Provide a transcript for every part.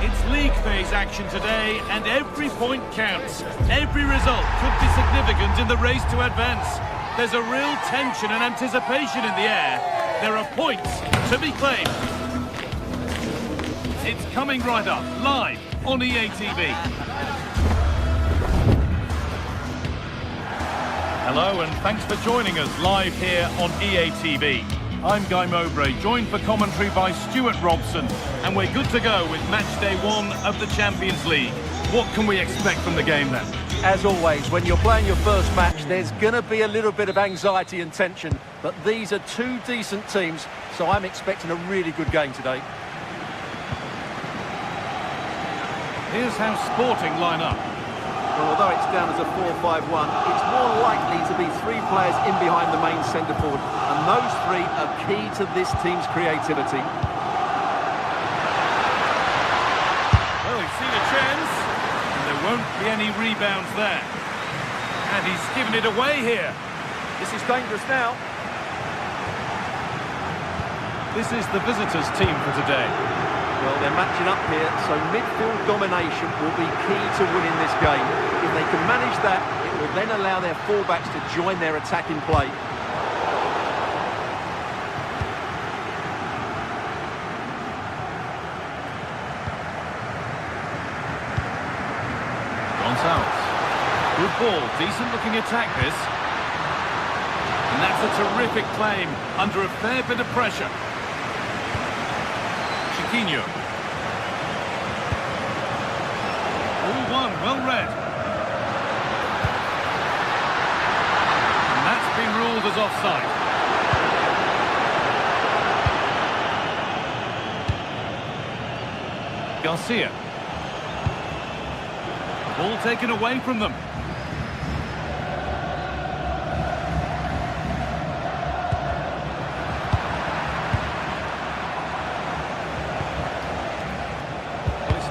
It's league phase action today, and every point counts. Every result could be significant in the race to advance. There's a real tension and anticipation in the air. There are points to be claimed. It's coming right up, live on EA TV. Hello, and thanks for joining us live here on EA TV. I'm Guy Mowbray, joined for commentary by Stuart Robson, and we're good to go with match day 1 of the Champions League. What can we expect from the game then? As always, when you're playing your first match, there's going to be a little bit of anxiety and tension, but these are two decent teams, so I'm expecting a really good game today. Here's how Sporting line up. Well, although it's down as a 4-5-1, it's more likely to be 3 players in behind the main centre forward, and those 3 are key to this team's creativity. Well, he's seen a chance, and there won't be any rebounds there. And he's given it away here. This is dangerous now. This is the visitors' team for today. Well, they're matching up here, so midfield domination will be key to winning this game. If they can manage that, it will then allow their fullbacks to join their attacking play. Gonzalez. Good ball, decent looking attack this. And that's a terrific claim under a fair bit of pressure. Chiquinho. All one, well read. And that's been ruled as offside. Garcia. Ball taken away from them.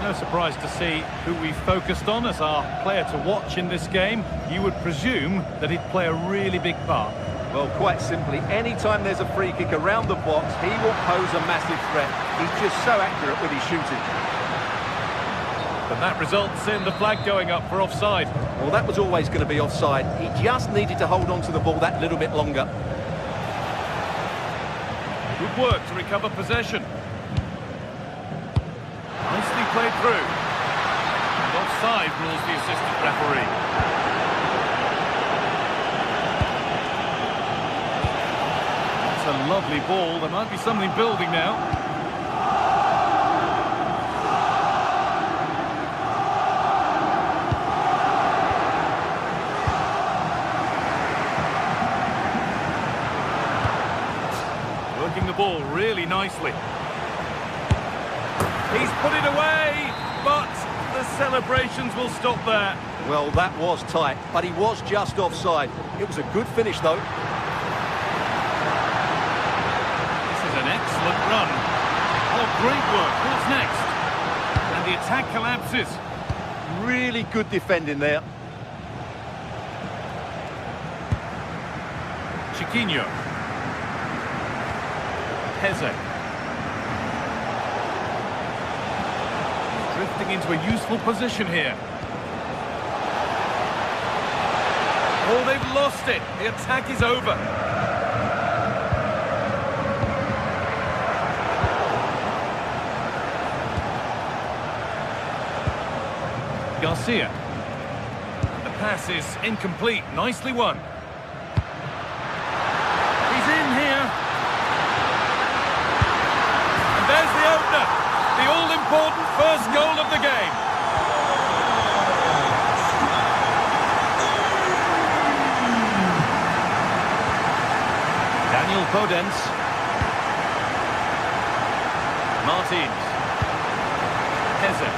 No surprise to see who we focused on as our player to watch in this game. You would presume that he'd play a really big part. Well, quite simply, anytime there's a free kick around the box, he will pose a massive threat. He's just so accurate with his shooting. But that results in the flag going up for offside. Well, that was always going to be offside. He just needed to hold on to the ball that little bit longer. Good work to recover possession. Nicely played through. And offside rules the assistant referee. That's a lovely ball. There might be something building now. Working the ball really nicely. He's put it away, but the celebrations will stop there. Well, that was tight, but he was just offside. It was a good finish, though. This is an excellent run. Oh, great work. What's next? And the attack collapses. Really good defending there. Chiquinho. Heze. Drifting into a useful position here. Oh, they've lost it. The attack is over. Garcia. The pass is incomplete. Nicely won. He's in here. And there's the opener. The all-important first goal of the game. Daniel Podence. Martins. Heze.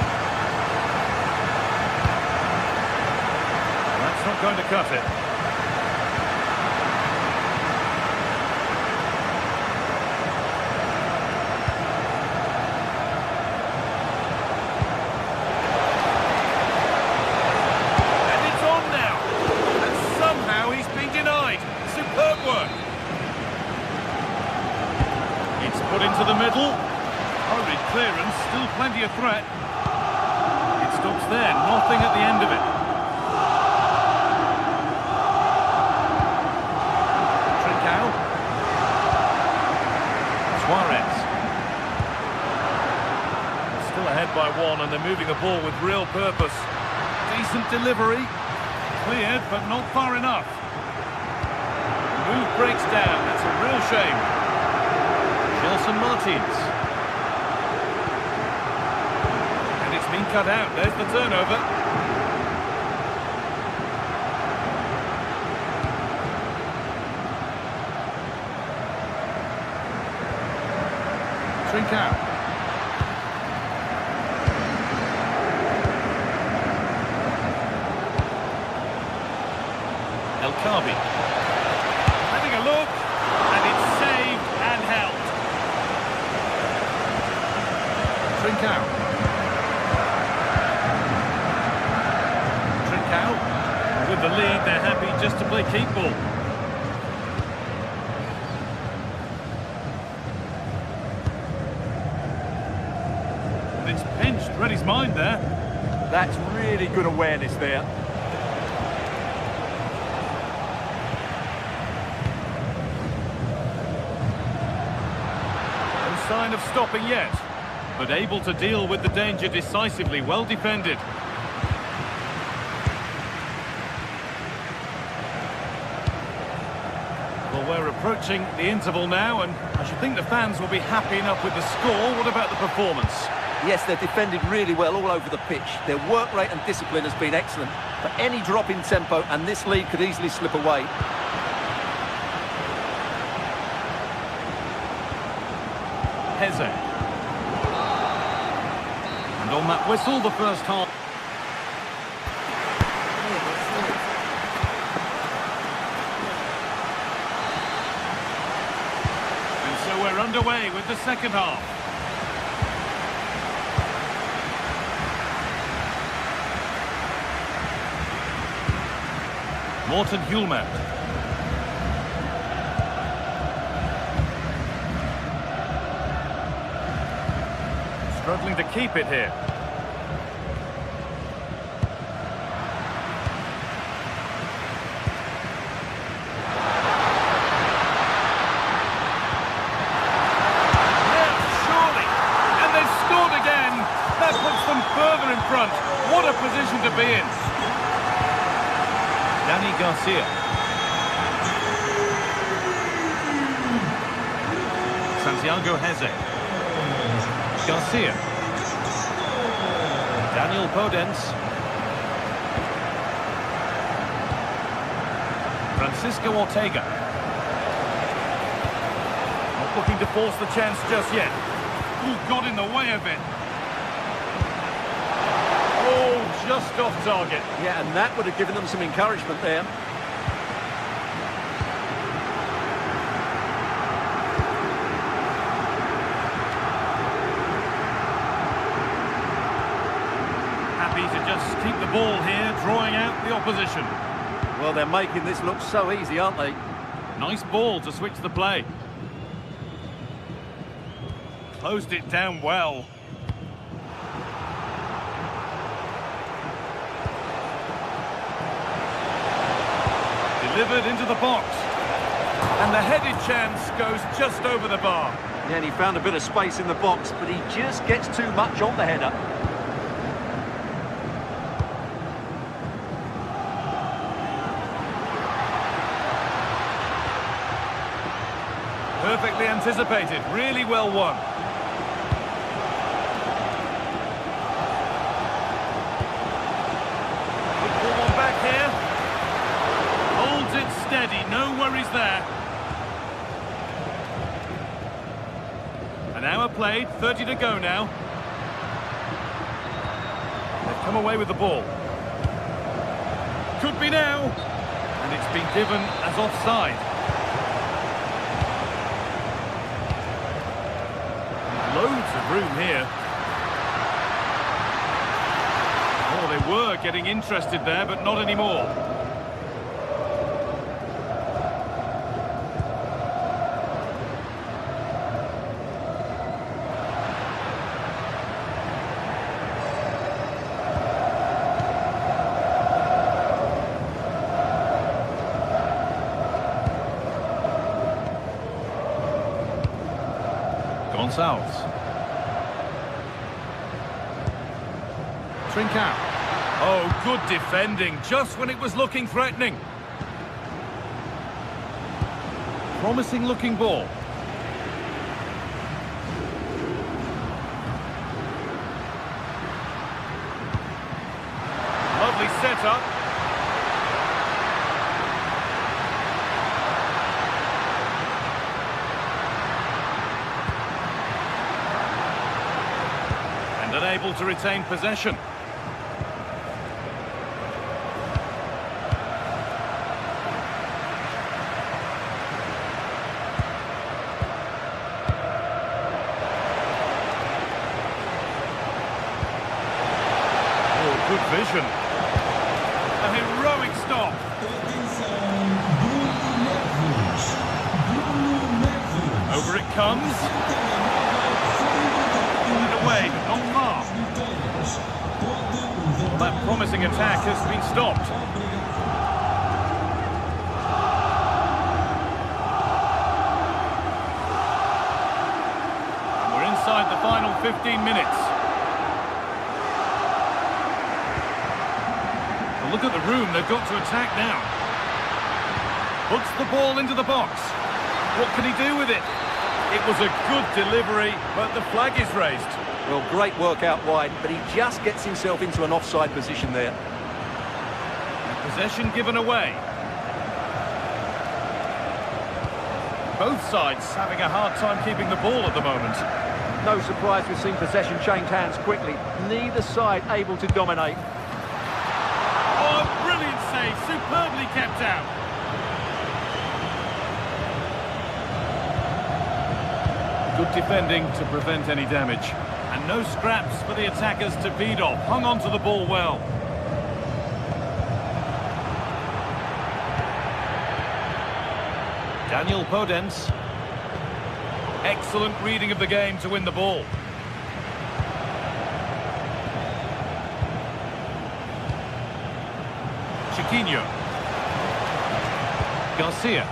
That's not going to cut it. Put into the middle. Hurried clearance, still plenty of threat. It stops there, nothing at the end of it. Trincao. Suarez. Still ahead by one, and they're moving the ball with real purpose. Decent delivery. Cleared, but not far enough. The move breaks down, that's a real shame. Gelson Martins. And it's been cut out, there's the turnover. Trincao. Kabi. Having a look, and it's saved and held. Trincao. Trincao. With the lead, they're happy just to play keep ball. And it's pinched, read his mind there. That's really good awareness there. Sign of stopping yet, but able to deal with the danger decisively, well defended. Well, we're approaching the interval now, and I should think the fans will be happy enough with the score. What about the performance? Yes, they're defended really well all over the pitch. Their work rate and discipline has been excellent, but any drop in tempo and this lead could easily slip away. Heze. And on that whistle, the first half. And so we're underway with the second half. Morten Hjulmand. Struggling to keep it here. Now, surely. And they've scored again. That puts them further in front. What a position to be in. Dani Garcia. Santiago Heze. Garcia. Daniel Podence. Francisco Ortega. Not looking to force the chance just yet. Ooh, got in the way of it. Oh, just off target. Yeah, and that would have given them some encouragement there. Just keep the ball here, drawing out the opposition. Well, they're making this look so easy, aren't they? Nice ball to switch the play. Closed it down well. Delivered into the box. And the headed chance goes just over the bar. Yeah, and he found a bit of space in the box, but he just gets too much on the header. Perfectly anticipated, really well won. Good ball on back here. Holds it steady, no worries there. An hour played, 30 to go now. They've come away with the ball. Could be now. And it's been given as offside. Loads of room here. Oh, they were getting interested there, but not anymore. Gonçalves. Trincao. Oh, good defending, just when it was looking threatening. Promising looking ball. Lovely setup. And unable to retain possession. Good vision. A heroic stop. Over it comes. And away, but not far. Well, that promising attack has been stopped. And we're inside the final 15 minutes. Look at the room they've got to attack now. Puts the ball into the box. What can he do with it? It was a good delivery, but the flag is raised. Well, great work out wide, but he just gets himself into an offside position there. Possession given away. Both sides having a hard time keeping the ball at the moment. No surprise we've seen possession change hands quickly. Neither side able to dominate. Oh, brilliant save, superbly kept out. Good defending to prevent any damage. And no scraps for the attackers to beat off. Hung on to the ball well. Daniel Podence. Excellent reading of the game to win the ball. Chiquinho. Garcia.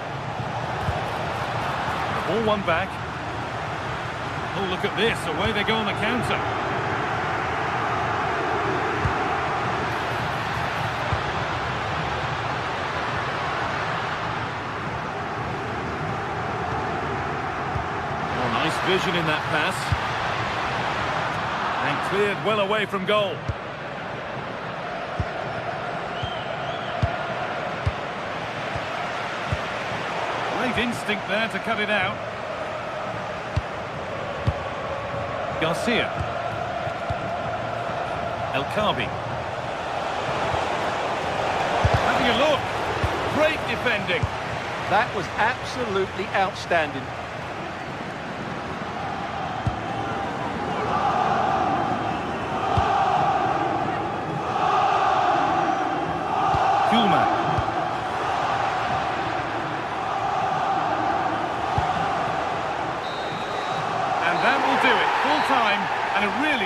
The ball won back. Oh, look at this. Away they go on the counter. Oh, nice vision in that pass. And cleared well away from goal. Great instinct there to cut it out. Garcia. El Khabi. Having a look. Great defending. That was absolutely outstanding. Kuhlman. That will do it. Full time and a really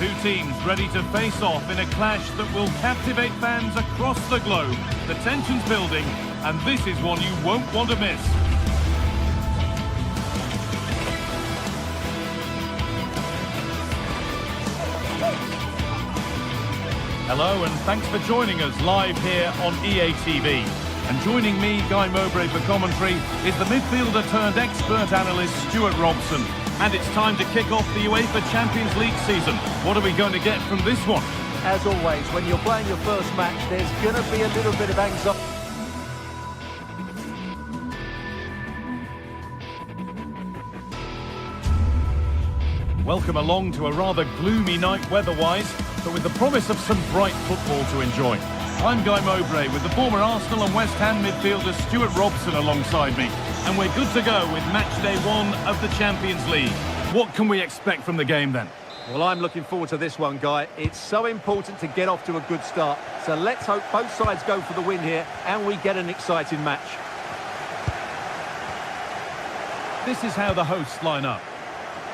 Two teams ready to face off in a clash that will captivate fans across the globe. The tension's building, and this is one you won't want to miss. Hello, and thanks for joining us live here on EA TV. And joining me, Guy Mowbray, for commentary is the midfielder turned expert analyst Stuart Robson. And it's time to kick off the UEFA Champions League season. What are we going to get from this one? As always, when you're playing your first match, there's going to be a little bit of anxiety. Welcome along to a rather gloomy night weather-wise, but with the promise of some bright football to enjoy. I'm Guy Mowbray with the former Arsenal and West Ham midfielder Stuart Robson alongside me. And we're good to go with match day 1 of the Champions League. What can we expect from the game then? Well, I'm looking forward to this one, Guy. It's so important to get off to a good start. So let's hope both sides go for the win here and we get an exciting match. This is how the hosts line up.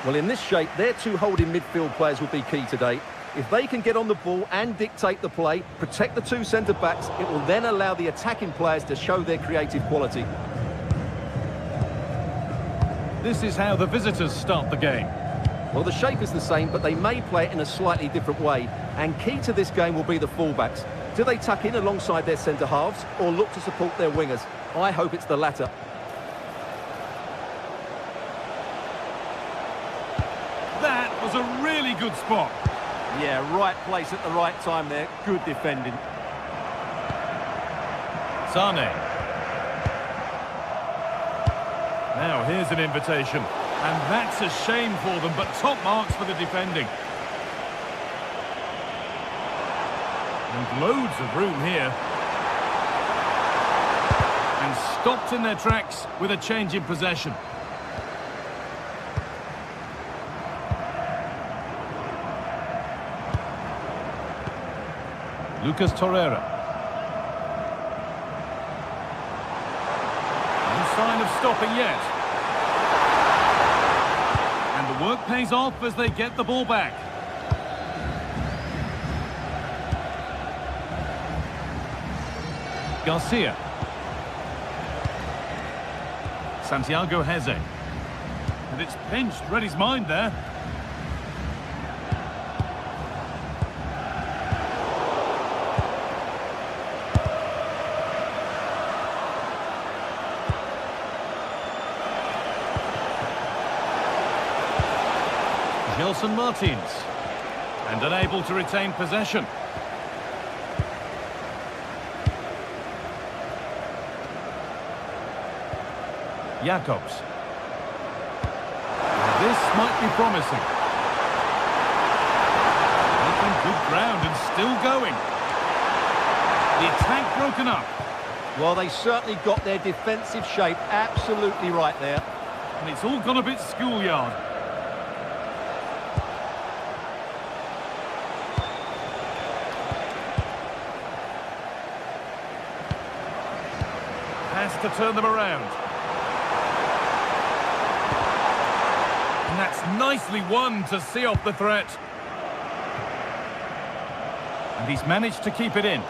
Well, in this shape, their two holding midfield players will be key today. If they can get on the ball and dictate the play, protect the two centre-backs, it will then allow the attacking players to show their creative quality. This is how the visitors start the game. Well, the shape is the same, but they may play it in a slightly different way. And key to this game will be the fullbacks. Do they tuck in alongside their centre-halves or look to support their wingers? I hope it's the latter. That was a really good spot. Yeah, right place at the right time there. Good defending. Sane. Now here's an invitation. And that's a shame for them, but top marks for the defending. And loads of room here. And stopped in their tracks with a change in possession. Lucas Torreira. No sign of stopping yet. And the work pays off as they get the ball back. Garcia. Santiago Heze. And it's pinched, read his mind there. Gelson Martins, and unable to retain possession. Jacobs. This might be promising. Making good ground and still going. The attack broken up. Well, they certainly got their defensive shape absolutely right there. And it's all gone a bit schoolyard. Has to turn them around. And that's nicely won to see off the threat. And he's managed to keep it in.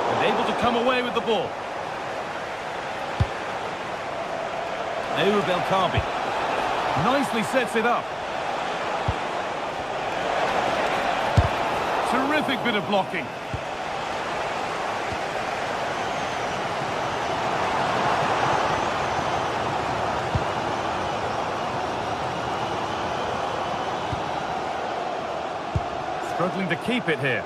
And able to come away with the ball. Belkabi. Nicely sets it up. Terrific bit of blocking. Struggling to keep it here.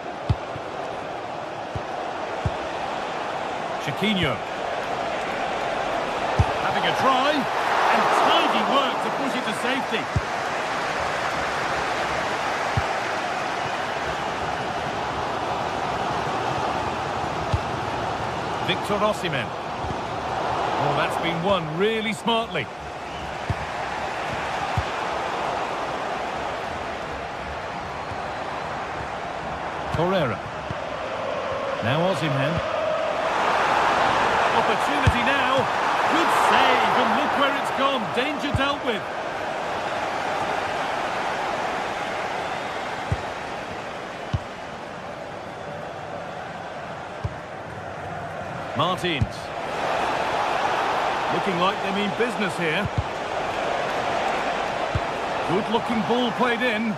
Chiquinho. Having a try. And tidy work to push it to safety. Victor Osimhen. Oh, that's been won really smartly. Torreira. Now Osimhen. Opportunity now. Good save, and look where it's gone. Danger dealt with. Martins. Looking like they mean business here. Good-looking ball played in.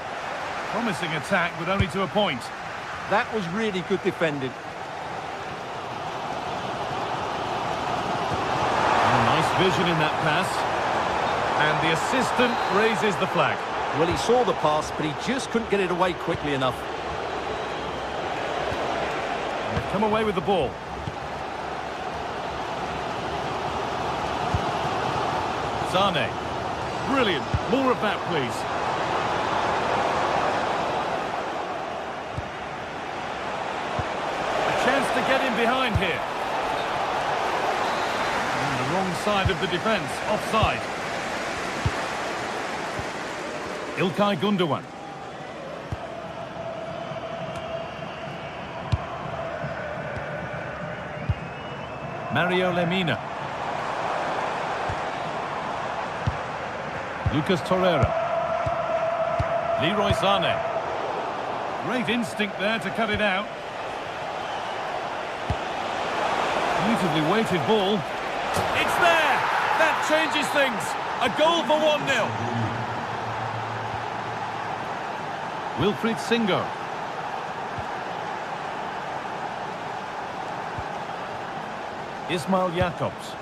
Promising attack, but only to a point. That was really good defending. vision in that pass. And the assistant raises the flag. Well, he saw the pass, but he just couldn't get it away quickly enough. And they've come away with the ball. Sane. Brilliant. More of that, please. A chance to get in behind here. On the wrong side of the defence. Offside. İlkay Gundogan. Mario Lemina. Lucas Torreira. Leroy Sane. Great instinct there to cut it out. Beautifully weighted ball. It's there! That changes things. A goal for 1-0. Wilfried Singo. Ismail Jakobs.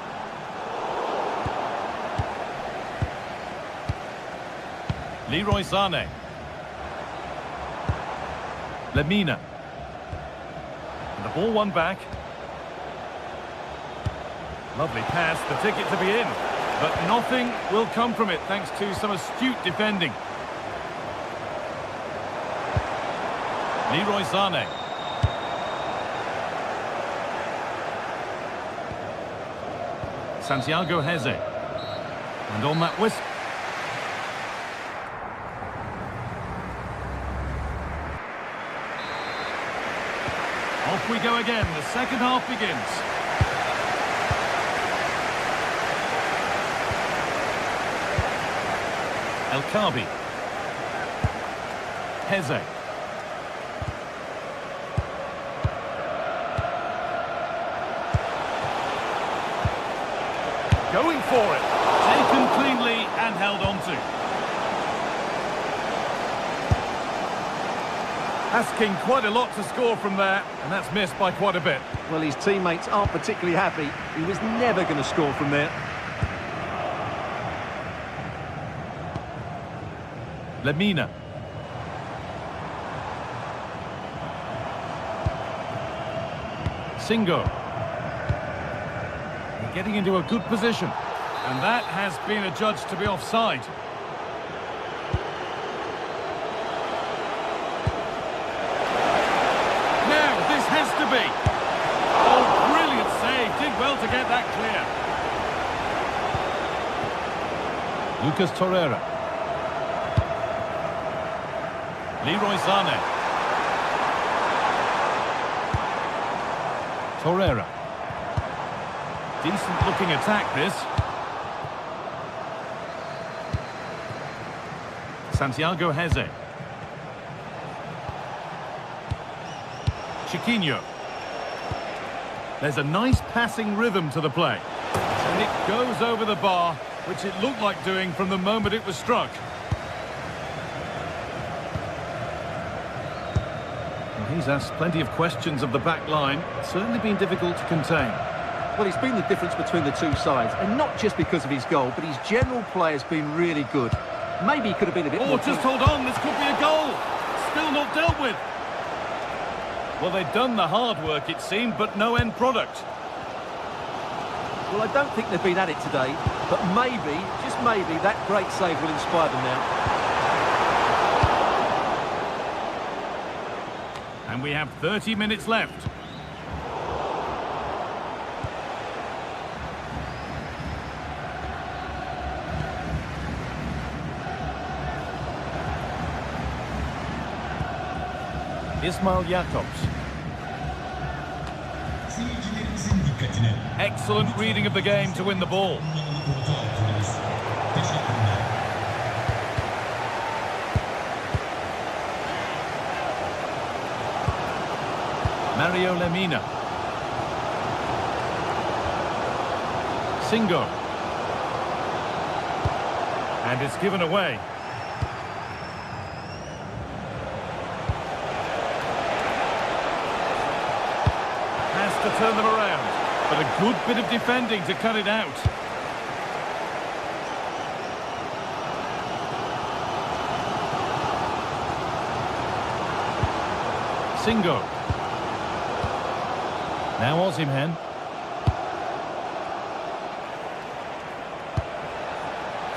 Leroy Sane. Lemina. And the ball won back. Lovely pass, the ticket to be in. But nothing will come from it thanks to some astute defending. Leroy Sane. Santiago Heze. And on that whistle. Off we go again. The second half begins. El Khabi. Heze. Going for it. Taken cleanly and held on to. Asking quite a lot to score from there, and that's missed by quite a bit. Well, his teammates aren't particularly happy. He was never going to score from there. Lemina. Singo. Getting into a good position. And that has been adjudged to be offside. Now, this has to be. Oh, brilliant save. Did well to get that clear. Lucas Torreira. Leroy Sane. Torreira. Decent looking attack, this. Santiago Heze. Chiquinho. There's a nice passing rhythm to the play. And it goes over the bar, which it looked like doing from the moment it was struck. Well, he's asked plenty of questions of the back line. Certainly been difficult to contain. Well, he's been the difference between the two sides, and not just because of his goal, but his general play has been really good. Maybe he could have been a bit more... Oh, just hold on, this could be a goal. Still not dealt with. Well, they've done the hard work, it seemed, but no end product. Well, I don't think they've been at it today, but maybe, just maybe, that great save will inspire them now. And we have 30 minutes left. Ismail Jakobs. Excellent reading of the game to win the ball. Mario Lemina. Singo. And it's given away. Has to turn them around, but a good bit of defending to cut it out. Singo. Now Osimhen.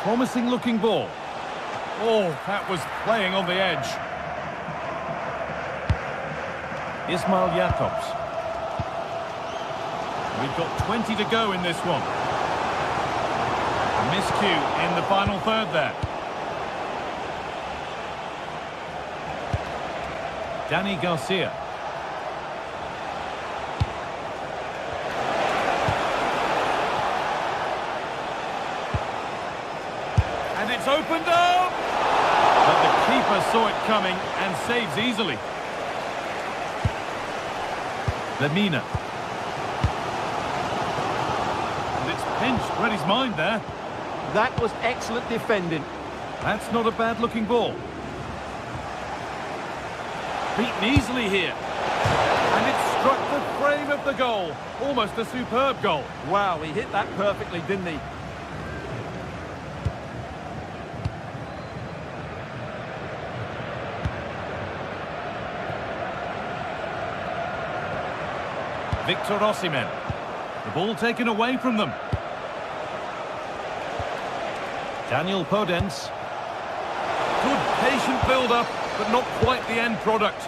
Promising looking ball. Oh, that was playing on the edge. Ismail Jakobs. We've got 20 to go in this one. A miscue in the final third there. Danny Garcia. And it's opened up! But the keeper saw it coming and saves easily. Lemina. And it's pinched, read his mind there. That was excellent defending. That's not a bad looking ball. Beaten easily here. And it struck the frame of the goal. Almost a superb goal. Wow, he hit that perfectly, didn't he? Victor Osimhen. The ball taken away from them. Daniel Podence. Good patient build-up, but not quite the end product.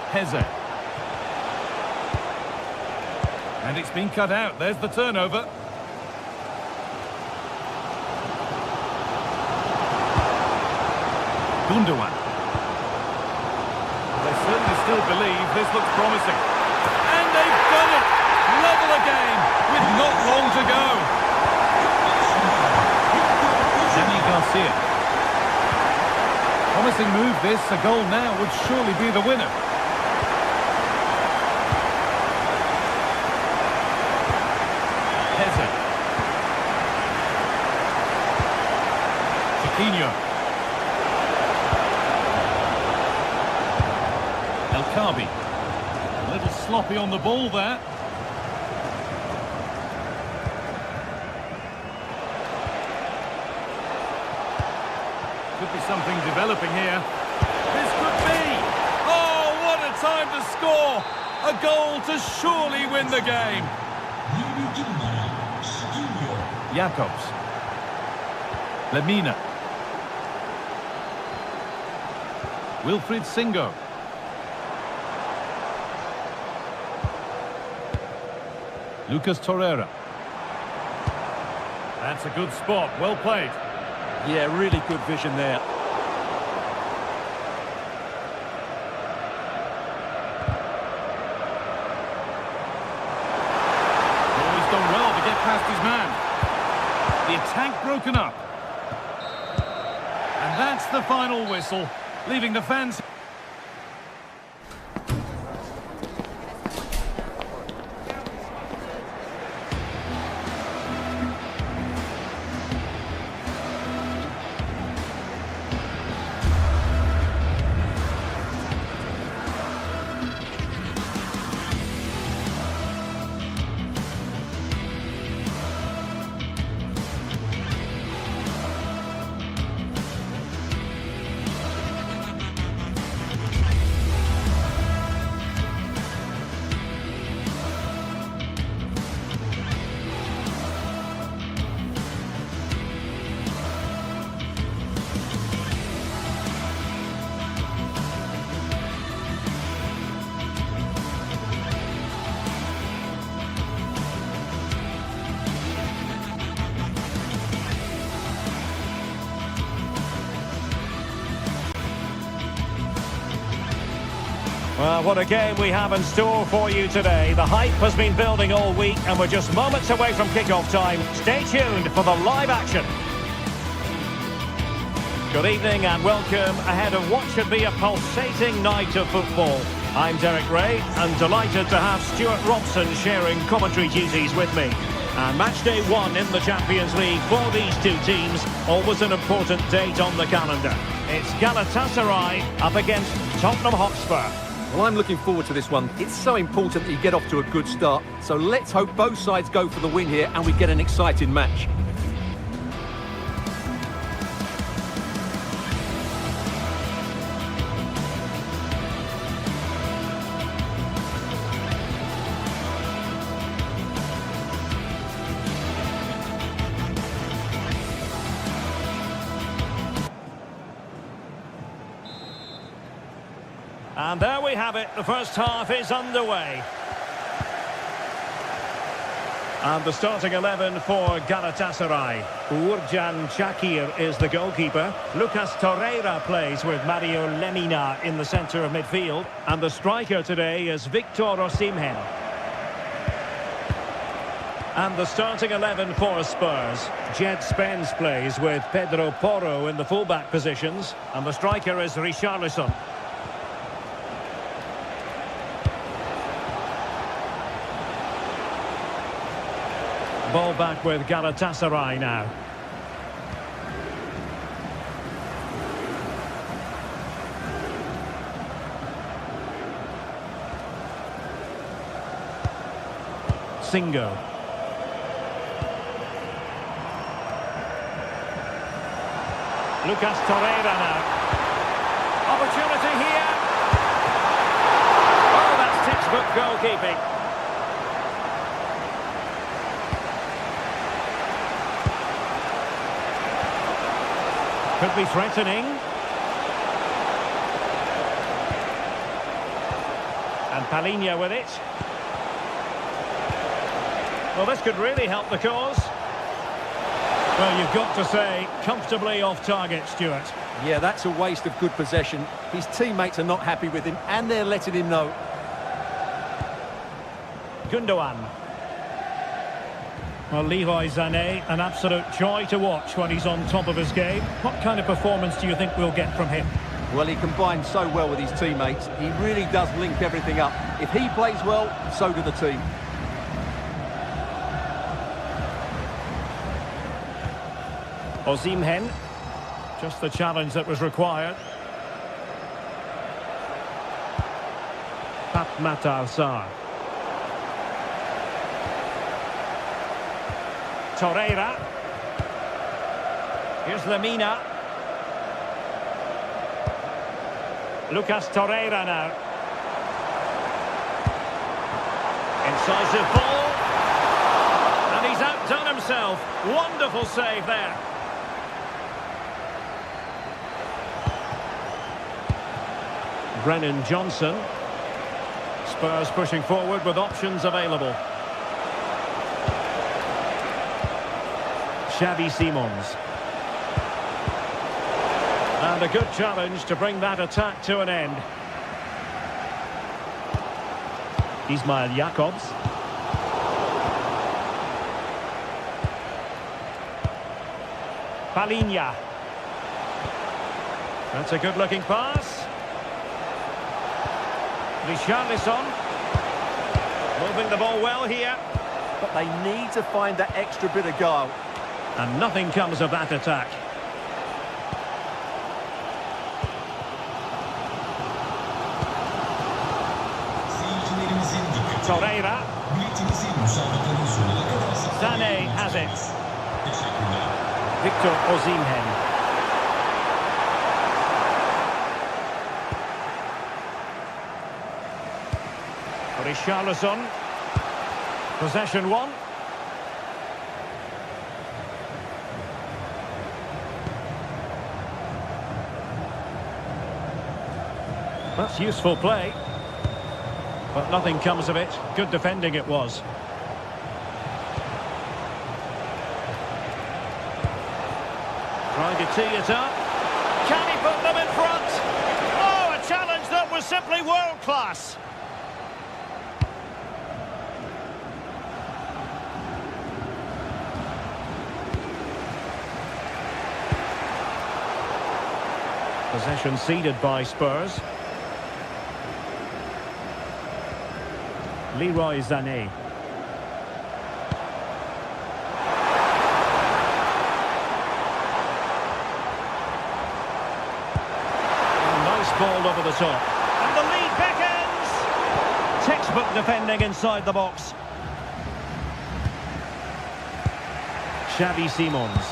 Heze. And it's been cut out. There's the turnover. Gundogan. They certainly still believe this looks promising. And they've done it! Level again, with not long to go. Danny Garcia. Promising move this, a goal now would surely be the winner. Heze. Chiquinho. Kabi. A little sloppy on the ball there. Could be something developing here. This could be! Oh, what a time to score! A goal to surely win the game. Jakobs. Lemina. Wilfried Singo. Lucas Torreira. That's a good spot, well played. Yeah, really good vision there. Oh, he's done well to get past his man. The attack broken up. And that's the final whistle, leaving the fans... Well, what a game we have in store for you today. The hype has been building all week and we're just moments away from kick-off time. Stay tuned for the live action. Good evening and welcome ahead of what should be a pulsating night of football. I'm Derek Ray and delighted to have Stuart Robson sharing commentary duties with me. And match day one in the Champions League for these two teams, always an important date on the calendar. It's Galatasaray up against Tottenham Hotspur. Well, I'm looking forward to this one. It's so important that you get off to a good start. So let's hope both sides go for the win here and we get an exciting match. And there we have it. The first half is underway. And the starting 11 for Galatasaray. Uğurcan Çakır is the goalkeeper. Lucas Torreira plays with Mario Lemina in the centre of midfield. And the striker today is Victor Osimhen. And the starting 11 for Spurs. Jed Spence plays with Pedro Porro in the fullback positions. And the striker is Richarlison. Ball back with Galatasaray now. Singo. Lucas Torreira now. Opportunity here. Oh, that's textbook goalkeeping. Could be threatening. And Palhinha with it. Well, this could really help the cause. Well, you've got to say, comfortably off target, Stuart. Yeah, that's a waste of good possession. His teammates are not happy with him, and they're letting him know. Gundogan. Well, Leroy Sané, an absolute joy to watch when he's on top of his game. What kind of performance do you think we'll get from him? Well, he combines so well with his teammates. He really does link everything up. If he plays well, so do the team. Osimhen. Just the challenge that was required. Pape Matar Sarr. Torreira. Here's Lemina. Lucas Torreira now. Incisive ball. And he's outdone himself. Wonderful save there. Brennan Johnson. Spurs pushing forward with options available. Xavi Simons. And a good challenge to bring that attack to an end. Ismail Jakobs. Palhinha. That's a good-looking pass. Richarlison. Moving the ball well here. But they need to find that extra bit of guile. And nothing comes of that attack. Torreira. Sané has it. Victor Osimhen. Richarlison. Possession one. That's useful play. But nothing comes of it. Good defending it was. Trying to tee it up. Can he put them in front? Oh, a challenge that was simply world-class. Possession ceded by Spurs. Leroy Sané. Nice ball over the top. And the lead beckons. Textbook defending inside the box. Xavi Simons.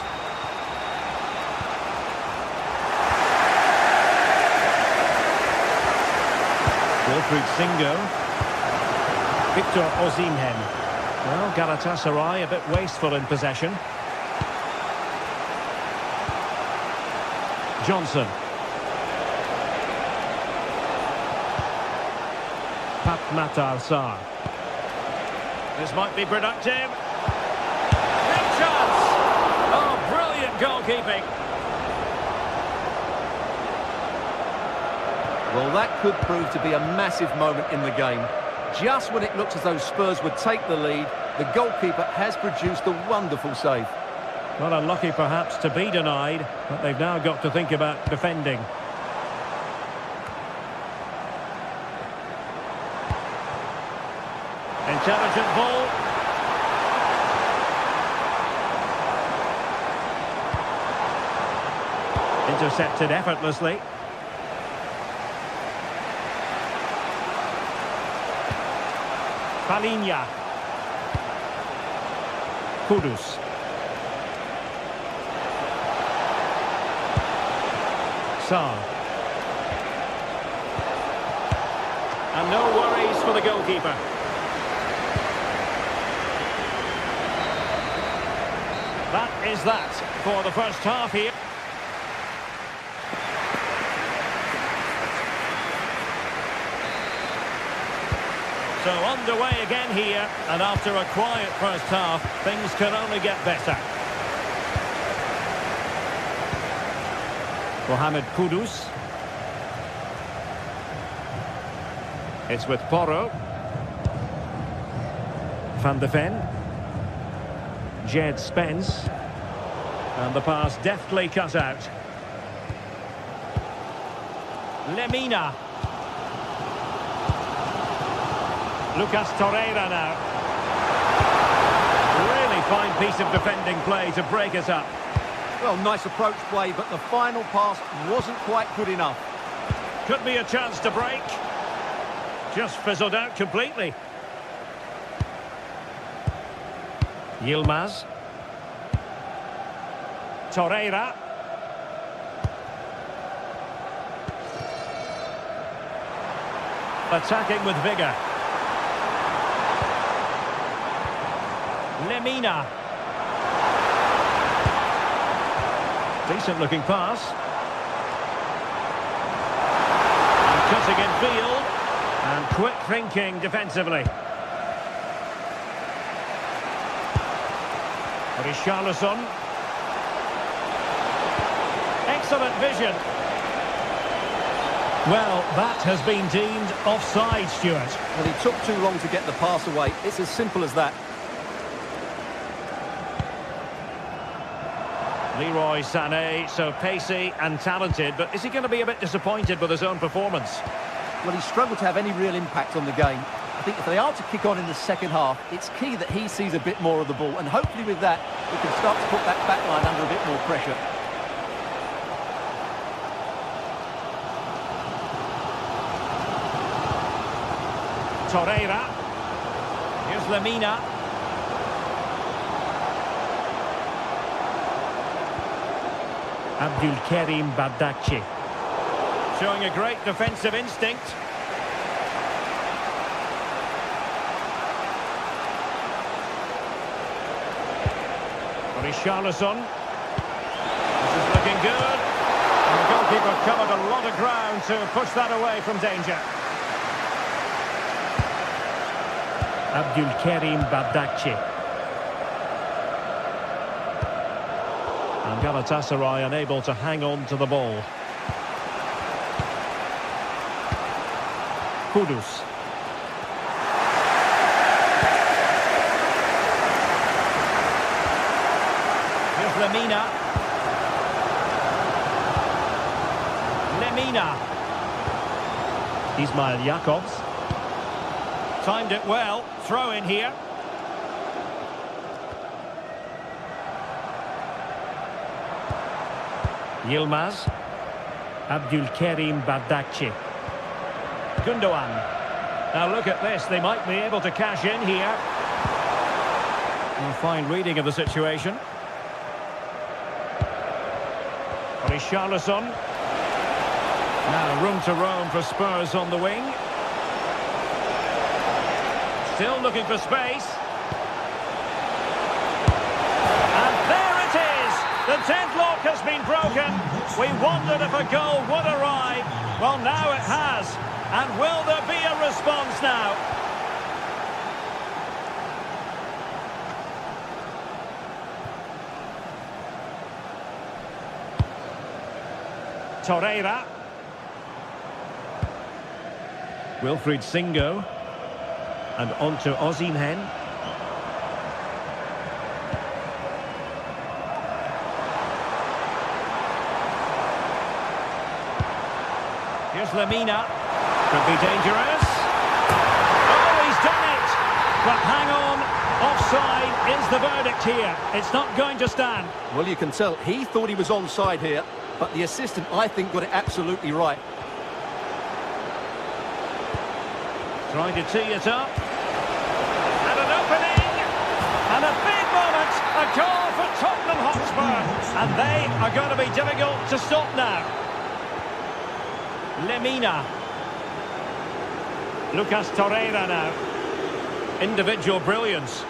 Wilfried Singo. Victor Osimhen. Well, Galatasaray a bit wasteful in possession. Johnson. Pat Matar Sarr. This might be productive. Big chance! Oh, brilliant goalkeeping. Well, that could prove to be a massive moment in the game. Just when it looks as though Spurs would take the lead, the goalkeeper has produced a wonderful save. Well, unlucky perhaps to be denied, but they've now got to think about defending. Intelligent ball. Intercepted effortlessly. Palinha. Kudus. Sarr. And no worries for the goalkeeper. That is that for the first half here. So underway again here, and after a quiet first half, things can only get better. Mohamed Kudus. It's with Porro. Van de Ven. Jed Spence. And the pass deftly cut out. Lemina. Lucas Torreira now. Really fine piece of defending play to break it up. Well, nice approach play, but the final pass wasn't quite good enough. Could be a chance to break. Just fizzled out completely. Yilmaz. Torreira. Attacking with vigour. Lemina. Decent looking pass. And cutting in field. And quick thinking defensively. Richarlison. Excellent vision. Well, that has been deemed offside, Stuart. Well, he took too long to get the pass away. It's as simple as that. Leroy Sané, so pacey and talented, but is he going to be a bit disappointed with his own performance? Well, he struggled to have any real impact on the game. I think if they are to kick on in the second half, it's key that he sees a bit more of the ball, and hopefully with that, we can start to put that back line under a bit more pressure. Torreira. Here's Lemina. Abdulkarim Bardakci. Showing a great defensive instinct. Richarlison. This is looking good. And the goalkeeper covered a lot of ground to push that away from danger. Abdulkarim Bardakci. And Galatasaray unable to hang on to the ball. Kudus. Here's Lemina. Lemina. Ismail Jakobs. Timed it well. Throw in here. Yilmaz. Abdulkarim Bardakci. Gundogan. Now look at this, they might be able to cash in here. A fine reading of the situation. Richarlison. Now room to roam for Spurs on the wing. Still looking for space. And there it is! The deadlock has been broken. We wondered if a goal would arrive. Well, now it has. And will there be a response now? Torreira. Wilfried Singo. And on to Osimhen. Here's Lemina. Could be dangerous. Oh, he's done it! But hang on. Offside is the verdict here. It's not going to stand. Well, you can tell he thought he was onside here, but the assistant, I think, got it absolutely right. Trying to tee it up. And an opening. And a big moment. A goal for Tottenham Hotspur. And they are going to be difficult to stop now. Lemina. Lucas Torreira now. Individual brilliance.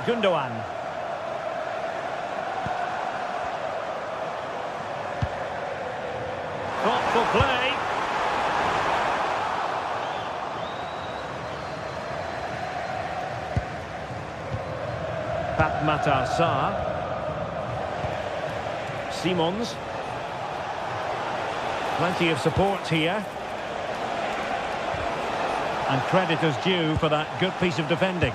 Gundogan. Thoughtful play. Pat Matar Sarr. Simons. Plenty of support here. And credit is due for that good piece of defending.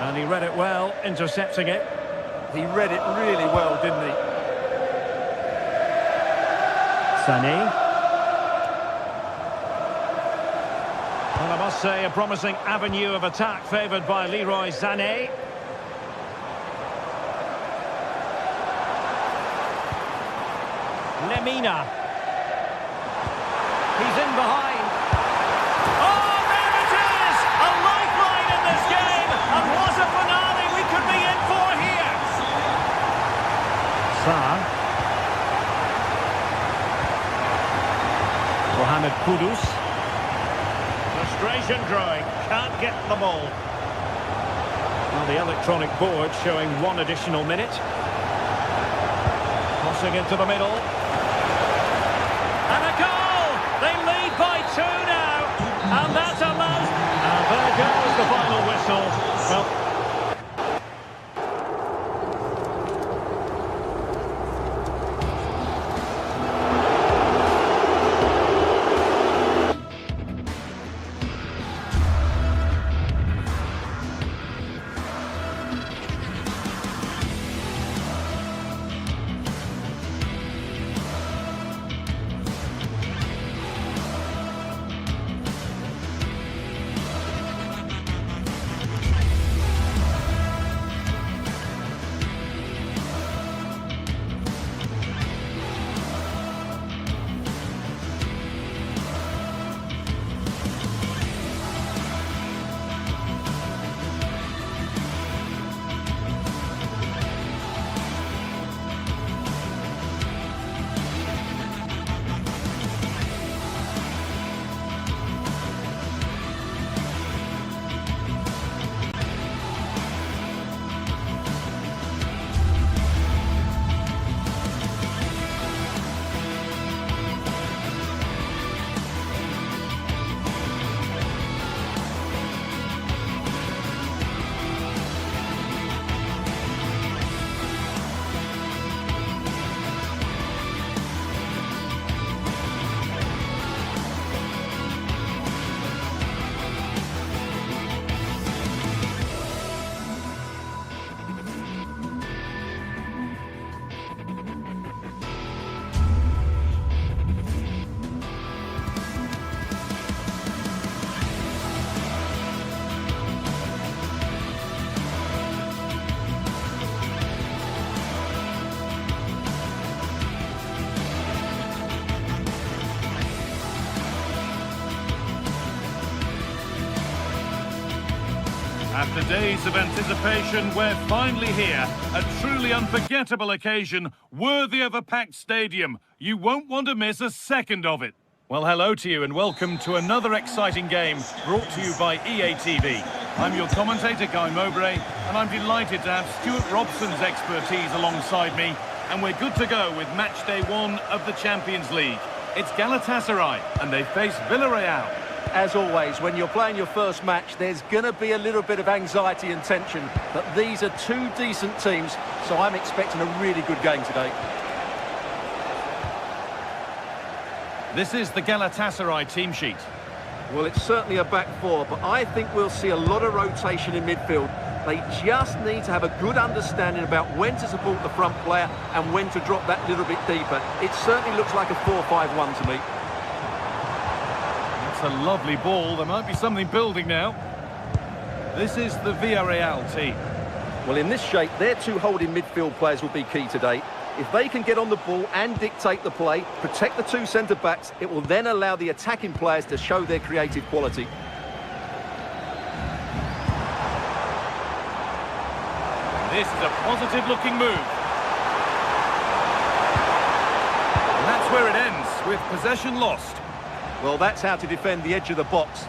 And he read it well, intercepting it. He read it really well, didn't he? Sané. Well, I must say, a promising avenue of attack favoured by Leroy Sané. Lemina. He's in behind. Oh, there it is! A lifeline in this game! And what a finale we could be in for here! Sarr. Mohamed Kudus. Frustration growing. Can't get the ball. Well, the electronic board showing one additional minute. Crossing into the middle. And a goal! They lead by 2 now. And that allows... And there goes the final whistle. Well... After days of anticipation, we're finally here. A truly unforgettable occasion, worthy of a packed stadium. You won't want to miss a second of it. Well, hello to you and welcome to another exciting game brought to you by EA TV. I'm your commentator, Guy Mowbray, and I'm delighted to have Stuart Robson's expertise alongside me. And we're good to go with match day 1 of the Champions League. It's Galatasaray, and they face Villarreal. As always, when you're playing your first match, there's going to be a little bit of anxiety and tension. But these are two decent teams, so I'm expecting a really good game today. This is the Galatasaray team sheet. Well, it's certainly a back four, but I think we'll see a lot of rotation in midfield. They just need to have a good understanding about when to support the front player and when to drop that little bit deeper. It certainly looks like a 4-5-1 to me. That's a lovely ball. There might be something building now. This is the Villarreal team. Well, in this shape, their two holding midfield players will be key today. If they can get on the ball and dictate the play, protect the two centre-backs, it will then allow the attacking players to show their creative quality. This is a positive-looking move. And that's where it ends, with possession lost. Well, that's how to defend the edge of the box.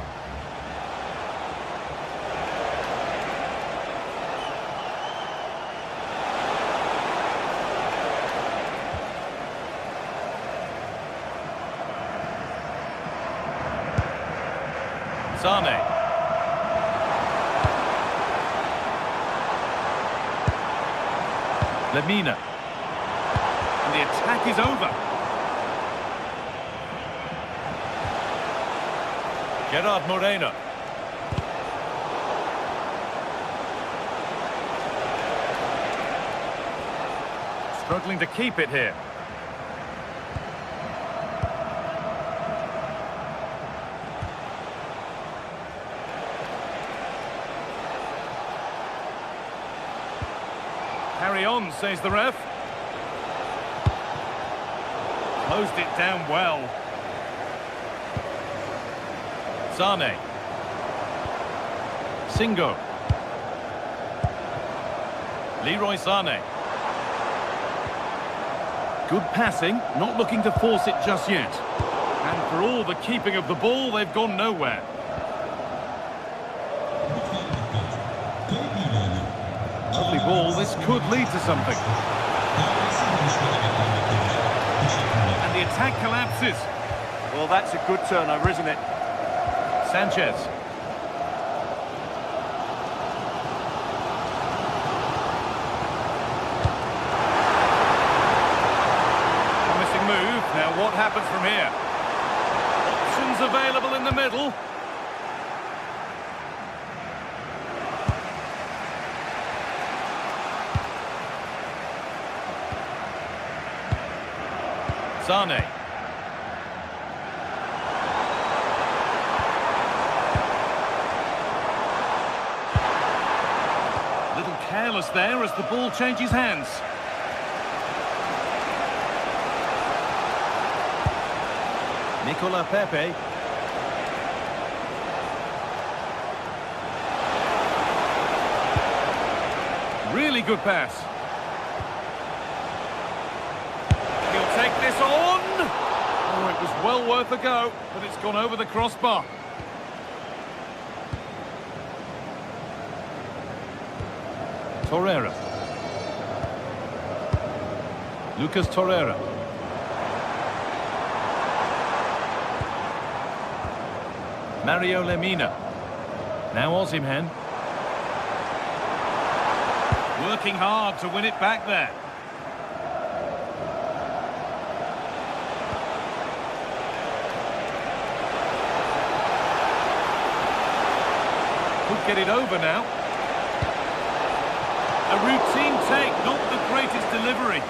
Sane. Lemina. And the attack is over. Gerard Moreno. Struggling to keep it here. Carry on, says the ref. Closed it down well. Sane. Singo. Leroy Sane. Good passing, not looking to force it just yet. And for all the keeping of the ball, they've gone nowhere. Lovely ball, this could lead to something. And the attack collapses. Well, that's a good turnover, isn't it? Sanchez. Promising move. Now what happens from here? Options available in the middle. Sane. Little careless there as the ball changes hands. Nicola Pepe. Really good pass. Take this on! Oh, it was well worth a go, but it's gone over the crossbar. Torreira. Lucas Torreira. Mario Lemina. Now Osimhen. Working hard to win it back there. Get it over now. A routine take, not the greatest delivery.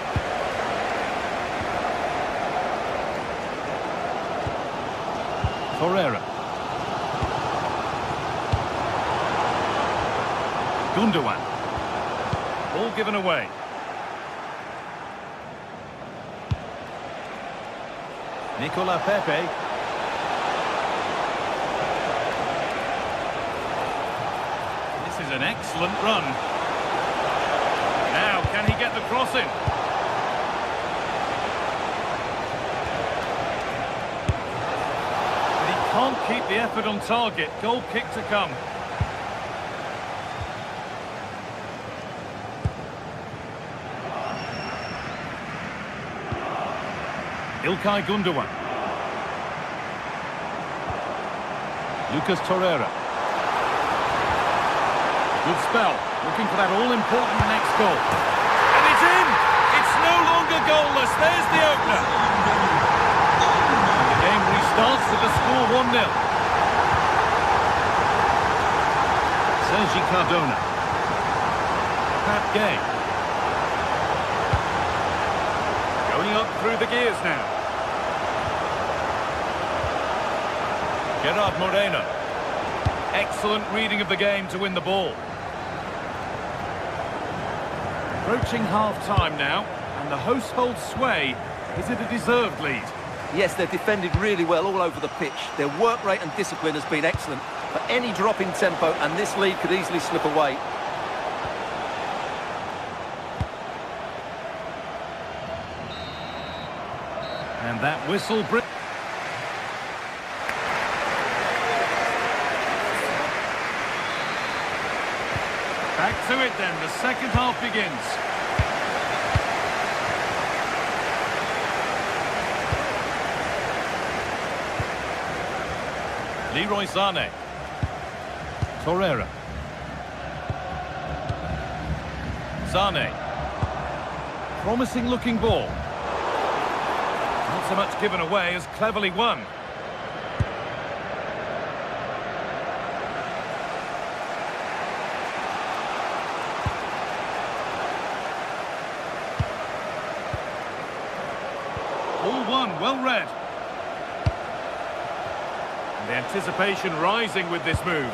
Torreira. Gundogan. Ball given away. Nicola Pepe. an excellent run. Now, can he get the cross in? But he can't keep the effort on target. Goal kick to come. İlkay Gundogan. Lucas Torreira. Good spell, looking for that all-important next goal. And it's in! It's no longer goalless. There's the opener. And the game restarts with the score 1-0. Sergi Cardona. Pat Gay. Going up through the gears now. Gerard Moreno. Excellent reading of the game to win the ball. Approaching half-time now, and the hosts hold sway. Is it a deserved lead? Yes, they've defended really well all over the pitch. Their work rate and discipline has been excellent. But any drop in tempo and this lead could easily slip away. And that whistle brings... Back to it then, the second half begins. Leroy Sané. Torreira. Sané. Promising looking ball. Not so much given away as cleverly won. All one, well read. And the anticipation rising with this move.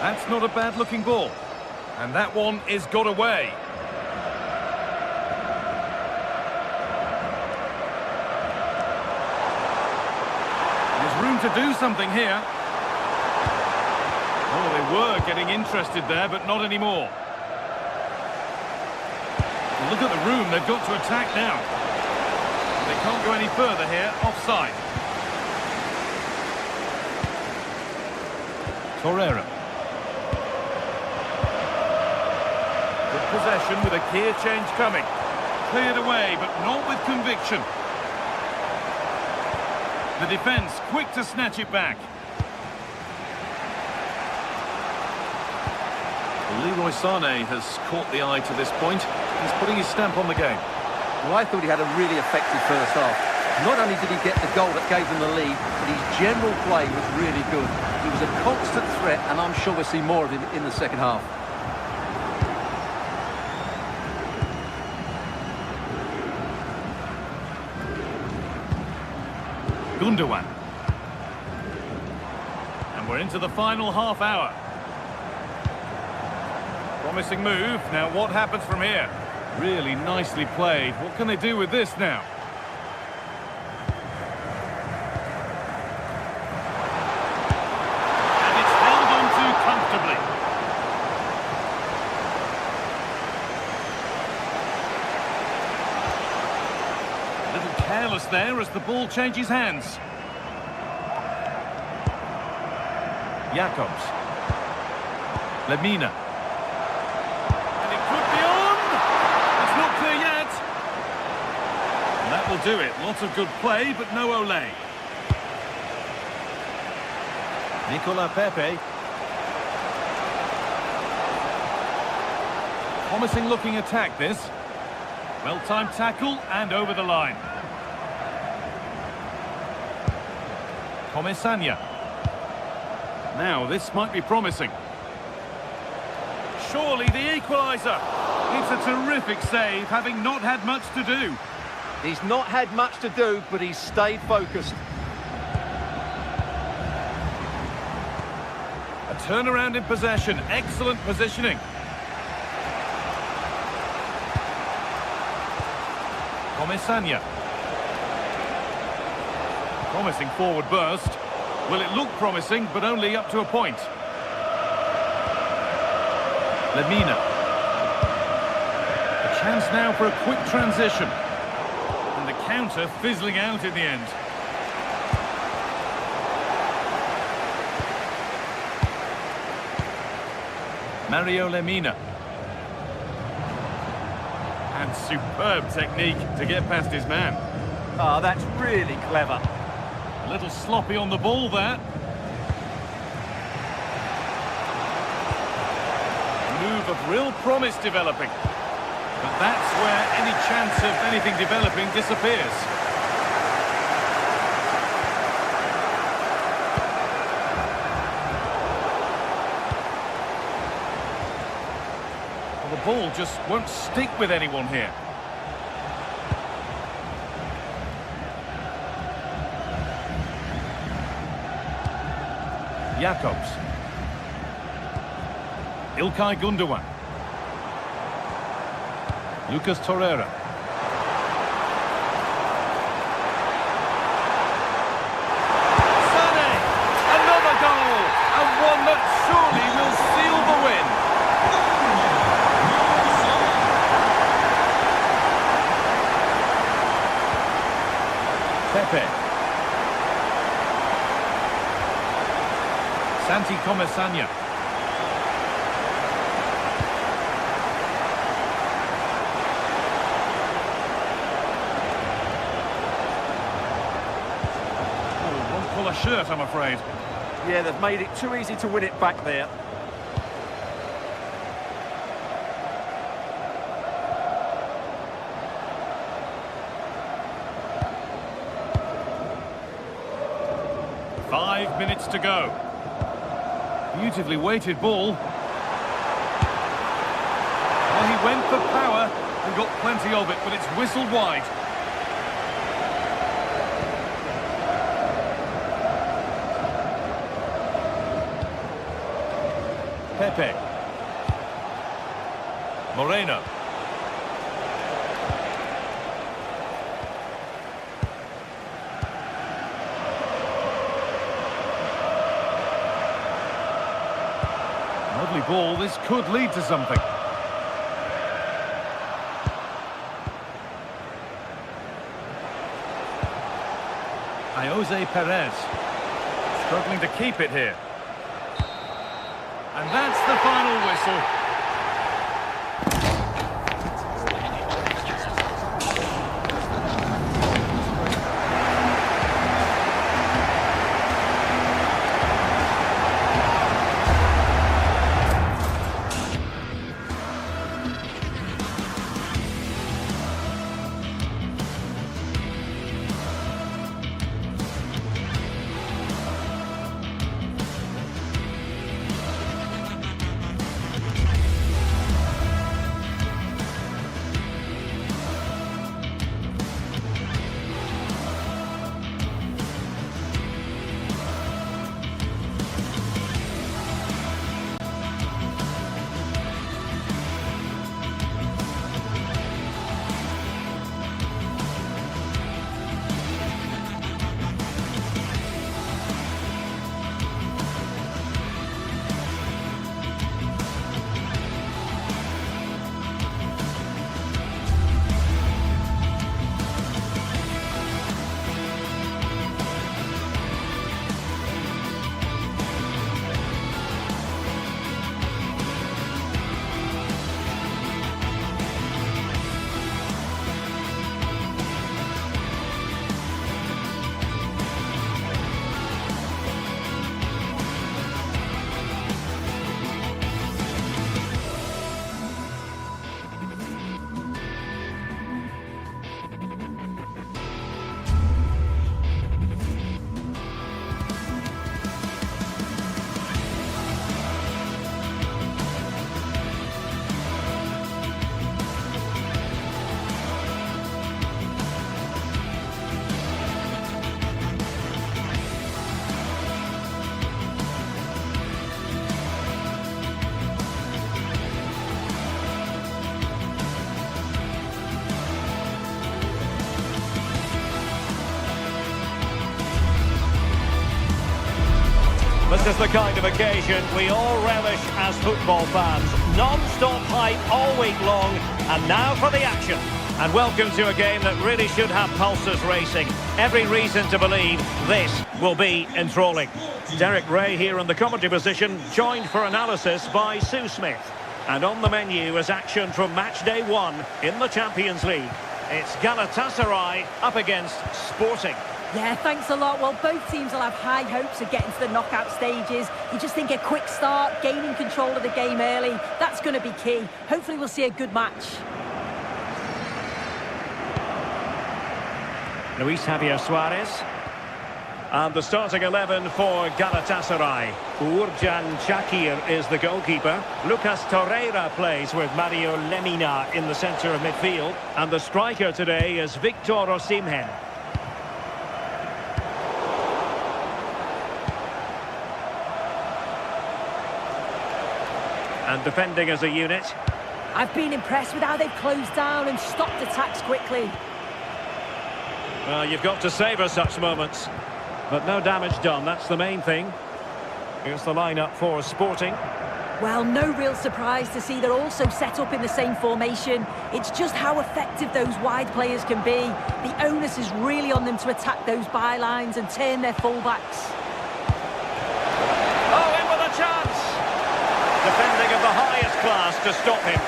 That's not a bad-looking ball. And that one is got away. There's room to do something here. Oh, they were getting interested there, but not anymore. Look at the room they've got to attack now. They can't go any further here, offside. Torreira. Good possession with a gear change coming. Cleared away, but not with conviction. The defence quick to snatch it back. Leroy Sané has caught the eye to this point. He's putting his stamp on the game. Well, I thought he had a really effective first half. Not only did he get the goal that gave them the lead, but his general play was really good. He was a constant threat, and I'm sure we'll see more of him in the second half. Gundogan. And we're into the final half hour. Promising move. Now what happens from here? Really nicely played. What can they do with this now? And it's held on to comfortably. A little careless there as the ball changes hands. Jacobs. Lemina. That will do it. Lots of good play, but no Ole. Nicola Pepe. Promising looking attack this. Well-timed tackle and over the line. Comesaña. Now this might be promising. Surely the equaliser. It's a terrific save, having not had much to do. He's not had much to do, but he's stayed focused. A turnaround in possession. Excellent positioning. Comesaña. Promising forward burst. Well, it looked promising, but only up to a point. Lemina. A chance now for a quick transition. And the counter fizzling out in the end. Mario Lemina. And superb technique to get past his man. Oh, that's really clever. A little sloppy on the ball there. Move of real promise developing. But that's where any chance of anything developing disappears. Well, the ball just won't stick with anyone here. Jacobs. İlkay Gundogan. Lucas Torreira. Sané! Another goal! And one that surely will seal the win. Pepe. Santi Comesaña. Won't pull a shirt, I'm afraid. Yeah, they've made it too easy to win it back there. Five minutes to go. Beautifully weighted ball. Well, he went for power and got plenty of it, but it's whistled wide. Pepe. Moreno. Lovely ball, this could lead to something. Jose Perez. Struggling to keep it here. And that's the final whistle. This is the kind of occasion we all relish as football fans. Non-stop hype all week long, and now for the action. And welcome to a game that really should have pulses racing. Every reason to believe this will be enthralling. Derek Ray here in the commentary position, joined for analysis by Sue Smith. And on the menu is action from match day 1 in the Champions League. It's Galatasaray up against Sporting. Yeah, thanks a lot. Well, both teams will have high hopes of getting to the knockout stages. You just think a quick start, gaining control of the game early, that's going to be key. Hopefully we'll see a good match. Luis Javier Suarez. And the starting 11 for Galatasaray. Uğurcan Çakır is the goalkeeper. Lucas Torreira plays with Mario Lemina in the centre of midfield. And the striker today is Victor Osimhen. And defending as a unit. I've been impressed with how they've closed down and stopped attacks quickly. Well, you've got to savour such moments. But no damage done, that's the main thing. Here's the lineup for Sporting. Well, no real surprise to see they're also set up in the same formation. It's just how effective those wide players can be. The onus is really on them to attack those bylines and turn their fullbacks. Oh, in with a chance! Defending of the highest class to stop him.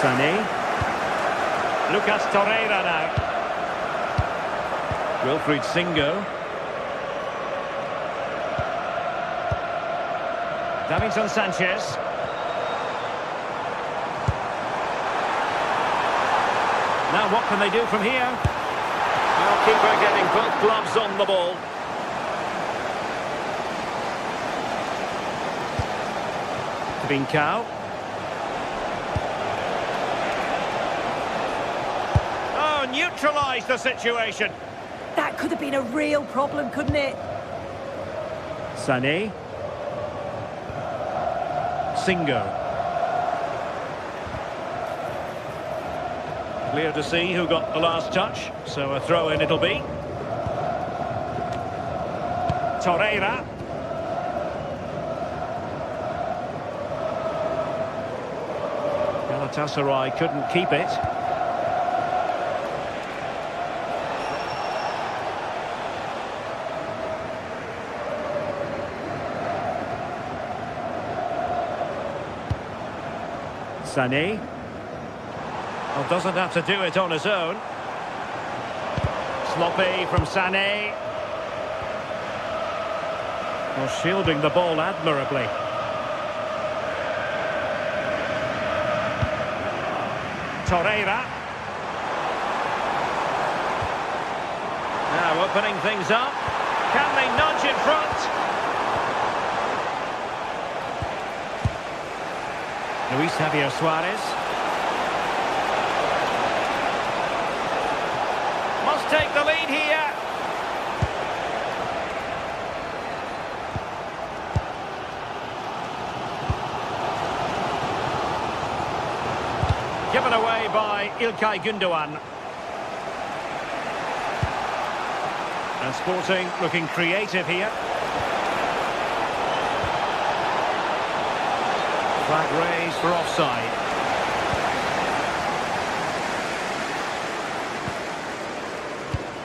Sané. Lucas Torreira now. Wilfried Singo. Davinson Sanchez. Now what can they do from here? Well, keeper getting both gloves on the ball. Trincao. Oh, neutralise the situation. That could have been a real problem, couldn't it? Sané. Singo. Clear to see who got the last touch, so a throw-in it'll be. Torreira. Galatasaray couldn't keep it. Sané. Well, doesn't have to do it on his own. Sloppy from Sané. Well, shielding the ball admirably. Torreira. Now opening things up. Can they nudge in front? Luis Javier Suarez. Must take the lead here. Given away by İlkay Gündoğan. And Sporting looking creative here. Flag raised for offside.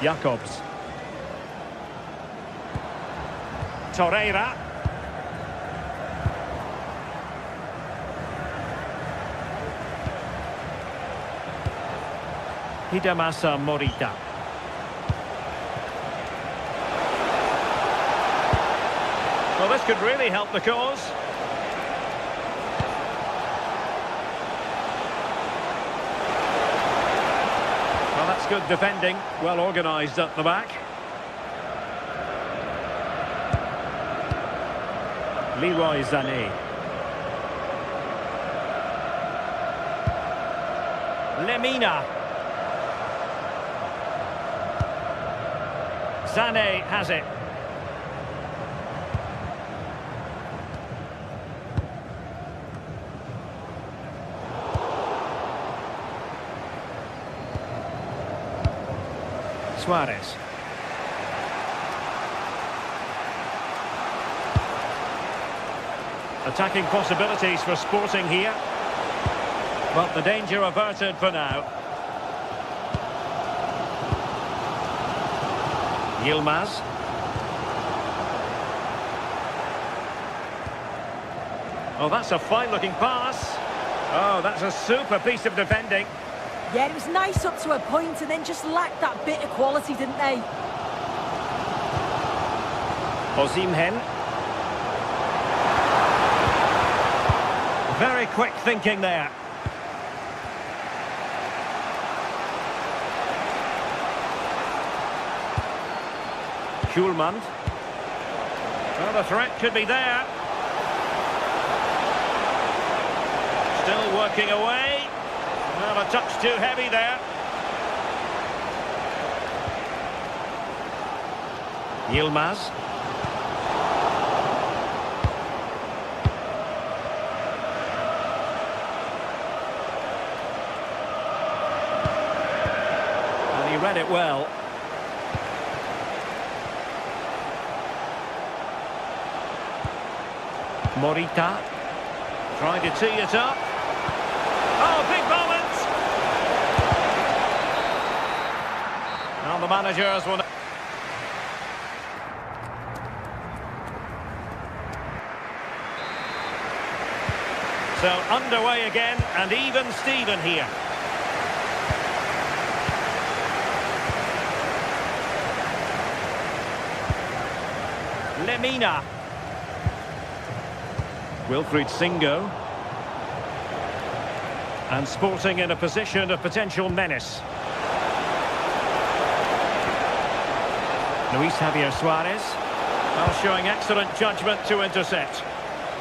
Jakobs. Torreira. Hidemasa Morita. Well, this could really help the cause. Well, that's good defending. Well organised at the back. Leroy Sané. Lemina. Sané has it. Suarez. Attacking possibilities for Sporting here. But the danger averted for now. Yilmaz. Oh, that's a fine-looking pass. Oh, that's a super piece of defending. Yeah, it was nice up to a point and then just lacked that bit of quality, didn't they? Osimhen. Very quick thinking there. Schulman. Well, the threat could be there. Still working away. Well, a touch too heavy there. Yilmaz. And he read it well. Morita. Trying to tee it up. Oh, big moment! Now the managers will... So underway again, and even Steven here. Lemina. Wilfried Singo. And Sporting in a position of potential menace. Luis Javier Suarez. Well, showing excellent judgment to intercept.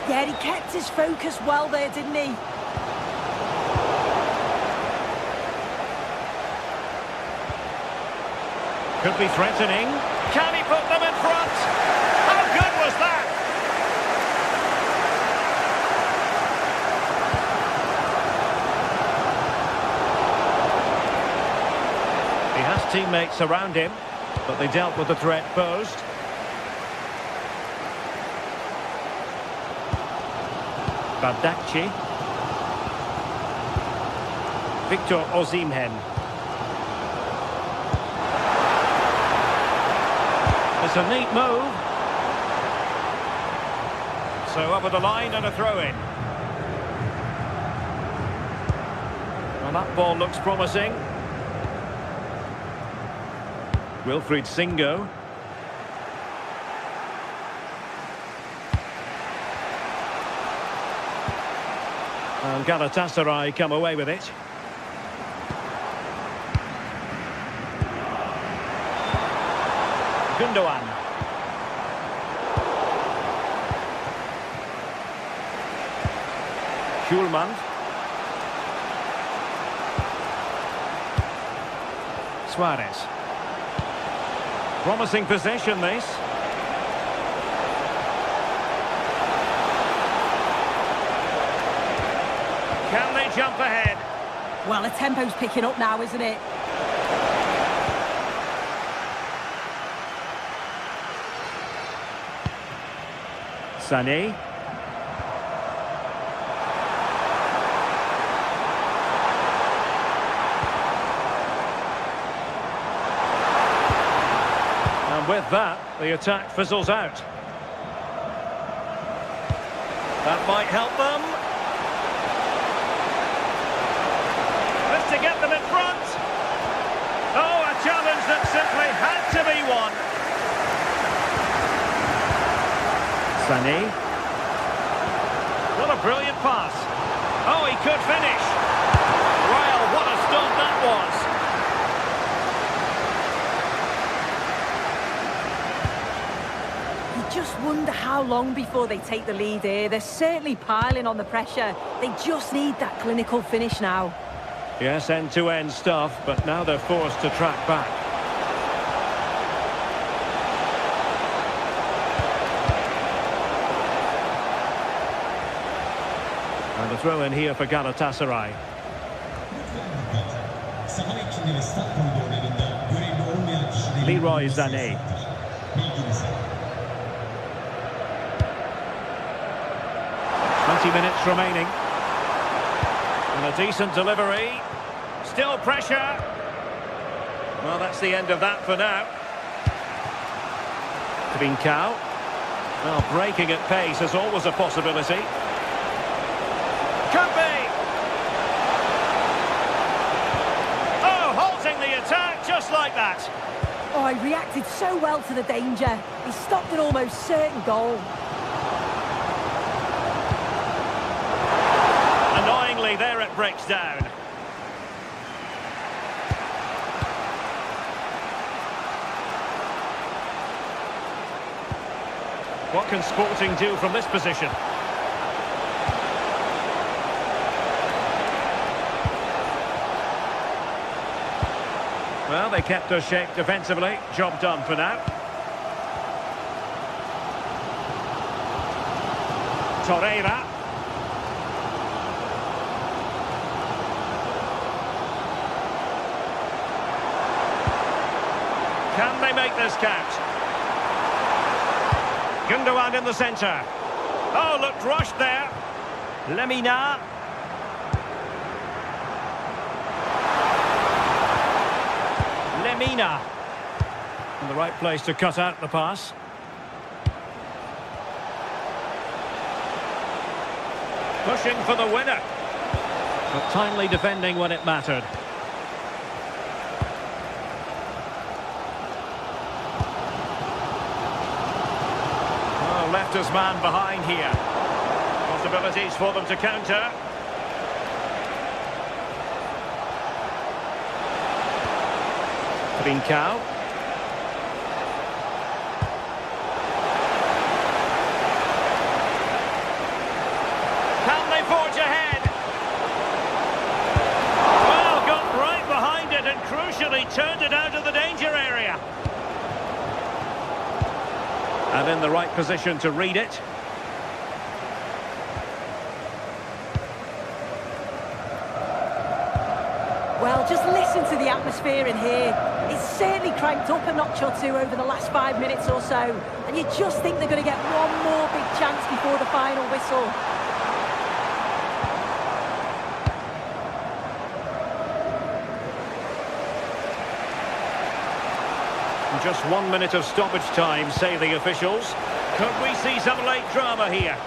Yeah, he kept his focus well there, didn't he? Could be threatening. Can he put them in front? How good was that? He has teammates around him, but they dealt with the threat posed. Bardakci. Victor Osimhen. It's a neat move. So over the line and a throw-in. Well, that ball looks promising. Wilfried Singo. And Galatasaray come away with it. Gundogan. Schulman. Suarez. Promising possession, this. Can they jump ahead? Well, the tempo's picking up now, isn't it? Sané. And with that, the attack fizzles out. That might help them. This to get them in front. Oh, a challenge that simply had to be won. Sané. What a brilliant pass. Oh, he could finish. Well, what a start that was. You just wonder how long before they take the lead here. They're certainly piling on the pressure. They just need that clinical finish now. Yes, end-to-end stuff, but now they're forced to track back. And a throw in here for Galatasaray. Leroy Sané. 20 minutes remaining. And a decent delivery. Still pressure. Well, that's the end of that for now. Trincao. Well, breaking at pace is always a possibility. Could be. Oh, halting the attack just like that. Oh, he reacted so well to the danger. He stopped an almost certain goal. Annoyingly, there it breaks down. What can Sporting do from this position? Well, they kept their shape defensively. Job done for now. Torreira. Can they make this count? Gundogan in the centre. Oh, looked rushed there. Lemina. Lemina. In the right place to cut out the pass. Pushing for the winner. But timely defending when it mattered. Oh, left his man behind here. Possibilities for them to counter. Trincao. Can they forge ahead? Well, got right behind it and crucially turned it out of the danger area. And in the right position to read it. Well, just listen to the atmosphere in here. It's certainly cranked up a notch or two over the last 5 minutes or so. And you just think they're going to get one more big chance before the final whistle. Just 1 minute of stoppage time, say the officials. Could we see some late drama here?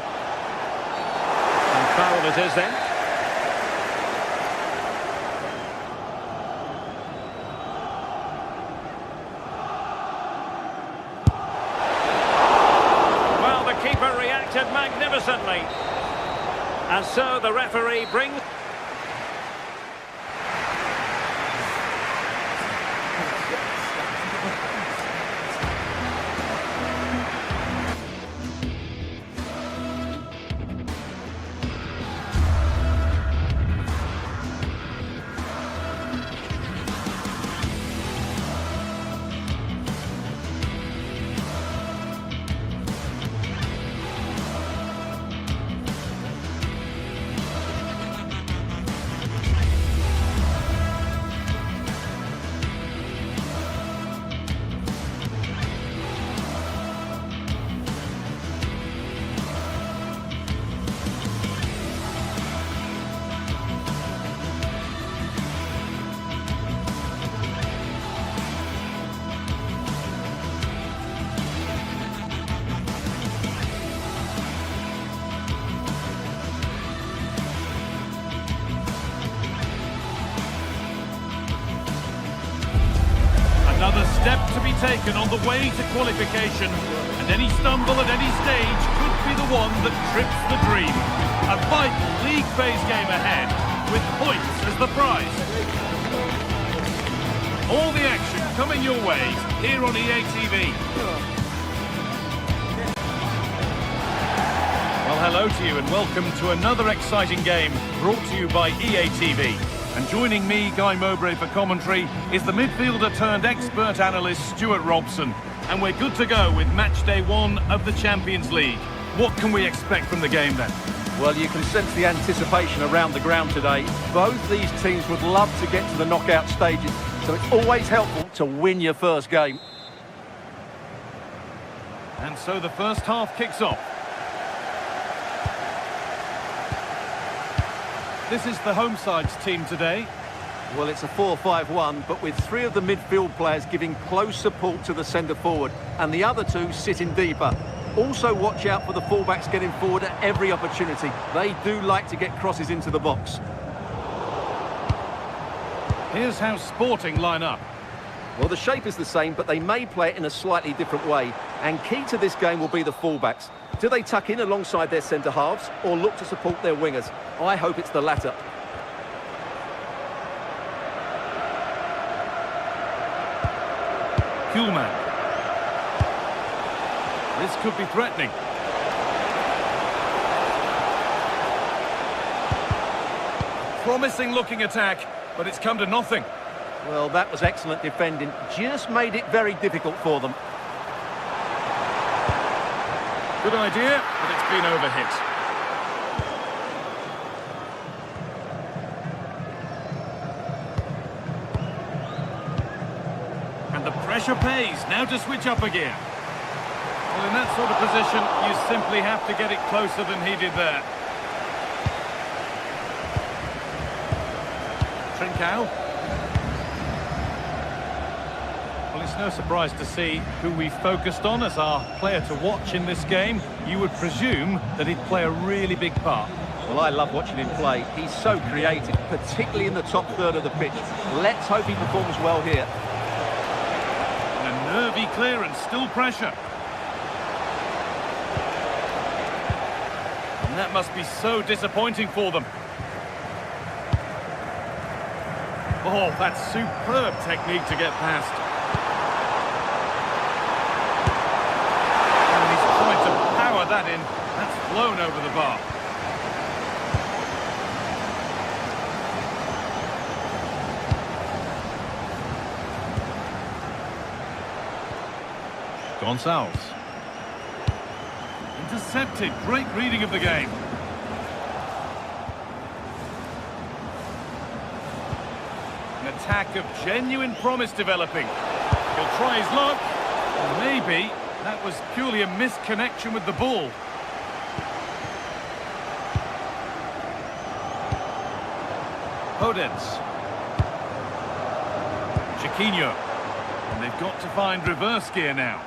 And foul it is then. Well, the keeper reacted magnificently. And so the referee brings... Another step to be taken on the way to qualification, and any stumble at any stage could be the one that trips the dream. A vital league phase game ahead, with points as the prize. All the action coming your way here on EA TV. Well, hello to you and welcome to another exciting game brought to you by EA TV. And joining me, Guy Mowbray, for commentary is the midfielder turned expert analyst Stuart Robson. And we're good to go with match day 1 of the Champions League. What can we expect from the game then? Well, you can sense the anticipation around the ground today. Both these teams would love to get to the knockout stages, so it's always helpful to win your first game. And so the first half kicks off. This is the home side's team today. Well, it's a 4-5-1, but with 3 of the midfield players giving close support to the centre-forward, and the other 2 sitting deeper. Also watch out for the fullbacks getting forward at every opportunity. They do like to get crosses into the box. Here's how Sporting line up. Well, the shape is the same, but they may play it in a slightly different way. And key to this game will be the fullbacks. Do they tuck in alongside their centre-halves or look to support their wingers? I hope it's the latter. Kuhlman. This could be threatening. Promising looking attack, but it's come to nothing. Well, that was excellent defending. Just made it very difficult for them. Good idea, but it's been overhit. And the pressure pays. Now to switch up again. Well, in that sort of position, you simply have to get it closer than he did there. Trincao. Well, it's no surprise to see who we focused on as our player to watch in this game. You would presume that he'd play a really big part. Well, I love watching him play. He's so creative, particularly in the top third of the pitch. Let's hope he performs well here. And a nervy clearance, still pressure. And that must be so disappointing for them. Oh, that's superb technique to get past. And he's trying to power that in. That's flown over the bar. Gonçalves. Intercepted. Great reading of the game. An attack of genuine promise developing. He'll try his luck. Maybe that was purely a misconnection with the ball. Podence. Chiquinho. And they've got to find reverse gear now.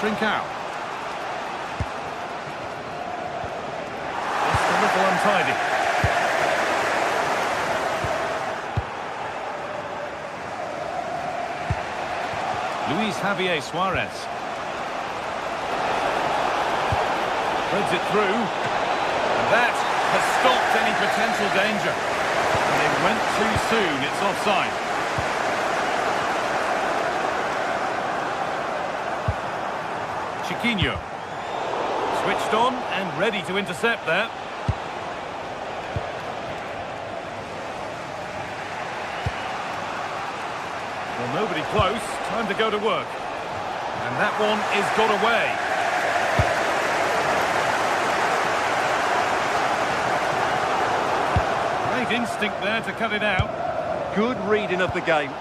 Trincao. Just a little untidy. Luis Javier Suarez. Threads it through. And that has stopped any potential danger. And they went too soon. It's offside. Chiquinho. Switched on and ready to intercept there. Well, nobody close. Time to go to work. And that one is got away. Great instinct there to cut it out. Good reading of the game.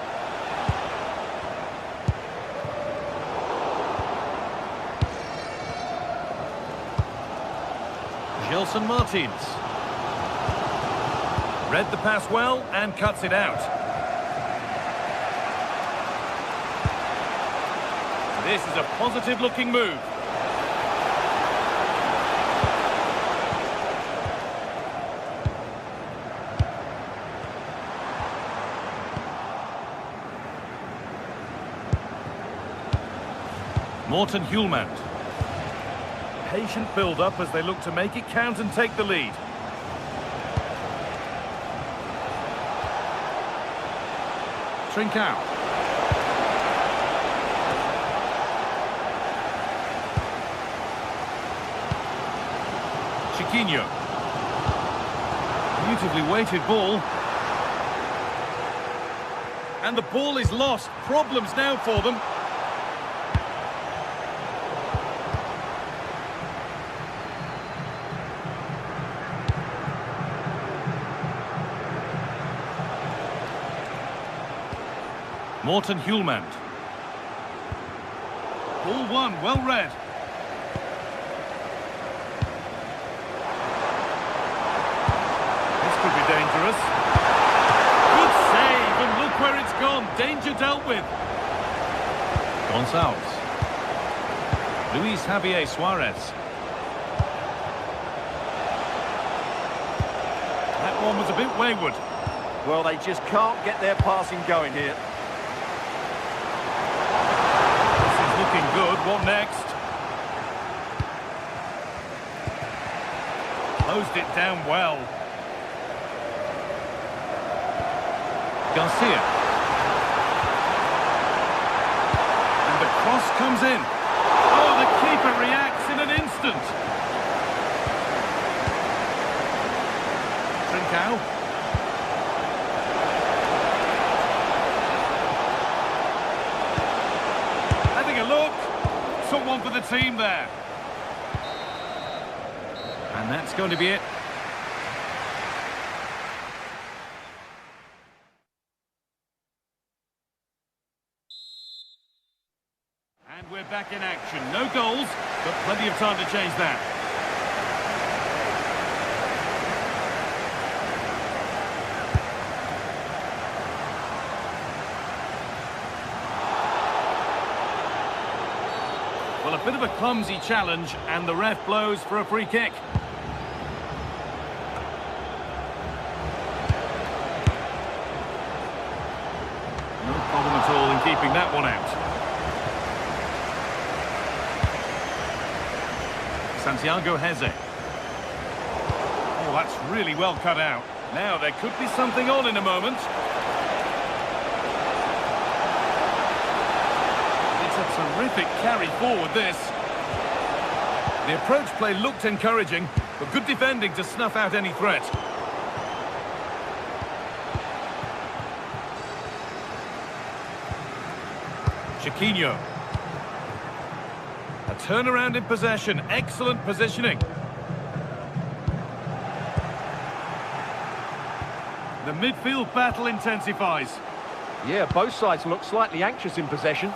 Gelson Martins. Read the pass well and cuts it out. This is a positive-looking move. Morten Hjulmand. Patient build-up as they look to make it count and take the lead. Trincao. Chiquinho. Beautifully weighted ball. And the ball is lost. Problems now for them. Morten Hjulmand. Ball one, well read. This could be dangerous. Good save, and look where it's gone. Danger dealt with. Gonçalves. Luis Javier Suarez. That one was a bit wayward. Well, they just can't get their passing going here. This is looking good. What next? Closed it down well. Garcia. And the cross comes in. Oh, the keeper reacts in an instant. Trincao. Having a look. Someone for the team there. And that's going to be it. And we're back in action. No goals, but plenty of time to change that. Well, a bit of a clumsy challenge, and the ref blows for a free kick. No problem at all in keeping that one out. Santiago Heze. Oh, that's really well cut out. Now, there could be something on in a moment. It's a terrific carry forward, this. The approach play looked encouraging, but good defending to snuff out any threat. Chiquinho. A turnaround in possession, excellent positioning. The midfield battle intensifies. Yeah, both sides look slightly anxious in possession.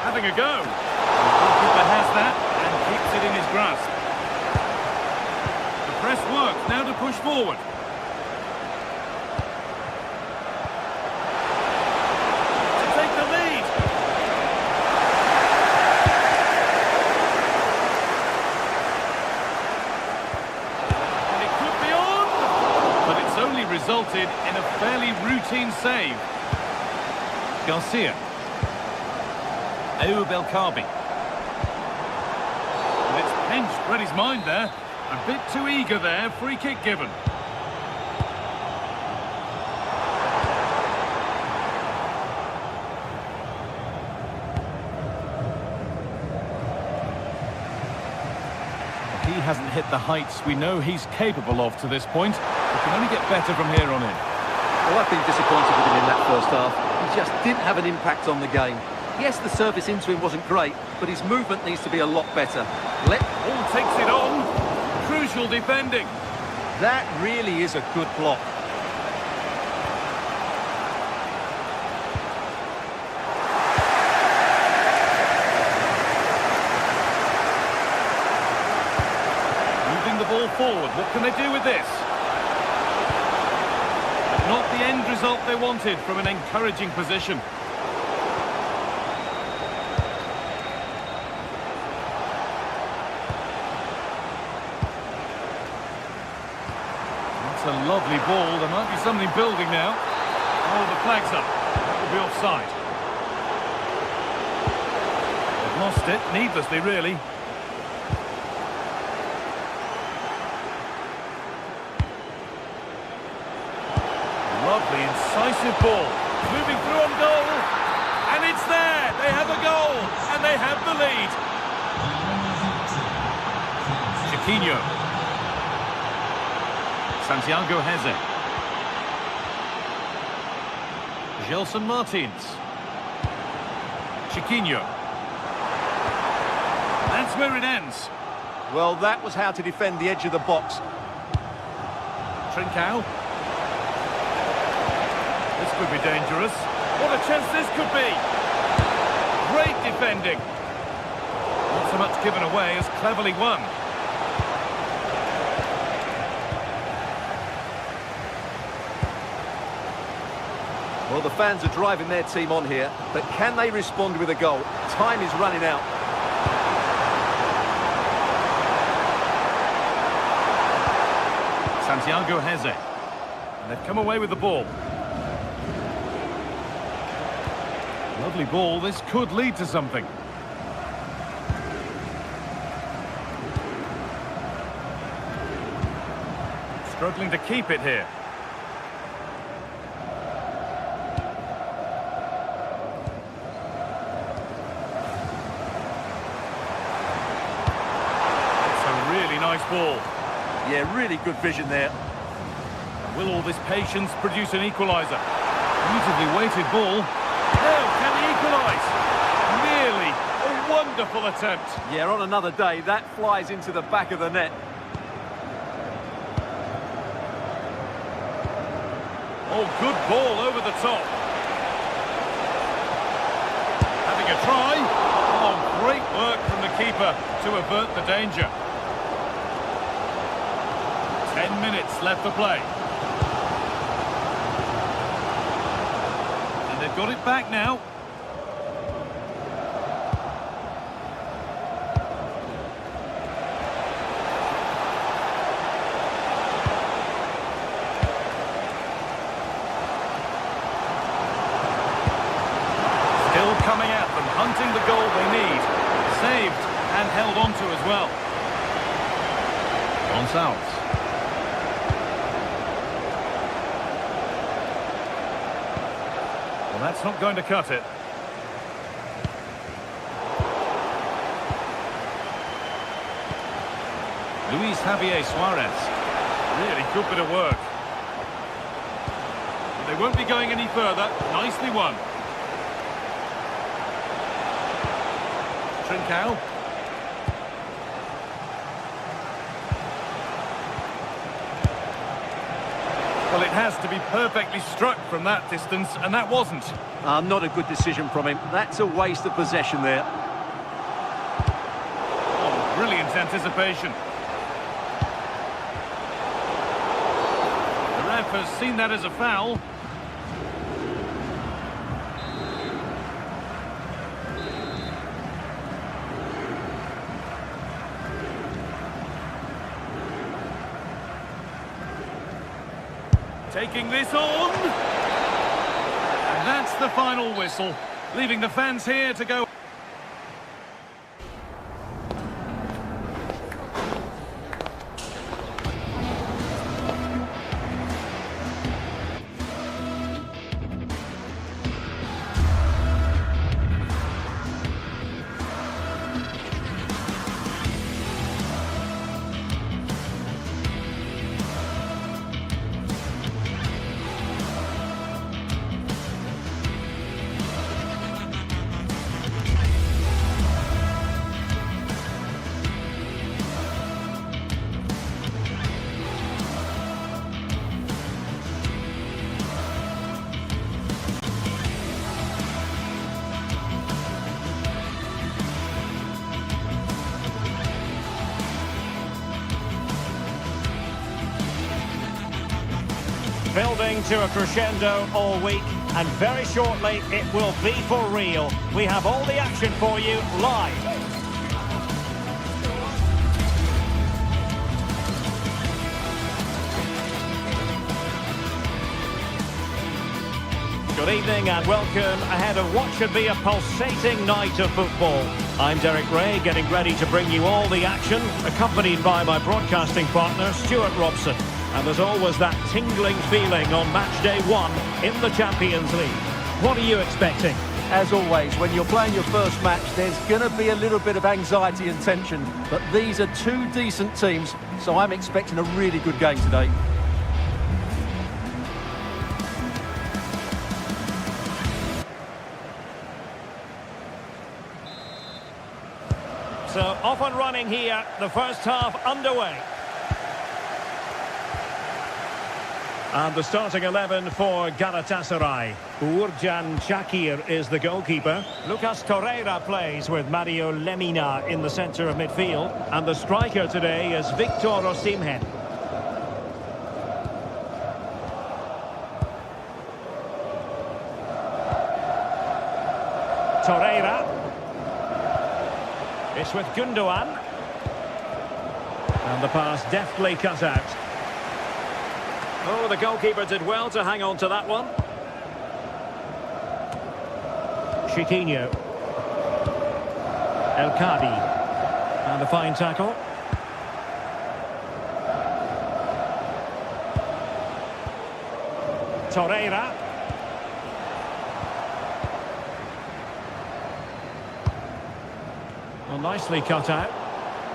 Having a go. The goalkeeper has that and keeps it in his grasp. The press works, now to push forward. To take the lead. And it could be on, but it's only resulted in a fairly routine save. Garcia. Ayoub El Kaabi. And it's pinched, read his mind there. A bit too eager there, free kick given. He hasn't hit the heights we know he's capable of to this point. He can only get better from here on in. Well, I've been disappointed with him in that first half. He just didn't have an impact on the game. Yes, the service into him wasn't great, but his movement needs to be a lot better. All takes it on. Crucial defending. That really is a good block. Moving the ball forward. What can they do with this? But not the end result they wanted from an encouraging position. That's a lovely ball. There might be something building now. Oh, the flag's up. That will be offside. They've lost it, needlessly, really. Lovely, incisive ball. Moving through on goal. And it's there. They have a goal. And they have the lead. Chiquinho. Santiago Heze. Gelson Martins. Chiquinho. That's where it ends. Well, that was how to defend the edge of the box. Trincao. This could be dangerous. What a chance this could be. Great defending. Not so much given away as cleverly won. Well, the fans are driving their team on here, but can they respond with a goal? Time is running out. Santiago Heze. And they've come away with the ball. Lovely ball. This could lead to something. Struggling to keep it here. It's a really nice ball. Yeah, really good vision there. Will all this patience produce an equaliser? Beautifully weighted ball. Now, can he equalise? Nearly. A wonderful attempt. Yeah, on another day, that flies into the back of the net. Oh, good ball over the top. Having a try. Oh, great work from the keeper to avert the danger. 10 minutes left to play. And they've got it back now. Still coming at them, hunting the goal they need. Saved and held on to as well. Gonçalves. Well, that's not going to cut it. Luis Javier Suarez. Really good bit of work. But they won't be going any further. Nicely won. Trincao. Well, it has to be perfectly struck from that distance, and that wasn't. Not a good decision from him. That's a waste of possession there. Oh, brilliant anticipation. The ref has seen that as a foul. Taking this on. And that's the final whistle, leaving the fans here to go. Building to a crescendo all week, and very shortly it will be for real. We have all the action for you live. Good evening and welcome ahead of what should be a pulsating night of football. I'm Derek Ray, getting ready to bring you all the action, accompanied by my broadcasting partner, Stuart Robson. And there's always that tingling feeling on match day 1 in the Champions League. What are you expecting? As always, when you're playing your first match, there's going to be a little bit of anxiety and tension. But these are two decent teams, so I'm expecting a really good game today. So off and running here, the first half underway. And the starting 11 for Galatasaray. Uğurcan Çakır is the goalkeeper. Lucas Torreira plays with Mario Lemina in the centre of midfield. And the striker today is Victor Osimhen. Torreira. It's with Gundogan. And the pass deftly cut out. Oh, the goalkeeper did well to hang on to that one. Chiquinho. El Kadi. And a fine tackle. Torreira. Well, nicely cut out.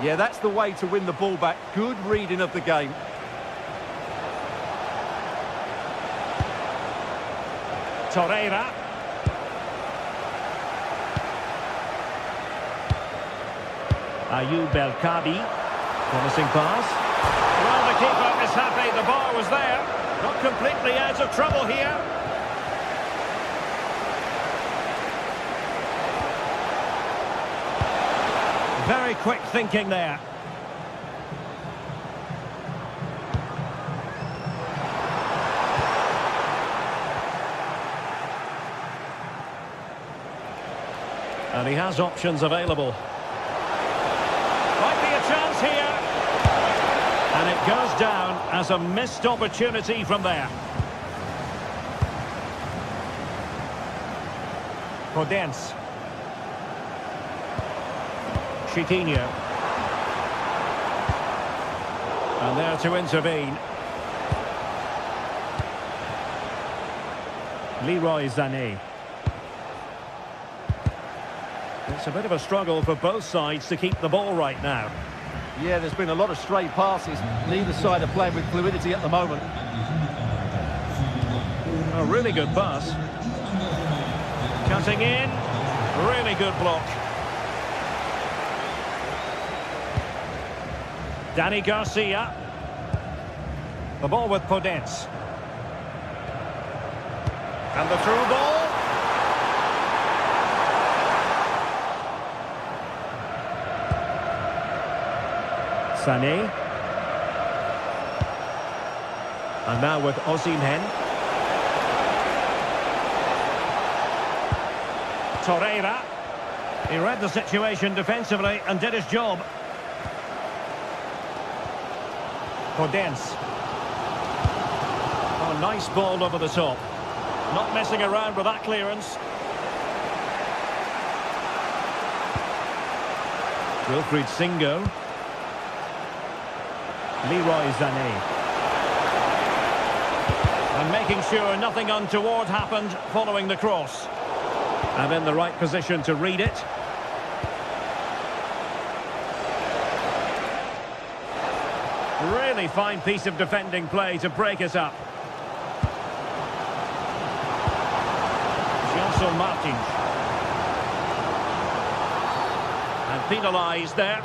Yeah, that's the way to win the ball back. Good reading of the game. Torreira. Ayoub El Kadi. Promising pass. Well, the keeper is happy the bar was there. Not completely out of trouble here. Very quick thinking there. And he has options available. Might be a chance here. And it goes down as a missed opportunity from there. Podence. Chiquinho. And there to intervene. Leroy Sané. It's a bit of a struggle for both sides to keep the ball right now. Yeah, there's been a lot of stray passes. Neither side are playing with fluidity at the moment. A really good pass. Cutting in. Really good block. Dani Garcia. The ball with Podence. And the through ball. Sané. And now with Osimhen. Torreira. He read the situation defensively and did his job. Podence. Oh, nice ball over the top. Not messing around with that clearance. Wilfried Singo. Leroy Sané. And making sure nothing untoward happened following the cross. And in the right position to read it. Really fine piece of defending play to break it up. Gelson Martins. And penalised there.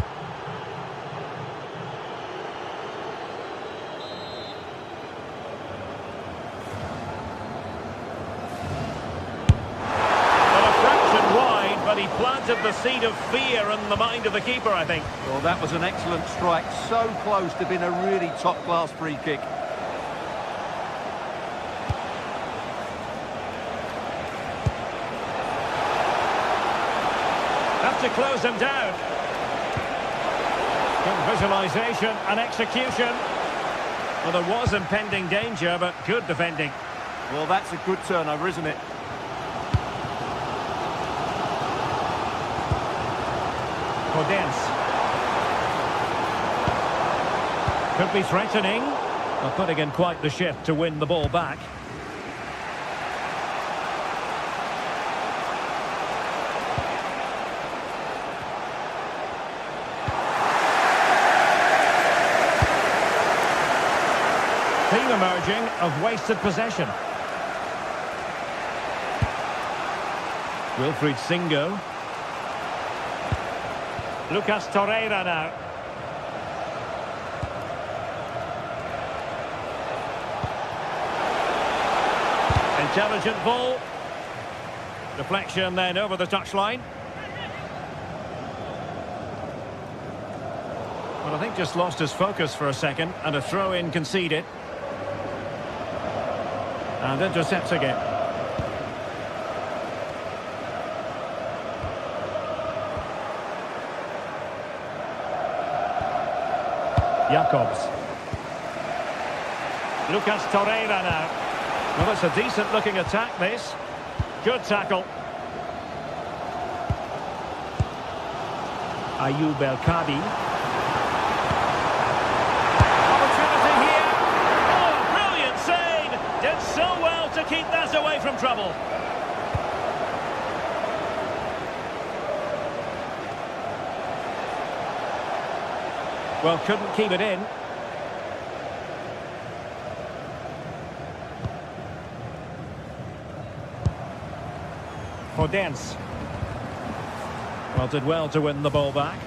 But he planted the seed of fear in the mind of the keeper, I think. Well, that was an excellent strike. So close to being a really top-class free kick. Have to close him down. Good visualisation and execution. Well, there was impending danger, but good defending. Well, that's a good turnover, isn't it? Podence. Could be threatening. Well, putting in quite the shift to win the ball back. Theme emerging of wasted possession. Wilfried Singo. Lucas Torreira now. Intelligent ball. Deflection then over the touchline. Well, I think just lost his focus for a second, and a throw-in conceded. And intercepts again. Jacobs. Lucas Torreira now. Well, it's a decent-looking attack, this. Good tackle. Ayoub El-Kadi. Opportunity here. Oh, brilliant save. Did so well to keep that away from trouble. Well, couldn't keep it in. Podence. Well, did well to win the ball back.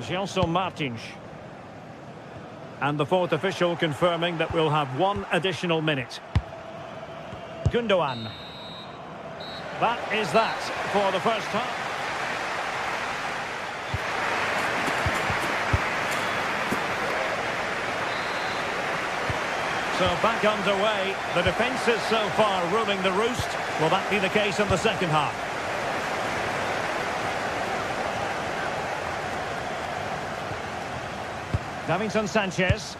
Gelson Martins. And the fourth official confirming that we'll have one additional minute. Gundogan. That is that for the first half. So back underway. The defence is so far ruling the roost. Will that be the case in the second half? Davinson Sanchez.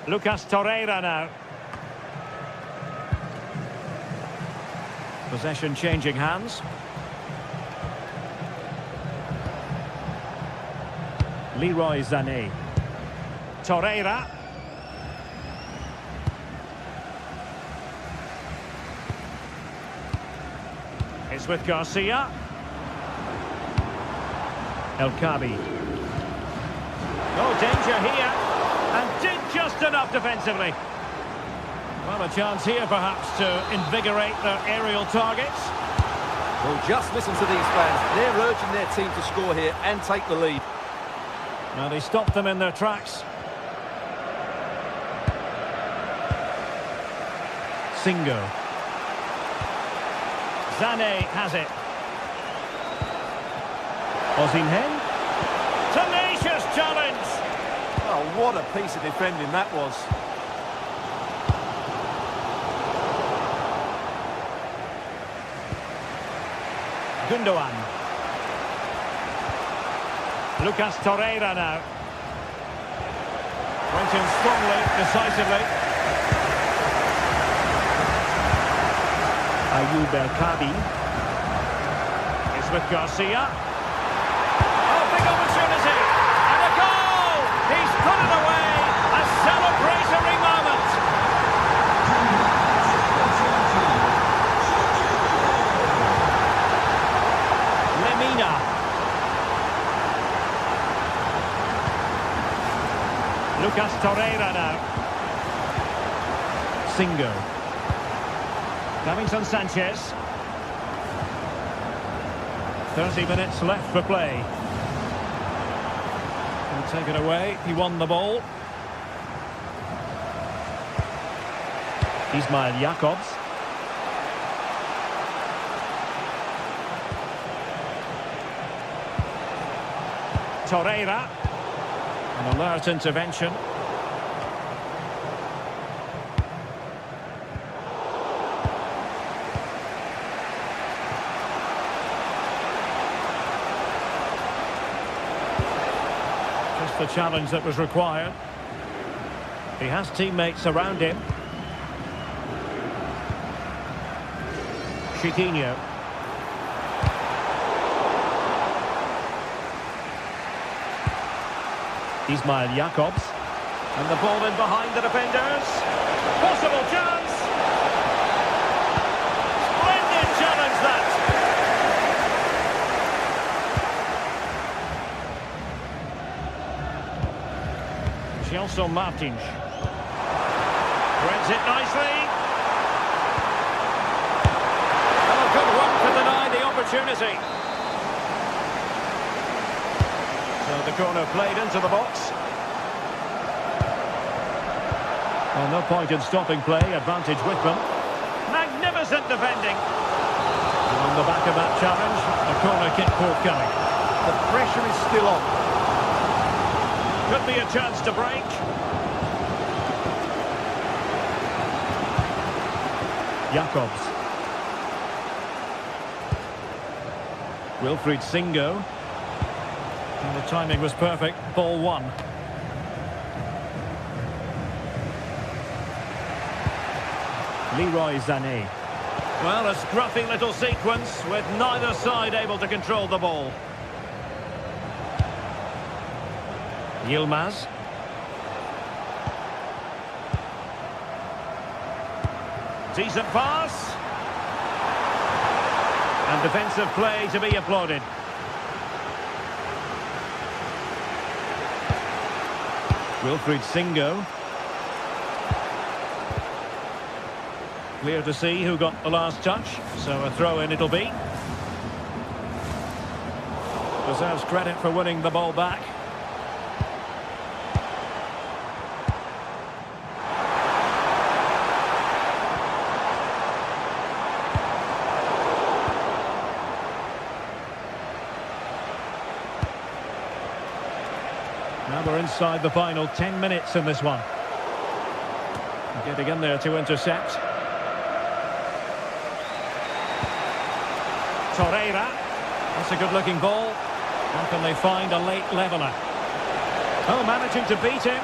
Lucas Torreira now. Possession changing hands. Leroy Sané. Torreira. It's with Garcia. El-Kadi. No danger here. And did just enough defensively. Well, a chance here perhaps to invigorate their aerial targets. Well, just listen to these fans. They're urging their team to score here and take the lead. Now they stopped them in their tracks. Singo. Sané has it. Osimhen. Tenacious challenge. Oh, what a piece of defending that was. Gundogan. Lucas Torreira now. Went in strongly, decisively. Ayoub El-Kadi. It's with Garcia. Oh, big opportunity. And a goal! He's put it away. A celebratory moment. Lemina. Lucas Torreira now. Singo. Davinson Sanchez. 30 minutes left for play. He'll take it away. He won the ball. Ismail Jacobs. Torreira. An alert intervention. Just the challenge that was required. He has teammates around him. Chiquinho. Ismail Jacobs. And the ball in behind the defenders. Possible chance. Splendid challenge that. Gelson Martins. Threads it nicely. Oh, good work to deny the opportunity. So the corner played into the box. Well, no point in stopping play, advantage with them. Magnificent defending. And on the back of that challenge, a corner kick forthcoming. The pressure is still on. Could be a chance to break. Jacobs. Wilfried Singo. And the timing was perfect. Ball one. Leroy Sané. Well, a scruffy little sequence with neither side able to control the ball. Yilmaz. Decent pass. And defensive play to be applauded. Wilfried Singo. Clear to see who got the last touch, so a throw-in it'll be. Deserves credit for winning the ball back. Now we're inside the final 10 minutes in this one. Getting in there to intercept. Torreira. That's a good-looking ball. How can they find a late leveller? Oh, managing to beat him.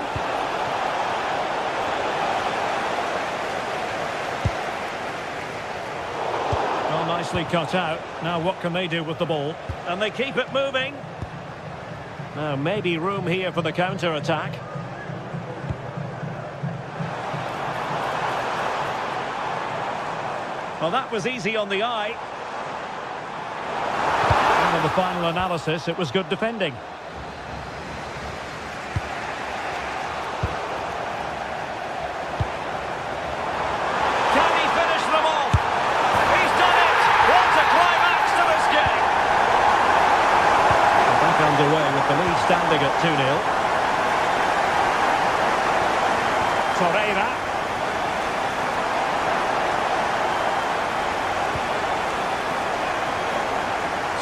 Well, nicely cut out. Now what can they do with the ball? And they keep it moving. Now maybe room here for the counter-attack. Well, that was easy on the eye. And in the final analysis, it was good defending. Can he finish them off? He's done it! What a climax to this game! Back underway with the lead standing at 2-0. Torreira.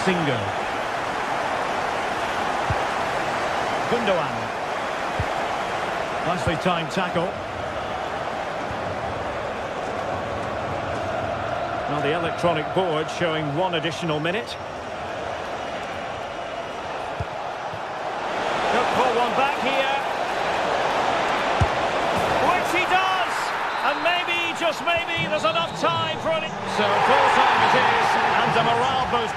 Singo. Gundogan. Nicely timed tackle. Now the electronic board showing one additional minute. Could pull one back here. Which he does! And maybe, just maybe, there's enough time for it. So full time it is, and a morale boost.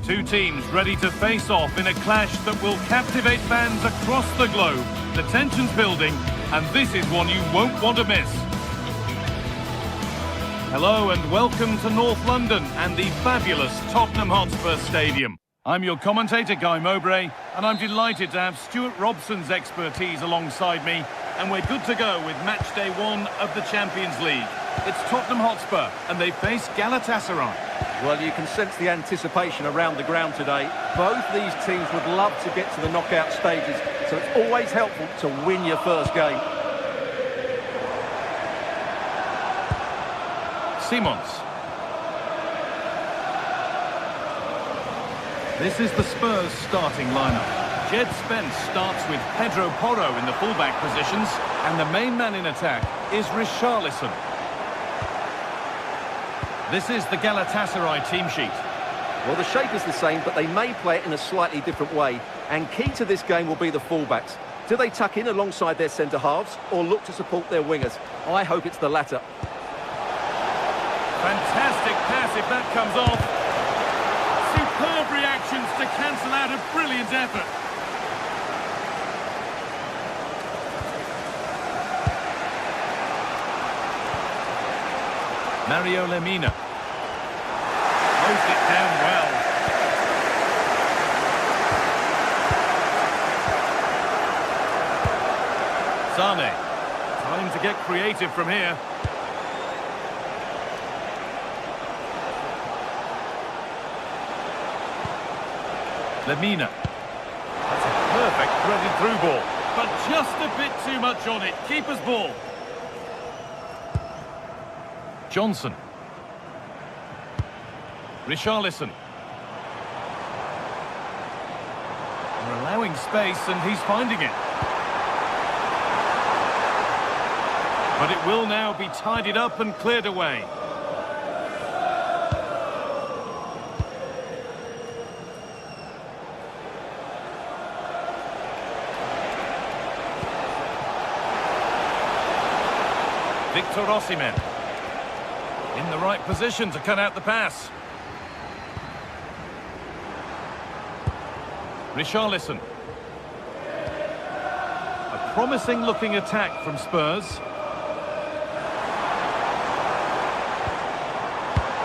Two teams ready to face off in a clash that will captivate fans across the globe. The tension's building, and this is one you won't want to miss. Hello and welcome to North London and the fabulous Tottenham Hotspur Stadium. I'm your commentator, Guy Mowbray, and I'm delighted to have Stuart Robson's expertise alongside me, and we're good to go with match day 1 of the Champions League. It's Tottenham Hotspur, and they face Galatasaray. Well, you can sense the anticipation around the ground today. Both these teams would love to get to the knockout stages, so it's always helpful to win your first game. Simons. This is the Spurs starting lineup. Jed Spence starts with Pedro Porro in the fullback positions, and the main man in attack is Richarlison. This is the Galatasaray team sheet. Well, the shape is the same, but they may play it in a slightly different way. And key to this game will be the fullbacks. Do they tuck in alongside their centre-halves or look to support their wingers? I hope it's the latter. Fantastic pass if that comes off. Superb reactions to cancel out a brilliant effort. Mario Lemina. Closed it down well. Sane. Time to get creative from here. Lemina. That's a perfect threaded through ball, but just a bit too much on it. Keeper's ball. Johnson. Richarlison. They're allowing space and he's finding it. But it will now be tidied up and cleared away. Victor Osimhen. In the right position to cut out the pass. Richarlison. A promising looking attack from Spurs.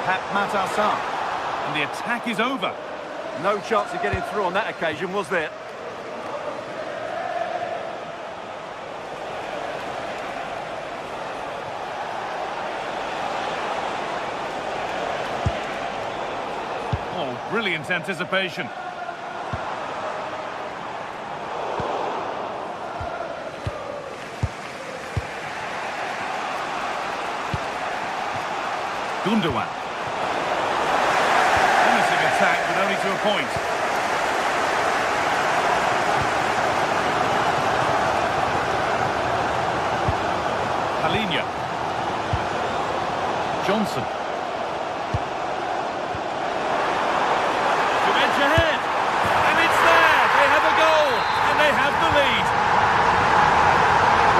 Pat Matassa. And the attack is over. No chance of getting through on that occasion, was there? Brilliant anticipation. Gundogan. Menacing attack, but only to a point. Palinha. Johnson. Ahead, and it's there. They have a goal, and they have the lead.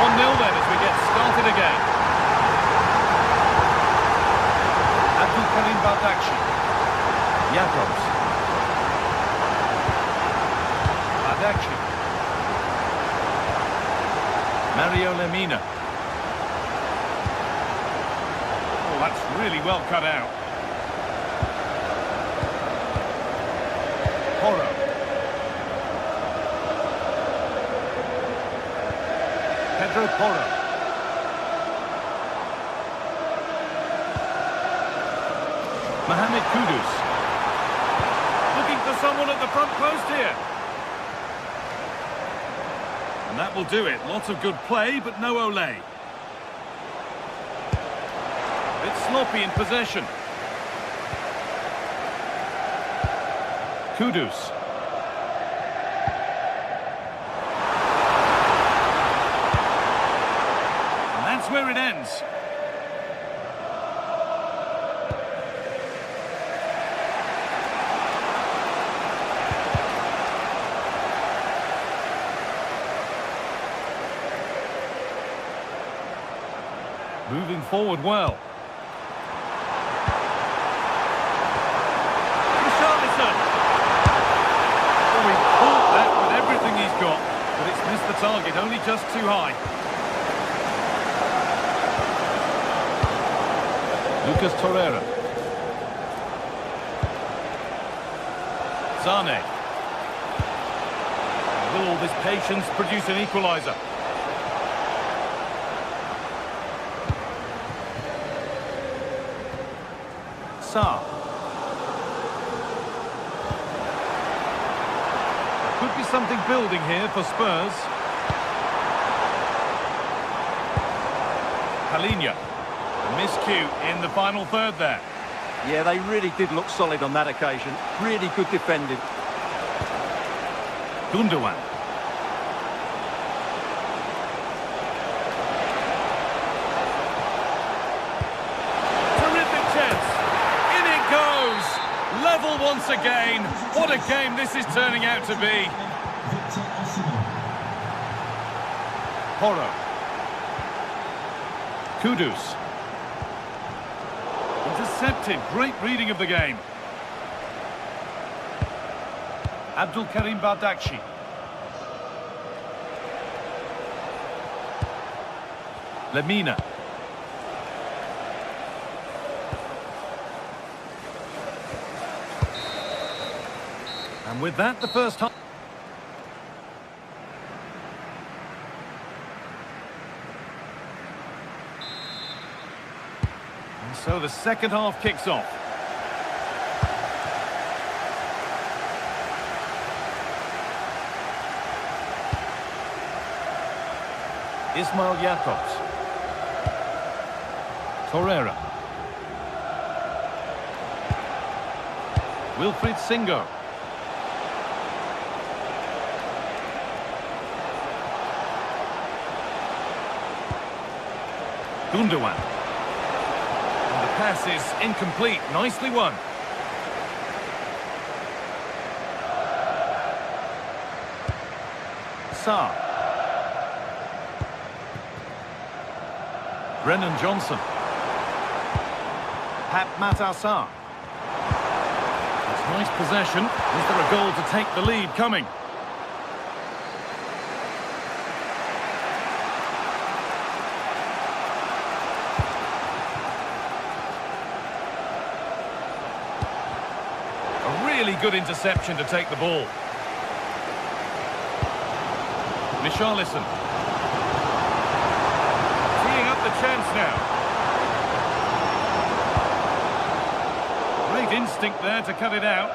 1-0 then as we get started again. Abdul Karim Bardakci. Jakobs. Bardakci. Mario Lemina. Oh, that's really well cut out. Porro. Pedro Porro. Mohamed Kudus. Looking for someone at the front post here. And that will do it. Lots of good play, but no Olé. Bit sloppy in possession. Kudus. And that's where it ends. Moving forward well. Got, but it's missed the target, only just too high. Lucas Torreira. Zane. Will all this patience produce an equaliser? Sarr. There could be something building here for Spurs. Palinha. Miscue in the final third there. Yeah, they really did look solid on that occasion. Really good defending. Gundogan. Terrific chance. In it goes. Level once again. What a game this is turning out to be. Porro. Kudus. Intercepted. Great reading of the game. Abdul Karim Bardakci. Lemina. And with that, the first half. And so the second half kicks off. Ismail Jakobs. Torreira. Wilfried Singo. Gundogan. And the pass is incomplete. Nicely won. Sarr. Brennan Johnson. Matar Sarr. It's nice possession. Is there a goal to take the lead coming? A really good interception to take the ball. Richarlison. Teeing up the chance now. Great instinct there to cut it out.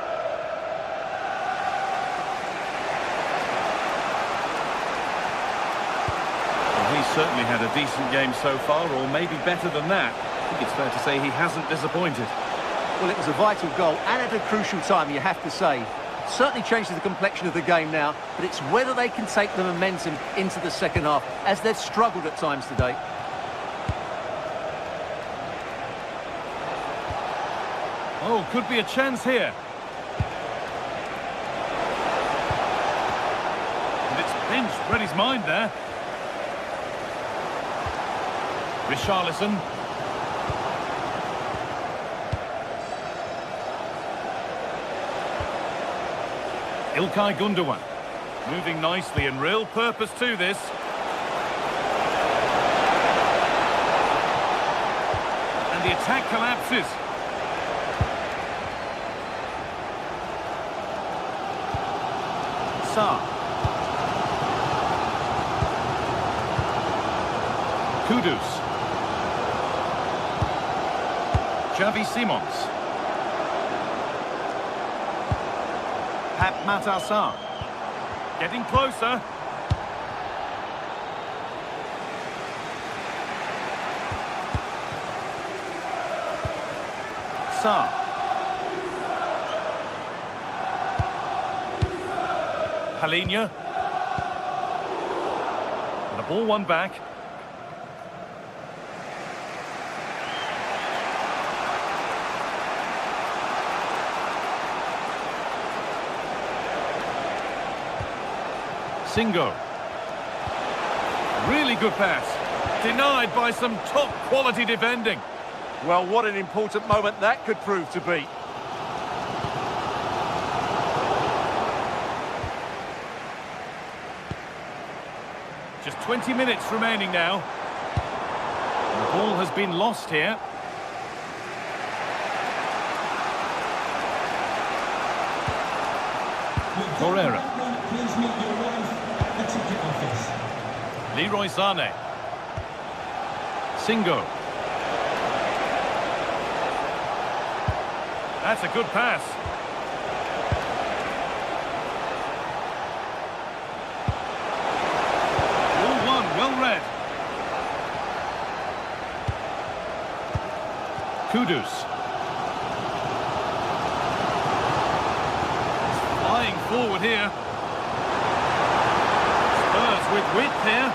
Well, he's certainly had a decent game so far, or maybe better than that. I think it's fair to say he hasn't disappointed. Well, it was a vital goal, and at a crucial time, you have to say. Certainly changes the complexion of the game now, but it's whether they can take the momentum into the second half, as they've struggled at times today. Oh, could be a chance here. And it's pinched, read his mind there. Richarlison. Ilkay Gundogan. Moving nicely and real purpose to this. And the attack collapses. Sarr. Kudus. Xavi Simons. Matar Sarr. Getting closer. Sarr. Palinha. And the ball won back. Singo. Really good pass. Denied by some top quality defending. Well, what an important moment that could prove to be. Just 20 minutes remaining now. The ball has been lost here. Torreira. Please meet your wife at the ticket office. Leroy Sané. Singo. That's a good pass. All one, well read. Kudus. Flying forward here. Spurs with width here.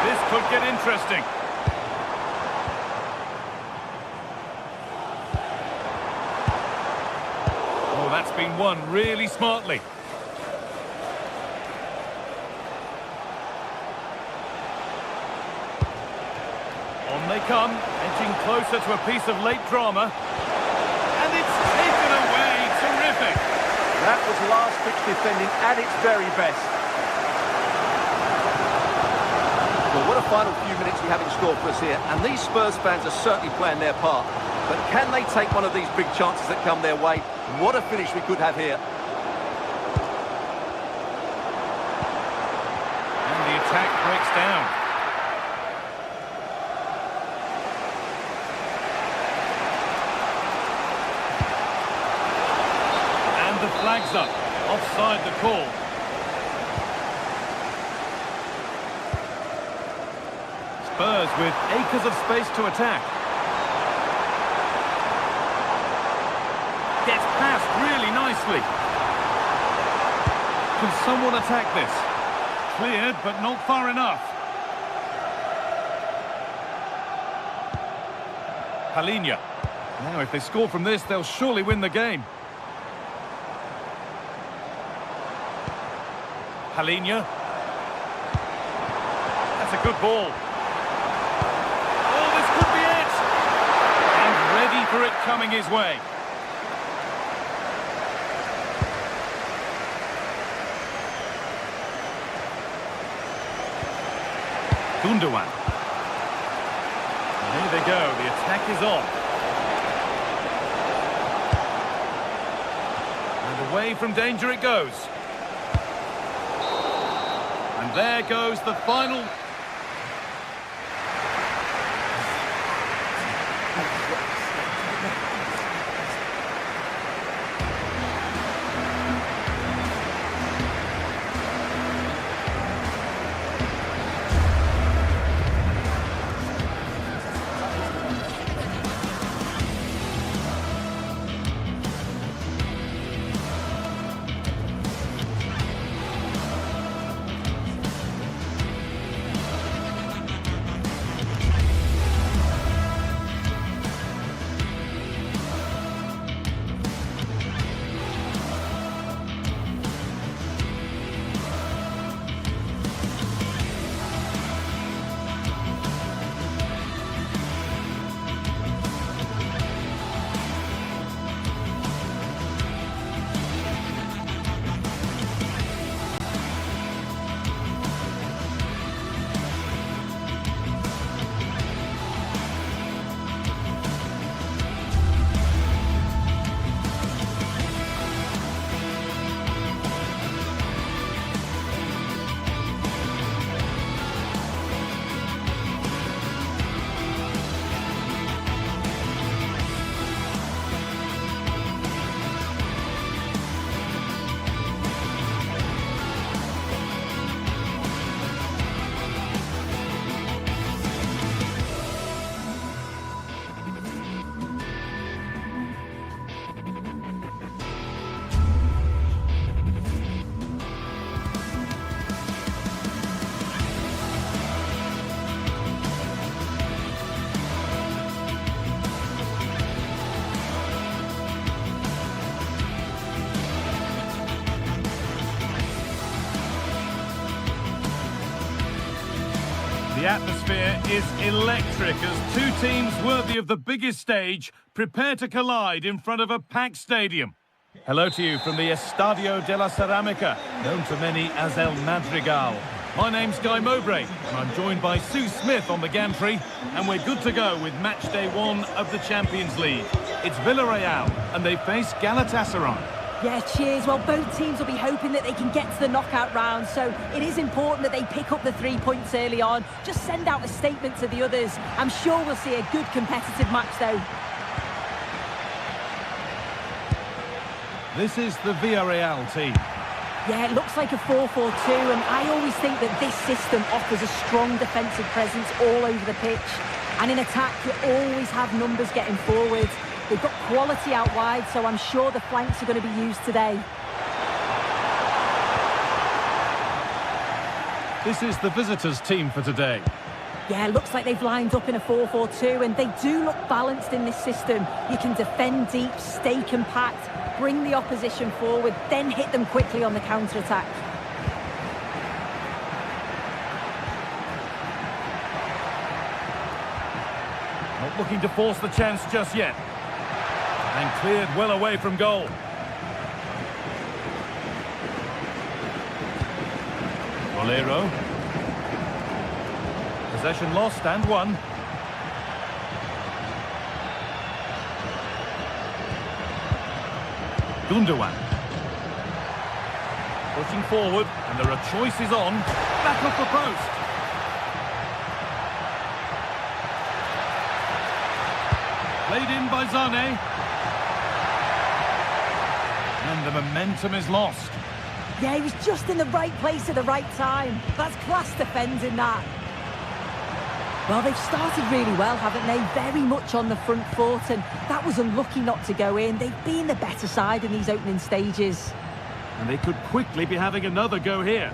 This could get interesting. Oh, that's been won really smartly. On they come, edging closer to a piece of late drama. And it's taken away. Terrific. That was last-pitch defending at its very best. Well, what a final few minutes we have in store for us here. And these Spurs fans are certainly playing their part. But can they take one of these big chances that come their way? What a finish we could have here. And the attack breaks down. And the flag's up. Offside the call. Spurs with acres of space to attack. Gets past really nicely. Can someone attack this? Cleared, but not far enough. Palinha. Now, if they score from this, they'll surely win the game. Palinha. That's a good ball. Ready for it coming his way. Gundogan. There they go, the attack is on. And away from danger it goes. And there goes the final. The atmosphere is electric as two teams worthy of the biggest stage prepare to collide in front of a packed stadium. Hello to you from the Estadio de la Ceramica, known to many as El Madrigal. My name's Guy Mowbray, and I'm joined by Sue Smith on the gantry, and we're good to go with match day 1 of the Champions League. It's Villarreal, and they face Galatasaray. Yeah, cheers. Well, both teams will be hoping that they can get to the knockout round, so it is important that they pick up the 3 points early on. Just send out a statement to the others. I'm sure we'll see a good competitive match, though. This is the Villarreal team. Yeah, it looks like a 4-4-2, and I always think that this system offers a strong defensive presence all over the pitch. And in attack, you always have numbers getting forward. They've got quality out wide, so I'm sure the flanks are going to be used today. This is the visitors' team for today. Yeah, it looks like they've lined up in a 4-4-2, and they do look balanced in this system. You can defend deep, stay compact, bring the opposition forward, then hit them quickly on the counter-attack. Not looking to force the chance just yet. And cleared well away from goal. Bolero. Possession lost and won. Gundogan. Pushing forward, and there are choices on. Back off the post. Played in by Zane. And the momentum is lost. Yeah, he was just in the right place at the right time. That's class defending, that. Well, they've started really well, haven't they? Very much on the front foot, and that was unlucky not to go in. They've been the better side in these opening stages. And they could quickly be having another go here.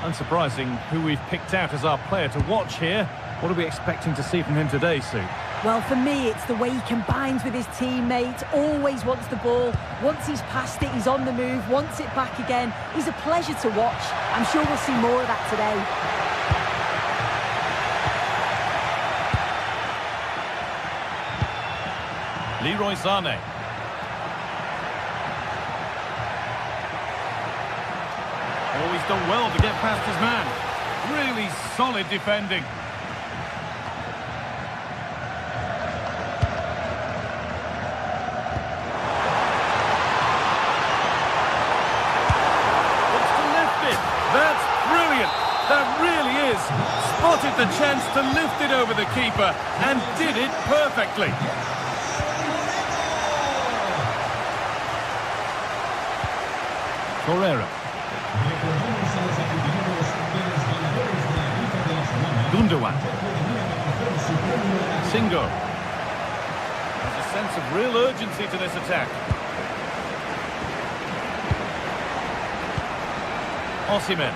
Unsurprising who we've picked out as our player to watch here. What are we expecting to see from him today, Sue? Well, for me, it's the way he combines with his teammates, always wants the ball. Once he's passed it, he's on the move, wants it back again. He's a pleasure to watch. I'm sure we'll see more of that today. Leroy Sané. Oh, he's done well to get past his man. Really solid defending. Looks to lift it. That's brilliant. That really is. Spotted the chance to lift it over the keeper and did it perfectly. Torreira. Gundogan. Singo. There's a sense of real urgency to this attack. Osimhen.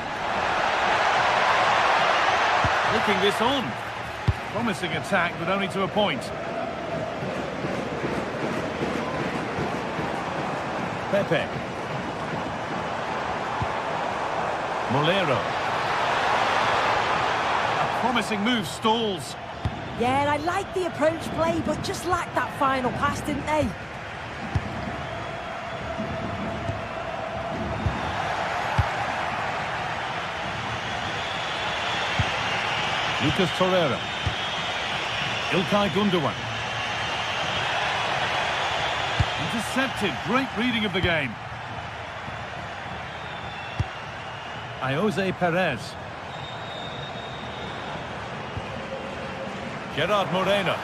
Looking this on. Promising attack, but only to a point. Pepe. Bolero. A promising move stalls. Yeah, and I like the approach play, but just lacked that final pass, didn't they? Lucas Torreira. Ilkay Gundogan. Intercepted. Great reading of the game. Jose Perez. Gerard Moreno.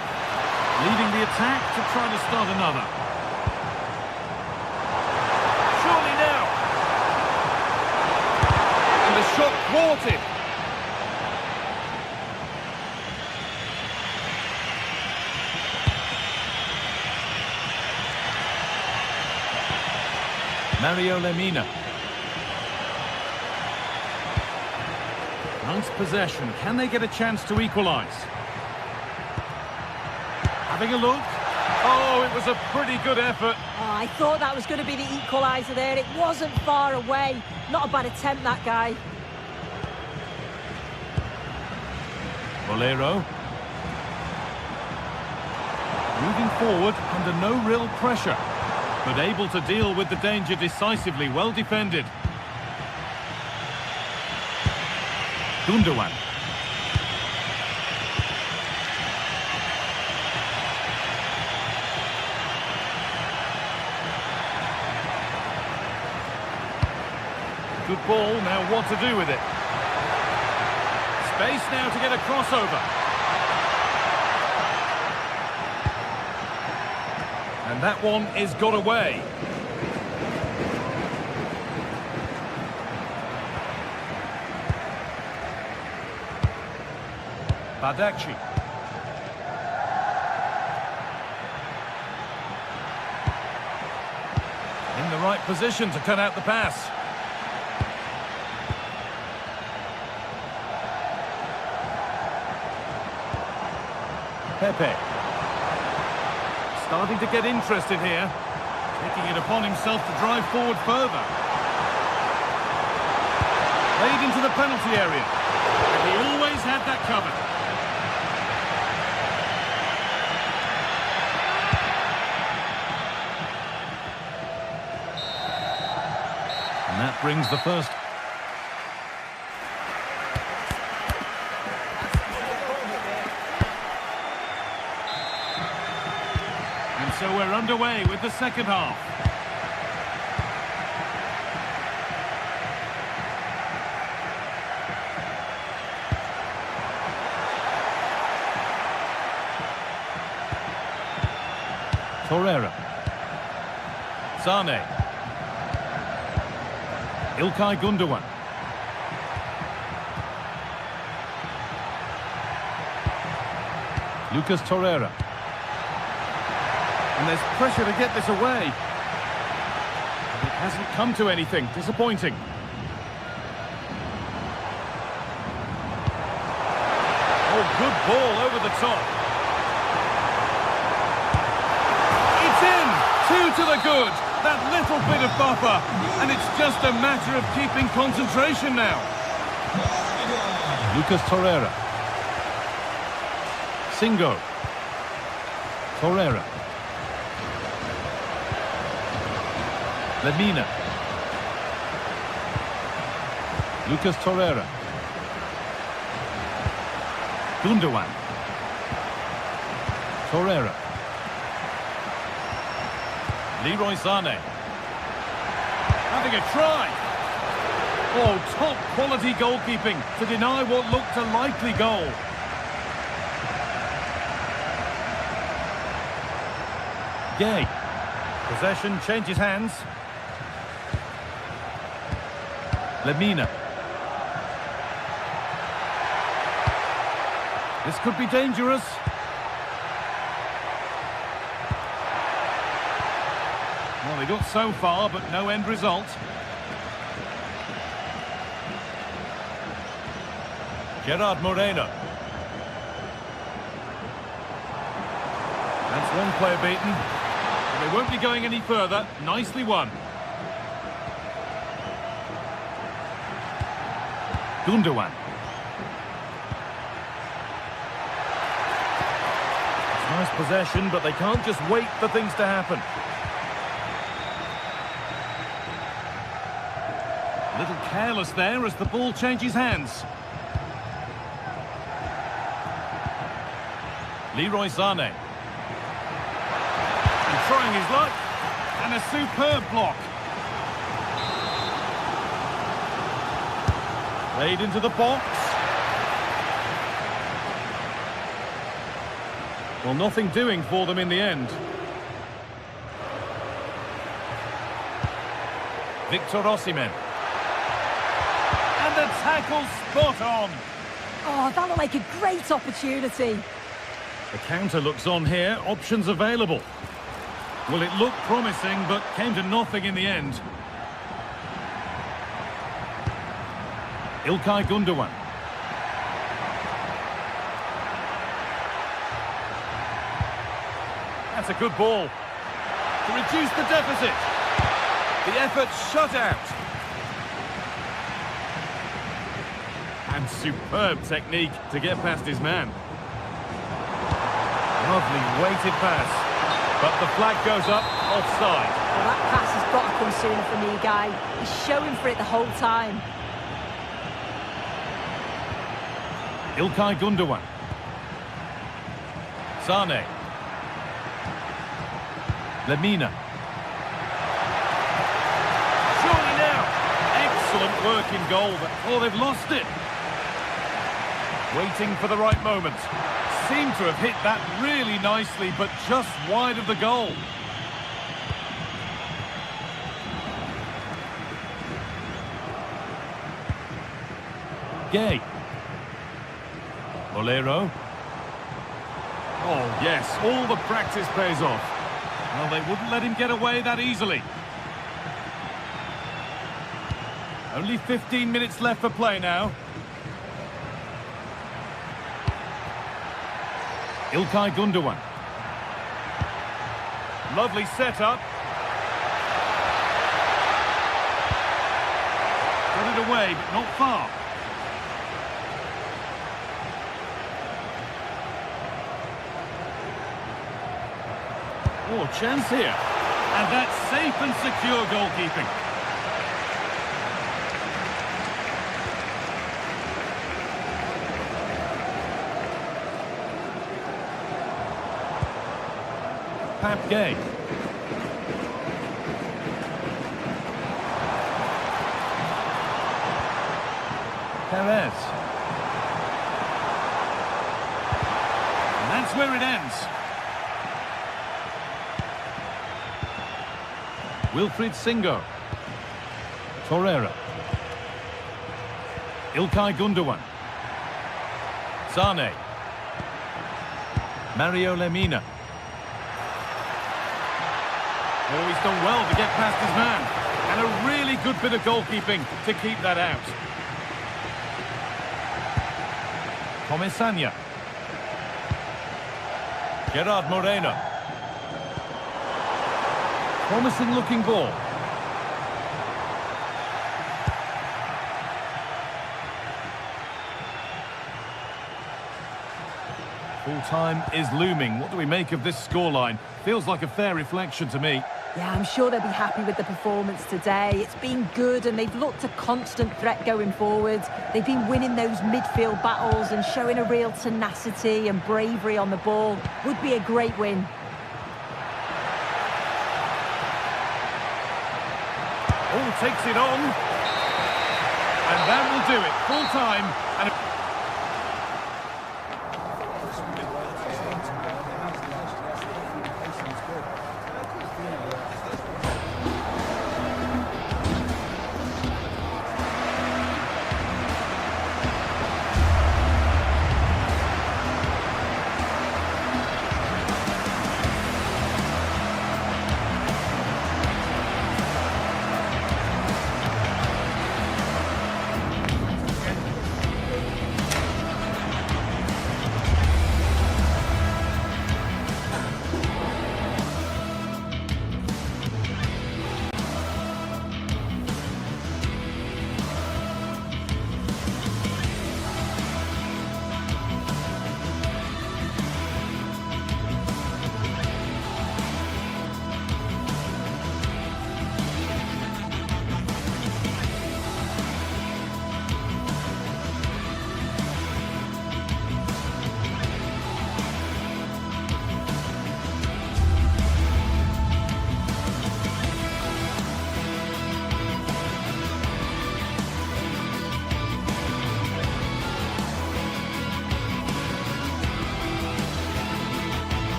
Leading the attack to try to start another. Surely now. And the shot thwarted. Mario Lemina. Nice possession. Can they get a chance to equalise? Having a look. Oh, it was a pretty good effort. Oh, I thought that was going to be the equaliser there. It wasn't far away. Not a bad attempt, that guy. Bolero. Moving forward under no real pressure, but able to deal with the danger decisively. Well defended. Gundogan. Good ball, now what to do with it? Space now to get a crossover. And that one is got away. Badaci. In the right position to cut out the pass. Pepe. Starting to get interested here. Taking it upon himself to drive forward further. Played into the penalty area. And he always had that covered. And that brings the first. And so we're underway with the second half. Torreira. Sane. İlkay Gundogan. Lucas Torreira. And there's pressure to get this away. It hasn't come to anything. Disappointing. Oh, good ball over the top. It's in! 2 to the good. That little bit of buffer. And it's just a matter of keeping concentration now. Lucas Torreira. Singo. Torreira. Lemina. Lucas Torreira. Gundogan. Torreira. Leroy Sane. Having a try. Oh, top quality goalkeeping to deny what looked a likely goal. Gay. Possession changes hands. Lemina. This could be dangerous. Well, they got so far, but no end result. Gerard Moreno. That's one player beaten. They won't be going any further. Nicely won. Gundogan. It's nice possession, but they can't just wait for things to happen. A little careless there as the ball changes hands. Leroy Sane. And trying his luck. And a superb block. Played into the box. Well, nothing doing for them in the end. Victor Osimhen. And the tackle spot on. Oh, that looked like a great opportunity. The counter looks on here. Options available. Well, it looked promising, but came to nothing in the end. İlkay Gundogan. That's a good ball. To reduce the deficit. The effort shut out. And superb technique to get past his man. Lovely weighted pass. But the flag goes up, offside. Well, that pass has got to come sooner for me, Guy. He's showing for it the whole time. Ilkay Gundogan. Sane. Lemina. Surely now. Excellent work in goal, but oh, they've lost it. Waiting for the right moment. Seemed to have hit that really nicely, but just wide of the goal. Gay. Bolero. Oh, yes, all the practice pays off. Well, they wouldn't let him get away that easily. Only 15 minutes left for play now. Ilkay Gundogan. Lovely setup. Got it away, but not far. Oh, chance here. And that's safe and secure goalkeeping. Pap Gay. Perez. And that's where it ends. Wilfried Singo. Torreira. Ilkay Gundogan. Sane. Mario Lemina. Oh, he's done well to get past his man. And a really good bit of goalkeeping to keep that out. Comesaña. Gerard Moreno. Promising looking ball. Full time is looming. What do we make of this scoreline? Feels like a fair reflection to me. Yeah, I'm sure they'll be happy with the performance today. It's been good and they've looked a constant threat going forward. They've been winning those midfield battles and showing a real tenacity and bravery on the ball. Would be a great win. Oh, takes it on. And that will do it. Full time. And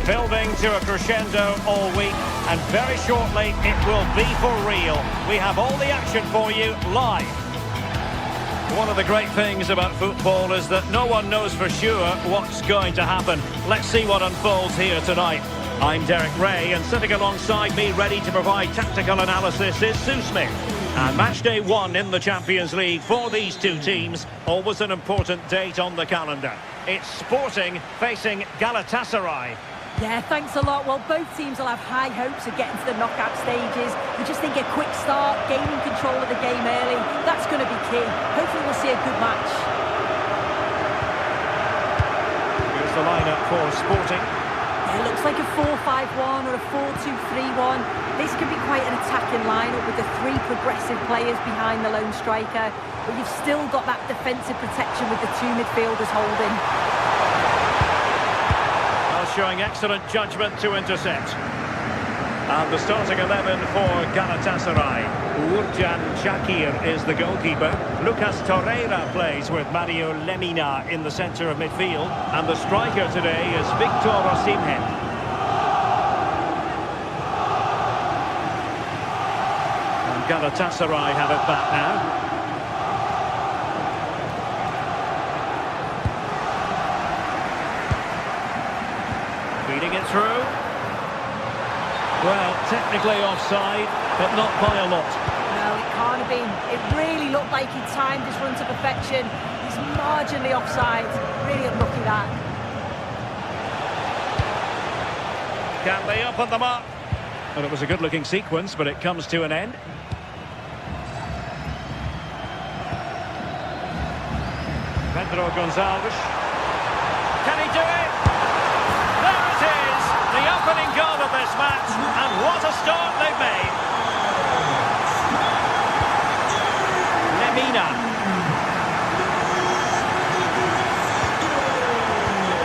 building to a crescendo all week, and very shortly it will be for real. We have all the action for you live. One of the great things about football is that no one knows for sure what's going to happen. Let's see what unfolds here tonight. I'm Derek Ray, and sitting alongside me ready to provide tactical analysis is Sue Smith. And match day 1 in the Champions League for these two teams, always an important date on the calendar. It's Sporting facing Galatasaray. Yeah, thanks a lot. Well, both teams will have high hopes of getting to the knockout stages. We just think a quick start, gaining control of the game early, that's going to be key. Hopefully we'll see a good match. Here's the lineup for Sporting. Yeah, it looks like a 4-5-1 or a 4-2-3-1. This could be quite an attacking lineup with the three progressive players behind the lone striker. But you've still got that defensive protection with the two midfielders holding. Showing excellent judgment to intercept. And the starting 11 for Galatasaray. Uğurcan Çakır is the goalkeeper. Lucas Torreira plays with Mario Lemina in the centre of midfield. And the striker today is Victor Osimhen. And Galatasaray have it back now. Feeding it through. Well, technically offside, but not by a lot. No, it can't have been. It really looked like he timed his run to perfection. He's marginally offside. Really unlucky that. Can they open them up? Well, it was a good-looking sequence, but it comes to an end. Pedro Gonçalves. Can he do it? There it is! The opening goal of this match, and what a start they've made. Lemina.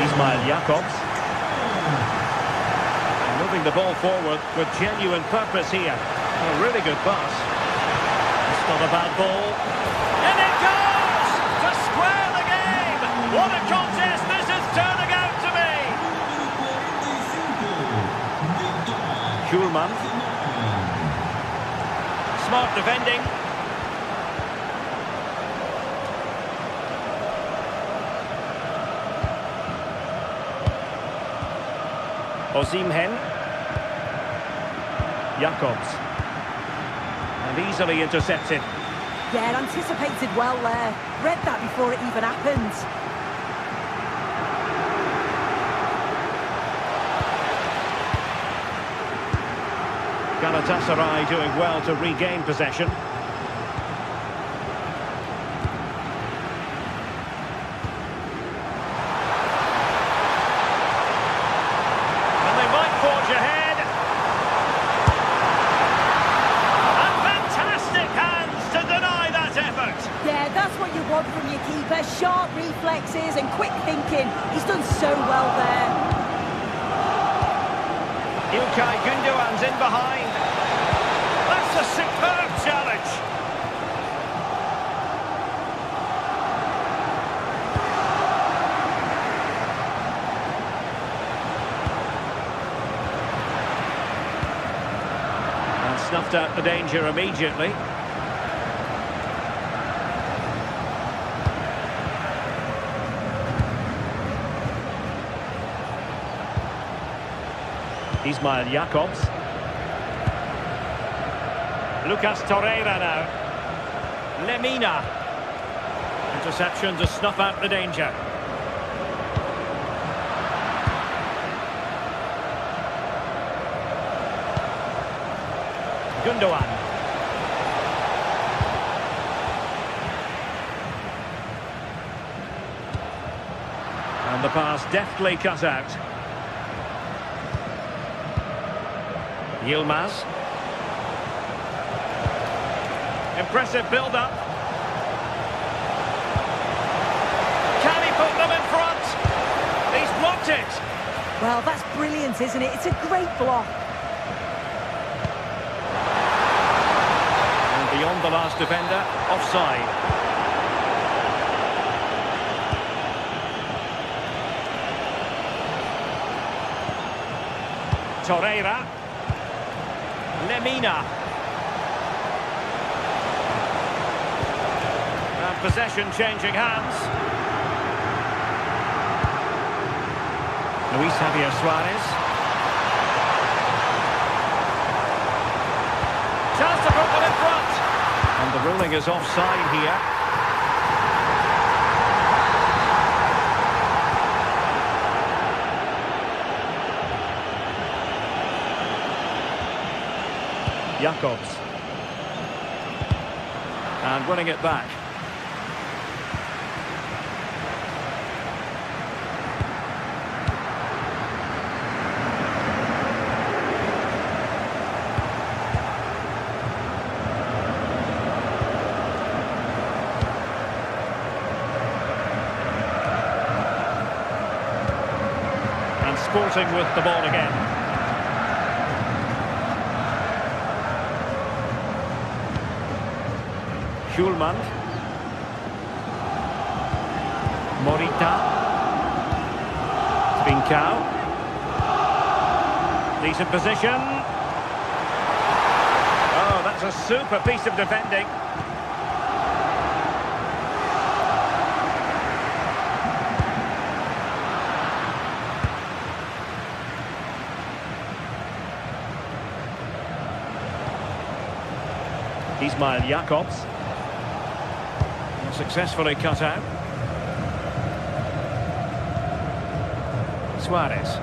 Ismail Jakobs. Moving the ball forward with genuine purpose here. A really good pass. It's not a bad ball. And it goes! To square the game! What a contest this is turning out to be! Schulman. Smart defending. Osimhen. Jakobs. And easily intercepted. Yeah, anticipated well there. Read that before it even happened. Galatasaray doing well to regain possession. And they might forge ahead. And fantastic hands to deny that effort. Yeah, that's what you want from your keeper. Sharp reflexes and quick thinking. He's done so well there. İlkay Gündoğan's in behind. That's a superb challenge. And snuffed out the danger immediately. Ismail Jakobs. Lucas Torreira now. Lemina. Interception to snuff out the danger. Gündoğan. And the pass deftly cut out. Yilmaz. Impressive build-up. Can he put them in front? He's blocked it. Well, that's brilliant, isn't it? It's a great block. And beyond the last defender, offside. Torreira. Lemina. And possession changing hands. Luis Javier Suarez. Chance to put them in front. And the ruling is offside here. Jacobs. And winning it back. And Sporting with the ball again. Schulman. Morita. Trincao. Decent position. Oh, that's a super piece of defending. Ismail Jacobs. Successfully cut out. Suarez.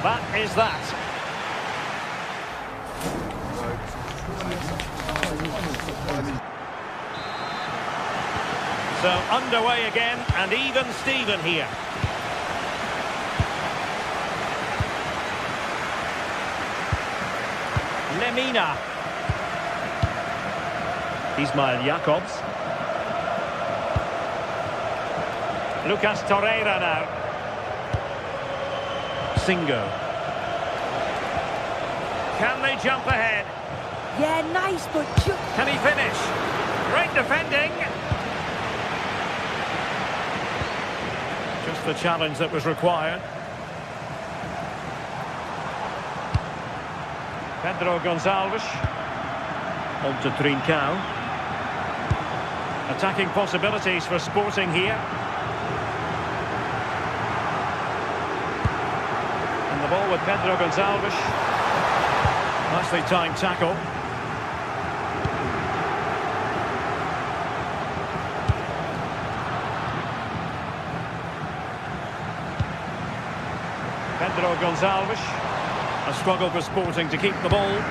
That is that. So underway again, and even Steven here. Lemina. Ismail Jacobs. Lucas Torreira now. Singo. Can they jump ahead? Yeah, nice, but... Can he finish? Great defending. Just the challenge that was required. Pedro Gonçalves. On to Trincao. Attacking possibilities for Sporting here. And the ball with Pedro Gonçalves. Nicely timed tackle. Pedro Gonçalves. A struggle for Sporting to keep the ball.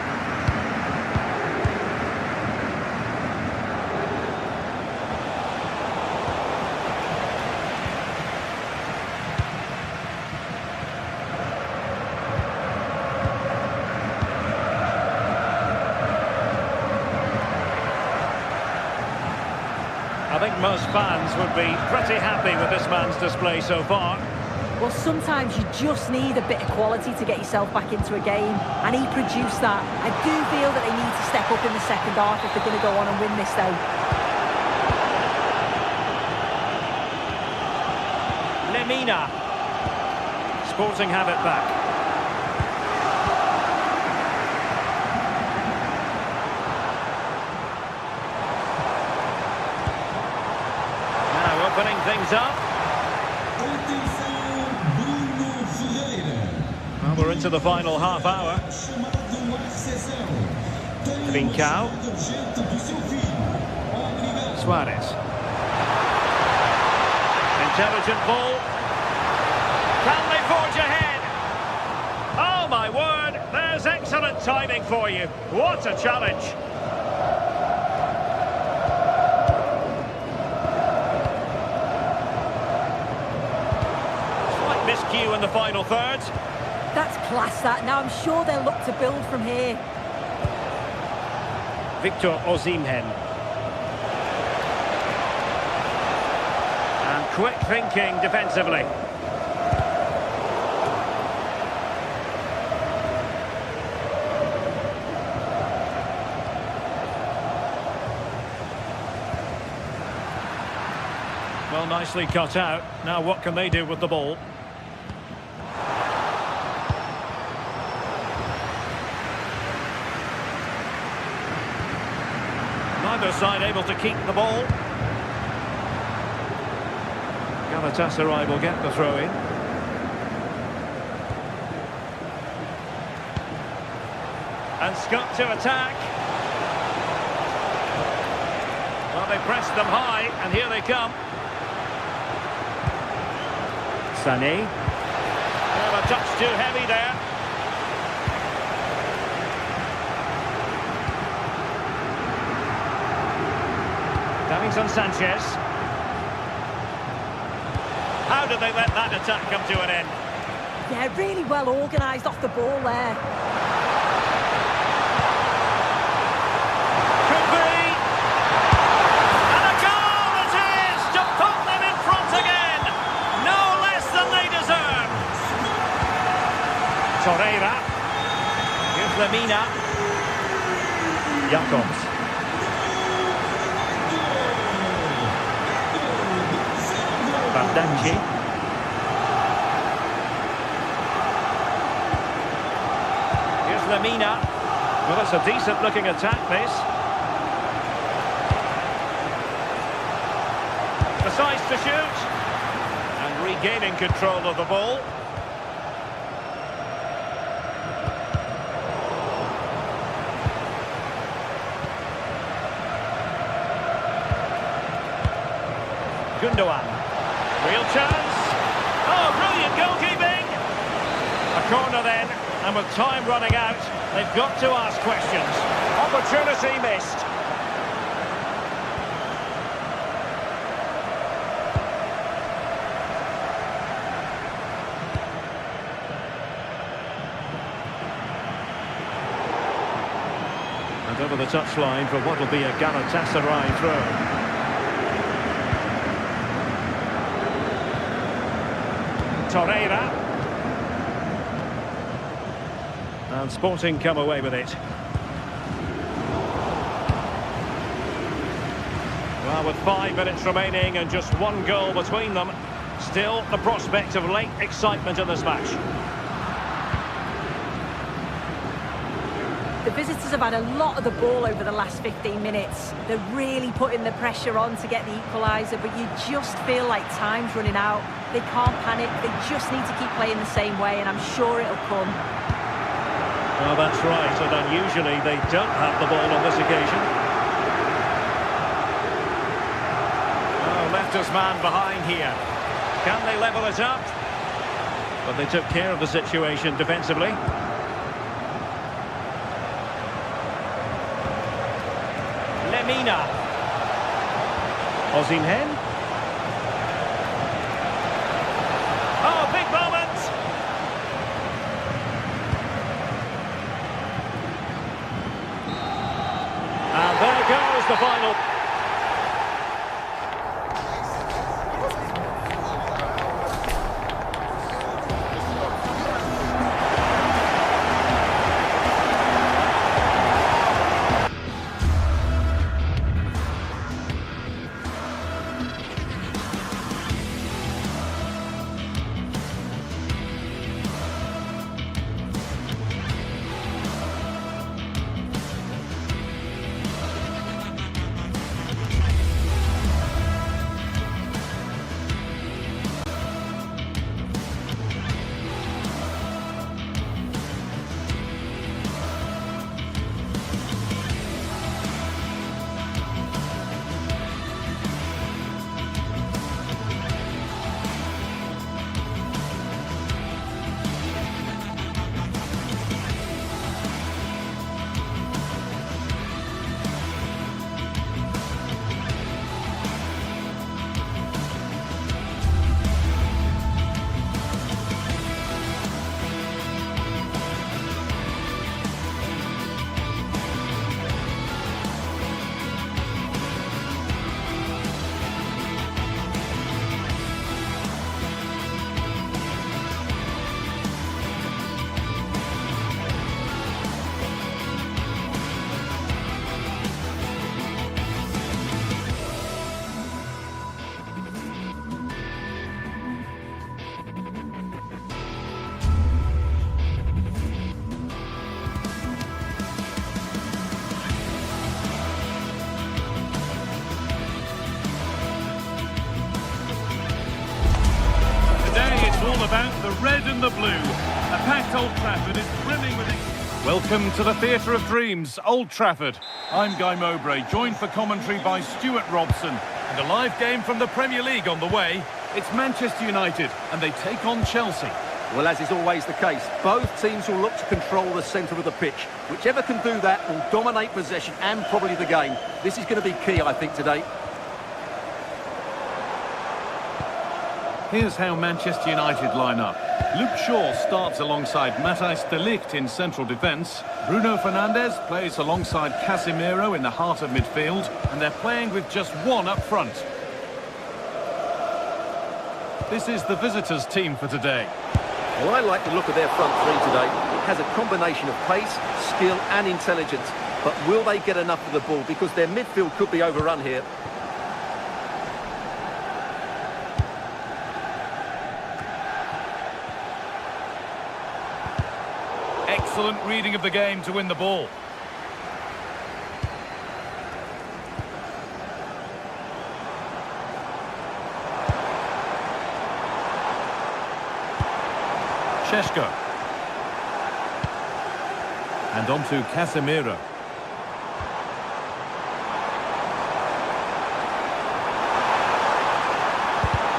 I think most fans would be pretty happy with this man's display so far. Well, sometimes you just need a bit of quality to get yourself back into a game, and he produced that. I do feel that they need to step up in the second half if they're going to go on and win this, though. Lemina. Sporting have it back. Now opening things up. Well, we're into the final half hour. Trincao. Suarez. Intelligent ball. Can they forge ahead? Oh my word, there's excellent timing for you. What a challenge. Slight miscue in the final third. That's class, that. Now I'm sure they'll look to build from here. Victor Osimhen. And quick thinking defensively. Well, nicely cut out. Now what can they do with the ball? Neither side able to keep the ball. Galatasaray will get the throw in. And Scott to attack. Well, they pressed them high, and here they come. Sané. Well, a touch too heavy there. Davinson Sanchez. How did they let that attack come to an end? Yeah, really well organised off the ball there. Could be. And a goal it is to put them in front again. No less than they deserve. Torreira. Here's Lemina. Jakobs. Bandanchi. Here's Lemina. Well, it's a decent-looking attack, this. Decides to shoot. And regaining control of the ball. Gundogan. Real chance. Oh, brilliant goalkeeping. A corner then, and with time running out, they've got to ask questions. Opportunity missed. And over the touchline for what will be a Galatasaray throw. Torreira. And Sporting come away with it. Well, with 5 minutes remaining and just one goal between them, still the prospect of late excitement in this match. The visitors have had a lot of the ball over the last 15 minutes. They're really putting the pressure on to get the equaliser, but you just feel like time's running out. They can't panic, they just need to keep playing the same way, and I'm sure it'll come. Well, that's right, and unusually they don't have the ball on this occasion. Oh, left his man behind here. Can they level it up? But they took care of the situation defensively. Lemina. Osimhen. Oh, big moment! And there goes the final. About the red and the blue. A packed Old Trafford is brimming with it. Welcome to the Theatre of Dreams, Old Trafford. I'm Guy Mowbray, joined for commentary by Stuart Robson. And a live game from the Premier League on the way. It's Manchester United, and they take on Chelsea. Well, as is always the case, both teams will look to control the centre of the pitch. Whichever can do that will dominate possession and probably the game. This is going to be key, I think, today. Here's how Manchester United line up. Luke Shaw starts alongside Matthijs de Ligt in central defence. Bruno Fernandes plays alongside Casemiro in the heart of midfield, and they're playing with just one up front. This is the visitors' team for today. Well, I like the look of their front three today. It has a combination of pace, skill and intelligence. But will they get enough of the ball? Because their midfield could be overrun here. Excellent reading of the game to win the ball. Šeško. And on to Casemiro.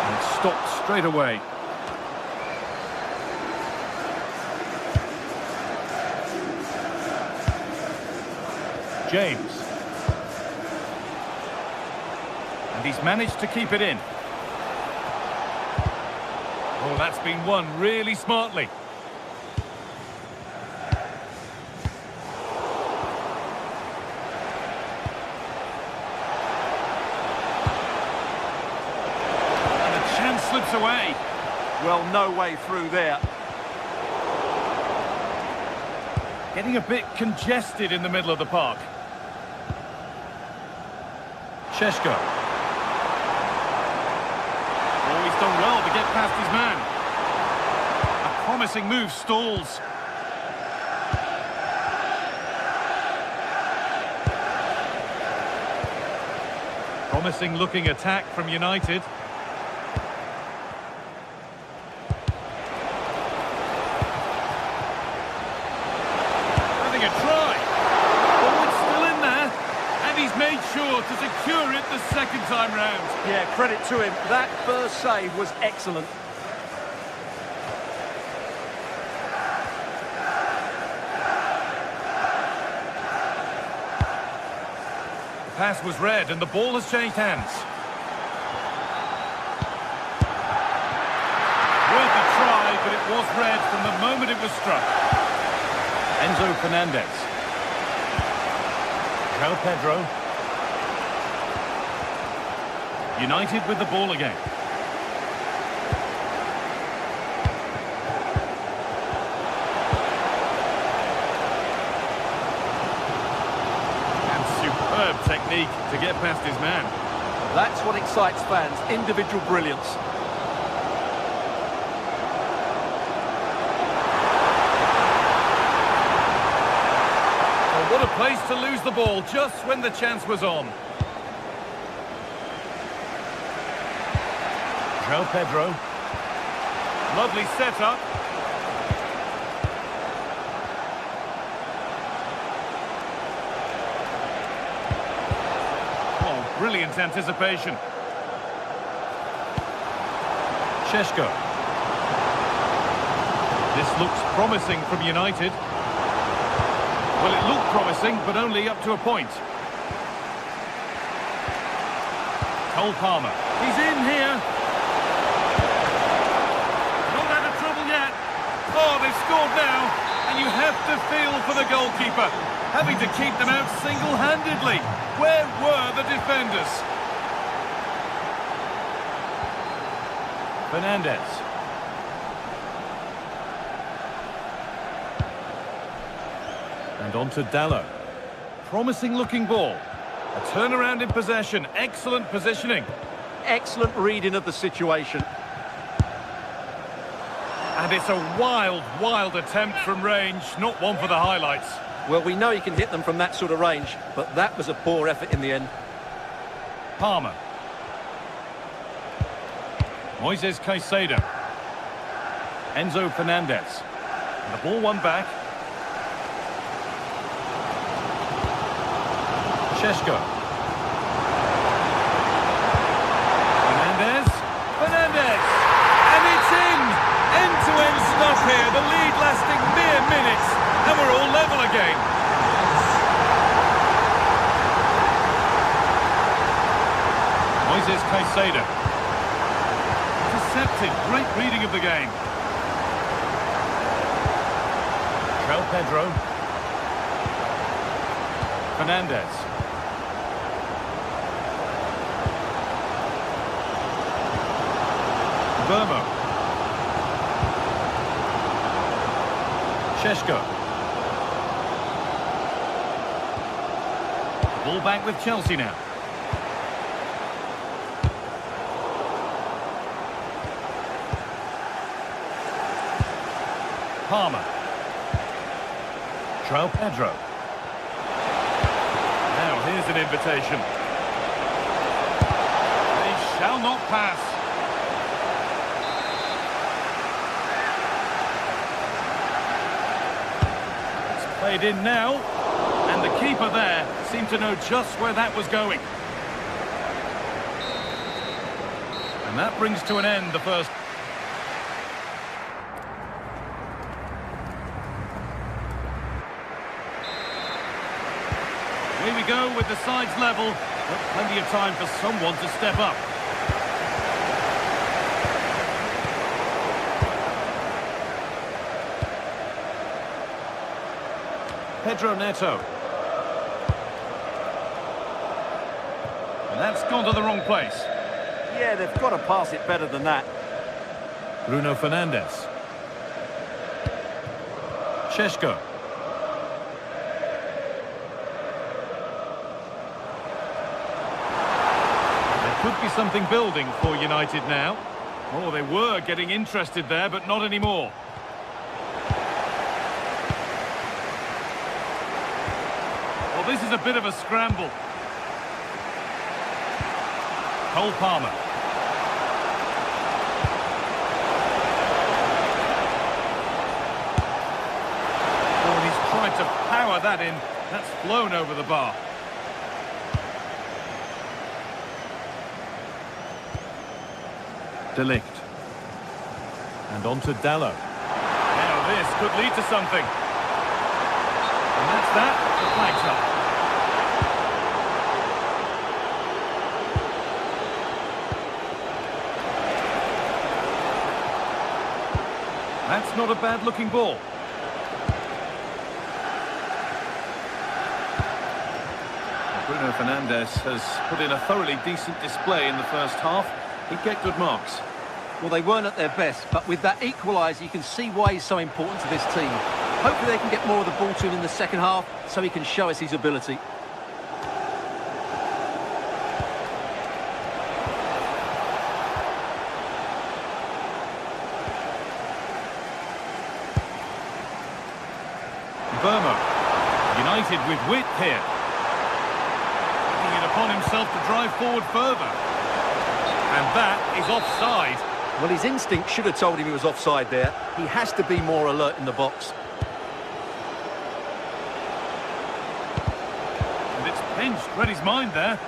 And stopped straight away. James. And he's managed to keep it in. Oh, that's been won really smartly. And the chance slips away. Well, no way through there. Getting a bit congested in the middle of the park. Šeško. Oh, he's done well to get past his man. A promising move stalls. Promising looking attack from United. Having a try. Oh, it's still in there. And he's made sure to secure it the second time round. Yeah, credit to him. That first save was excellent. The pass was read and the ball has changed hands. Worth a try, but it was read from the moment it was struck. Enzo Fernandez. João Pedro. United with the ball again. And superb technique to get past his man. That's what excites fans, individual brilliance. What a place to lose the ball just when the chance was on. João Pedro. Lovely setup. Oh, brilliant anticipation. Šeško. This looks promising from United. Well, it looked promising, but only up to a point. Cole Palmer. He's in here. Not out of trouble yet. Oh, they've scored now. And you have to feel for the goalkeeper, having to keep them out single-handedly. Where were the defenders? Fernandes. And on to Dallo. Promising looking ball. A turnaround in possession. Excellent positioning. Excellent reading of the situation. And it's a wild, wild attempt from range. Not one for the highlights. Well, we know he can hit them from that sort of range, but that was a poor effort in the end. Palmer. Moises Caicedo. Enzo Fernandez. And the ball won back. Šeško. Fernandez. Fernandez. And it's in! End-to-end stuff here. The lead lasting mere minutes. And we're all level again. Moises Caicedo. To intercepted. Great reading of the game. Pedro. Fernandez. Vermo. Šeško. Ball back with Chelsea now. Palmer. Pedro. Now here's an invitation. They shall not pass. It's played in now, and the keeper there seemed to know just where that was going. And that brings to an end the first. Here we go with the sides level, but plenty of time for someone to step up. Pedro Neto. And that's gone to the wrong place. Yeah, they've got to pass it better than that. Bruno Fernandes. Šeško. Could be something building for United now. Oh, they were getting interested there, but not anymore. Well, this is a bit of a scramble. Cole Palmer. Oh, he's tried to power that in. That's flown over the bar. De Ligt. And on to Dallo. Now this could lead to something. And that's that. The flag's up. That's not a bad-looking ball. Bruno Fernandes has put in a thoroughly decent display in the first half. He'd get good marks. Well, they weren't at their best, but with that equaliser, you can see why he's so important to this team. Hopefully they can get more of the ball to him in the second half, so he can show us his ability. Vermo. United with width here. Taking it upon himself to drive forward further. And that is offside. Well, his instinct should have told him he was offside there. He has to be more alert in the box. And it's pinched, read his mind there.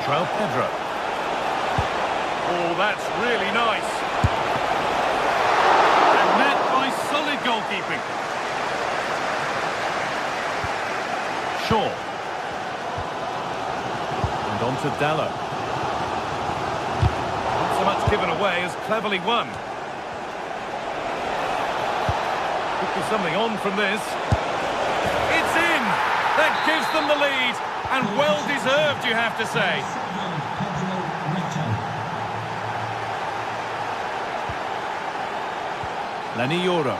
Pedro. Oh, that's really nice. And met by solid goalkeeping. Shaw. And on to Dallo. Not so much given away as cleverly won. Could be something on from this. It's in! That gives them the lead. And well deserved, you have to say. Lenny Yoro.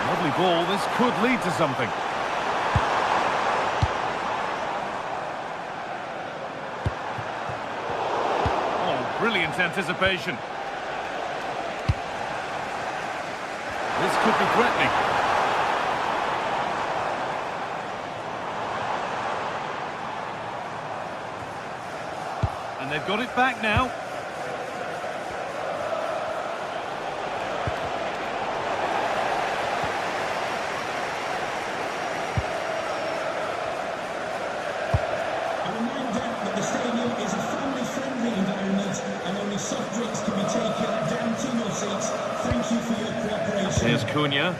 Lovely ball, this could lead to something. Oh, brilliant anticipation. This could be threatening. And they've got it back now. Here's Cunha.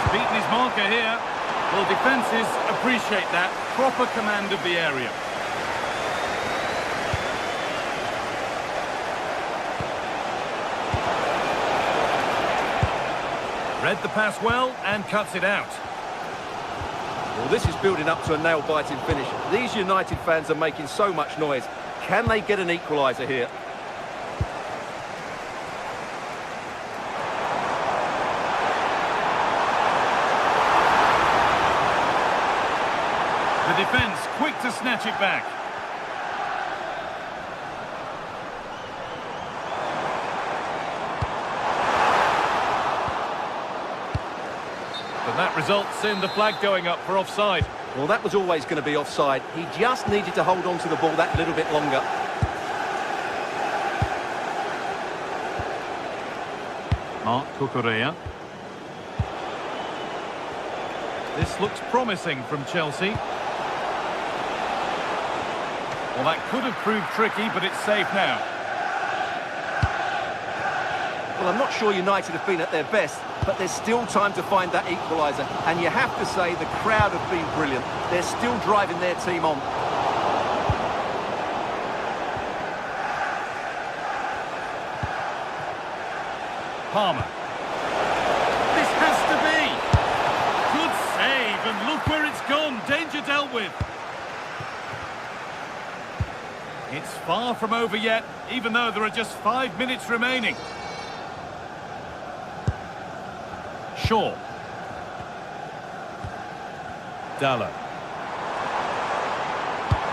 He's beaten his marker here. Well, defences appreciate that. Proper command of the area. Read the pass well and cuts it out. Well, this is building up to a nail-biting finish. These United fans are making so much noise. Can they get an equaliser here? The defence quick to snatch it back. But that results in the flag going up for offside. Well, that was always going to be offside. He just needed to hold on to the ball that little bit longer. Marc Cucurella. This looks promising from Chelsea. Well, that could have proved tricky, but it's safe now. Well, I'm not sure United have been at their best, but there's still time to find that equaliser. And you have to say the crowd have been brilliant. They're still driving their team on. Palmer. This has to be. Good save, and look where it's gone. Danger dealt with. It's far from over yet, even though there are just 5 minutes remaining. Shaw. Dalla.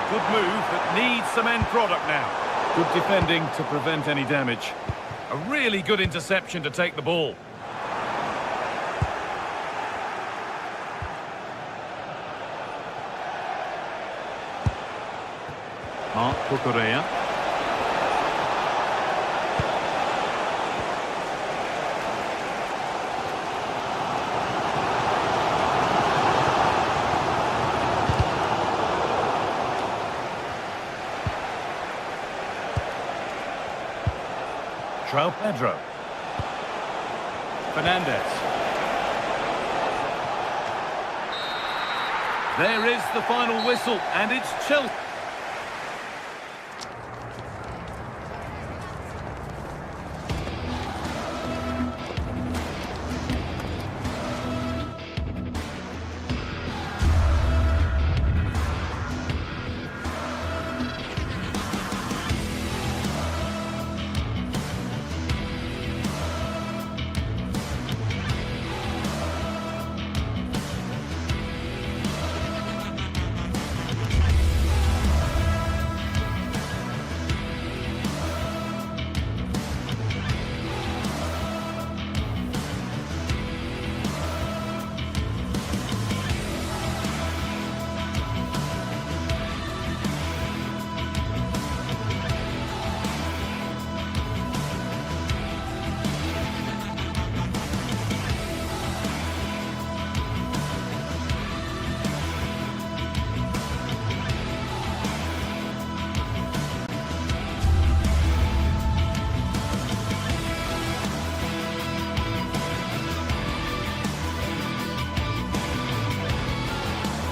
Good move, but needs some end product now. Good defending to prevent any damage. A really good interception to take the ball. Marc Cucurella. João Pedro. Fernandez. There is the final whistle, and it's Chelsea.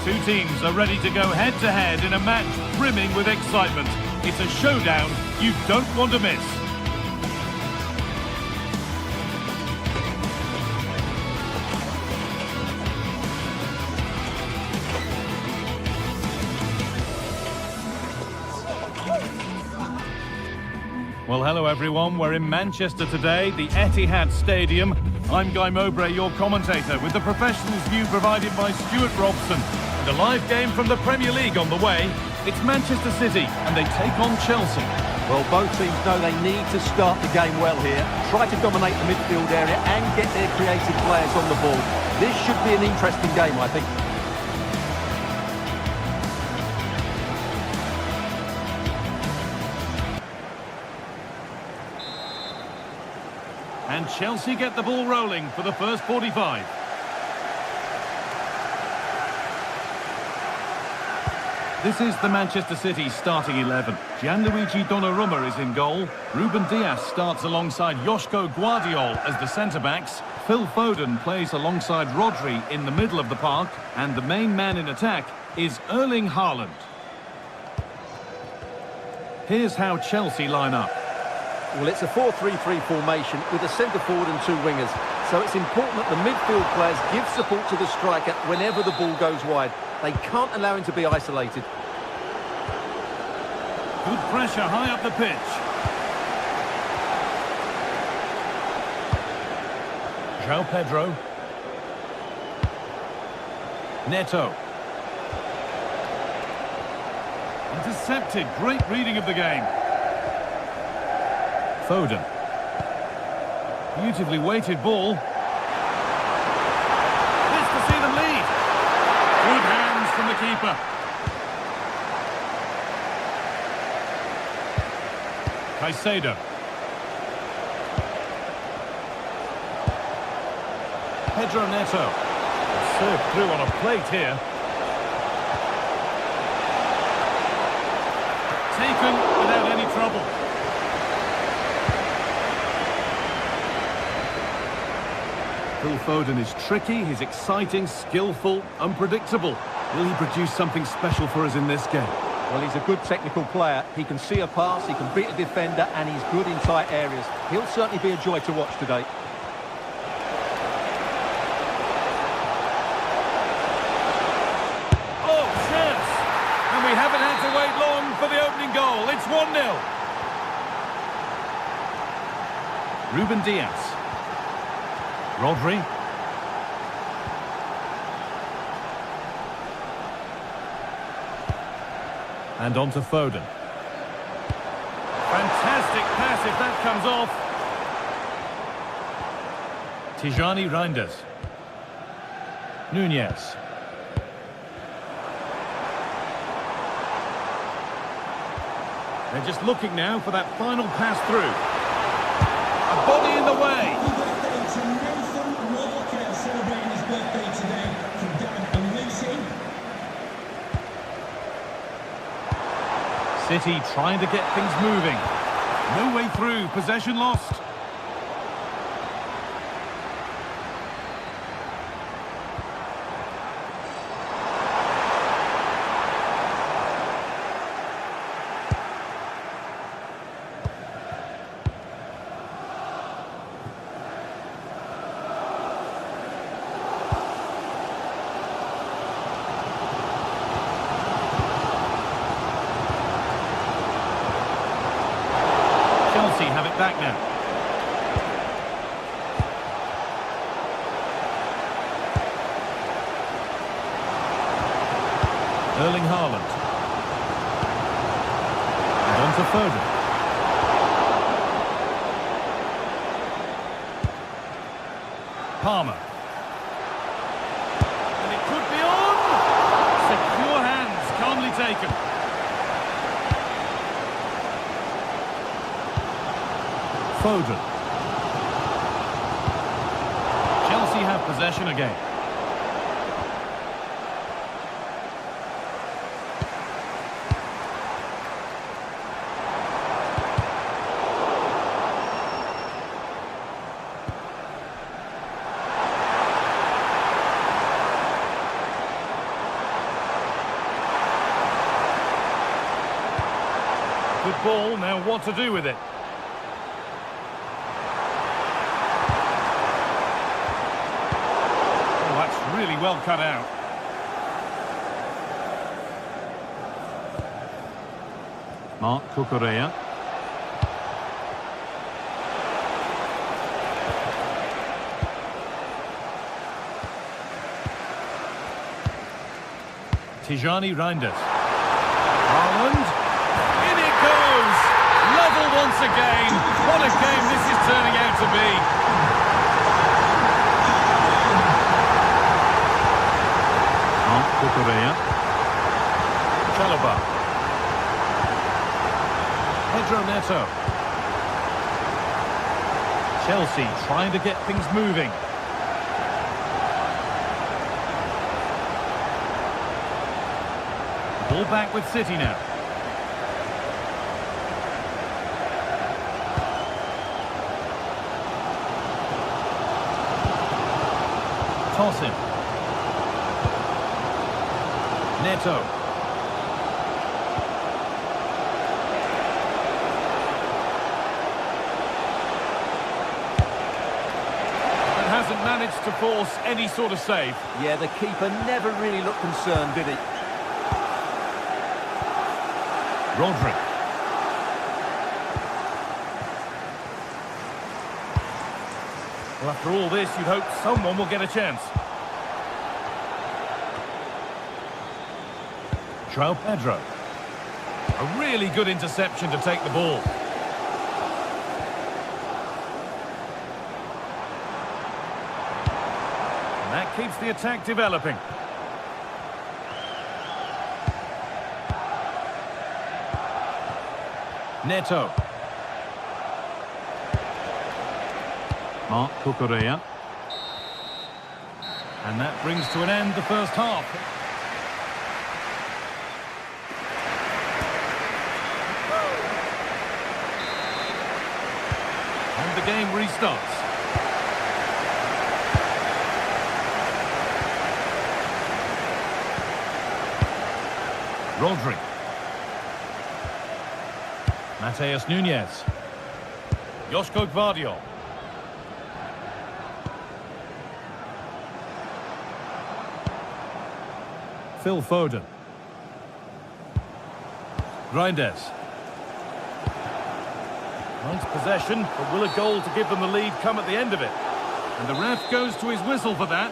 Two teams are ready to go head-to-head in a match brimming with excitement. It's a showdown you don't want to miss. Well, hello everyone. We're in Manchester today, the Etihad Stadium. I'm Guy Mowbray, your commentator, with the professionals view provided by Stuart Robson. And a live game from the Premier League on the way. It's Manchester City, and they take on Chelsea. Well, both teams know they need to start the game well here. Try to dominate the midfield area and get their creative players on the ball. This should be an interesting game, I think. And Chelsea get the ball rolling for the first 45. This is the Manchester City starting 11. Gianluigi Donnarumma is in goal. Ruben Dias starts alongside Joško Guardiol as the centre-backs. Phil Foden plays alongside Rodri in the middle of the park. And the main man in attack is Erling Haaland. Here's how Chelsea line up. Well, it's a 4-3-3 formation with a centre forward and two wingers. So it's important that the midfield players give support to the striker whenever the ball goes wide. They can't allow him to be isolated. Good pressure high up the pitch. João Pedro. Neto. Intercepted. Great reading of the game. Foden. Beautifully weighted ball. This to see them lead. Good hands from the keeper. Caicedo. Pedro Neto. Served through on a plate here. Taken without any trouble. Phil Foden is tricky, he's exciting, skillful, unpredictable. Will he produce something special for us in this game? Well, he's a good technical player. He can see a pass, he can beat a defender, and he's good in tight areas. He'll certainly be a joy to watch today. Oh, chance! And we haven't had to wait long for the opening goal. It's 1-0. Ruben Dias. Rodri. And on to Foden. Fantastic pass if that comes off. Tijani Reinders. Nunez. They're just looking now for that final pass through. A body in the way. Celebrating his birthday today from Dad and Lucy. City trying to get things moving. No way through, possession lost. Chelsea have it back now. Erling Haaland. And on to Foden. Palmer. And it could be on! Secure hands, calmly taken. Foden. Chelsea have possession again. Good ball, now what to do with it? Really well cut out. Marc Cucurella. Tijani Reinders. Haaland. In it goes! Level once again. What a game this is turning out to be. Cucurella. Chalobah. Pedro Neto. Chelsea trying to get things moving. Ball back with City now. Toss him. Neto. But hasn't managed to force any sort of save. Yeah, the keeper never really looked concerned, did he? Rodri. Well, after all this, you'd hope someone will get a chance. João Pedro. A really good interception to take the ball. And that keeps the attack developing. Neto. Marc Cucurella. And that brings to an end the first half. And the game restarts. Rodri. Mateus Nunes. Joško Gvardiol. Phil Foden. Reinders. Nice possession, but will a goal to give them the lead come at the end of it? And the ref goes to his whistle for that.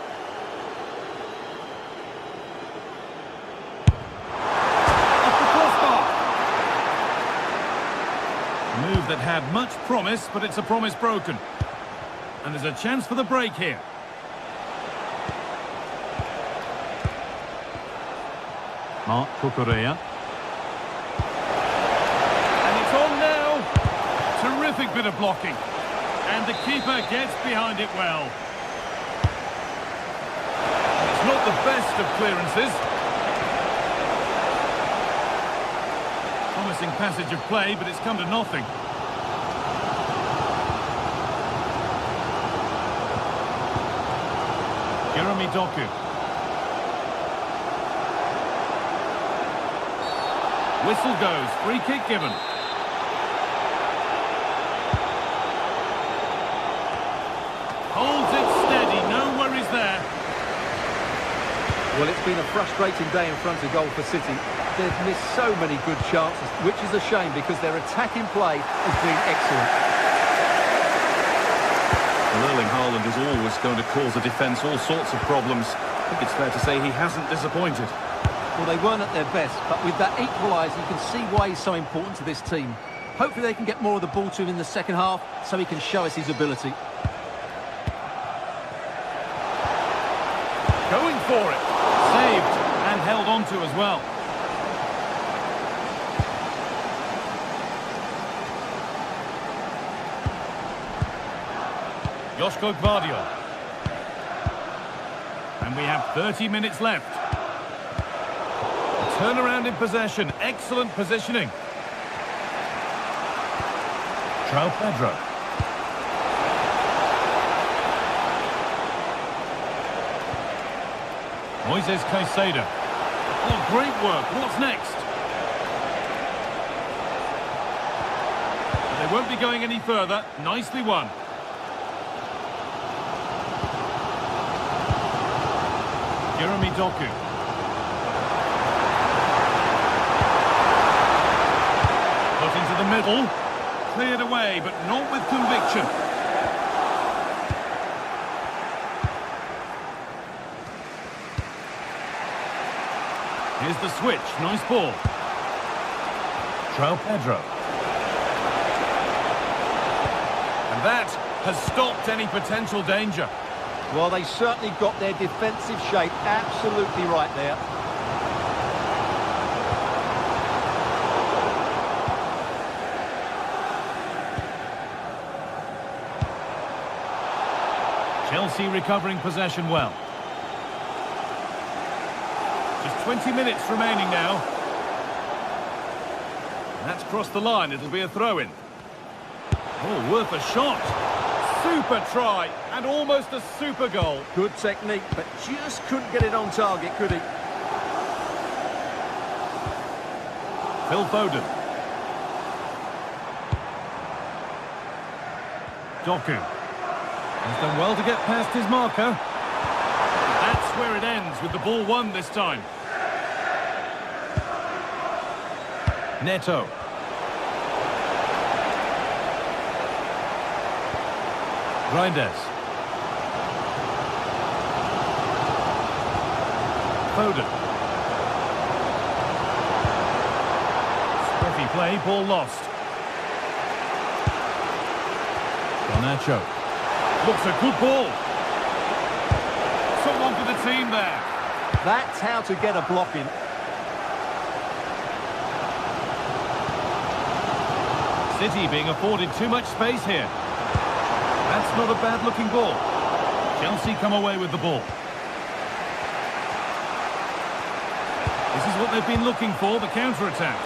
Off the crossbar. A move that had much promise, but it's a promise broken. And there's a chance for the break here. Marc Cucurella. And it's on now. Terrific bit of blocking. And the keeper gets behind it well. It's not the best of clearances. Promising passage of play, but it's come to nothing. Jeremy Doku. Whistle goes, free kick given. Holds it steady, no worries there. Well, it's been a frustrating day in front of goal for City. They've missed so many good chances, which is a shame because their attacking play has been excellent. Well, Erling Haaland is always going to cause the defence all sorts of problems. I think it's fair to say he hasn't disappointed. Well, they weren't at their best, but with that equaliser, you can see why he's so important to this team. Hopefully they can get more of the ball to him in the second half so he can show us his ability. Going for it. Saved and held on to as well. Joško Gvardiol. And we have 30 minutes left. Turnaround in possession. Excellent positioning. João Pedro. Moises Caicedo. Oh, great work. What's next? They won't be going any further. Nicely won. Jeremy Doku. Put into the middle. Cleared away, but not with conviction. Here's the switch. Nice ball. João Pedro. And that has stopped any potential danger. Well, they certainly got their defensive shape absolutely right there. Chelsea recovering possession well. Just 20 minutes remaining now. That's crossed the line. It'll be a throw-in. Oh, worth a shot. Super try, and almost a super goal. Good technique, but just couldn't get it on target, could he? Phil Foden. Doku. He's done well to get past his marker. That's where it ends, with the ball won this time. Neto. Reinders. Foden. Squiffy play, ball lost. Garnacho. Looks a good ball. Someone for the team there. That's how to get a block in. City being afforded too much space here. That's not a bad-looking ball. Chelsea come away with the ball. This is what they've been looking for, the counter-attack.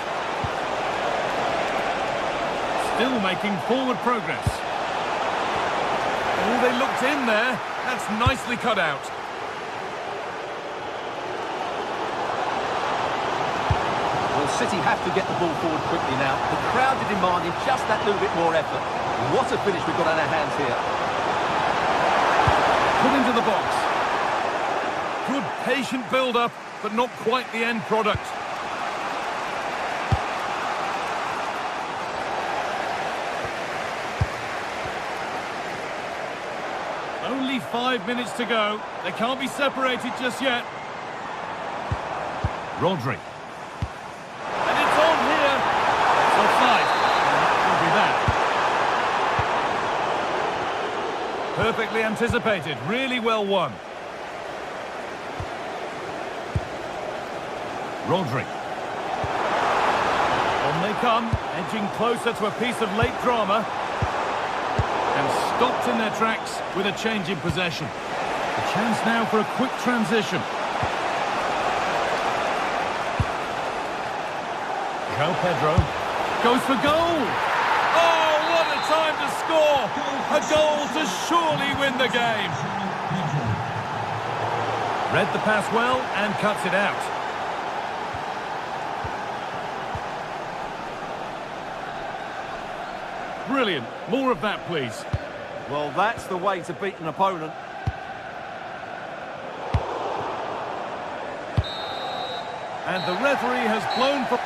Still making forward progress. Oh, they looked in there. That's nicely cut out. Well, City have to get the ball forward quickly now. The crowd are demanding just that little bit more effort. What a finish we've got on our hands here. Put into the box. Good patient build-up, but not quite the end product. Only 5 minutes to go. They can't be separated just yet. Rodri. And it's on here. It's offside. That will be that. Perfectly anticipated. Really well won. Rodri. On they come, edging closer to a piece of late drama. And stopped in their tracks with a change in possession. A chance now for a quick transition. João Pedro goes for goal. Oh, what a time to score! A goal to surely win the game. Read the pass well and cuts it out. Brilliant. More of that, please. Well, that's the way to beat an opponent. And the referee has blown for...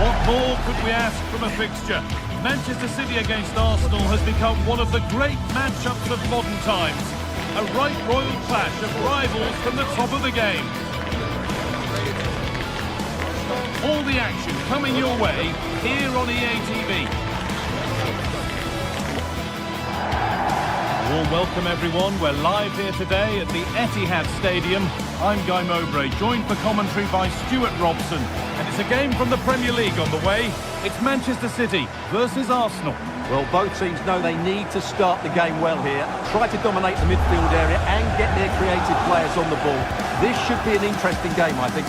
What more could we ask from a fixture? Manchester City against Arsenal has become one of the great matchups of modern times. A right royal clash of rivals from the top of the game. All the action coming your way here on EA TV. Warm welcome everyone. We're live here today at the Etihad Stadium. I'm Guy Mowbray, joined for commentary by Stuart Robson. And it's a game from the Premier League on the way. It's Manchester City versus Arsenal. Well, both teams know they need to start the game well here. Try to dominate the midfield area and get their creative players on the ball. This should be an interesting game, I think.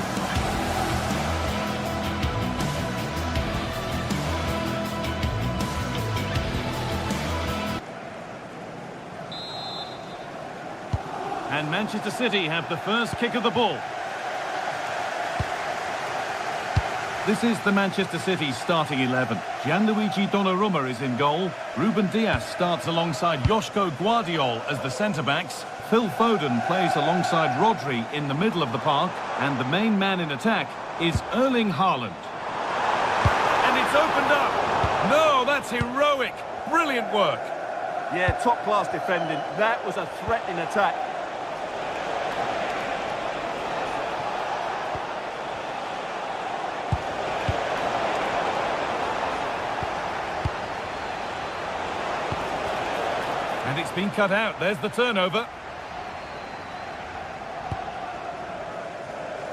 And Manchester City have the first kick of the ball. This is the Manchester City starting 11. Gianluigi Donnarumma is in goal. Ruben Dias starts alongside Joško Guardiol as the centre-backs. Phil Foden plays alongside Rodri in the middle of the park. And the main man in attack is Erling Haaland. And it's opened up. No, that's heroic. Brilliant work. Yeah, top-class defending. That was a threatening attack. And it's been cut out. There's the turnover.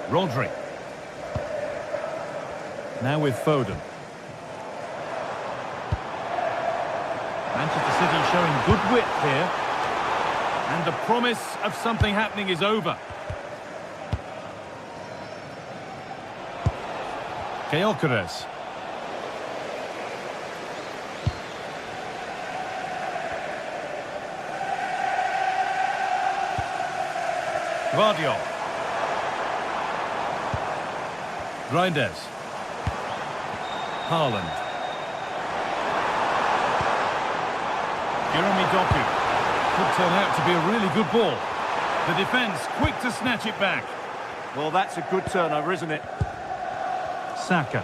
Rodri. Now with Foden. Manchester City showing good width here. And the promise of something happening is over. Gyökeres. Guardiol. Reinders. Haaland. Jeremy Doku. Could turn out to be a really good ball. The defence quick to snatch it back. Well, that's a good turnover, isn't it? Saka.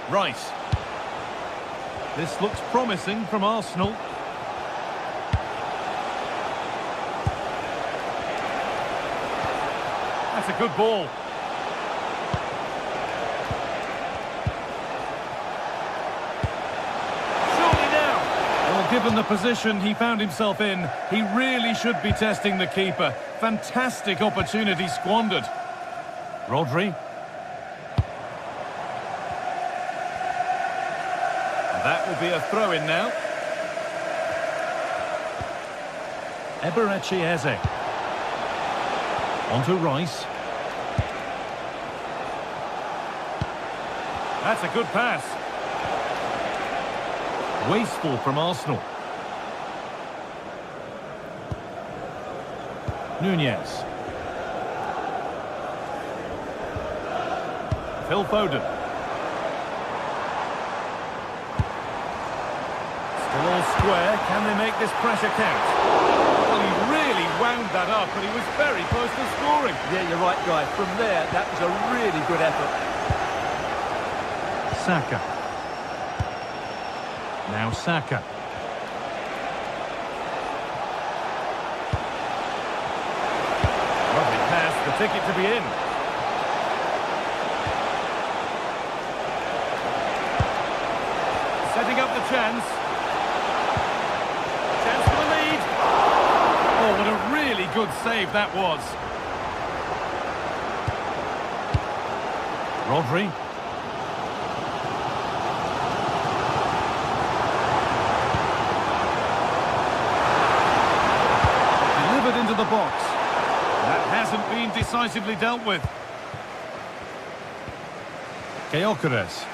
Rice. This looks promising from Arsenal. That's a good ball. Surely now. Well, given the position he found himself in, he really should be testing the keeper. Fantastic opportunity squandered. Rodri. And that will be a throw-in now. Eberechi Eze. On to Rice. That's a good pass. Wasteful from Arsenal. Nunez. Phil Foden. Still all square. Can they make this pressure count? Well, he really wound that up, but he was very close to scoring. Yeah, you're right, Guy. From there, that was a really good effort. Saka. Now Saka. Lovely pass, the ticket to be in. Setting up the chance. Chance for the lead. Oh, what a really good save that was. Rodri. Into the box. That hasn't been decisively dealt with. Gyökeres.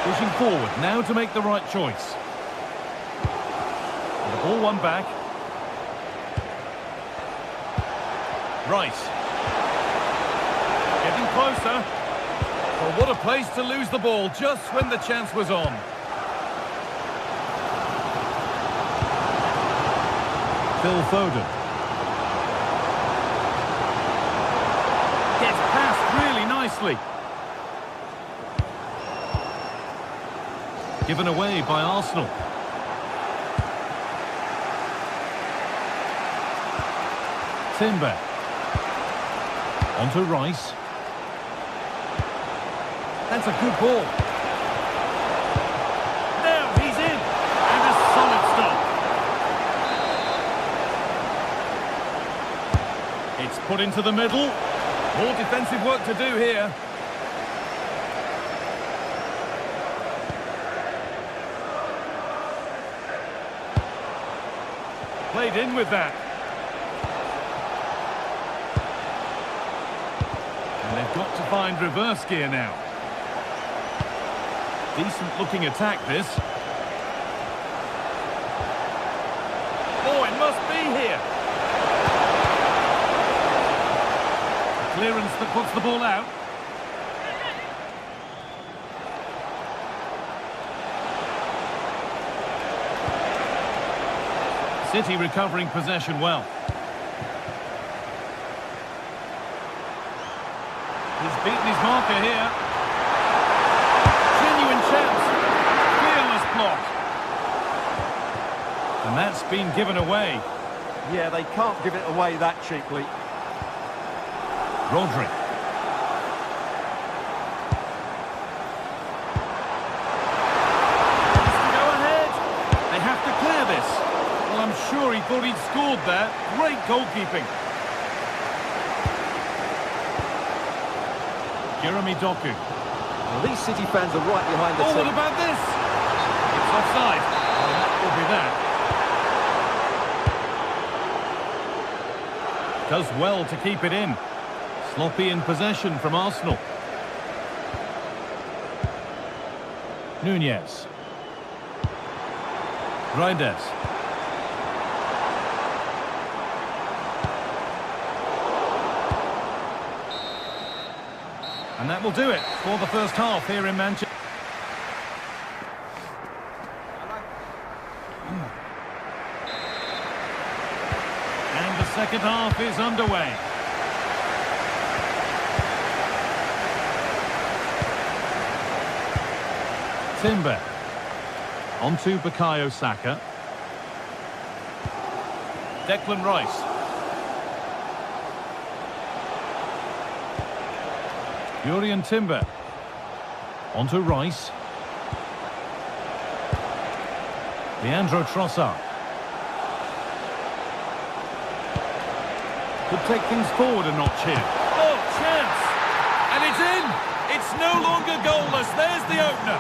Pushing forward now to make the right choice. And the ball won back. Rice. Getting closer. Well, what a place to lose the ball just when the chance was on. Phil Foden. Gets past really nicely. Given away by Arsenal. Timber. On to Rice. That's a good ball. Now he's in. And a solid stop. It's put into the middle. More defensive work to do here. Played in with that. And they've got to find reverse gear now. Decent looking attack this. Oh, it must be here. Clearance that puts the ball out. City recovering possession well. He's beaten his marker here. Genuine chance. Fearless block. And that's been given away. Yeah, they can't give it away that cheaply. Rodri. Wants to go ahead. They have to clear this. Well, I'm sure he thought he'd scored there. Great goalkeeping. Jeremy Doku. Well, these City fans are right behind the Oh, team. what about this? It's offside. Well, that will be that. Does well to keep it in. Sloppy in possession from Arsenal. Nunez. Reinders. And that will do it for the first half here in Manchester. And the second half is underway. Timber. On to Bukayo Saka. Declan Rice. Jurriën Timber. On to Rice. Leandro Trossard. Could take things forward a notch here. Oh, chance! And it's in! It's no longer goalless. There's the opener.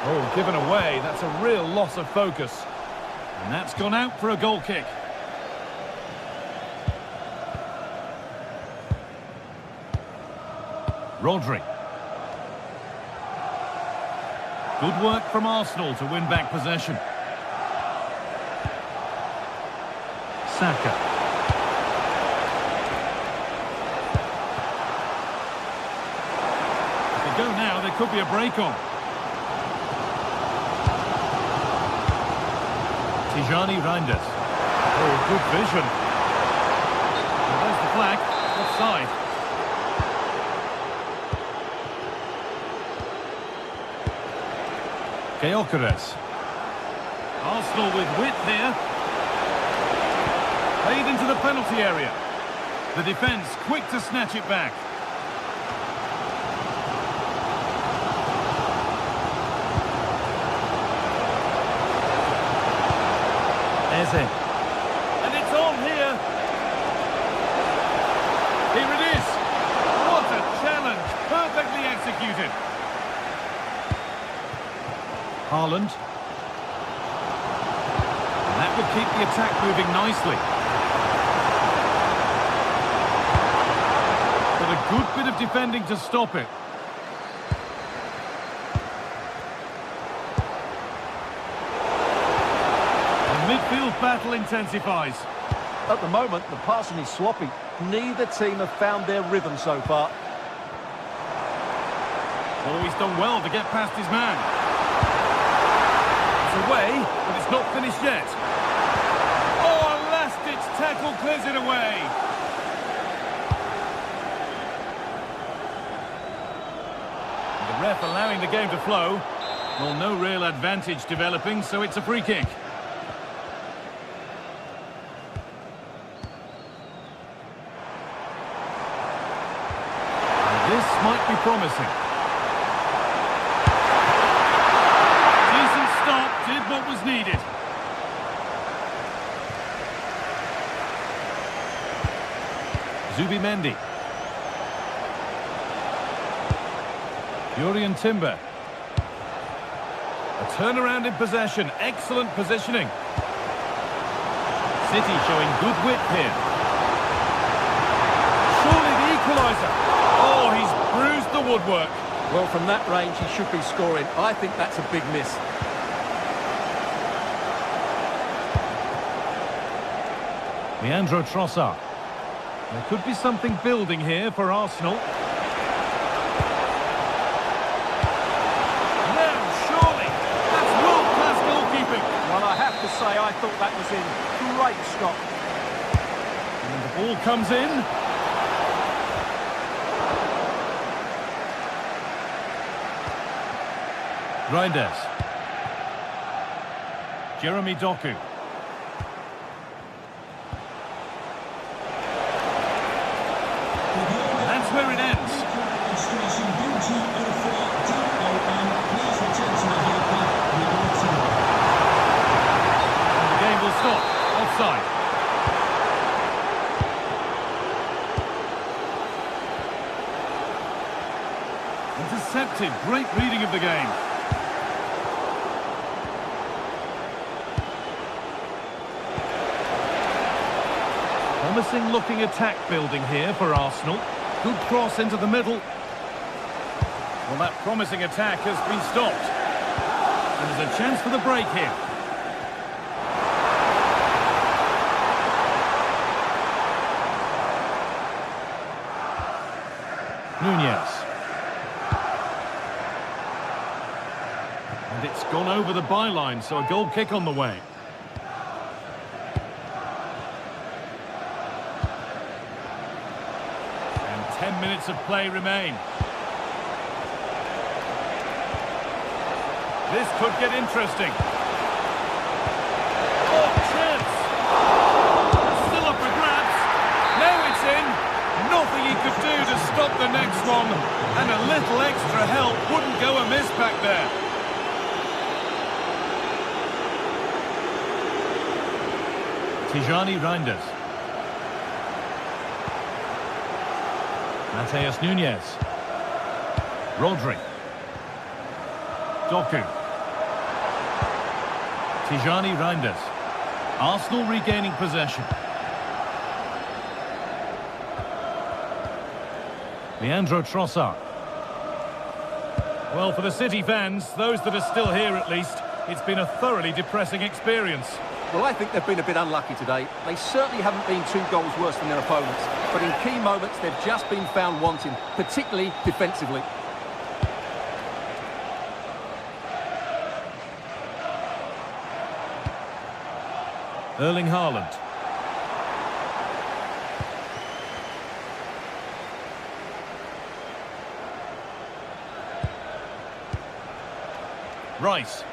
Oh, given away. That's a real loss of focus. And that's gone out for a goal kick. Rodri. Good work from Arsenal to win back possession. Saka. If they go now, there could be a break on. Tijani Reinders. Oh, good vision. And there's the flag. Offside. Gyökeres. Arsenal with width here. Played into the penalty area. The defence quick to snatch it back. Eze. And it's on here. Here it is. What a challenge. Perfectly executed. Haaland. And that would keep the attack moving nicely. But a good bit of defending to stop it. The midfield battle intensifies. At the moment, the passing is sloppy. Neither team have found their rhythm so far. Oh, he's done well to get past his man. Away, but it's not finished yet. Oh, a last-ditch tackle clears it away. And the ref allowing the game to flow. Well, no real advantage developing, so it's a free kick. And this might be promising. Did what was needed. Zubimendi. Jurriën Timber. A turnaround in possession. Excellent positioning. City showing good width here. Surely the equaliser. Oh, he's bruised the woodwork. Well, from that range, he should be scoring. I think that's a big miss. Leandro Trossard. There could be something building here for Arsenal. No, surely! That's world-class goalkeeping! Well, I have to say, I thought that was in. Great stop. And the ball comes in. Reinders. Jeremy Doku. That's where it ends. The game will stop. Offside. Intercepted. Great reading of the game. Promising looking attack building here for Arsenal. Good cross into the middle. Well, that promising attack has been stopped. And there's a chance for the break here. Nunez. And it's gone over the byline, so a goal kick on the way. And 10 minutes of play remain. This could get interesting. Oh, chance! Still up for grabs. Now it's in. Nothing he could do to stop the next one. And a little extra help wouldn't go amiss back there. Tijani Reinders. Mateus Nunez. Rodri. Doku. Tijani Reinders. Arsenal regaining possession. Leandro Trossard. Well, for the City fans, those that are still here at least, it's been a thoroughly depressing experience. Well, I think they've been a bit unlucky today. They certainly haven't been 2 goals worse than their opponents. But in key moments, they've just been found wanting, particularly defensively. Erling Haaland. Rice.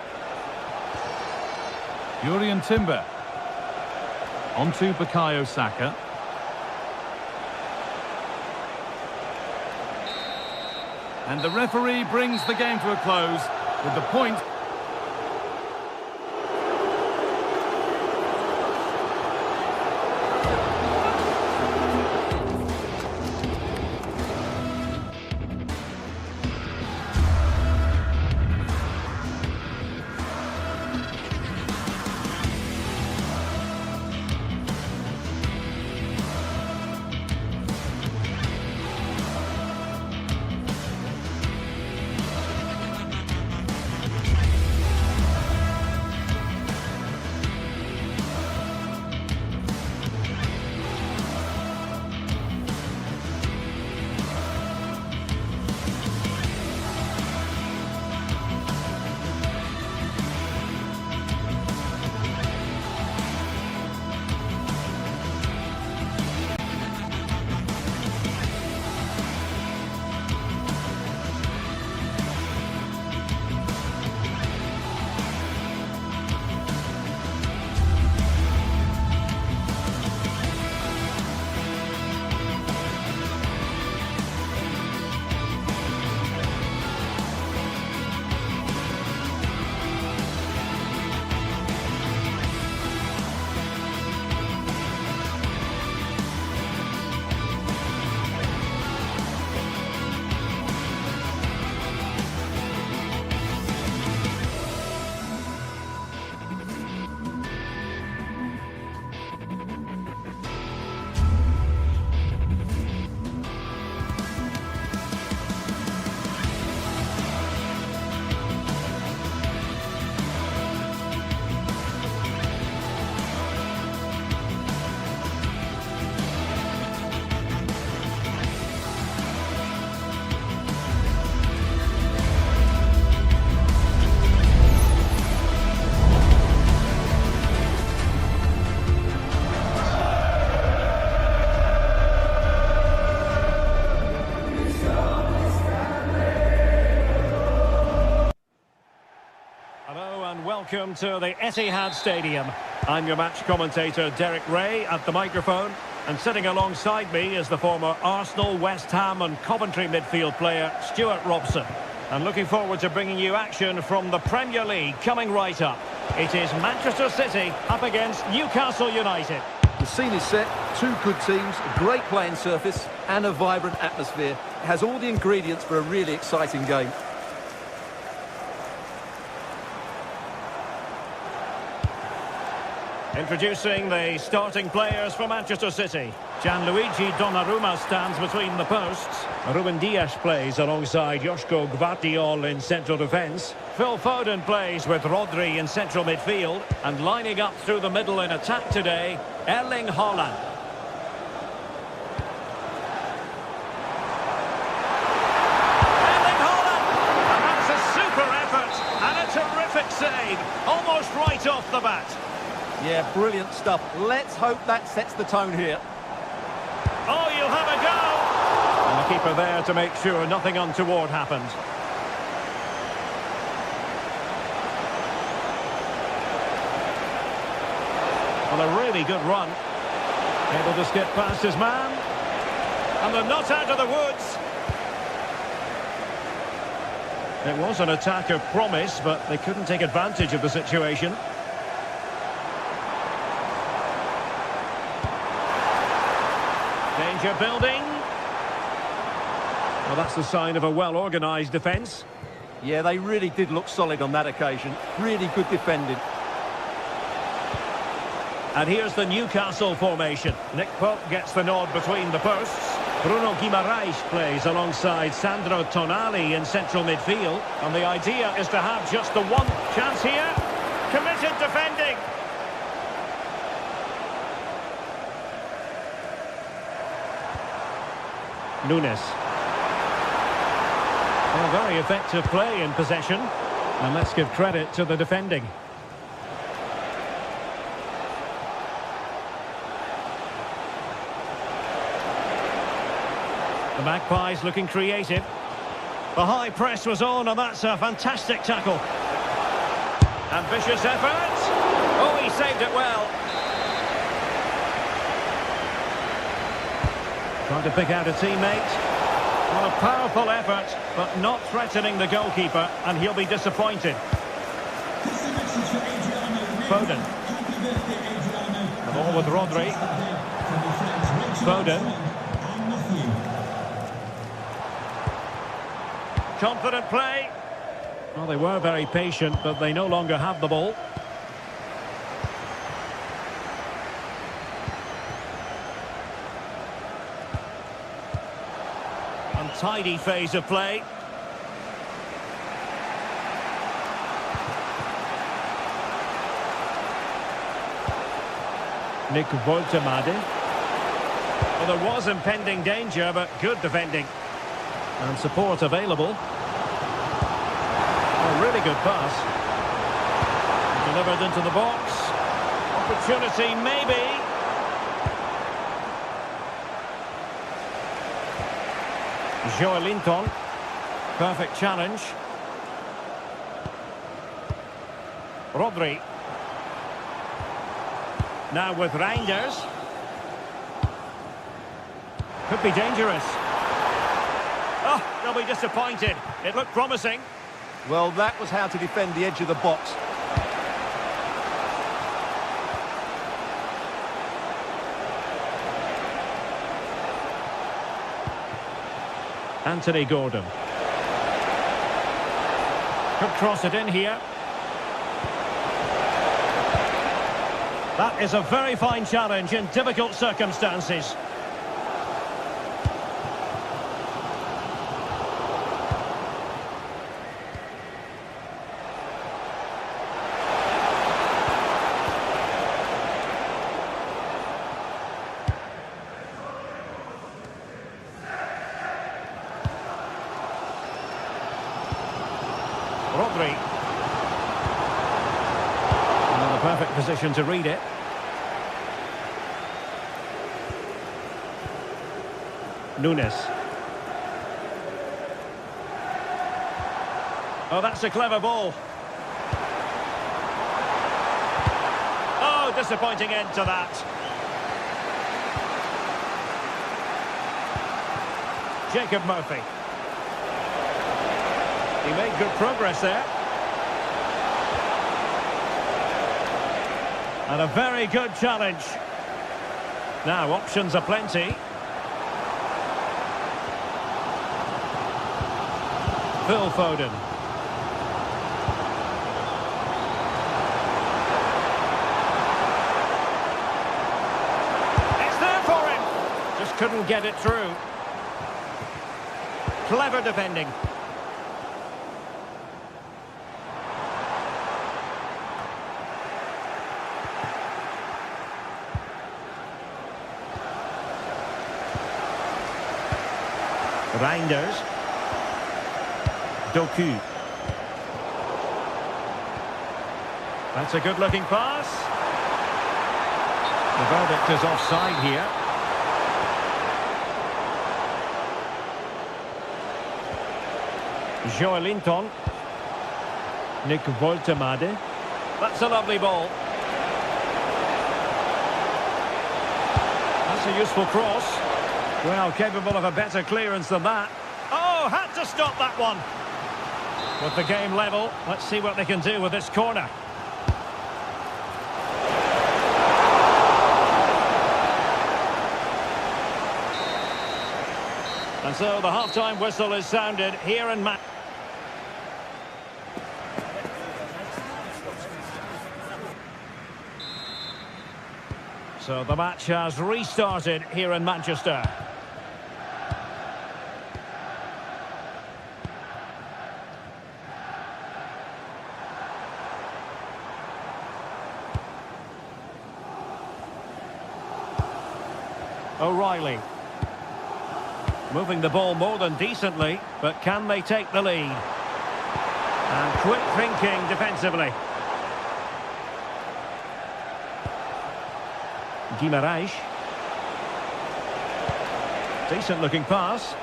Urian Timber. On to Bukayo Saka. And the referee brings the game to a close with the point. welcome to the Etihad Stadium. I'm your match commentator Derek Ray at the microphone, and sitting alongside me is the former Arsenal, West Ham and Coventry midfield player Stuart Robson. And looking forward to bringing you action from the Premier League coming right up. It is Manchester City up against Newcastle United. The scene is set, two good teams, a great playing surface and a vibrant atmosphere. It has all the ingredients for a really exciting game. Introducing the starting players for Manchester City. Gianluigi Donnarumma stands between the posts. Ruben Dias plays alongside Joško Gvardiol in central defence. Phil Foden plays with Rodri in central midfield. And lining up through the middle in attack today, Erling Haaland. Erling Haaland! And that's a super effort and a terrific save. Almost right off the bat. Yeah, brilliant stuff. Let's hope that sets the tone here. Oh, you'll have a go! And the keeper there to make sure nothing untoward happened. Well, a really good run. Able to skip past his man. And they're not out of the woods. It was an attack of promise, but they couldn't take advantage of the situation. Danger building. Well, that's the sign of a well-organised defence. Yeah, they really did look solid on that occasion. Really good defending. And here's the Newcastle formation. Nick Pope gets the nod between the posts. Bruno Guimaraes plays alongside Sandro Tonali in central midfield. And the idea is to have just the one chance here. Committed defending. Nunes. Well, very effective play in possession. And let's give credit to the defending. The Magpies looking creative. The high press was on, and that's a fantastic tackle. Ambitious effort. Oh, he saved it well. Trying to pick out a teammate. Well, a powerful effort, but not threatening the goalkeeper, and he'll be disappointed. Foden. The ball with Rodri. Foden. Confident play. Well, they were very patient, but they no longer have the ball. Untidy phase of play. Nick Woltemade. Well, there was impending danger, but good defending. And support available. A really good pass. Delivered into the box. Opportunity maybe. Joelinton. Perfect challenge. Rodri. Now with Reinders. Could be dangerous. Oh, they'll be disappointed. It looked promising. Well, that was how to defend the edge of the box. Anthony Gordon. Could cross it in here. That is a very fine challenge in difficult circumstances. Rodri. Another perfect position to read it. Nunes. Oh, that's a clever ball. disappointing end to that. Jacob Murphy. He made good progress there. And a very good challenge. Now, options are plenty. Phil Foden. It's there for him. Just couldn't get it through. Clever defending. Reinders. Doku. That's a good-looking pass. The verdict is offside here. Joelinton. Nick Woltemade. That's a lovely ball. That's a useful cross. Well, capable of a better clearance than that. Oh, had to stop that one. With the game level, let's see what they can do with this corner. And so the half-time whistle is sounded here in match. So the match has restarted here in Manchester. O'Reilly. Moving the ball more than decently, but can they take the lead? And quick thinking defensively. Guimaraes. Decent looking pass.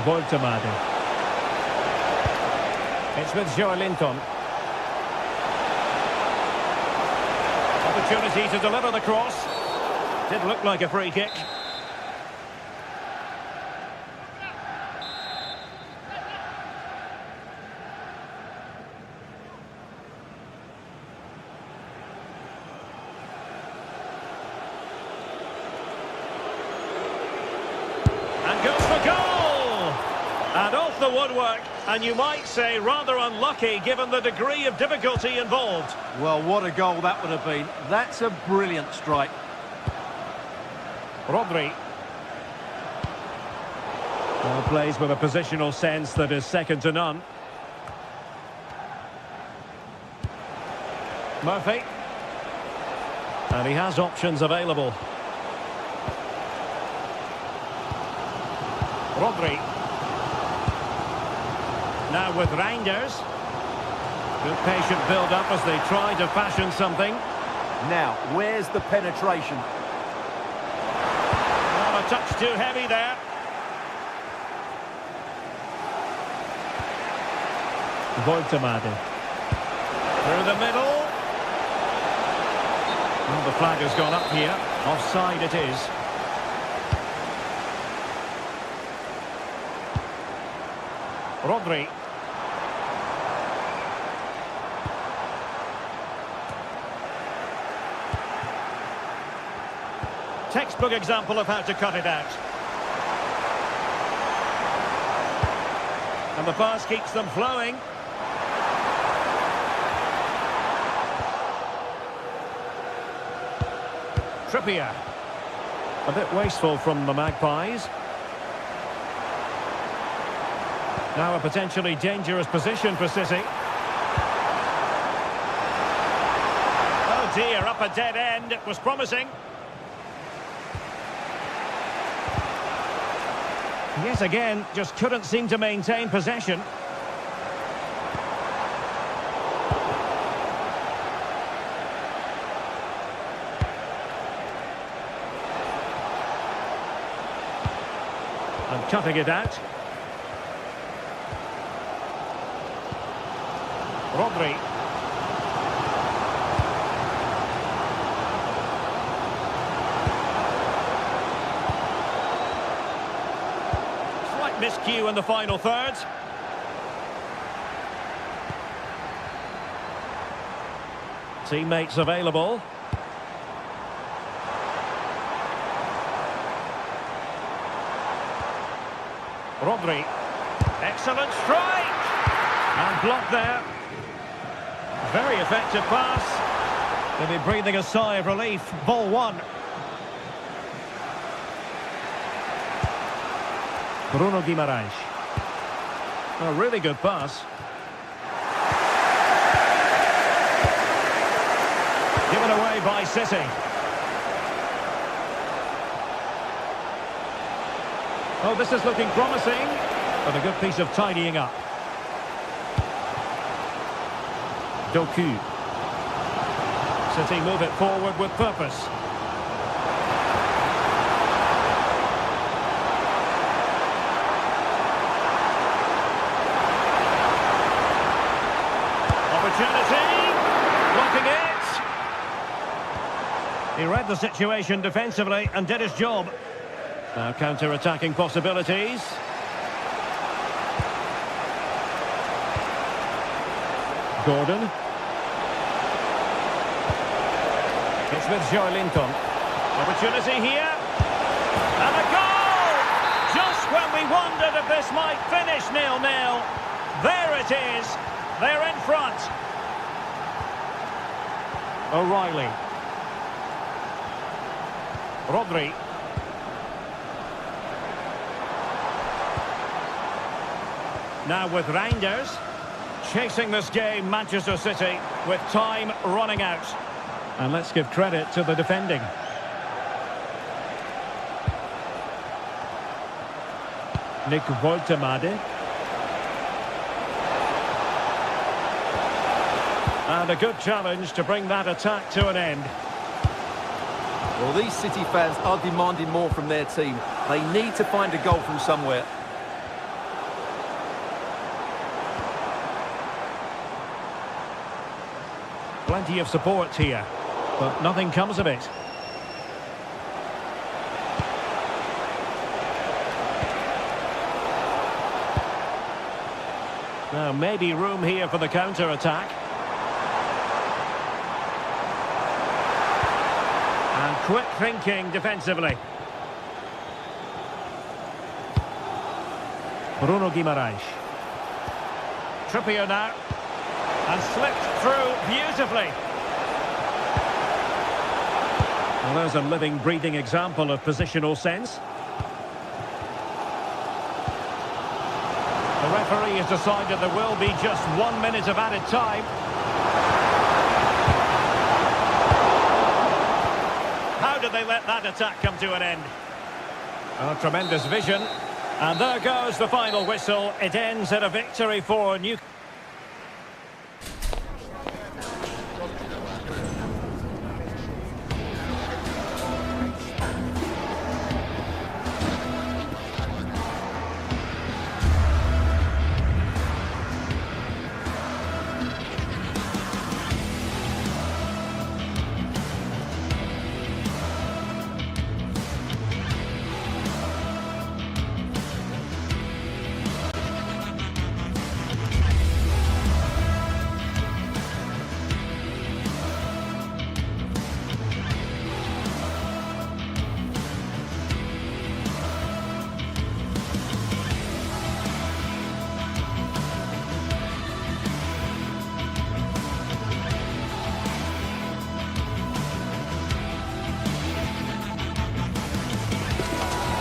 Woltemade. It's with Joelinton. Opportunity to deliver the cross. Did look like a free kick. And goes for goal! And off the woodwork. And you might say rather unlucky given the degree of difficulty involved. Well, what a goal that would have been. That's a brilliant strike. Rodri. Well, plays with a positional sense that is second to none. Murphy. And he has options available. Rodri. Now with Reinders. Good patient build-up as they try to fashion something. Now, where's the penetration? Well, a touch too heavy there. Woltemade. Through the middle. Well, the flag has gone up here. Offside it is. Rodri. Textbook example of how to cut it out. And the pass keeps them flowing. Trippier. A bit wasteful from the Magpies. Now a potentially dangerous position for City. Oh dear, up a dead end. It was promising. Yet again, just couldn't seem to maintain possession. And cutting it out. Rodri. Slight miscue in the final third. Teammates available. Rodri. Excellent strike! And blocked there. Very effective pass. They'll be breathing a sigh of relief. Ball one. Bruno Guimaraes. A really good pass. Given away by City. Oh, this is looking promising, but a good piece of tidying up. Doku. City move it forward with purpose. Opportunity! Blocking it! He read the situation defensively and did his job. Now counter-attacking possibilities. Gordon. It's with Joelinton. Opportunity here. And a goal! Just when we wondered if this might finish 0-0. There it is. They're in front. O'Reilly. Rodri. Now with Reinders. Chasing this game, Manchester City, with time running out. And let's give credit to the defending. Nick Woltemade. And a good challenge to bring that attack to an end. Well, these City fans are demanding more from their team. They need to find a goal from somewhere. Plenty of support here, but nothing comes of it. Now, maybe room here for the counter-attack. And quick thinking defensively. Bruno Guimaraes. Trippier now. And slipped through beautifully. Well, there's a living, breathing example of positional sense. The referee has decided there will be just 1 minute of added time. How did they let that attack come to an end? Oh, tremendous vision. And there goes the final whistle. It ends at a victory for Newcastle.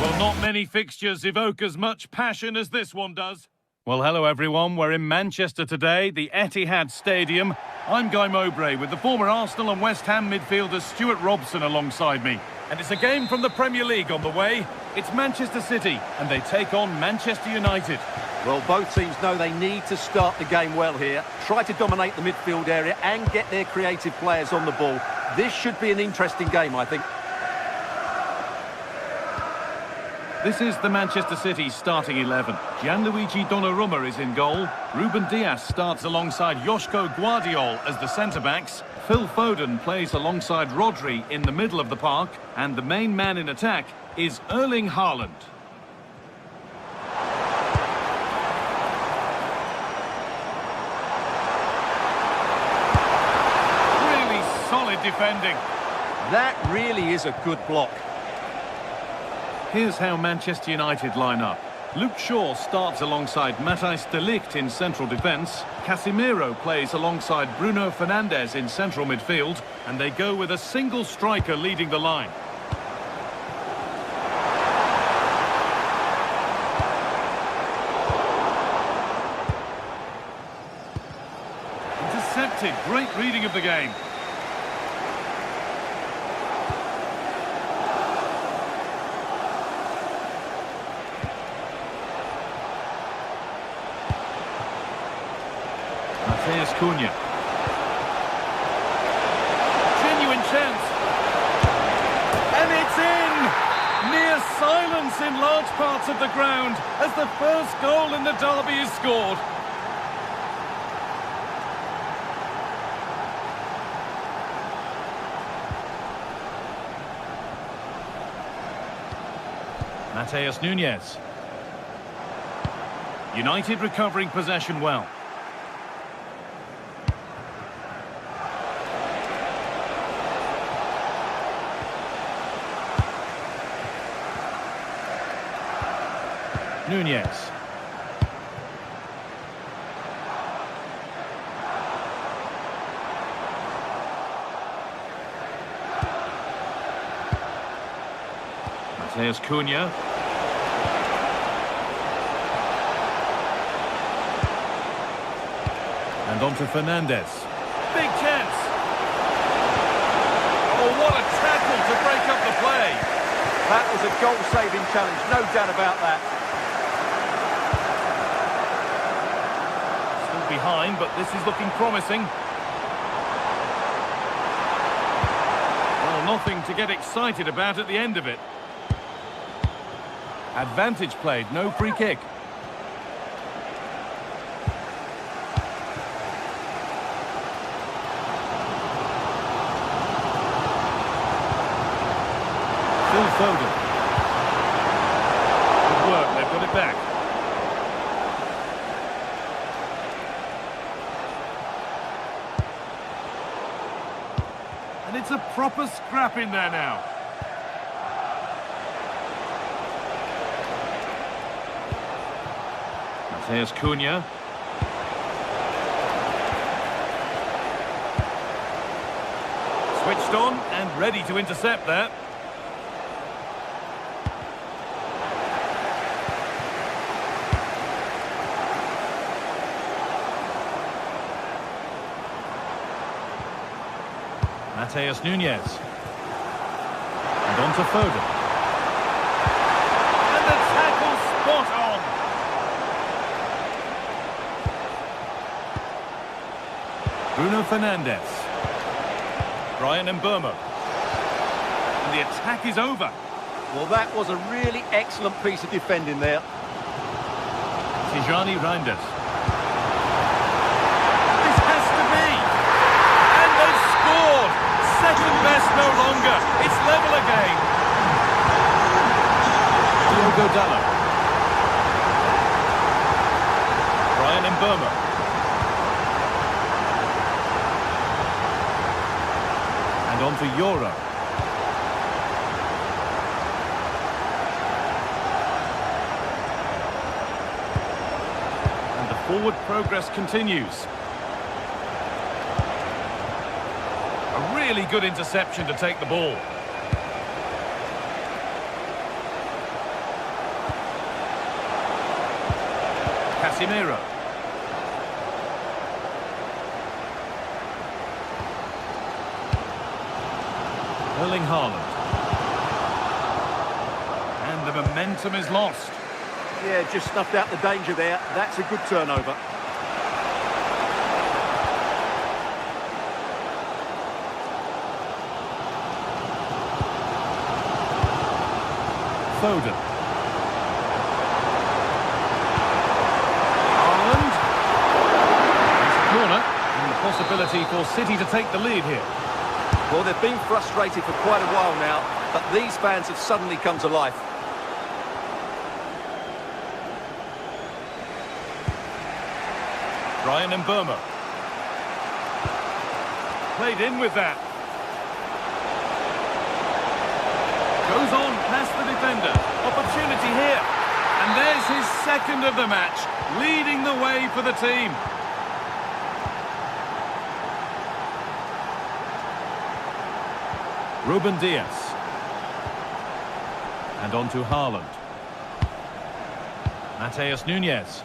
Well, not many fixtures evoke as much passion as this one does. Well, hello everyone. We're in Manchester today, the Etihad Stadium. I'm Guy Mowbray with the former Arsenal and West Ham midfielder Stuart Robson alongside me. And it's a game from the Premier League on the way. It's Manchester City, and they take on Manchester United. Well, both teams know they need to start the game well here. Try to dominate the midfield area and get their creative players on the ball. This should be an interesting game, I think. This is the Manchester City starting 11. Gianluigi Donnarumma is in goal. Ruben Dias starts alongside Joško Guardiol as the centre-backs. Phil Foden plays alongside Rodri in the middle of the park. And the main man in attack is Erling Haaland. Really solid defending. That really is a good block. Here's how Manchester United line up. Luke Shaw starts alongside Matthijs de Ligt in central defence. Casemiro plays alongside Bruno Fernandes in central midfield. And they go with a single striker leading the line. Intercepted. Great reading of the game. Matheus Cunha. Genuine chance. And it's in! Near silence in large parts of the ground as the first goal in the derby is scored. Matheus Nunes. United recovering possession well. Nunes. Matheus Cunha. And on to Fernandes. Big chance. Oh, what a tackle to break up the play. That was a goal-saving challenge, no doubt about that. Behind, but this is looking promising. Well, nothing to get excited about at the end of it. Advantage played, no free kick. Phil Foden. Good work, they've got it back. And it's a proper scrap in there now. Matheus Cunha. Switched on and ready to intercept that. Matheus Nunes. And on to Foden. And the tackle spot on. Bruno Fernandes. Brian Mbeumo. And the attack is over. Well, that was a really excellent piece of defending there. Tijani Reinders. This has to be. And they've scored. Second best no longer. It's level again. Diogo Dalot. Brian Mbeumo. And on to Euro. And the forward progress continues. A really good interception to take the ball. Casemiro. Erling Haaland. And the momentum is lost. Yeah, just snuffed out the danger there. That's a good turnover. Foden. opportunity for City to take the lead here. Well, they've been frustrated for quite a while now, but these fans have suddenly come to life. Ryan and Burma. Played in with that. Goes on past the defender. Opportunity here. And there's his second of the match, leading the way for the team. Ruben Diaz. And on to Haaland. Mateus Nunes.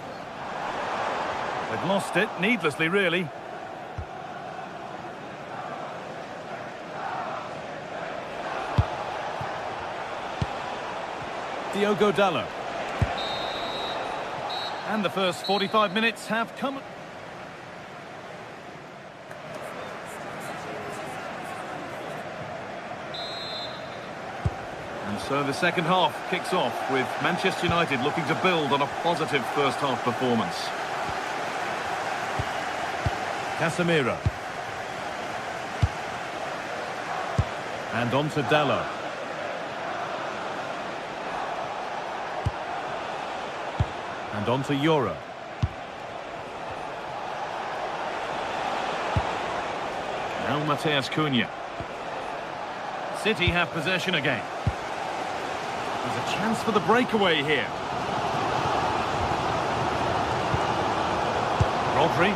They've lost it, needlessly really. Diogo Dalot. And the first 45 minutes have come. And so the second half kicks off with Manchester United looking to build on a positive first half performance. Casemiro. And on to Dalot. And on to Euro. Now Mateus Cunha. City have possession again. There's a chance for the breakaway here. Rodri.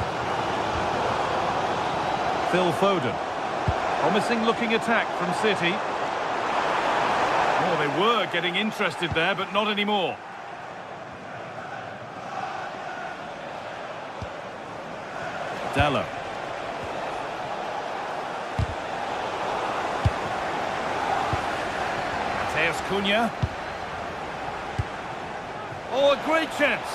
Phil Foden. Promising looking attack from City. Oh, they were getting interested there, but not anymore. Dalot. Mateus Cunha. Oh, a great chance.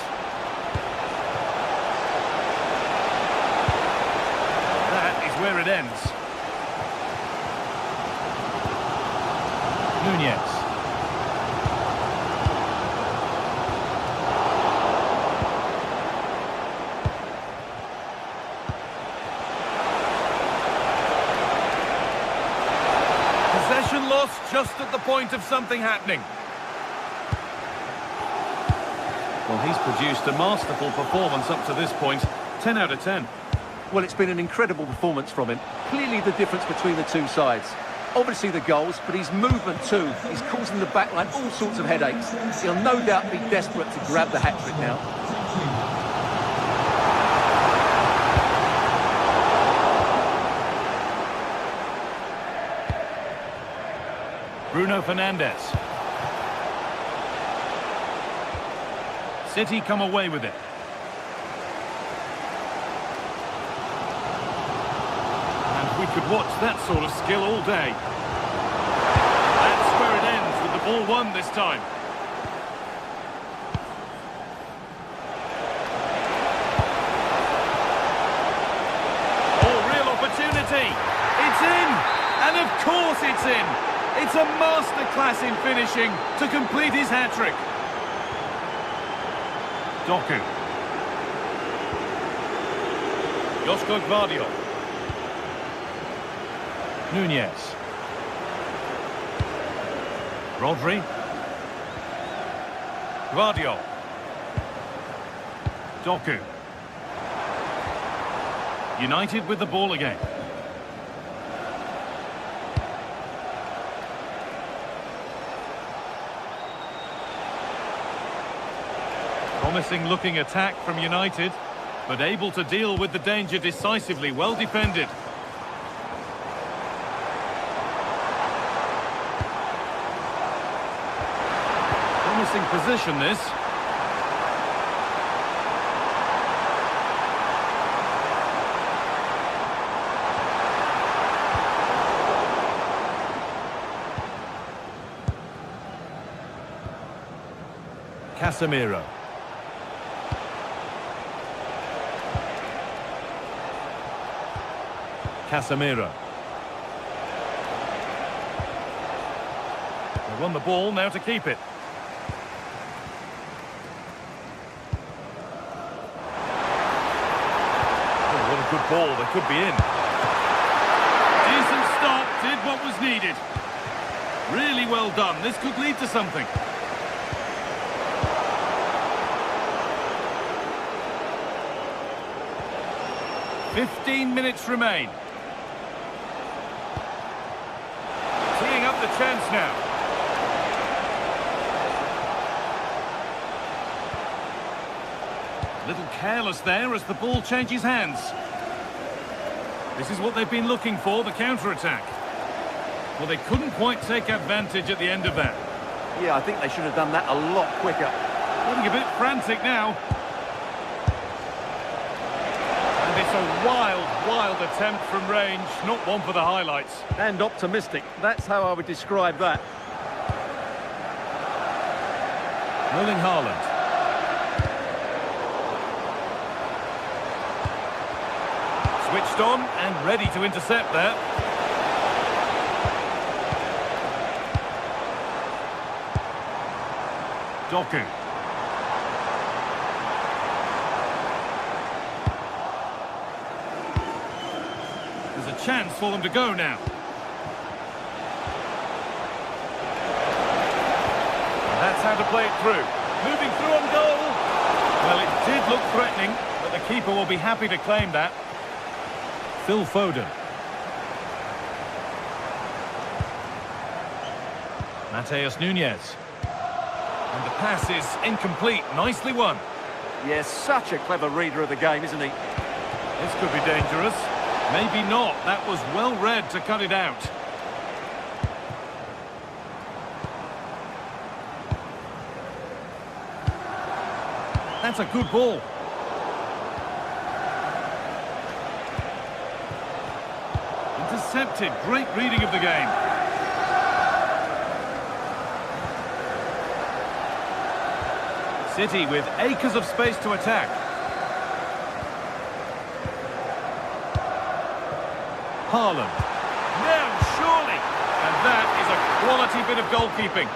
That is where it ends. Nunes. Possession lost just at the point of something happening. Well, he's produced a masterful performance up to this point. 10 out of 10. Well, it's been an incredible performance from him. Clearly the difference between the two sides. Obviously the goals, but his movement too. He's causing the backline all sorts of headaches. He'll no doubt be desperate to grab the hat-trick now. Bruno Fernandes. City come away with it. And we could watch that sort of skill all day. That's where it ends with the ball won this time. Oh, real opportunity. It's in! And of course it's in! It's a masterclass in finishing to complete his hat-trick. Doku. Josko Gvardiol. Nunes. Rodri. Gvardiol. Doku. United with the ball again. Promising looking attack from United, but able to deal with the danger decisively, well defended. Promising position this. Casemiro. Casemiro. They won the ball, now to keep it. Oh, what a good ball, they could be in. what was needed. Really well done. This could lead to something. "15 minutes remain. Teeing up the chance now. A little careless there as the ball changes hands. This is what they've been looking for, the counter-attack. Well, they couldn't quite take advantage at the end of that. Yeah, I think they should have done that a lot quicker. Getting a bit frantic now. And it's a wild, wild attempt from range, not one for the highlights. And optimistic. That's how I would describe that. Erling Haaland. Switched on and ready to intercept there. Doku. There's a chance for them to go now. That's how to play it through. Moving through on goal. Well, it did look threatening, but the keeper will be happy to claim that. Phil Foden. Mateus Nunes. And the pass is incomplete. Nicely won. Yes, such a clever reader of the game, isn't he? This could be dangerous. Maybe not. That was well read to cut it out. That's a good ball. Intercepted. Great reading of the game. City with acres of space to attack. Haaland. Now, surely. And that is a quality bit of goalkeeping.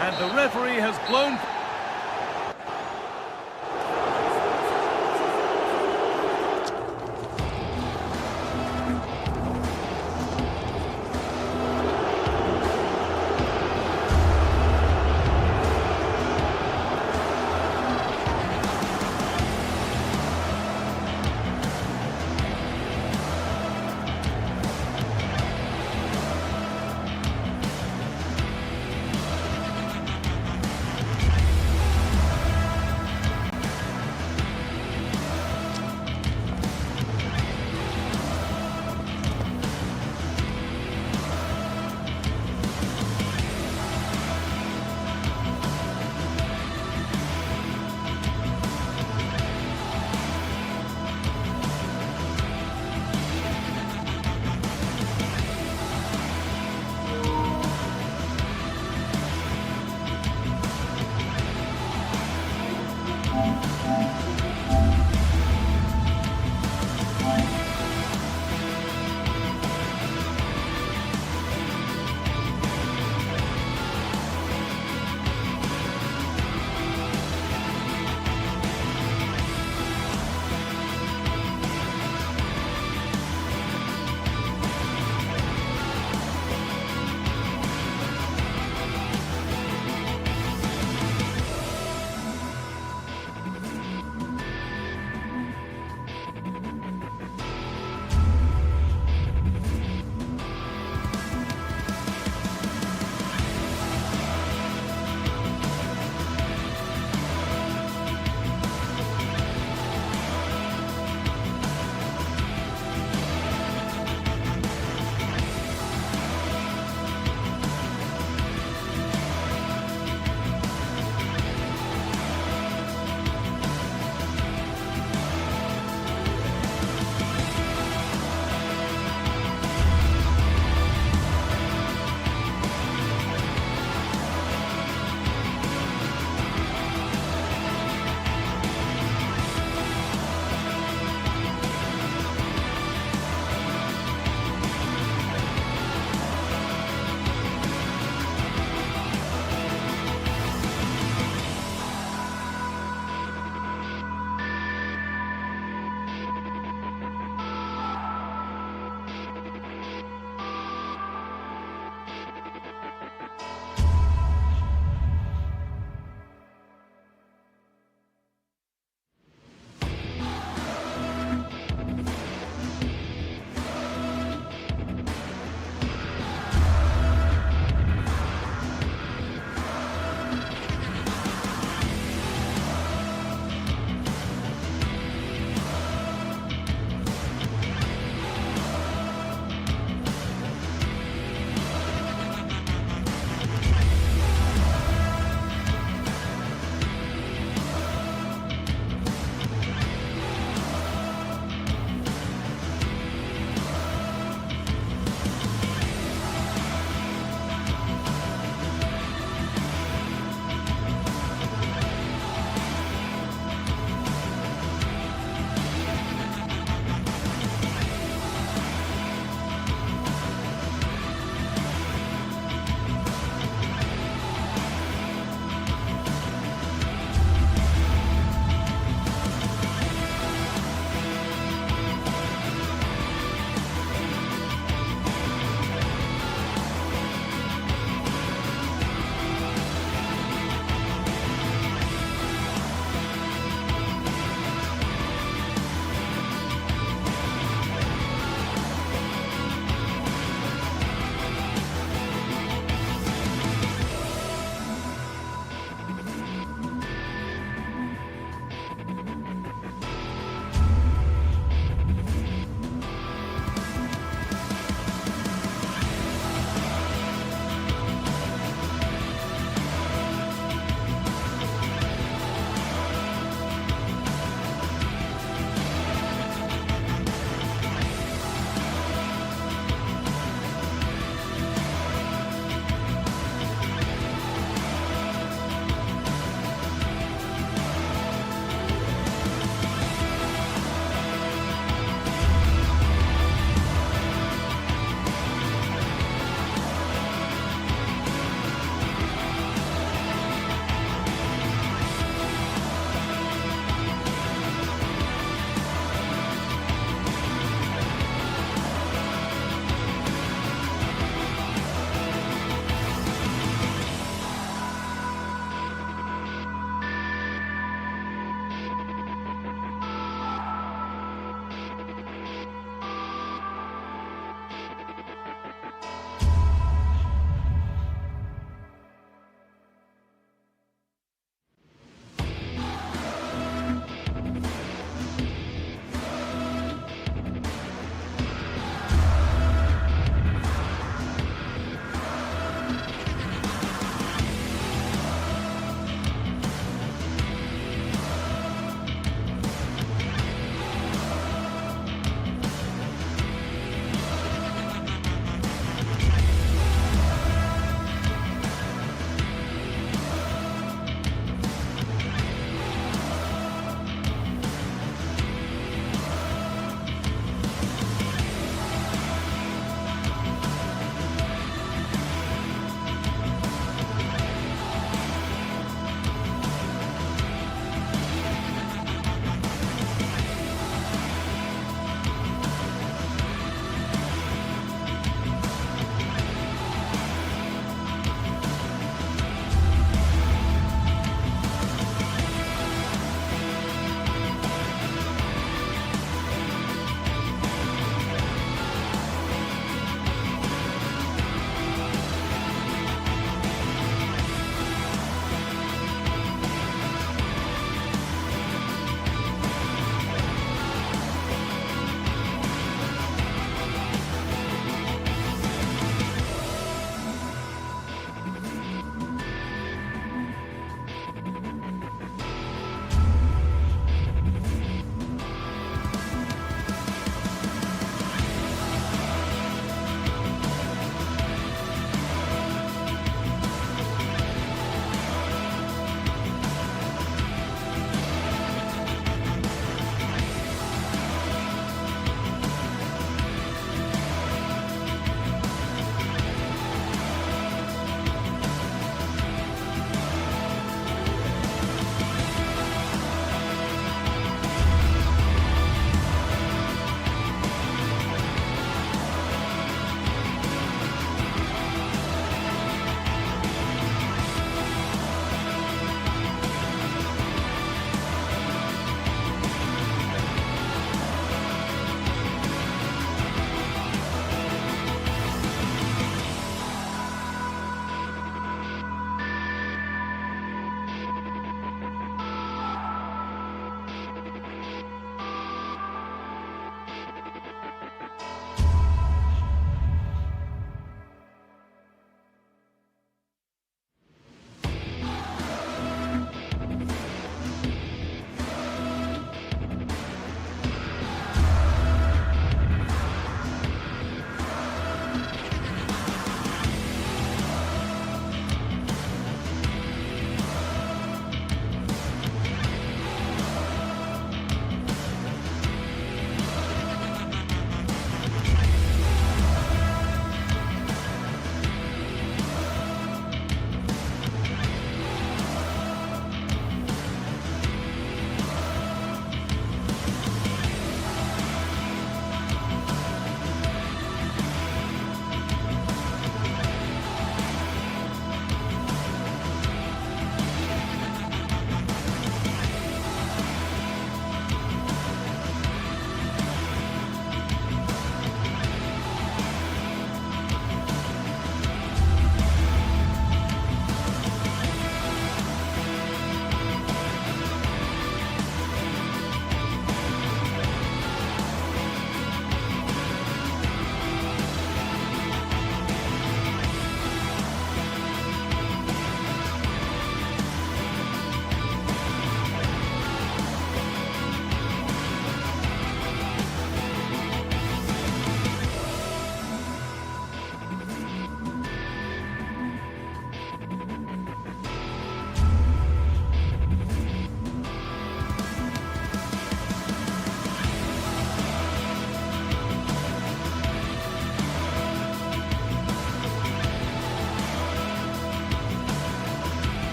And the referee has blown...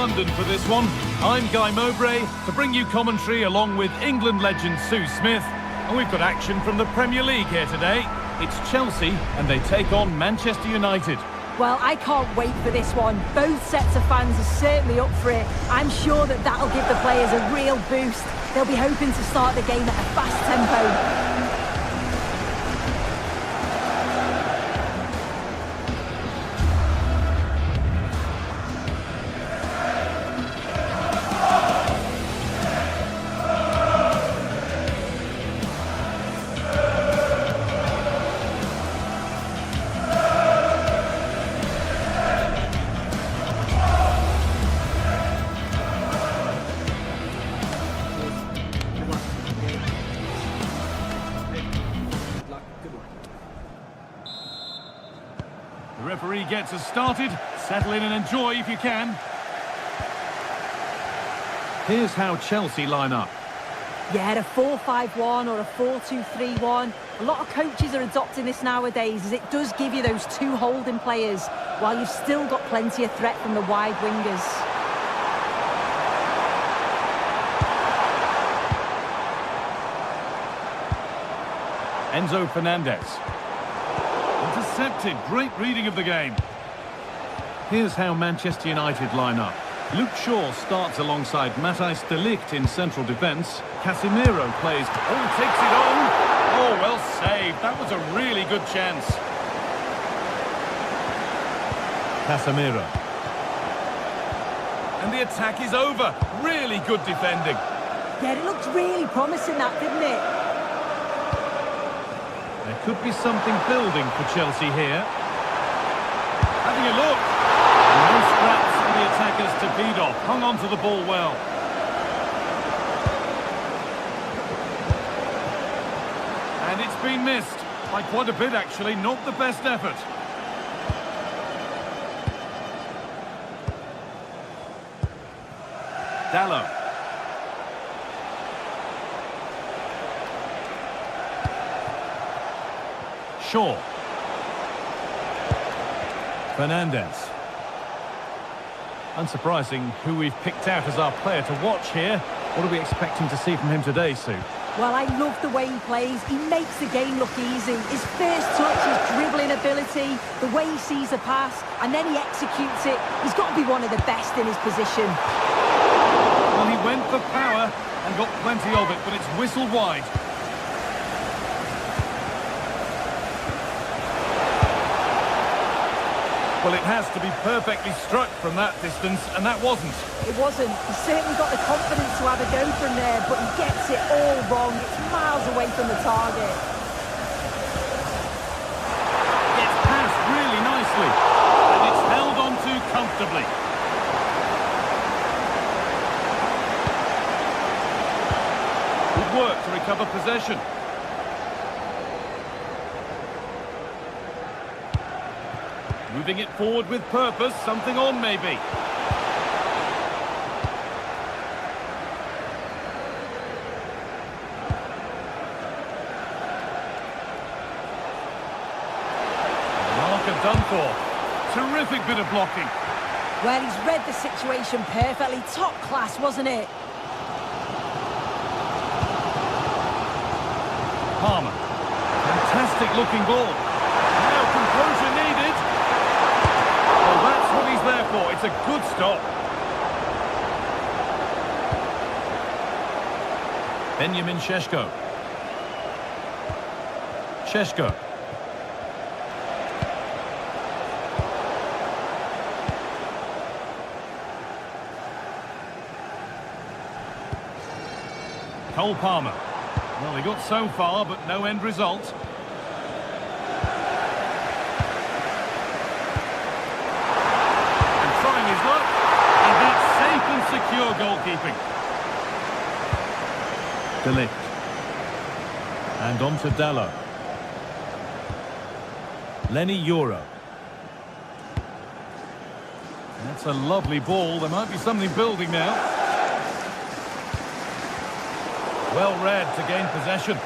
London for this one. I'm Guy Mowbray to bring you commentary along with England legend Sue Smith. And we've got action from the Premier League here today. It's Chelsea and they take on Manchester United. Well, I can't wait for this one. Both sets of fans are certainly up for it. I'm sure that that'll give the players a real boost. They'll be hoping to start the game at a fast tempo. The referee gets us started. Settle in and enjoy if you can. Here's how Chelsea line up. Yeah, a 4-5-1 or a 4-2-3-1. A lot of coaches are adopting this nowadays as it does give you those two holding players while you've still got plenty of threat from the wide wingers. Enzo Fernandez. Intercepted. Great reading of the game. Here's how Manchester United line up. Luke Shaw starts alongside Matthijs de Ligt in central defence. Casemiro plays. Oh, takes it on. Oh, well saved. That was a really good chance. Casemiro. And the attack is over. Really good defending. Yeah, it looked really promising, that, didn't it? There could be something building for Chelsea here. Having a look. No scraps for the attackers to beat off. Hung on to the ball well. And it's been missed. By quite a bit, actually. Not the best effort. Dallo. Shaw. Fernandez. Unsurprising who we've picked out as our player to watch here. What are we expecting to see from him today, Sue? Well, I love the way he plays. He makes the game look easy. His first touch, his dribbling ability, the way he sees a pass, and then he executes it. He's got to be one of the best in his position. Well, he went for power and got plenty of it, but it's whistled wide. Well, it has to be perfectly struck from that distance, and that wasn't. It wasn't. He's certainly got the confidence to have a go from there, but he gets it all wrong. It's miles away from the target. Gets passed really nicely, and it's held on to comfortably. Good work to recover possession. Moving it forward with purpose, something on maybe. Marker done for. Terrific bit of blocking. Well, he's read the situation perfectly. Top class, wasn't it? Palmer. Fantastic looking ball. Now composure needed. Well, that's what he's there for. It's a good stop. Benjamin Šeško. Šeško. Cole Palmer. Well, he got so far, but no end result. And trying his luck. And that's safe and secure goalkeeping. De Ligt. And on to Dallo. Lenny Euro. That's a lovely ball. There might be something building now. Well read to gain possession.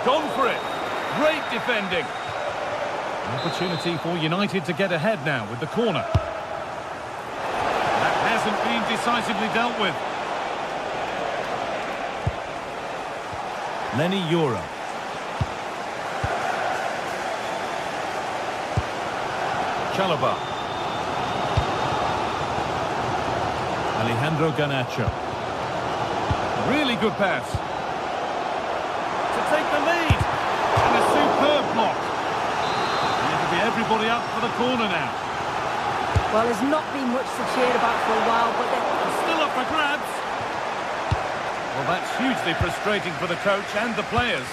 gone for it. Great defending. An opportunity for United to get ahead now with the corner. That hasn't been decisively dealt with. Lenny Euro. Chalobah. Alejandro Garnacho. Really good pass. To take the lead. And a superb block. And it'll be everybody up for the corner now. Well, there's not been much to cheer about for a while, but they're Still up for grabs. Well, that's hugely frustrating for the coach and the players.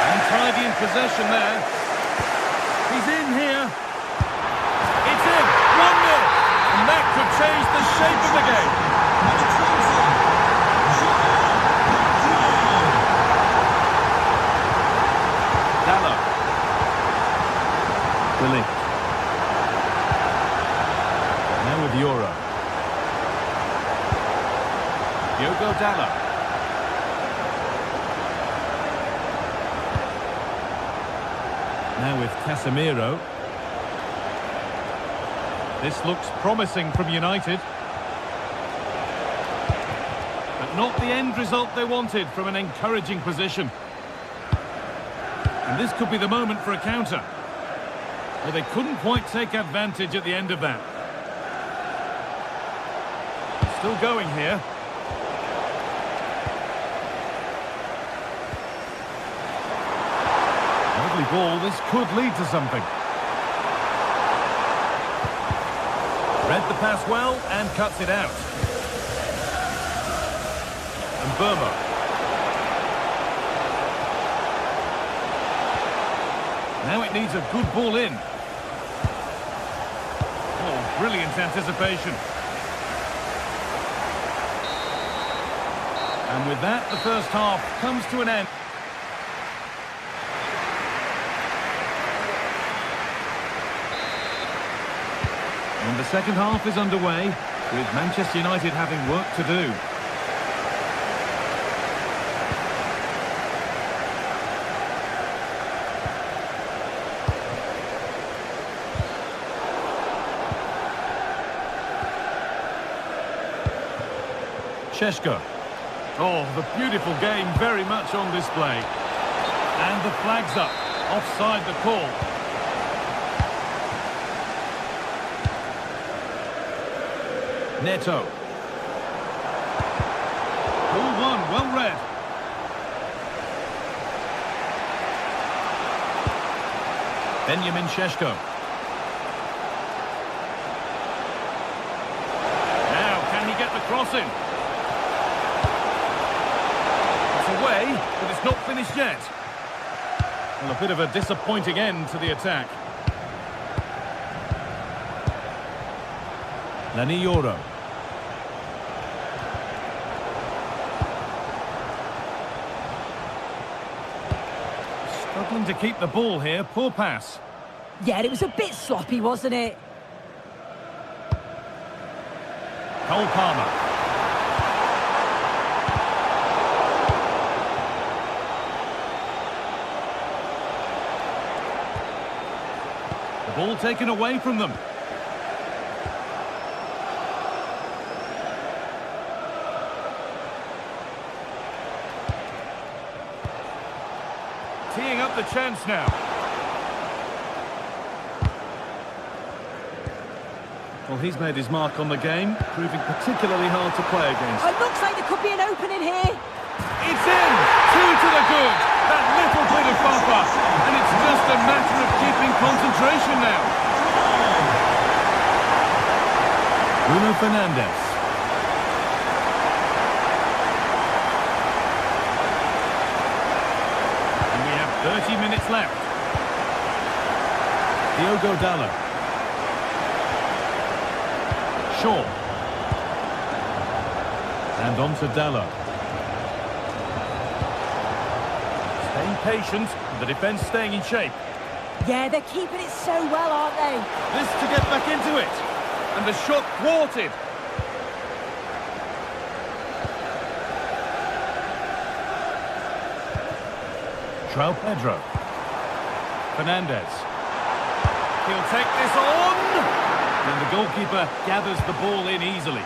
Untidy in possession there. He's in here. It's in. 1-0. And that could change the shape of the game. Dallo. Willie. Now with Euro. Diogo Dallo. Now with Casemiro. This looks promising from United. But not the end result they wanted from an encouraging position. And this could be the moment for a counter. Well, they couldn't quite take advantage at the end of that. Still going here. Lovely ball, this could lead to something. Read the pass well and cuts it out. And Burma. Now it needs a good ball in. Oh, brilliant anticipation. And with that, the first half comes to an end. And the second half is underway, with Manchester United having work to do. Šeško. Oh, the beautiful game very much on display. And the flag's up. Offside the call. Neto. Ball one, well read. Benjamin Šeško. Now, can he get the cross in? Away, but it's not finished yet. Well, a bit of a disappointing end to the attack. Lenny Euro. Struggling to keep the ball here, poor pass. Yeah, it was a bit sloppy, wasn't it? Cole Palmer. Ball taken away from them. Teeing up the chance now. Well, he's made his mark on the game, proving particularly hard to play against. It looks like there could be an opening here. It's in! 2 to the good! That little bit of buffer, and it's just a matter of keeping concentration now. Bruno Fernandes. And we have 30 minutes left. Diogo Dallo. Shaw. And on to Dallo. Staying patient, the defence staying in shape. Yeah, they're keeping it so well, aren't they? This to get back into it. And the shot thwarted. João Pedro. Fernandez. He'll take this on. And the goalkeeper gathers the ball in easily.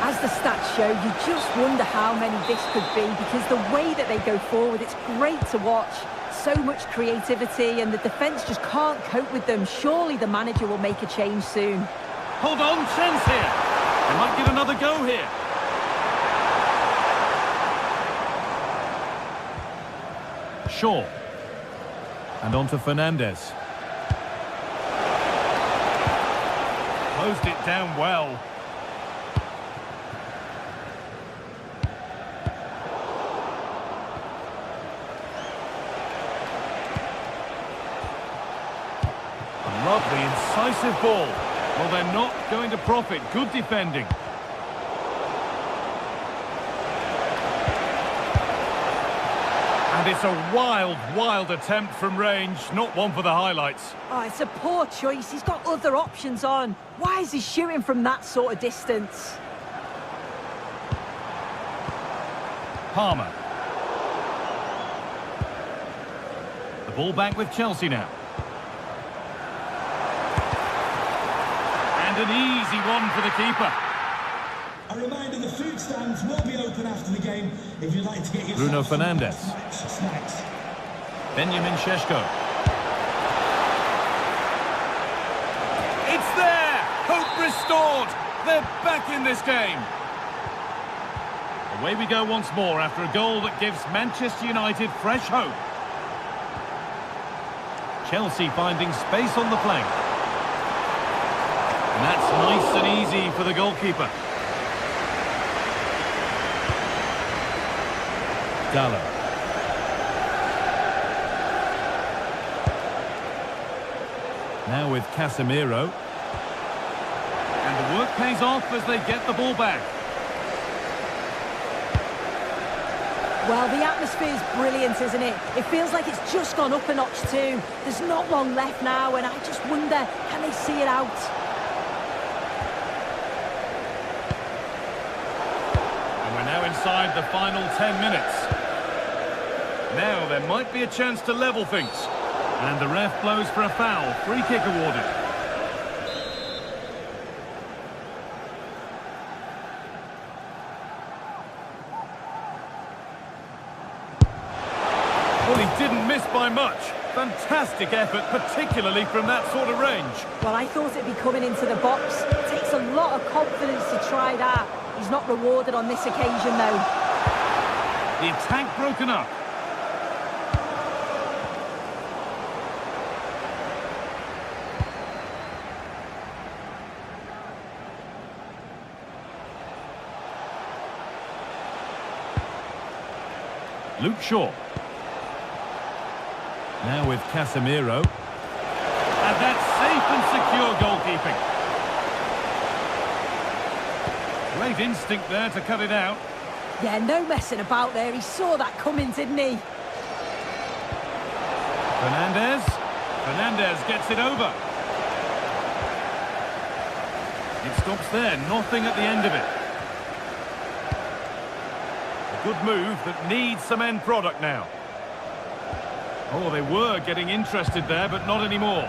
As the stats show, you just wonder how many this could be, because the way that they go forward, it's great to watch. So much creativity, and the defence just can't cope with them. Surely the manager will make a change soon. Hold on, chance here. They might get another go here. Shaw. And on to Fernandez. Closed it down well. A lovely, incisive ball. Well, they're not going to profit. Good defending. And it's a wild, wild attempt from range. Not one for the highlights. Oh, it's a poor choice. He's got other options on. Why is he shooting from that sort of distance? Palmer. The ball back with Chelsea now. And an easy one for the keeper. A reminder, the food stands will be open after the game if you'd like to get yourself Bruno some Fernandes. snacks. Benjamin Šeško. It's there! Hope restored! They're back in this game. Away we go once more after a goal that gives Manchester United fresh hope. Chelsea finding space on the flank. And that's nice and easy for the goalkeeper. Dallo. Now with Casemiro. And the work pays off as they get the ball back. Well, the atmosphere is brilliant, isn't it? It feels like it's just gone up a notch too. There's not long left now, and I just wonder, can they see it out? And we're now inside the final 10 minutes. Now there might be a chance to level things. And the ref blows for a foul. Free kick awarded. Well, he didn't miss by much. Fantastic effort, particularly from that sort of range. Well, I thought it'd be coming into the box. It takes a lot of confidence to try that. He's not rewarded on this occasion, though. The attack broken up. Luke Shaw. Now with Casemiro. And that's safe and secure goalkeeping. Great instinct there to cut it out. Yeah, no messing about there. He saw that coming, didn't he? Fernandez. Fernandez gets it over. It stops there. Nothing at the end of it. Good move that needs some end product now. Oh, they were getting interested there, but not anymore.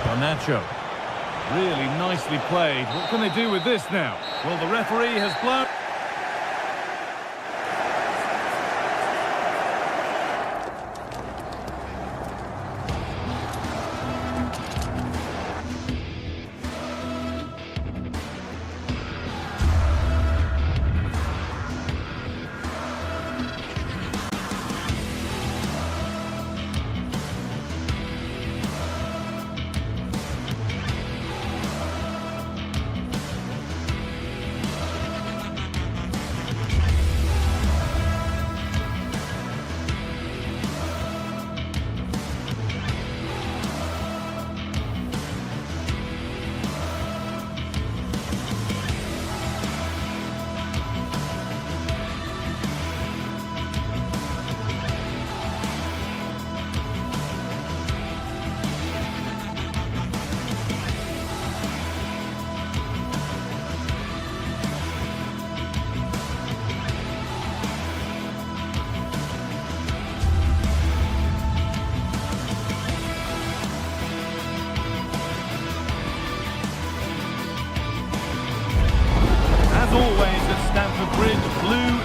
Garnacho. Really nicely played. What can they do with this now? Well, the referee has blown.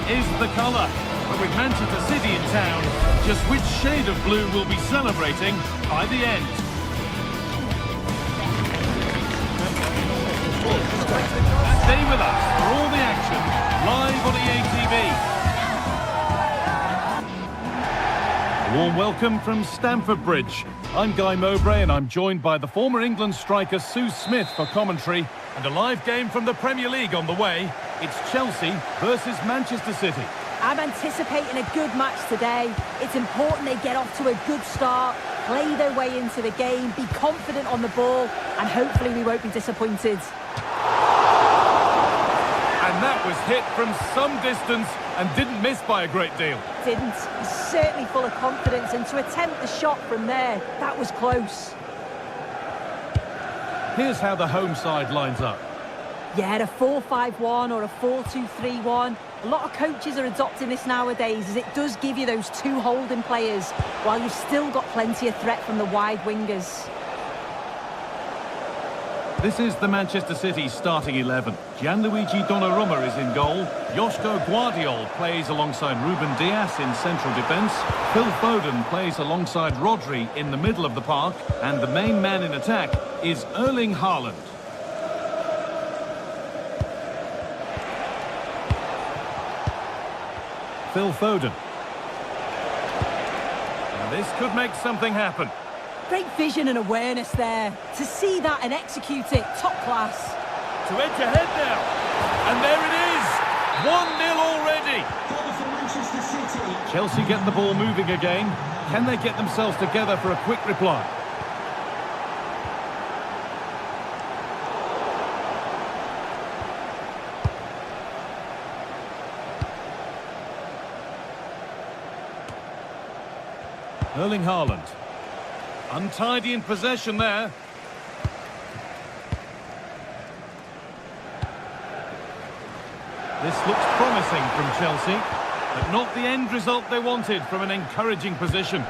is the colour. But with Manchester City in town, just which shade of blue will be celebrating by the end? Stay with us for all the action, live on EA TV. A warm welcome from Stamford Bridge. I'm Guy Mowbray and I'm joined by the former England striker Sue Smith for commentary, and a live game from the Premier League on the way. It's Chelsea versus Manchester City. I'm anticipating a good match today. It's important they get off to a good start, play their way into the game, be confident on the ball, and hopefully we won't be disappointed. And that was hit from some distance and didn't miss by a great deal. Didn't. He's certainly full of confidence, and to attempt the shot from there, that was close. Here's how the home side lines up. Yeah, a 4-5-1 or a 4-2-3-1. A lot of coaches are adopting this nowadays, as it does give you those two holding players, while you've still got plenty of threat from the wide wingers. This is the Manchester City starting 11. Gianluigi Donnarumma is in goal. Joško Guardiol plays alongside Ruben Dias in central defence. Phil Foden plays alongside Rodri in the middle of the park. And the main man in attack is Erling Haaland. Phil Foden. Now this could make something happen. Great vision and awareness there. To see that and execute it, top class. To edge ahead now. And there it is. 1-0 already. Goal for Manchester City. Chelsea get the ball moving again. Can they get themselves together for a quick reply? Erling Haaland. Untidy in possession there. This looks promising from Chelsea, but not the end result they wanted from an encouraging position.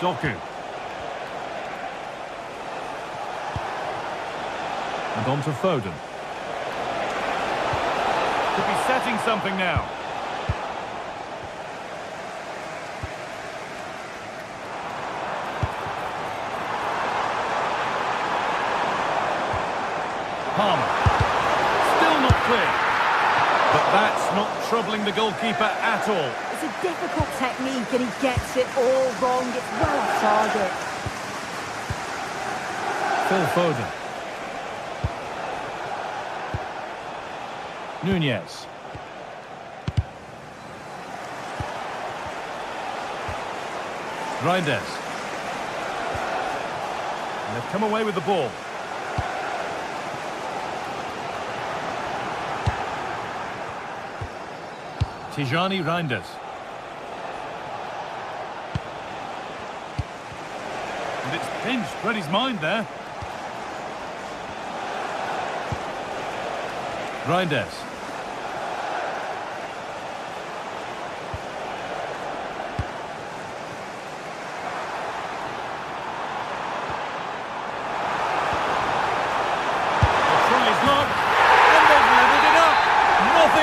Doku. And on to Foden. Could be setting something now. Palmer. Still not clear. But that's not troubling the goalkeeper at all. It's a difficult technique and he gets it all wrong. It's well off target. Phil Foden. Nunez. Reinders. And they've come away with the ball. Tijani Reinders. And it's pinched, read his mind there. Reinders.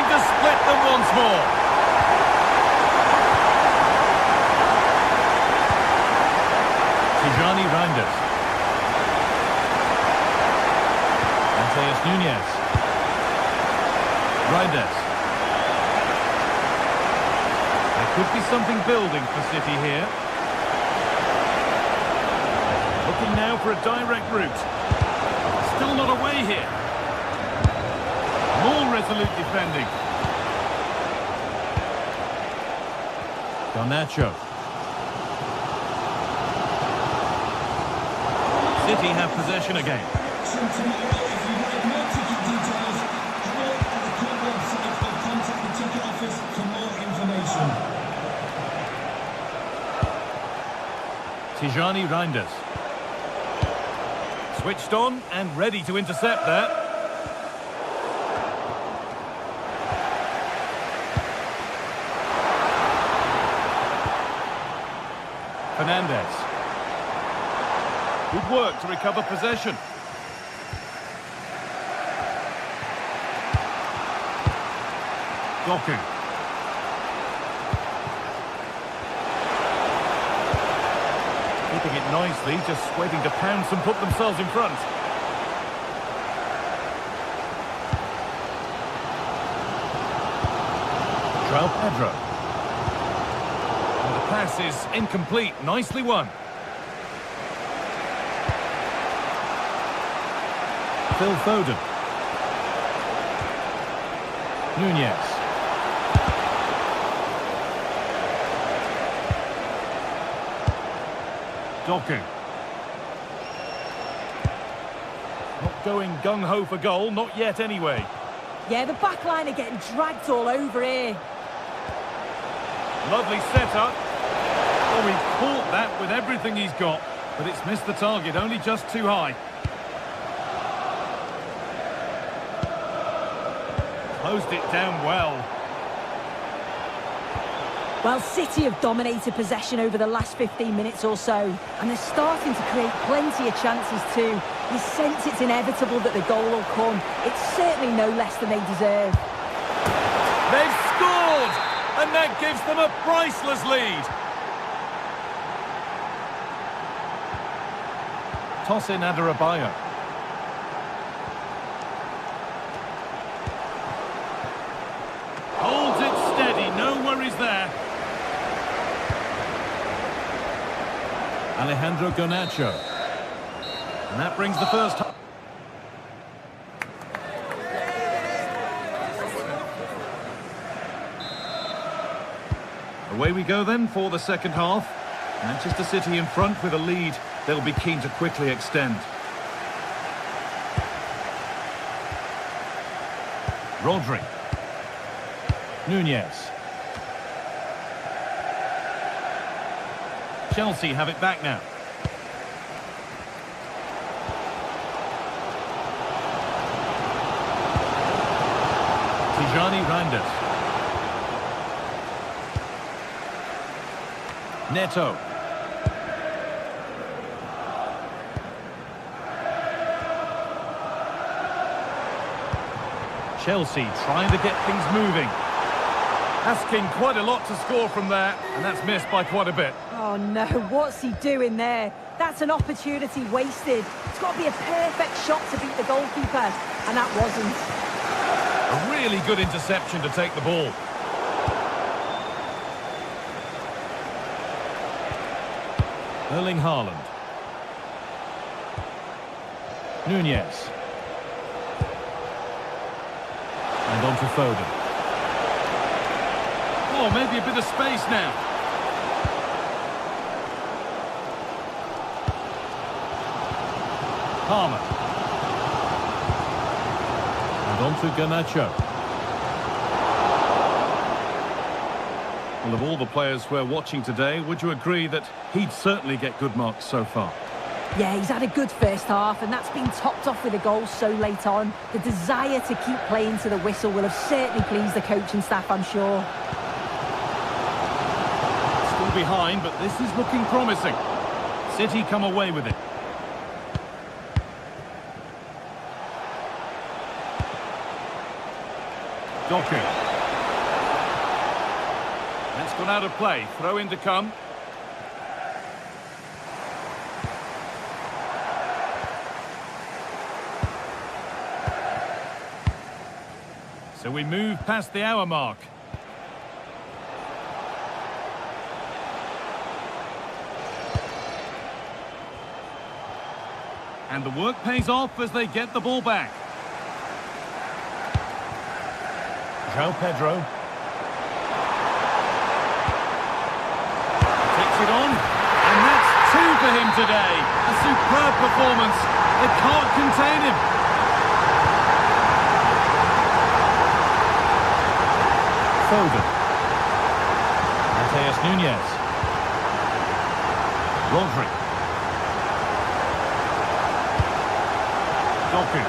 To split them once more. Tijani Reinders. Mateus Nunez. Reinders. There could be something building for City here. Looking now for a direct route. Still not away here. More resolute defending. Garnacho. City have possession again. Tomorrow, if you'd like more ticket details, have a look at the club website or contact the ticket office for more information. Tijani Reinders. Switched on and ready to intercept that. Fernandes. Good work to recover possession. Doku. Keeping it nicely, just waiting to pounce and put themselves in front. Pedro. And the pass is incomplete. Nicely won. Phil Foden. Nunez. Doku. Not going gung-ho for goal, not yet anyway. Yeah, the back line are getting dragged all over here. Lovely setup. Oh, he caught that with everything he's got, but it's missed the target, only just too high. Closed it down well. Well, City have dominated possession over the last 15 minutes or so, and they're starting to create plenty of chances too. You sense it's inevitable that the goal will come. It's certainly no less than they deserve. They've scored! And that gives them a priceless lead. Toss in Adebayo. Holds it steady, no worries there. Alejandro Garnacho. And that brings the first... Away we go then for the second half. Manchester City in front with a lead. They'll be keen to quickly extend. Rodri. Nunez. Chelsea have it back now. Tijani Randas. Neto. Chelsea trying to get things moving. Asking quite a lot to score from there, and that's missed by quite a bit. Oh no, what's he doing there? That's an opportunity wasted. It's got to be a perfect shot to beat the goalkeeper, and that wasn't. A really good interception to take the ball. Erling Haaland. Nunez. And on to Foden. Oh, maybe a bit of space now. Palmer. And on to Garnacho. Well, of all the players we're watching today, would you agree that he'd certainly get good marks so far? Yeah, he's had a good first half, and that's been topped off with a goal so late on. The desire to keep playing to the whistle will have certainly pleased the coaching staff, I'm sure. Still behind, but this is looking promising. City come away with it. Doku. That's gone out of play. Throw in to come. So we move past the hour mark. And the work pays off as they get the ball back. João Pedro. Takes it on. And that's two for him today. A superb performance. They can't contain him. Foden. Mateus Nunez. Rodri. Doku.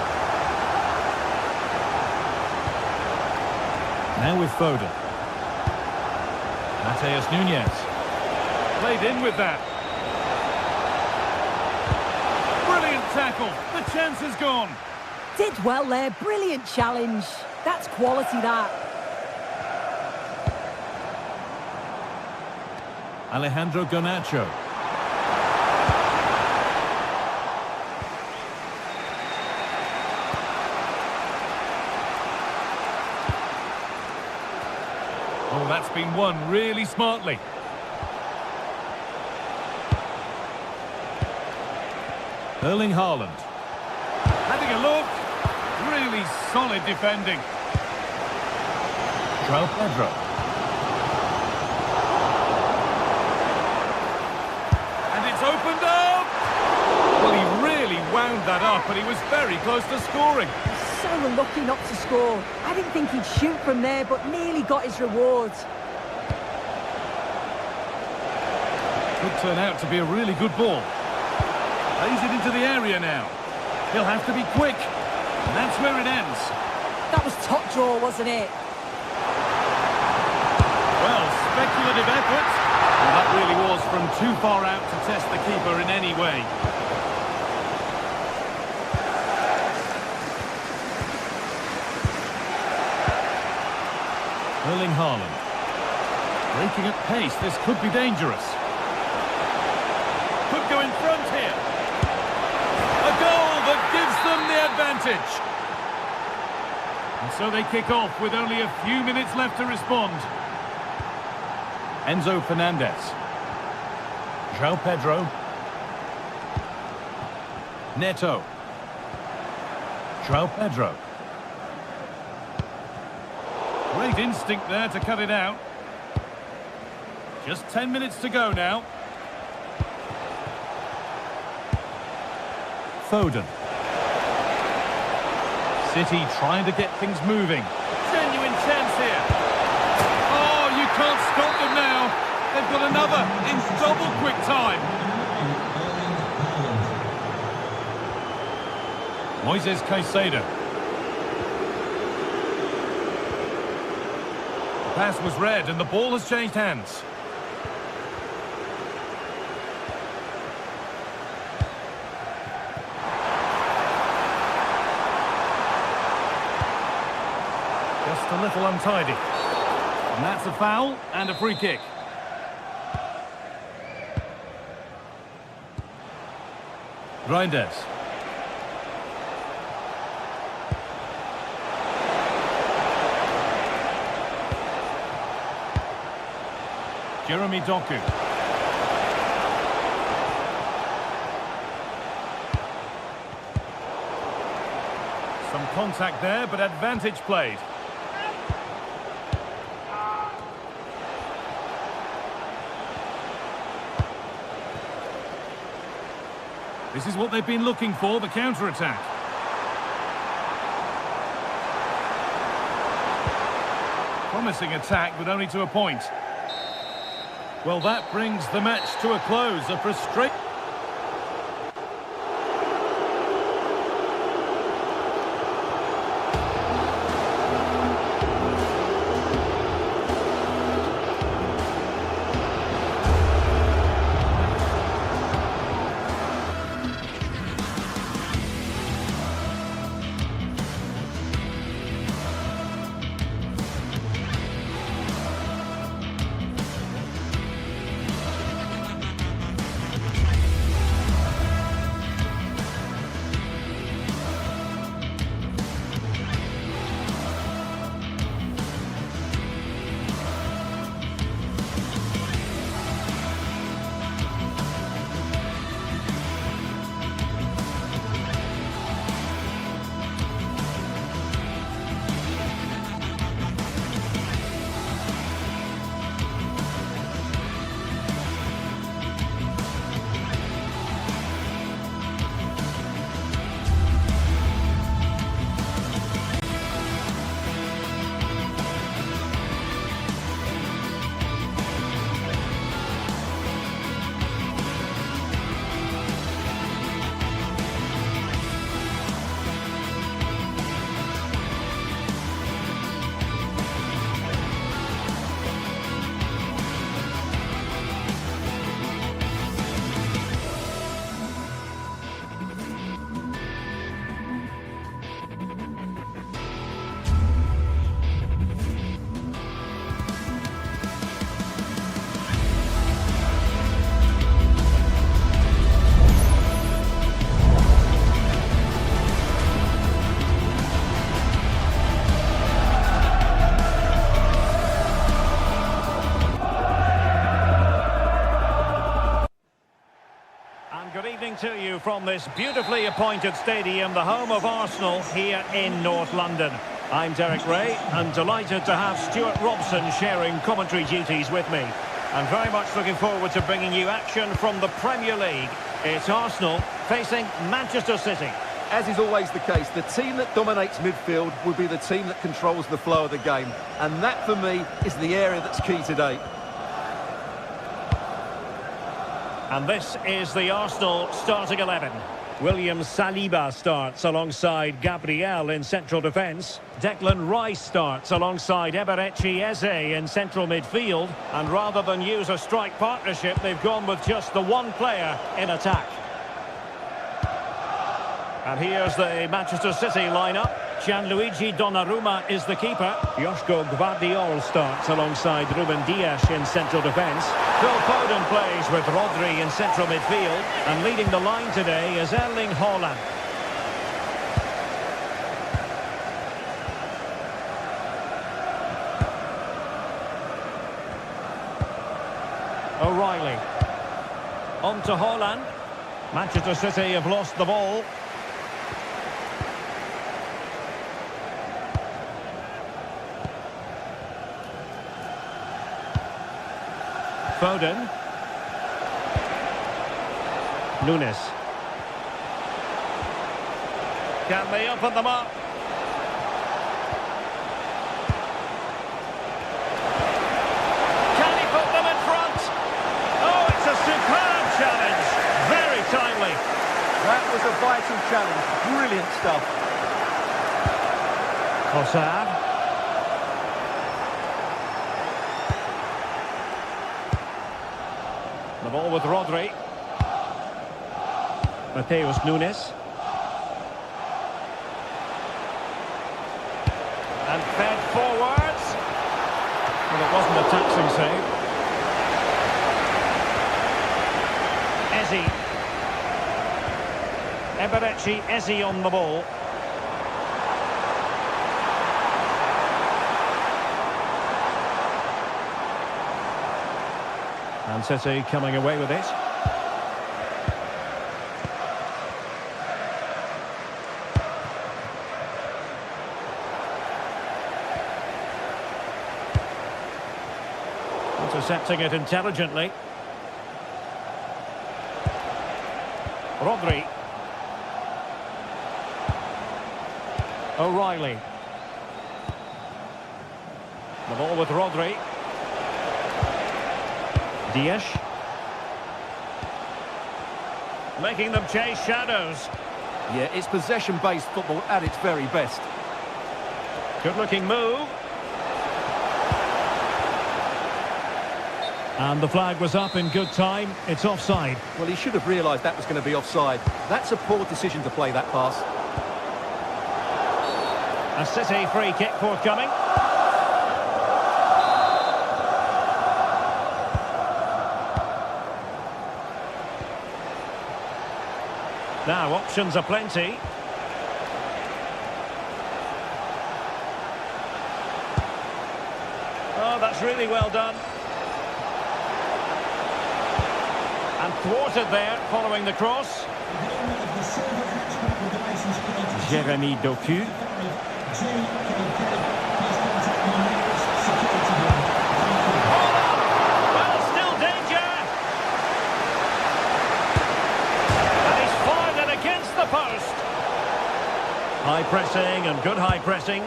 Now with Foden. Mateus Nunez. Played in with that. Brilliant tackle. The chance is gone. Did well there. Brilliant challenge. That's quality, that. Alejandro Garnacho. Oh, that's been won really smartly. Erling Haaland. Having a look. Really solid defending. João Pedro. And it's opened up. Well, he really wound that up, and he was very close to scoring. So unlucky not to score. I didn't think he'd shoot from there, but nearly got his rewards. Could turn out to be a really good ball. Plays it into the area now. He'll have to be quick. And that's where it ends. That was top draw, wasn't it? Well, speculative effort. Well, that really was from too far out to test the keeper in any way. Erling Haaland. Breaking at pace, this could be dangerous. Could go in front here. A goal that gives them the advantage. And so they kick off with only a few minutes left to respond. Enzo Fernandez. João Pedro. Neto. João Pedro. Great instinct there to cut it out. Just 10 minutes to go now. Foden. City trying to get things moving. Genuine chance here. Oh, you can't stop them now. They've got another in double quick time. Moises Caicedo. The pass was read and the ball has changed hands. Just a little untidy. And that's a foul and a free kick. Reinders. Jeremy Doku. Some contact there, but advantage played. This is what they've been looking for, the counter-attack. Promising attack, but only to a point. Well, that brings the match to a close. A frustrating... And good evening to you from this beautifully appointed stadium, the home of Arsenal here in North London. I'm Derek Ray and delighted to have Stuart Robson sharing commentary duties with me. I'm very much looking forward to bringing you action from the Premier League. It's Arsenal facing Manchester City. As is always the case, the team that dominates midfield will be the team that controls the flow of the game. And that, for me, is the area that's key today. And this is the Arsenal starting 11. William Saliba starts alongside Gabriel in central defence. Declan Rice starts alongside Eberechi Eze in central midfield. And rather than use a strike partnership, they've gone with just the one player in attack. And here's the Manchester City lineup. Gianluigi Donnarumma is the keeper. Joško Gvardiol starts alongside Ruben Dias in central defence. Phil Foden plays with Rodri in central midfield. And leading the line today is Erling Haaland. O'Reilly. On to Haaland. Manchester City have lost the ball. Foden. Nunes. Can they open them up? Can he put them in front? Oh, it's a superb challenge. Very timely. That was a vital challenge. Brilliant stuff. Trossard. The ball with Rodri. Mateus Nunes. And fed forwards. Well, it wasn't a taxing save. Eze. Eberechi Eze on the ball. And City coming away with it. Intercepting it intelligently. Rodri. O'Reilly. The ball with Rodri. Dias. Making them chase shadows. Yeah, it's possession-based football at its very best. Good-looking move. And the flag was up in good time. It's offside. Well, he should have realised that was going to be offside. That's a poor decision to play that pass. A City free kick forthcoming. Now, options are plenty. Oh, that's really well done. And thwarted there, following the cross. Jeremy Doku. Well, still danger. And he's fired it against the post. High pressing and good high pressing.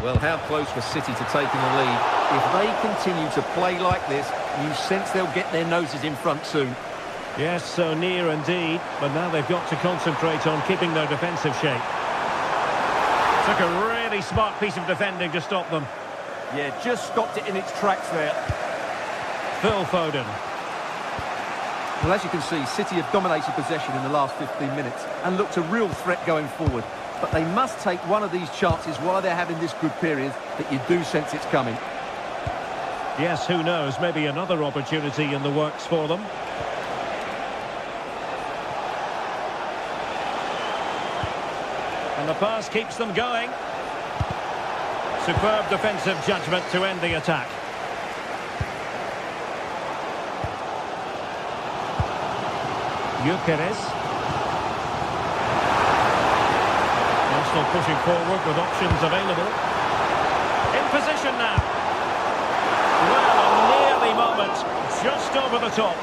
Well, how close was City to taking the lead? If they continue to play like this, you sense they'll get their noses in front soon. Yes, so near indeed, but now they've got to concentrate on keeping their defensive shape. Took a really smart piece of defending to stop them. Yeah, just stopped it in its tracks there. Phil Foden. Well, as you can see, City have dominated possession in the last 15 minutes and looked a real threat going forward. But they must take one of these chances while they're having this good period that you do sense it's coming. Yes, who knows, maybe another opportunity in the works for them. And the pass keeps them going. Superb defensive judgment to end the attack. Gyökeres. Arsenal pushing forward with options available. In position now. Well, a nearly moment, just over the top.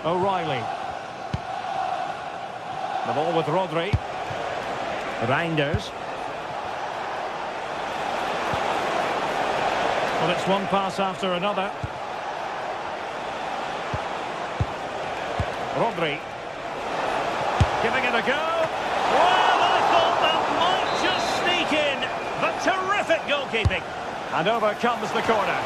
O'Reilly. The ball with Rodri. Reinders. Well, it's one pass after another. Rodri. Giving it a go. Well, I thought that might just sneak in. But terrific goalkeeping. And over comes the corner.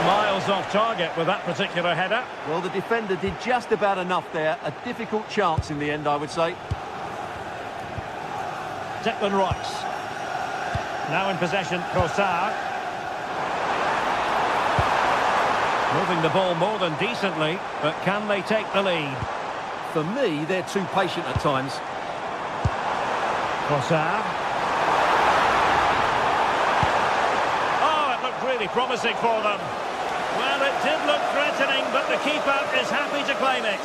Miles off target with that particular header. Well, the defender did just about enough there. A difficult chance in the end, I would say. Declan Rice. Now in possession, Trossard. Moving the ball more than decently, but can they take the lead? For me, they're too patient at times. Trossard. Oh, it looked really promising for them. Well, it did look threatening, but the keeper is happy to claim it.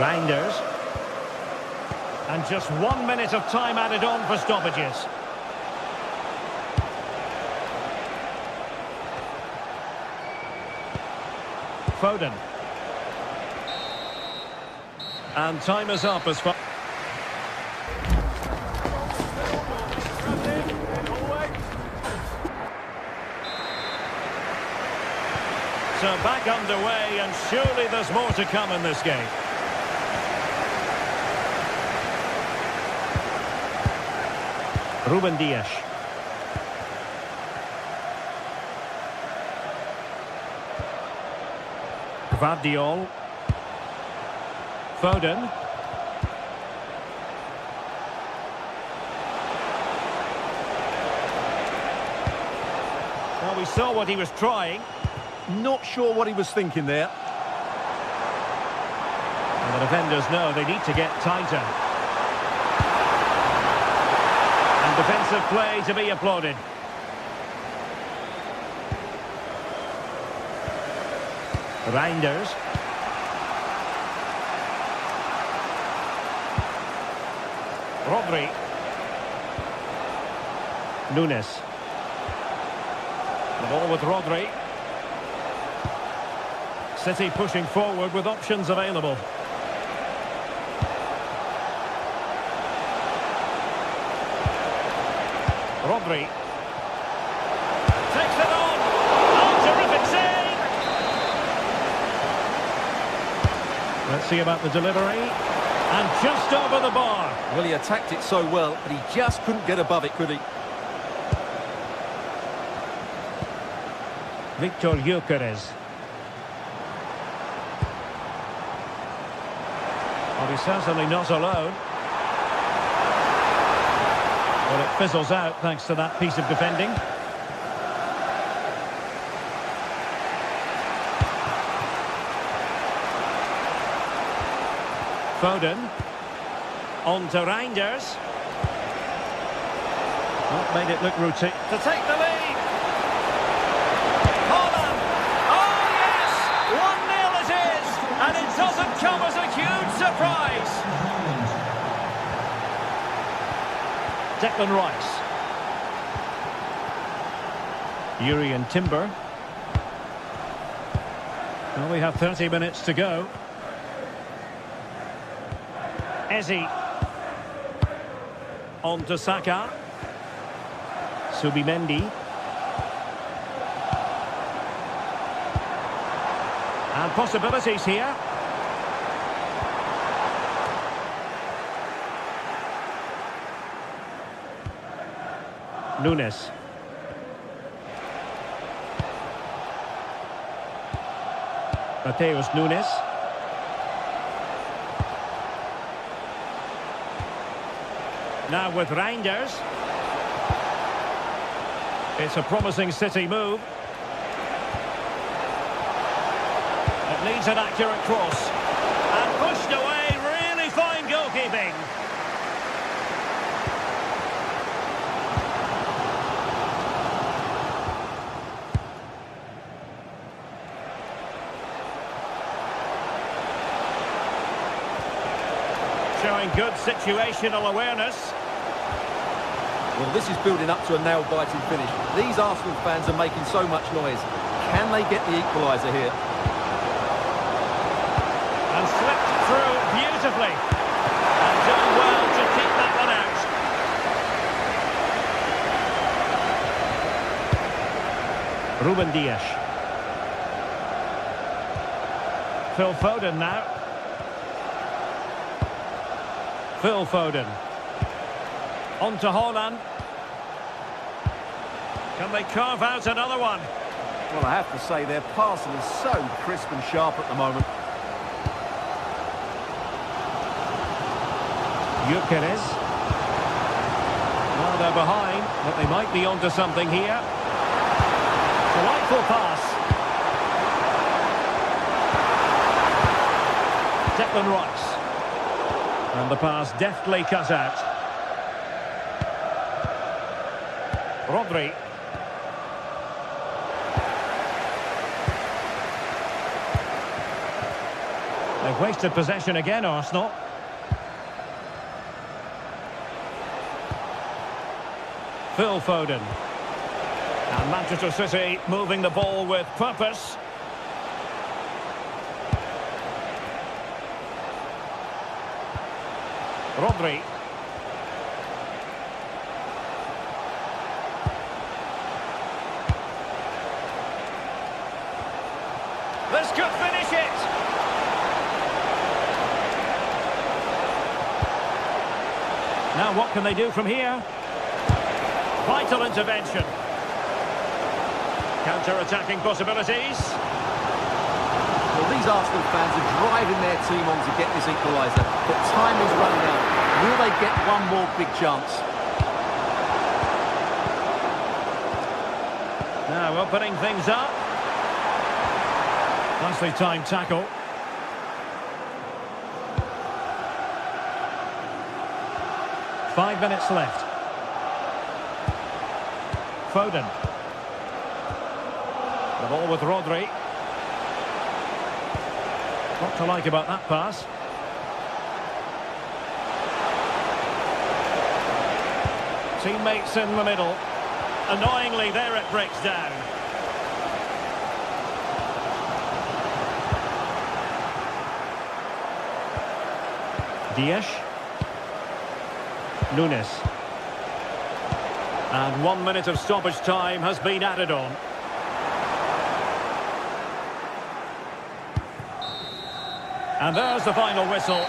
Reinders. And just 1 minute of time added on for stoppages. Foden. And time is up as far... So back underway, and surely there's more to come in this game. Ruben Dias. Gvardiol. Foden. Well, we saw what he was trying. Not sure what he was thinking there. And the defenders know they need to get tighter. And defensive play to be applauded. Reinders. Rodri. Nunes. The ball with Rodri. City pushing forward with options available. Rodri. Takes it on. Oh, terrific save! Let's see about the delivery. And just over the bar. Well, he attacked it so well, but he just couldn't get above it, could he? Victor Gyökeres. Well, he's certainly not alone. Well, it fizzles out thanks to that piece of defending. Foden. On to Reinders. Not made it look routine. To take the lead. Holland. Oh, yes! 1-0 it is. And it doesn't come as a huge surprise. Declan Rice. Yuri and Timber. Well, we have 30 minutes to go. Eze. On to Saka. Subimendi. And possibilities here. Nunes. Mateus Nunes. Now with Reinders. It's a promising City move. It needs an accurate cross. And pushed away, really fine goalkeeping. Showing good situational awareness. Well, this is building up to a nail-biting finish. These Arsenal fans are making so much noise. Can they get the equaliser here? And slipped through beautifully. And done well to keep that one out. Ruben Dias. Phil Foden now. Phil Foden. On to Haaland. Can they carve out another one? Well, I have to say their passing is so crisp and sharp at the moment. Gyökeres. Well, they're behind, but they might be onto something here. Delightful pass. Declan Rice. And the pass deftly cut out. Rodri. They've wasted possession again, Arsenal. Phil Foden. And Manchester City moving the ball with purpose. Rodri. This could finish it. Now what can they do from here? Vital intervention. Counter-attacking possibilities. Well, these Arsenal fans are driving their team on to get this equaliser, but time is running out. Will they get one more big chance? Now opening things up. Nicely timed tackle. Five minutes left. Foden. The ball with Rodri. What to like about that pass? Teammates in the middle. Annoyingly, there it breaks down. Dias. Nunes. And 1 minute of stoppage time has been added on. And there's the final whistle.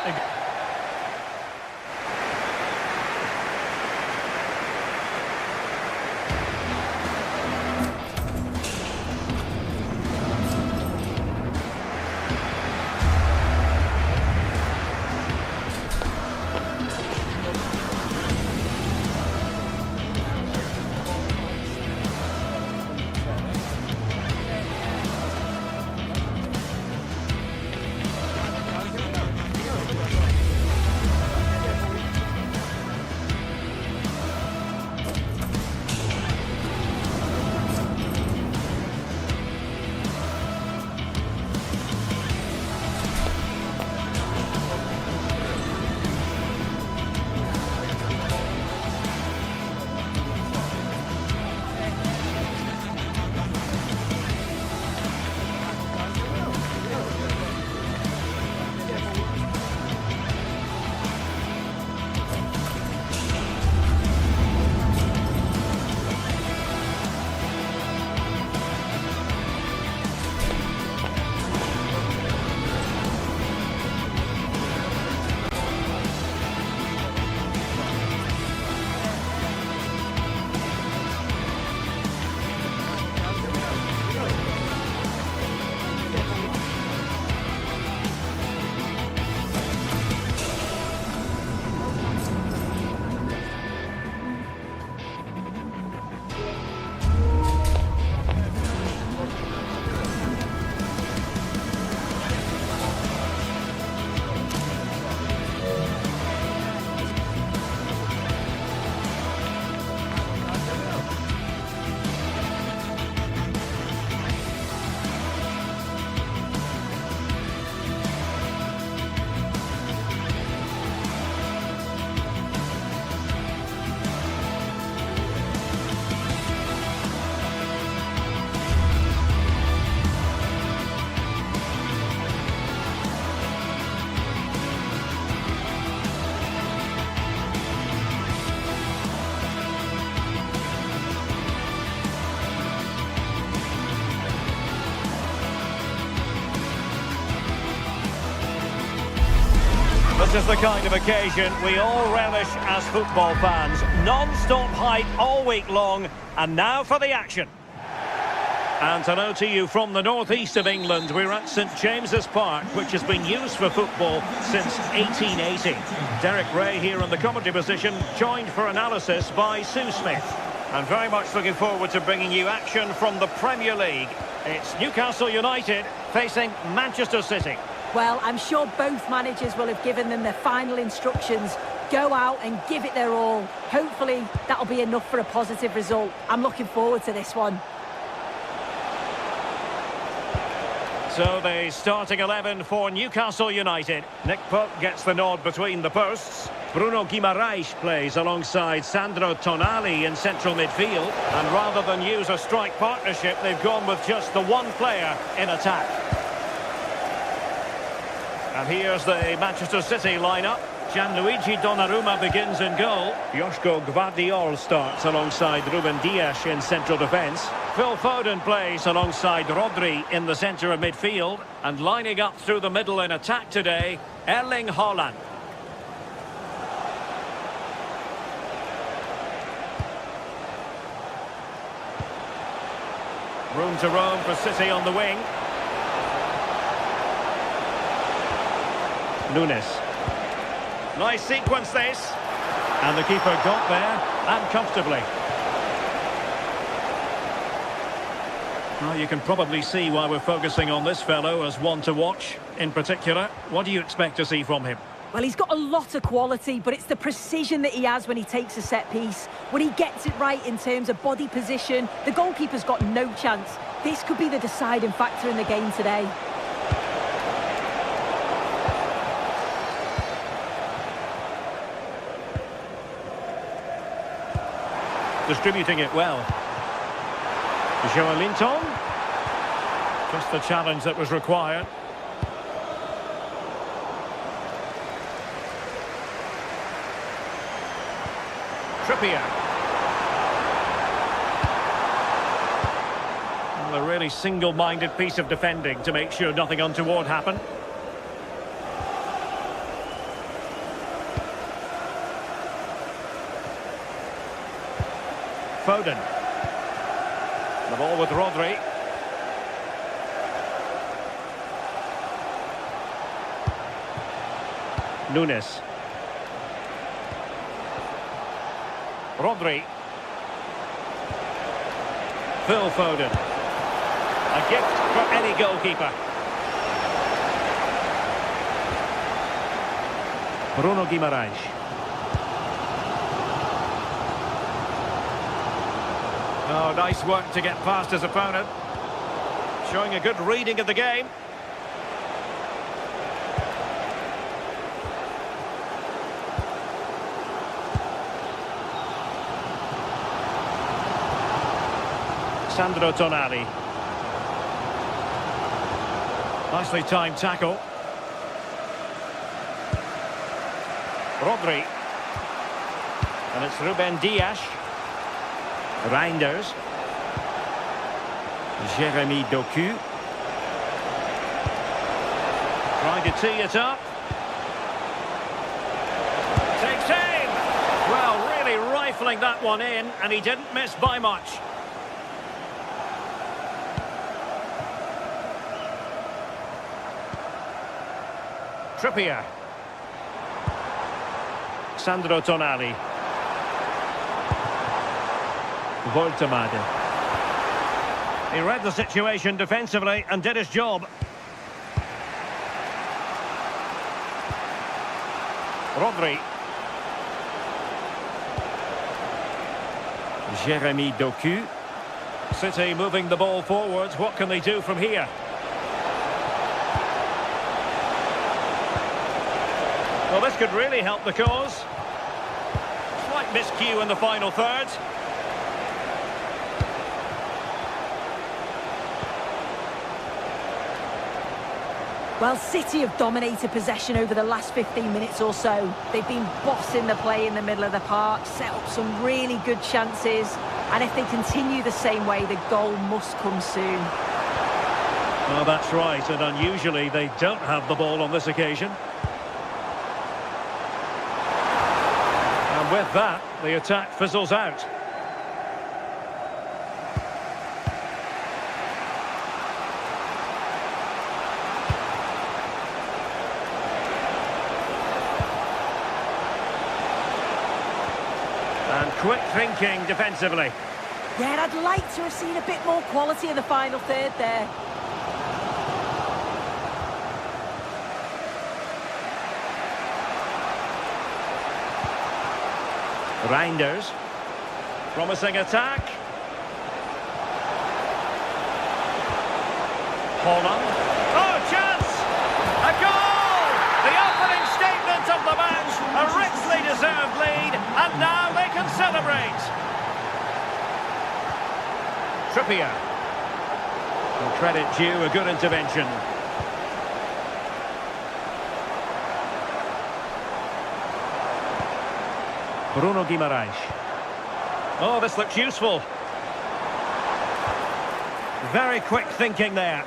This is the kind of occasion we all relish as football fans. Non-stop hype all week long, and now for the action. And hello to you from the northeast of England. We're at St James's Park, which has been used for football since 1880. Derek Ray here in the commentary position, joined for analysis by Sue Smith. And very much looking forward to bringing you action from the Premier League. It's Newcastle United facing Manchester City. Well, I'm sure both managers will have given them their final instructions. Go out and give it their all. Hopefully, that'll be enough for a positive result. I'm looking forward to this one. So the starting 11 for Newcastle United. Nick Pope gets the nod between the posts. Bruno Guimaraes plays alongside Sandro Tonali in central midfield. And rather than use a strike partnership, they've gone with just the one player in attack. And here's the Manchester City lineup. Gianluigi Donnarumma begins in goal. Joško Gvardiol starts alongside Ruben Dias in central defence. Phil Foden plays alongside Rodri in the centre of midfield. And lining up through the middle in attack today, Erling Haaland. Room to roam for City on the wing. Nunes. Nice sequence this. And the keeper got there, and comfortably. Well, you can probably see why we're focusing on this fellow as one to watch. In particular, what do you expect to see from him? Well, he's got a lot of quality, but it's the precision that he has when he takes a set piece. When he gets it right in terms of body position, the goalkeeper's got no chance. This could be the deciding factor in the game today. Distributing it well. Joelinton. Just the challenge that was required. Trippier. Well, a really single-minded piece of defending to make sure nothing untoward happened. Foden. The ball with Rodri. Nunes. Rodri. Phil Foden. A gift for any goalkeeper. Bruno Guimaraes. Oh, nice work to get past his opponent. Showing a good reading of the game. Sandro Tonali. Nicely timed tackle. Rodri. And it's Ruben Dias. Reinders. Jeremy Doku. Trying to tee it up. Takes aim. Well, really rifling that one in, and he didn't miss by much. Trippier. Sandro Tonali. Voltemade. He read the situation defensively and did his job. Rodri. Jeremy Doku. City moving the ball forwards. What can they do from here? Well, this could really help the cause. Slight miscue in the final third. Well, City have dominated possession over the last 15 minutes or so. They've been bossing the play in the middle of the park, set up some really good chances, and if they continue the same way, the goal must come soon. Well, that's right, and unusually they don't have the ball on this occasion. with that, the attack fizzles out. And quick thinking defensively. Yeah, I'd like to have seen a bit more quality in the final third there. Reinders. Promising attack. Holland. Oh, chance! A goal! The opening statement of the match. A richly deserved lead. And now they can celebrate. Trippier. And credit due, a good intervention. Bruno Guimaraes. Oh, this looks useful. Very quick thinking there.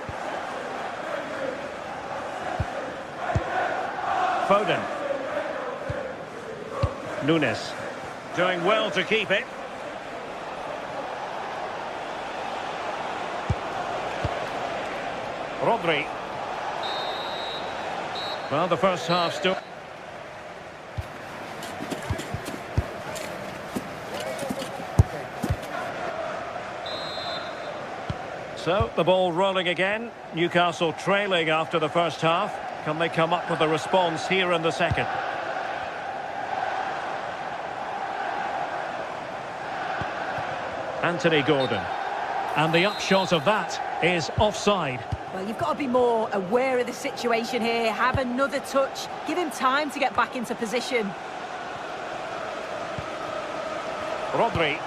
Foden. Nunes. Doing well to keep it. Rodri. Well, the first half still... So, the ball rolling again. Newcastle trailing after the first half. Can they come up with a response here in the second? Anthony Gordon. And the upshot of that is offside. Well, you've got to be more aware of the situation here. Have another touch. Give him time to get back into position. Rodri.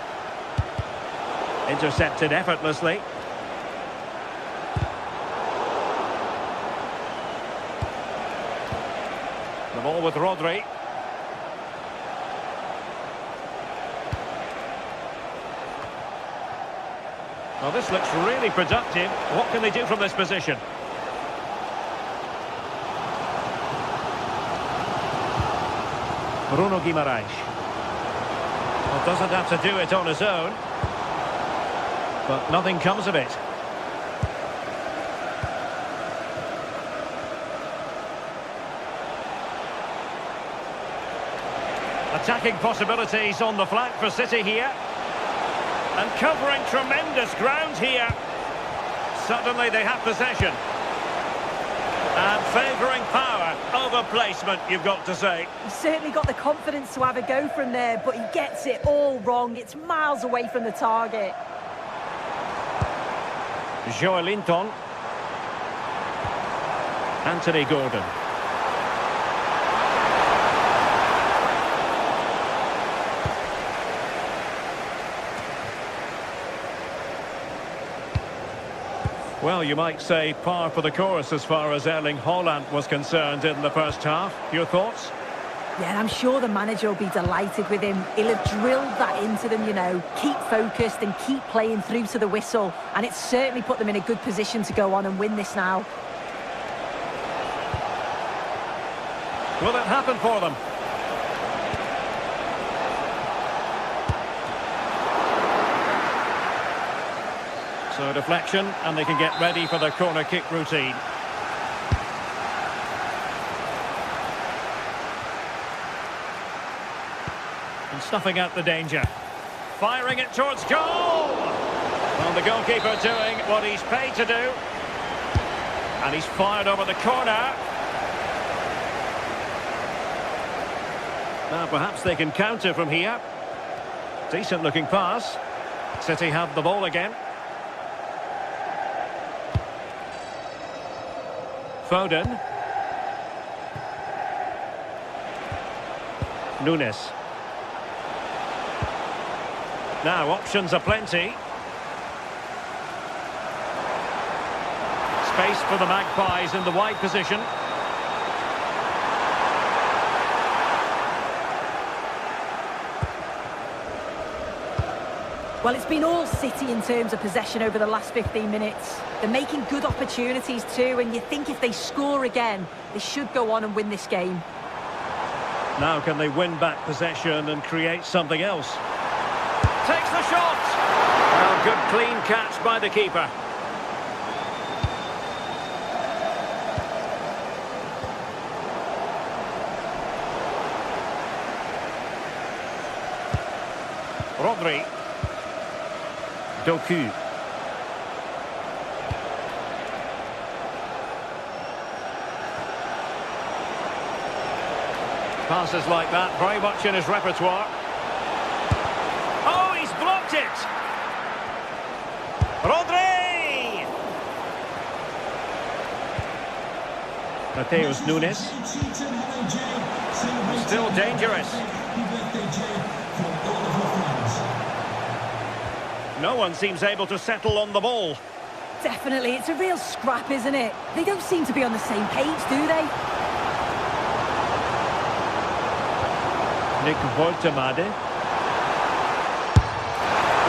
Intercepted effortlessly. The ball with Rodri. Well, this looks really productive. What can they do from this position? Bruno Guimaraes. Well, doesn't have to do it on his own. But nothing comes of it. Attacking possibilities on the flank for City here. And covering tremendous ground here. Suddenly they have possession. And favouring power over placement, you've got to say. He's certainly got the confidence to have a go from there, but he gets it all wrong. It's miles away from the target. Joelinton. Anthony Gordon. Well, you might say par for the course as far as Erling Haaland was concerned in the first half. Your thoughts? Yeah, and I'm sure the manager will be delighted with him. He'll have drilled that into them, you know. Keep focused and keep playing through to the whistle. And it's certainly put them in a good position to go on and win this now. Will it happen for them? So a deflection, and they can get ready for the corner kick routine. And snuffing out the danger. Firing it towards goal! Well, the goalkeeper doing what he's paid to do. And he's fired over the corner. Now perhaps they can counter from here. Decent looking pass. City have the ball again. Foden. Nunes. Now options are plenty. Space for the Magpies in the wide position. Well, it's been all City in terms of possession over the last 15 minutes. They're making good opportunities too, and you think if they score again, they should go on and win this game. Now can they win back possession and create something else? Takes the shot! Well, good clean catch by the keeper. Rodri. Doku. Passes like that, very much in his repertoire. Oh, he's blocked it! Rodri! Mateus Nunes. Still dangerous. No one seems able to settle on the ball. Definitely, it's a real scrap, isn't it? They don't seem to be on the same page, do they? Nick Woltemade.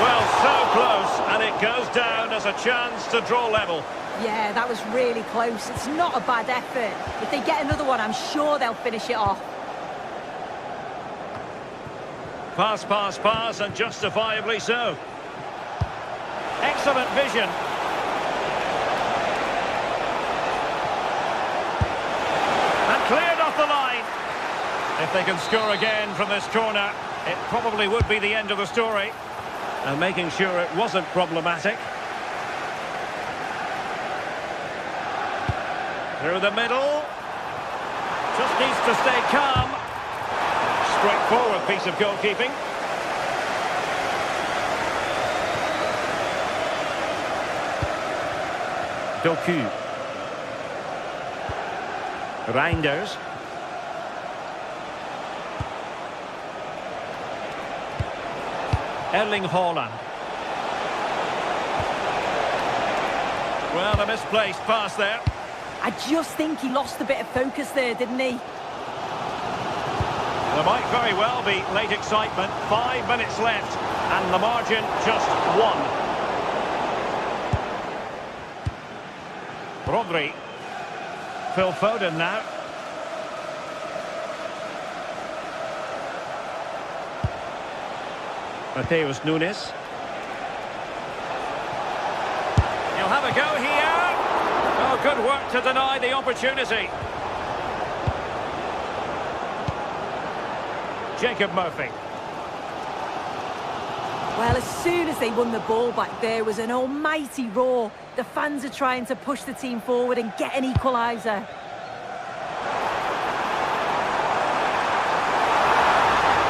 Well, so close, and it goes down as a chance to draw level. Yeah, that was really close. It's not a bad effort. If they get another one, I'm sure they'll finish it off. Pass, pass, pass, and justifiably so. Excellent vision. And cleared off the line. If they can score again from this corner, it probably would be the end of the story. And making sure it wasn't problematic. Through the middle. Just needs to stay calm. Straightforward piece of goalkeeping. Doku. Reinders. Erling Haaland. Well, a misplaced pass there. I just think he lost a bit of focus there, didn't he? There might very well be late excitement. 5 minutes left, and the margin just 1. Rodri. Phil Foden now. Mateus Nunes. He'll have a go here. Oh, good work to deny the opportunity. Jacob Murphy. Well, as soon as they won the ball back, there was an almighty roar. The fans are trying to push the team forward and get an equaliser.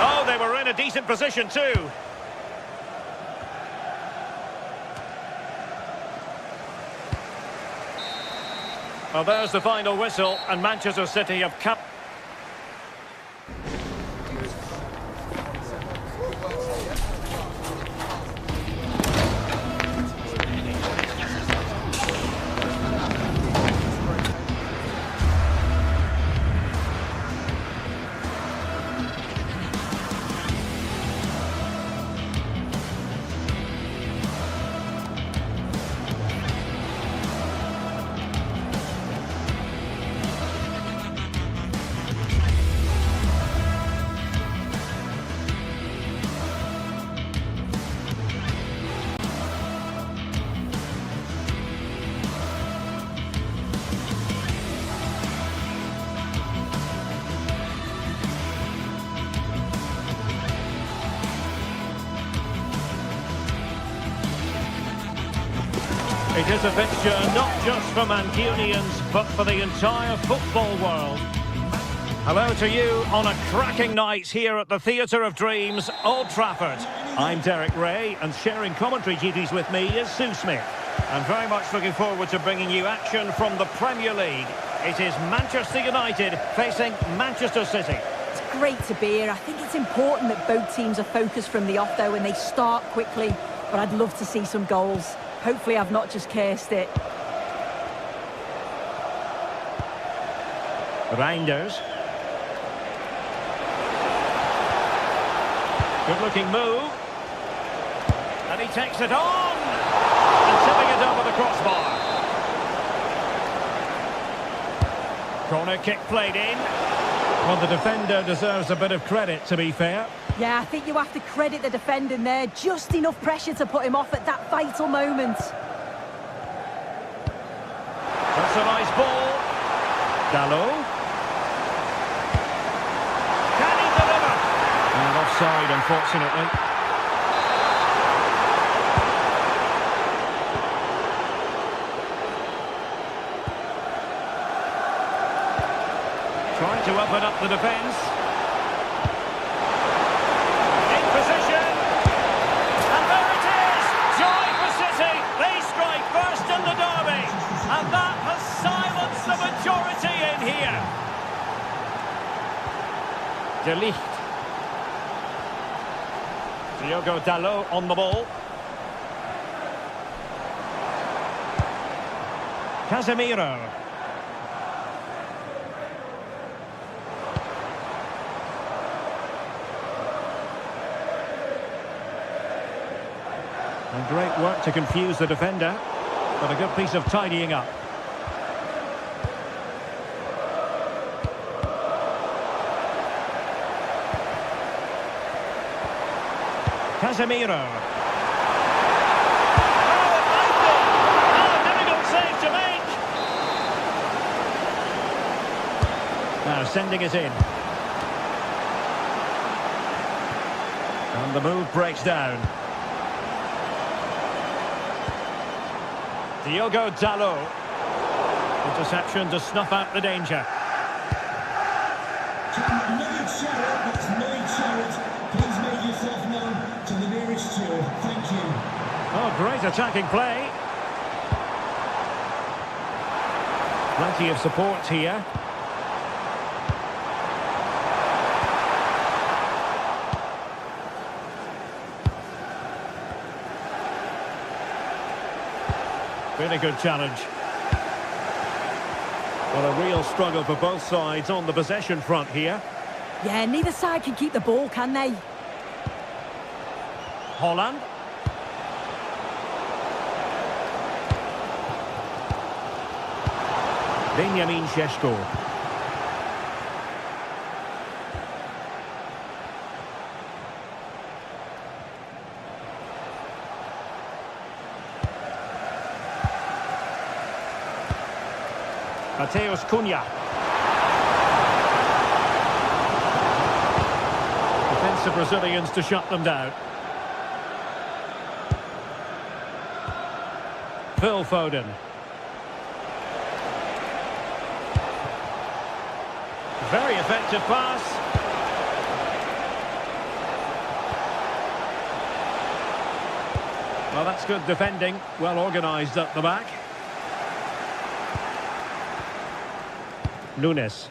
Oh, they were in a decent position too. Well, there's the final whistle, and Manchester City have come. It is a fixture not just for Mancunians, but for the entire football world. Hello to you on a cracking night here at the Theatre of Dreams, Old Trafford. I'm Derek Ray, and sharing commentary duties with me is Sue Smith. I'm very much looking forward to bringing you action from the Premier League. It is Manchester United facing Manchester City. It's great to be here. I think it's important that both teams are focused from the off, though, and they start quickly. But I'd love to see some goals. Hopefully I've not just cursed it. Reinders. Good looking move. And he takes it on! And tipping it over the crossbar. Corner kick played in. Well, the defender deserves a bit of credit, to be fair. Yeah, I think you have to credit the defending there. Just enough pressure to put him off at that vital moment. That's a nice ball. Dalot. Can he deliver? And offside, unfortunately. Trying to open up the defence. In position. And there it is! Joy for City! They strike first in the derby. And that has silenced the majority in here. De Ligt. Diogo Dalot on the ball. Casemiro. And great work to confuse the defender, but a good piece of tidying up. Casemiro. Oh, Michael! Oh, difficult save to make! Now sending it in. And the move breaks down. Diogo Dalot. Interception to snuff out the danger. Made Sherrod, that's made Sherrod. Please make yourself known to the nearest steward. Thank you. Oh, great attacking play. Plenty of support here. Been a good challenge. Well, a real struggle for both sides on the possession front here. Yeah, neither side can keep the ball, can they? Holland. Benjamin Šeško. Mateus Cunha. Defensive Brazilians to shut them down. Phil Foden. Very effective pass. Well, that's good defending. Well organised at the back. Nunes.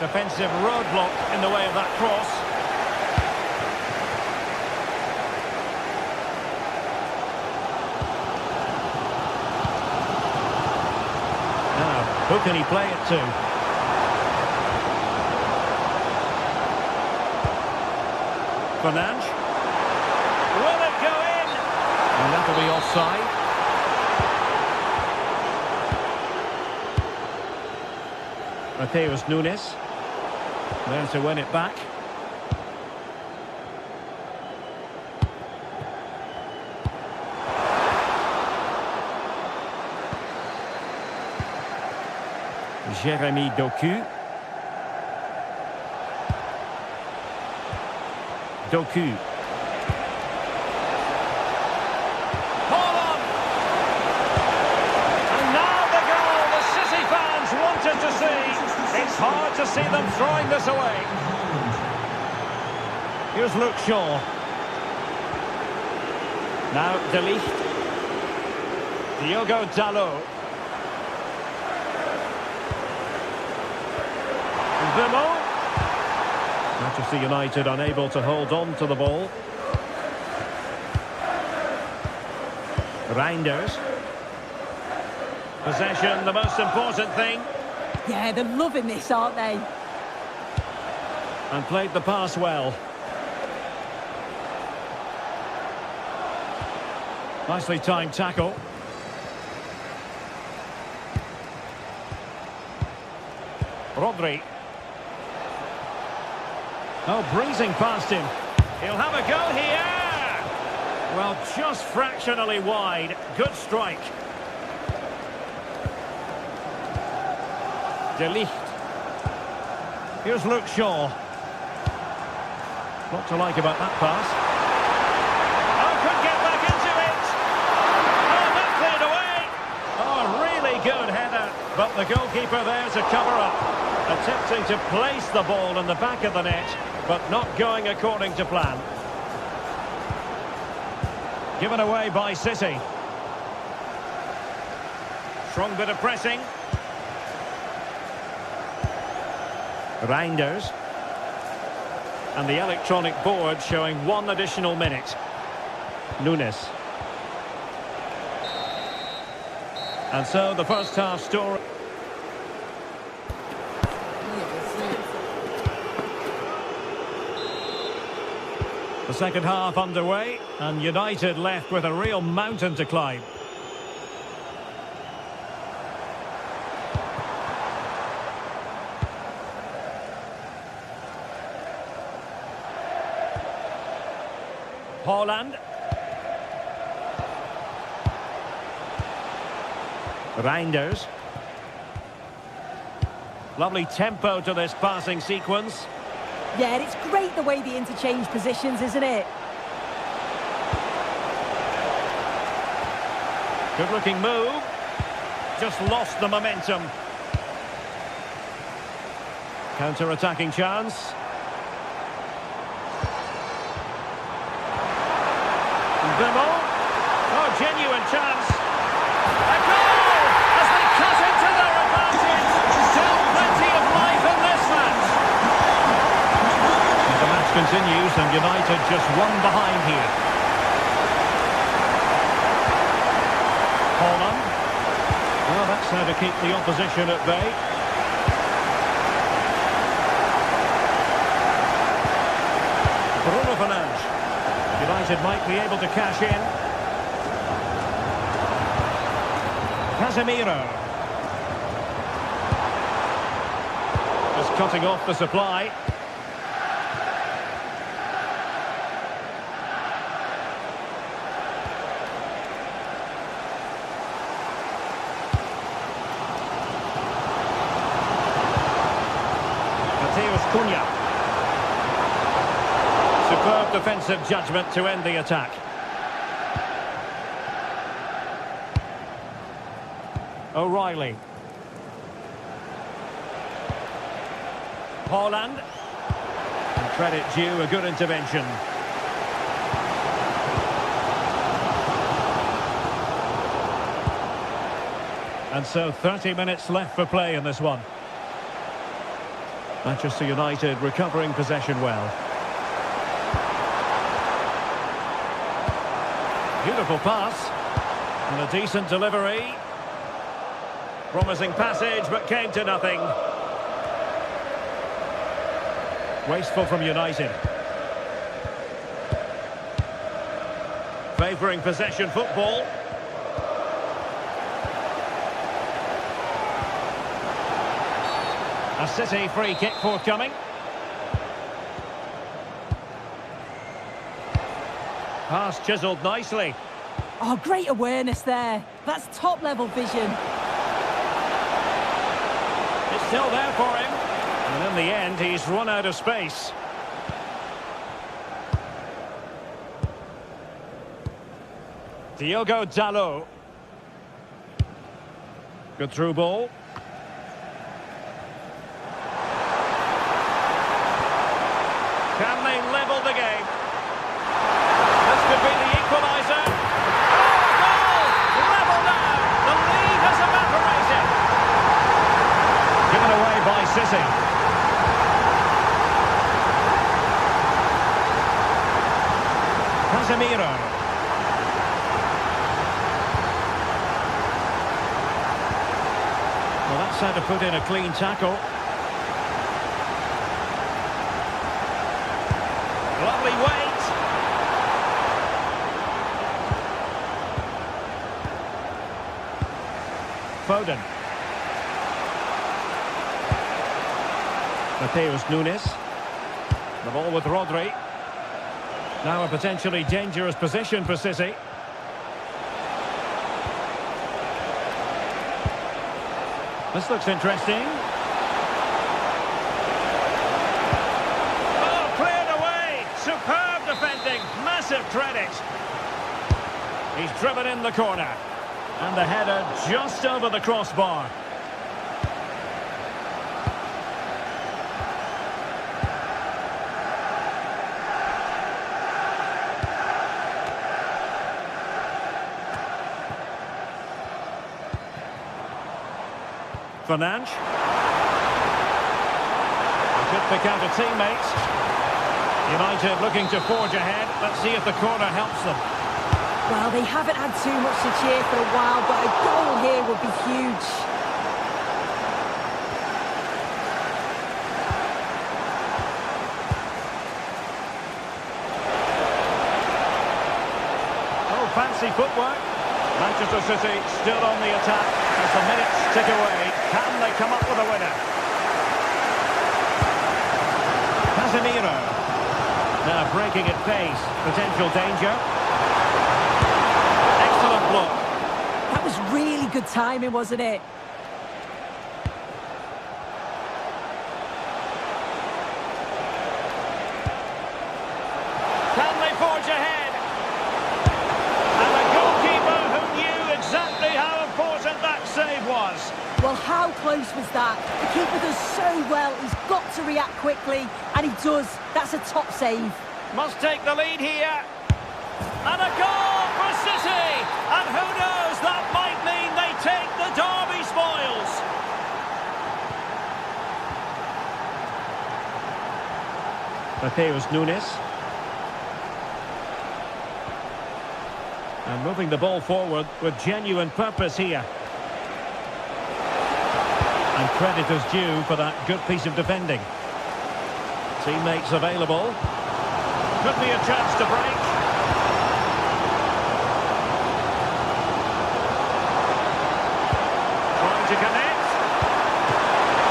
Defensive roadblock in the way of that cross. Now, who can he play it to? Fernandes. Will it go in? And that'll be offside. Mateus Nunes. There to win it back. Jeremy Doku. Doku. Holland! And now the goal the City fans wanted to see. It's hard to see them throwing this away. Here's Luke Shaw. Now De Ligt. Diogo Dalot. Vimo. Manchester United unable to hold on to the ball. Reinders. Possession, the most important thing. Yeah, they're loving this, aren't they? And played the pass well. Nicely timed tackle. Rodri. Oh, breezing past him. He'll have a go here. Well, just fractionally wide. Good strike. De Ligt. Here's Luke Shaw. What to like about that pass? Oh, could get back into it. Oh, that cleared away. Oh, really good header. But the goalkeeper there to cover up. Attempting to place the ball in the back of the net, but not going according to plan. Given away by City. Strong bit of pressing. Reinders. And the electronic board showing 1 additional minute. Nunes. And so the first half story. The second half underway, and United left with a real mountain to climb. Haaland. Reinders. Lovely tempo to this passing sequence. Yeah, it's great the way they interchange positions, isn't it? Good looking move. Just lost the momentum. Counter-attacking chance. Bimo. Oh, genuine chance. A goal as they cut into their advantage. Still plenty of life in this match. The match continues and United just 1 behind here. Haaland. Well, that's how to keep the opposition at bay. Bruno Fernandes. United might be able to cash in. Casemiro. Just cutting off the supply. Mateus Cunha. Superb defensive judgment to end the attack. O'Reilly. Haaland. And credit due, a good intervention. And so 30 minutes left for play in this one. Manchester United recovering possession well. Beautiful pass. And a decent delivery. Promising passage, but came to nothing. Wasteful from United. Favouring possession football. A City free kick forthcoming. Pass chiselled nicely. Oh, great awareness there. That's top-level vision. It's still there for him. And in the end, he's run out of space. Diogo Dalot. Good through ball. Can they level the game? This could be the equaliser. Oh, goal! Level now. The lead has evaporated. Given away by City. Casemiro. Well, that's how to put in a clean tackle. Lovely weight. Foden. Mateus Nunes. The ball with Rodri. Now a potentially dangerous position for City. This looks interesting. Oh, cleared away! Superb defending, massive credit. He's driven in the corner. And the header just over the crossbar. Fernandes. He could pick out a teammate. United looking to forge ahead. Let's see if the corner helps them. Well, they haven't had too much to cheer for a while, but a goal here would be huge. Oh, fancy footwork. Manchester City still on the attack as the minutes tick away. Can they come up with a winner? Casemiro. Now breaking at pace. Potential danger. Excellent block. That was really good timing, wasn't it? Can they forge ahead? And the goalkeeper who knew exactly how important that save was. Well, how close was that? The keeper does so well. He's got to react quickly, and he does. That's a top save. Must take the lead here. And a goal for City! And who knows, that might mean they take the derby spoils. Mateus Nunes. And moving the ball forward with genuine purpose here. And credit is due for that good piece of defending. Teammates available. Could be a chance to break. Trying to connect.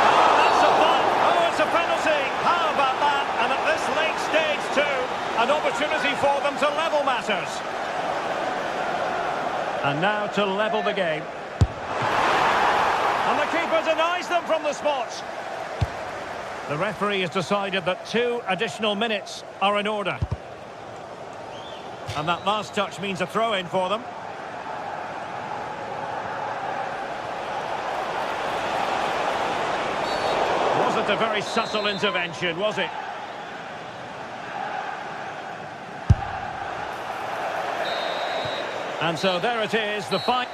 Oh, that's a fun. Oh, it's a penalty. How about that? And at this late stage too, an opportunity for them to level matters. And now to level the game. And the keeper denies them from the spot. The referee has decided that 2 additional minutes are in order. And that last touch means a throw-in for them. Wasn't a very subtle intervention, was it? And so there it is, the fight.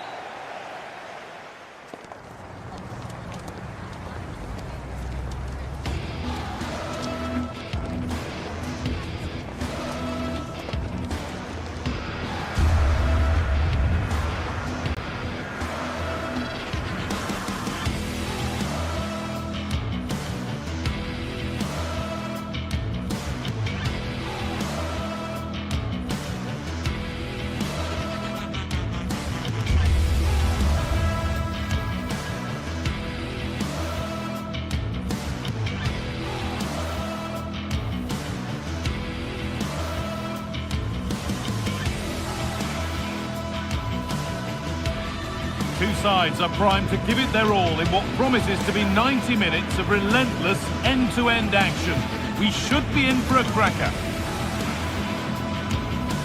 Two sides are primed to give it their all in what promises to be 90 minutes of relentless end-to-end action. We should be in for a cracker.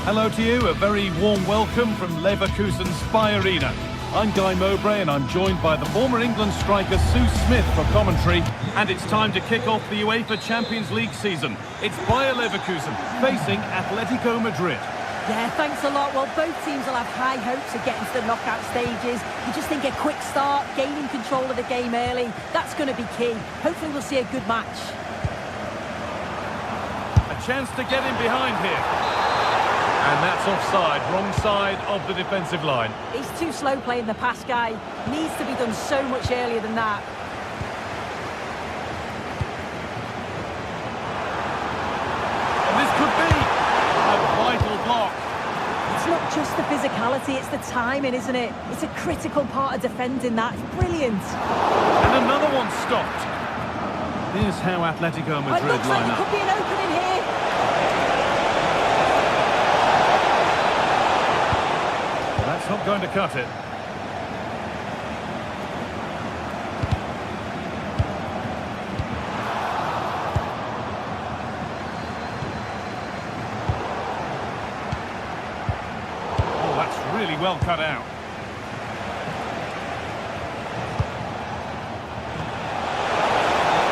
Hello to you, a very warm welcome from Leverkusen's Spy Arena. I'm Guy Mowbray and I'm joined by the former England striker Sue Smith for commentary. And it's time to kick off the UEFA Champions League season. It's Bayer Leverkusen facing Atletico Madrid. Yeah, thanks a lot. Well, both teams will have high hopes of getting to the knockout stages. You just think a quick start, gaining control of the game early, that's going to be key. Hopefully we'll see a good match. A chance to get in behind here. And that's offside, wrong side of the defensive line. He's too slow playing the pass, guy. Needs to be done so much earlier than that. And this could be a vital block. It's not just the physicality, it's the timing, isn't it? It's a critical part of defending that. It's brilliant. And another one stopped. Here's how Atletico It Madrid looks like line there up. could be an opening here. That's not going to cut it. Oh, that's really well cut out.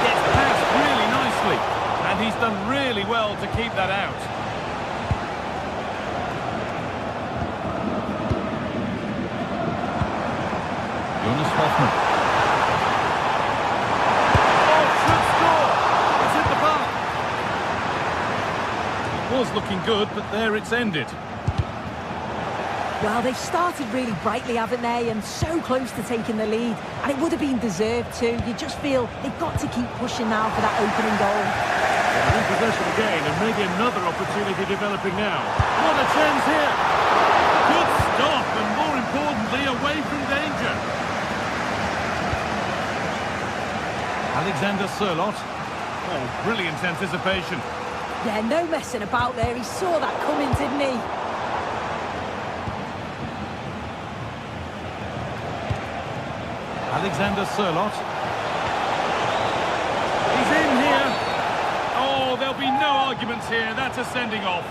Gets passed really nicely, and he's done really well to keep that out. Hoffman. Oh, should score! It's hit the bar. It was looking good, but there it's ended. Well, they've started really brightly, haven't they? And so close to taking the lead. And it would have been deserved too. You just feel they've got to keep pushing now for that opening goal. They're in possession again, and maybe another opportunity developing now. What a chance here! Good stop, and more importantly, away from danger. Alexander Sørloth. Oh, brilliant anticipation. Yeah, no messing about there. He saw that coming, didn't he? Alexander Sørloth. He's in here. Oh, there'll be no arguments here. That's a sending off.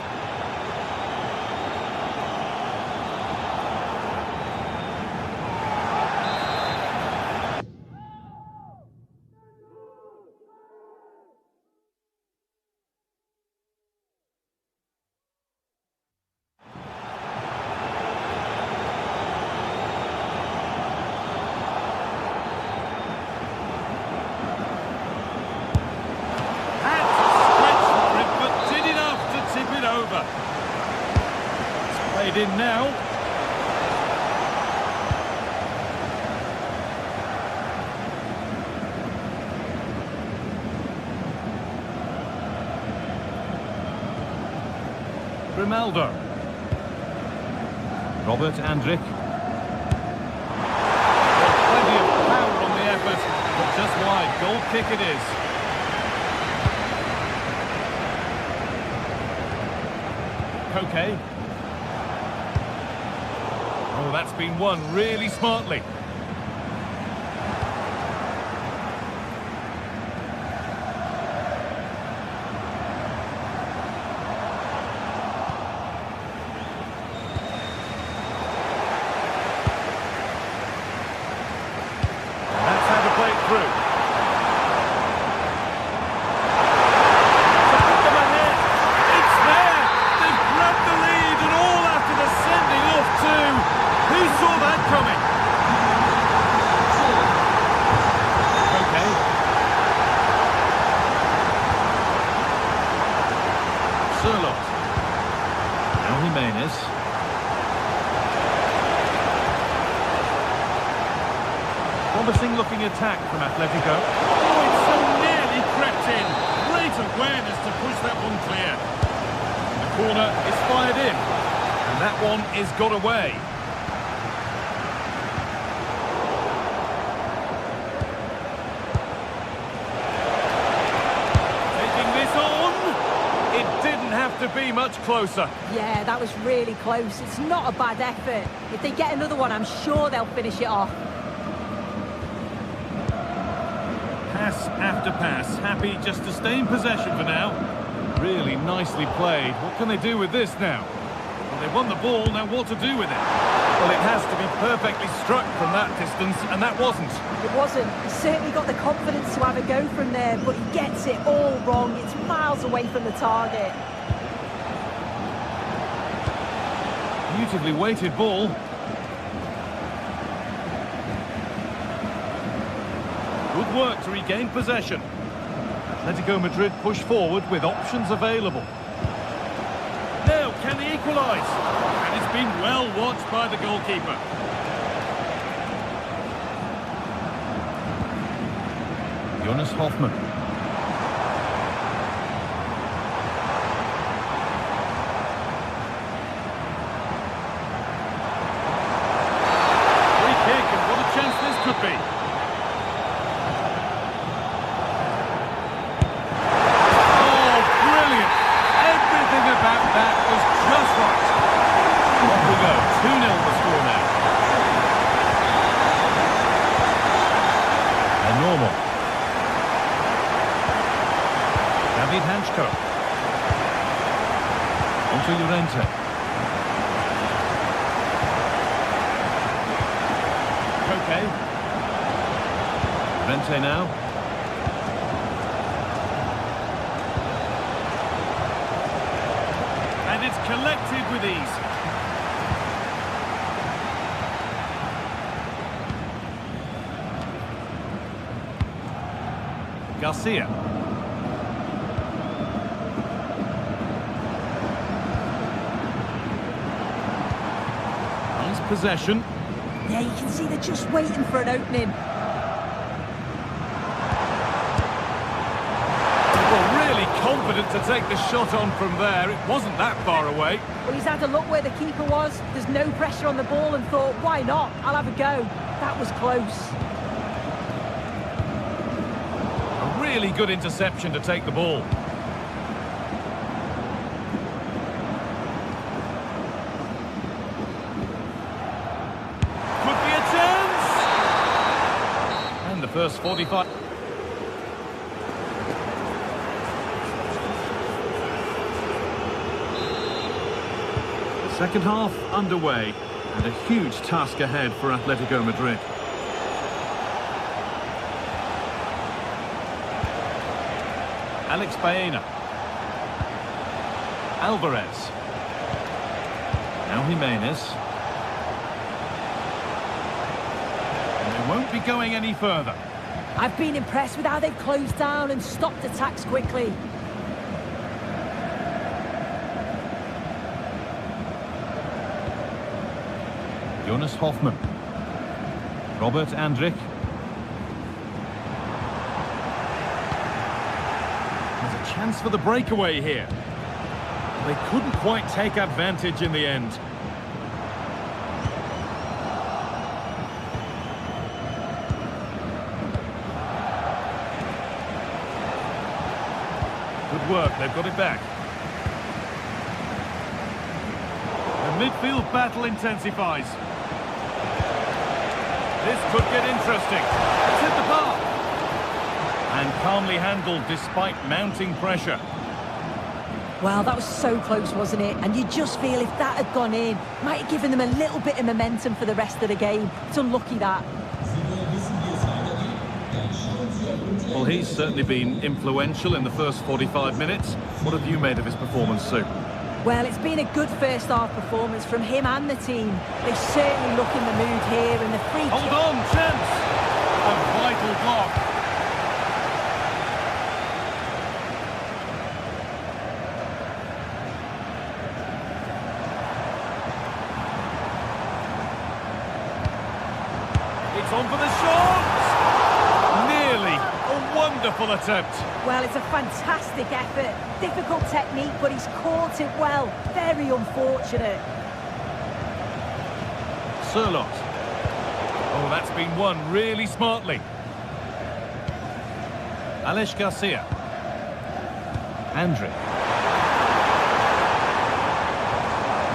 Played in now. Grimaldo. Robert Andrik. Plenty of power on the effort, but just wide. Goal kick it is. Okay. Oh, that's been won really smartly. That's how to play it through. It's there! They've grabbed the lead, and all after the sending off too. Who saw that coming? Okay. Sørloth. Now Jimenez. Promising looking attack from Atletico. Oh, it's so nearly crept in. Great awareness to push that one clear. The corner is fired in. And that one is got away. To be much closer. Yeah, that was really close. It's not a bad effort. If they get another one, I'm sure they'll finish it off. Pass after pass. Happy just to stay in possession for now. Really nicely played. What can they do with this now? Well, they won the ball, now what to do with it? Well, it has to be perfectly struck from that distance, and that wasn't. It wasn't. He certainly got the confidence to have a go from there, but he gets it all wrong. It's miles away from the target. Beautifully weighted ball. Good work to regain possession. Atletico Madrid push forward with options available. Now, can they equalise? And it's been well watched by the goalkeeper. Jonas Hoffman. Could be. to Llorente. Okay. Llorente now. And it's collected with ease. Garcia. Nice possession. Yeah, you can see they're just waiting for an opening. Well, really confident to take the shot on from there. It wasn't that far away. Well, he's had a look where the keeper was. There's no pressure on the ball and thought, why not? I'll have a go. That was close. A really good interception to take the ball. Could be a chance! And the first 45... Second half underway, and a huge task ahead for Atletico Madrid. Alex Baena. Alvarez. Now Jimenez. And they won't be going any further. I've been impressed with how they've closed down and stopped attacks quickly. Jonas Hoffmann. Robert Andrich. There's a chance for the breakaway here. They couldn't quite take advantage in the end. Good work, they've got it back. The midfield battle intensifies. This could get interesting. It's hit the bar. And calmly handled despite mounting pressure. Well, that was so close, wasn't it? And you just feel if that had gone in, might have given them a little bit of momentum for the rest of the game. It's unlucky that. Well, he's certainly been influential in the first 45 minutes. What have you made of his performance, Sue? Well, it's been a good first half performance from him and the team. They certainly look in the mood here, and the free kick... Hold on, chance! A vital block. It's on for the shot! Nearly. A wonderful attempt. Well, it's a fantastic effort. Difficult technique, but he's caught it well. Very unfortunate. Surlot. Oh, that's been won really smartly. Alex Garcia. Andriy.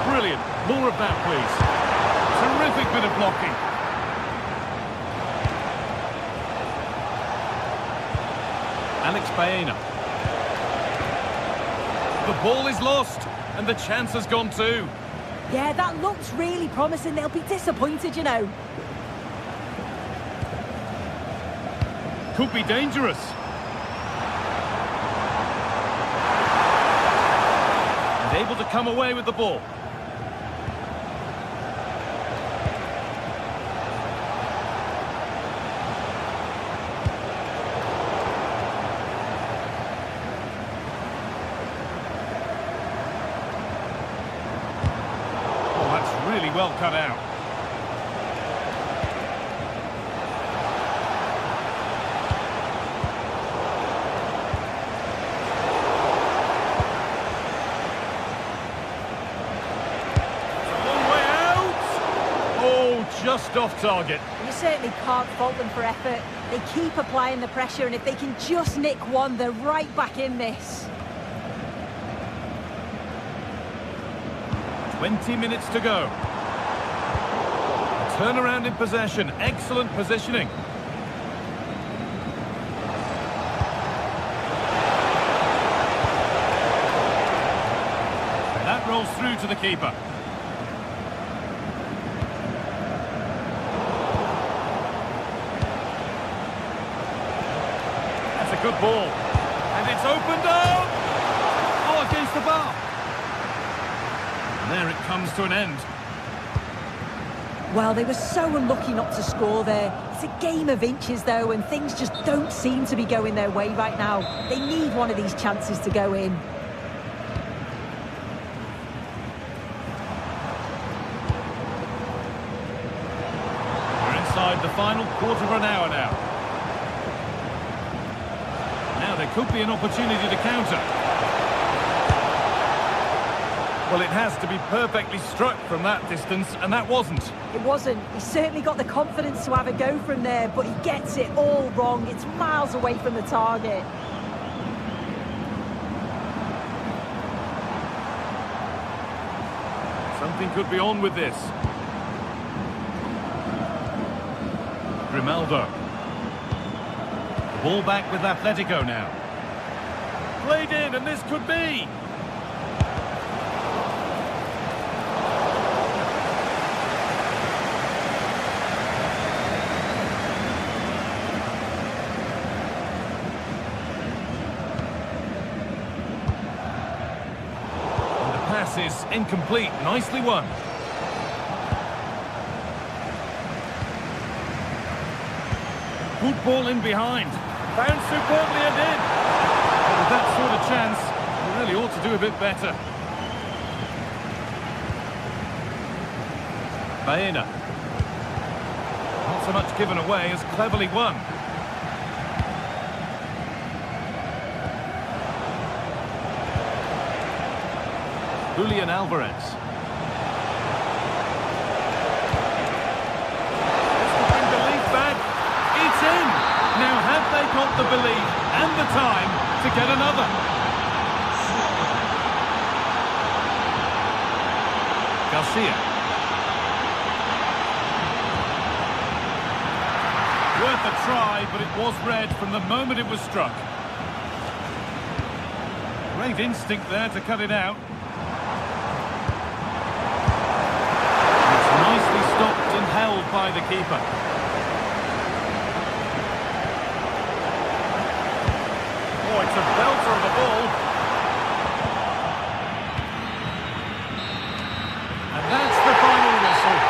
Brilliant. More of that, please. Terrific bit of blocking. Alex Baena. The ball is lost, and the chance has gone too. Yeah, that looks really promising. They'll be disappointed, you know. Could be dangerous. And able to come away with the ball. Really well cut out. Long way out. Oh, just off target. You certainly can't fault them for effort. They keep applying the pressure, and if they can just nick one, they're right back in this. 20 minutes to go. Turnaround in possession. Excellent positioning. That rolls through to the keeper. That's a good ball. And it's opened up! Oh, against the bar. And there it comes to an end. Well, they were so unlucky not to score there. It's a game of inches, though, and things just don't seem to be going their way right now. They need one of these chances to go in. We're inside the final quarter of an hour now. Now there could be an opportunity to counter. Well, it has to be perfectly struck from that distance, and that wasn't. It wasn't. He certainly got the confidence to have a go from there, but he gets it all wrong. It's miles away from the target. Something could be on with this. Grimaldo. The ball back with Atletico now. Played in, and this could be. Pass is incomplete. Nicely won. Good ball in behind. Found superbly and in. But with that sort of chance, he really ought to do a bit better. Baena. Not so much given away as cleverly won. Julian Alvarez. This will bring belief back. It's in. Now have they got the belief and the time to get another? Garcia. Worth a try, but it was red from the moment it was struck. Great instinct there to cut it out. Stopped and held by the keeper. Oh, it's a belter of a ball. And that's the final whistle.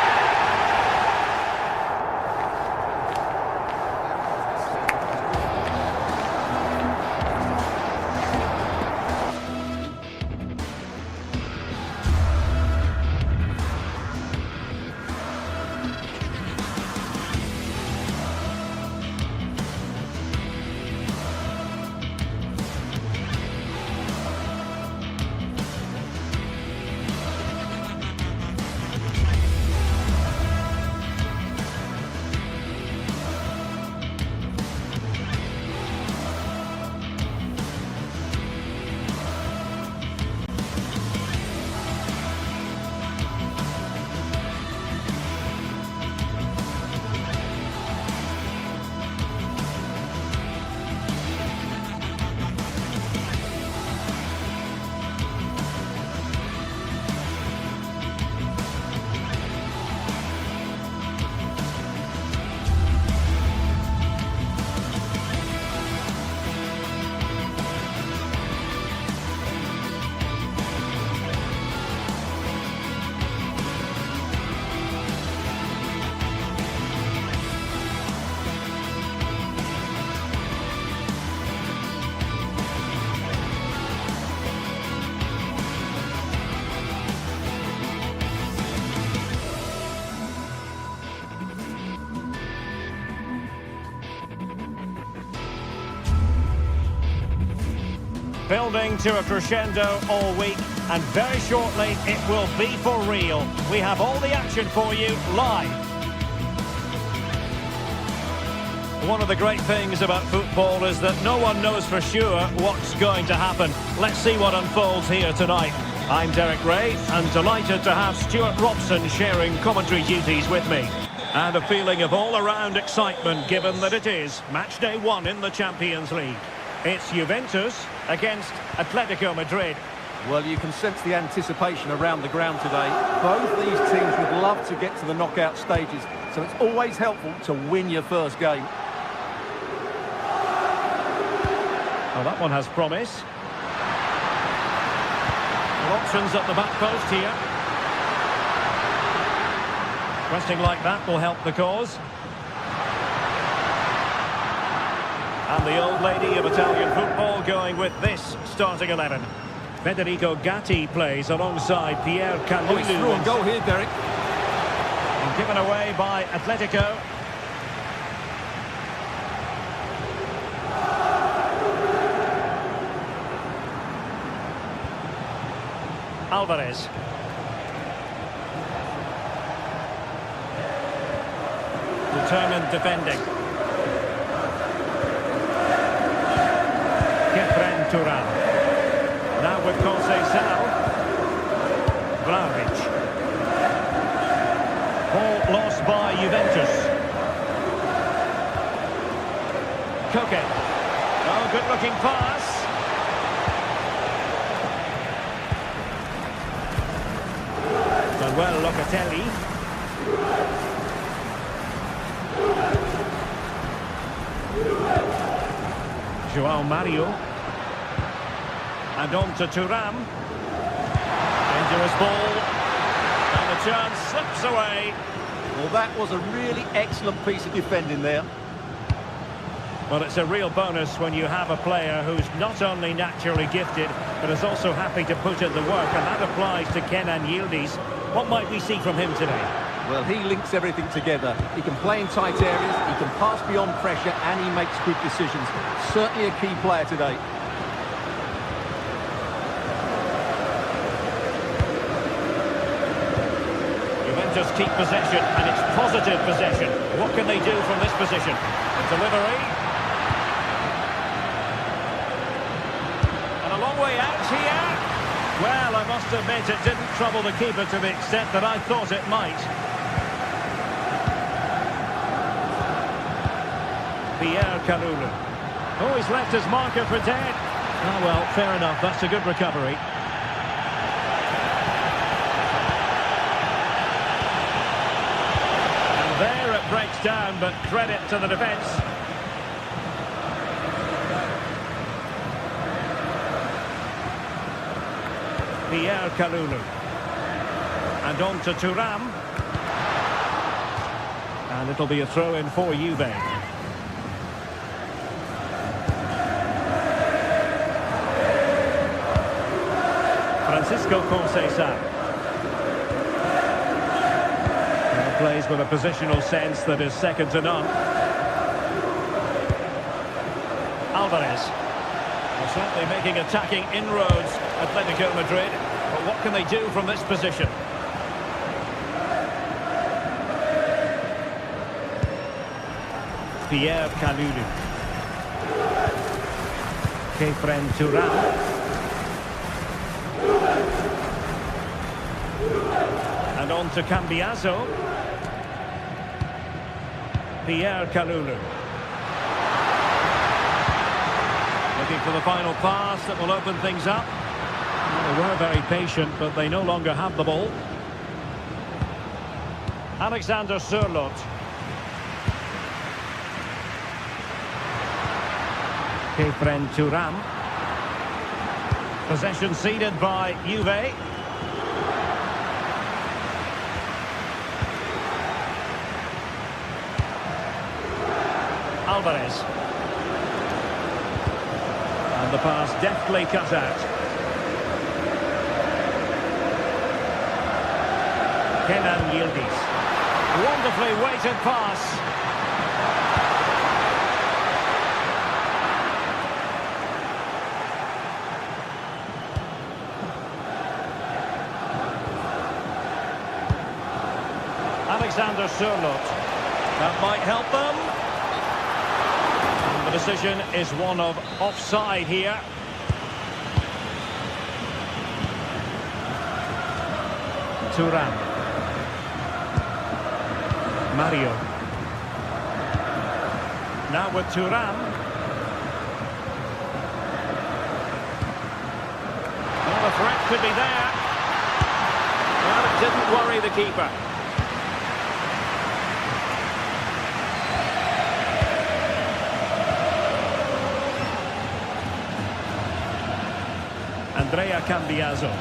Building to a crescendo all week, and very shortly it will be for real. We have all the action for you live. One of the great things about football is that no one knows for sure what's going to happen. Let's see what unfolds here tonight. I'm Derek Ray, and delighted to have Stuart Robson sharing commentary duties with me. And a feeling of all-around excitement given that it is match day 1 in the Champions League. It's Juventus against Atletico Madrid. Well, you can sense the anticipation around the ground today. Both these teams would love to get to the knockout stages, so it's always helpful to win your first game. Well, that one has promise. Well, options at the back post here. Pressing like that will help the cause. And the old lady of Italian football going with this starting 11. Federico Gatti plays alongside Pierre Calulu. Oh, he's through on goal here, Derek. And given away by Atletico. Alvarez. Determined defending. Kefren Turan. Now with Conceição. Vlahovic. Ball lost by Juventus. Koke. Oh, good-looking pass. Manuel Locatelli. João Mario. And on to Thuram. Dangerous ball. And the chance slips away. Well, that was a really excellent piece of defending there. Well, it's a real bonus when you have a player who's not only naturally gifted, but is also happy to put in the work, and that applies to Kenan Yildiz. What might we see from him today? Well, he links everything together. He can play in tight areas, he can pass beyond pressure, and he makes good decisions. Certainly a key player today. Juventus keep possession, and it's positive possession. What can they do from this position? The delivery. And a long way out here. Well, I must admit it didn't trouble the keeper to the extent that I thought it might. Pierre Calulu. Oh, he's left his marker for dead. Oh, well, fair enough. That's a good recovery. And there it breaks down, but credit to the defence. Pierre Calulu. And on to Thuram. And it'll be a throw-in for Juve. Francisco Conceição. Plays with a positional sense that is second to none. Alvarez. Well, certainly making attacking inroads, Atletico Madrid. But what can they do from this position? Pierre Calulu. Kefren Turan. And on to Cambiaso. Pierre Calulu. Looking for the final pass that will open things up. Well, they were very patient, but they no longer have the ball. Alexander Sørloth. Kefren Turan. Possession ceded by Juve. Alvarez. And the pass deftly cut out. Kenan Yildiz. Wonderfully weighted pass. Alexander Sørloth. That might help them. The decision is one of offside here. Thuram. Mario. Now with Thuram. Well, a threat could be there. Well, it didn't worry the keeper. Andrea Cambiaso.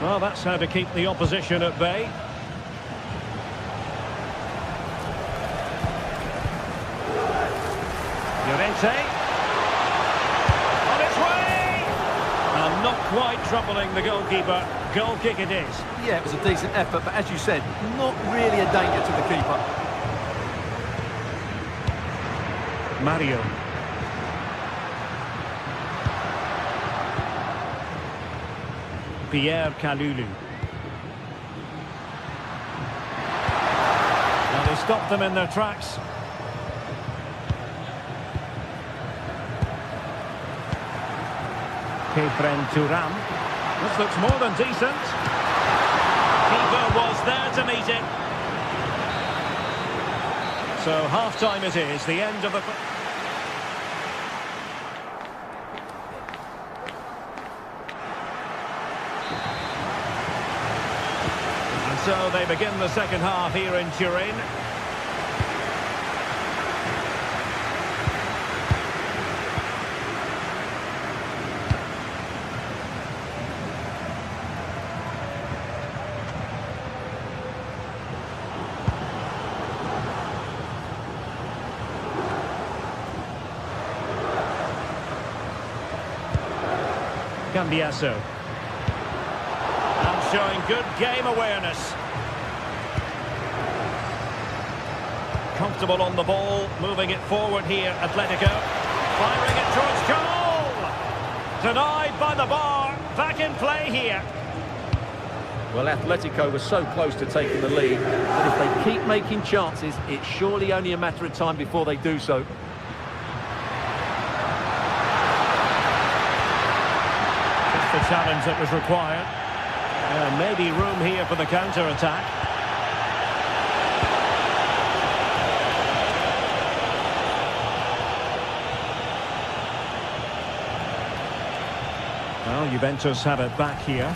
Well, that's how to keep the opposition at bay. Llorente. On its way! And not quite troubling the goalkeeper. Goal kick it is. Yeah, it was a decent effort, but as you said, not really a danger to the keeper. Mario. Pierre Kalulu. Now they stopped them in their tracks. Kefren Turam. This looks more than decent. Keeper was there to meet it. So half-time it is, the end of the... And so they begin the second half here in Turin. Cambiaso. And showing good game awareness. Comfortable on the ball, moving it forward here, Atletico. Firing it towards goal! Denied by the bar, back in play here. Well, Atletico was so close to taking the lead, but if they keep making chances, it's surely only a matter of time before they do so. The challenge that was required. Maybe room here for the counter-attack. Well, Juventus have it back here.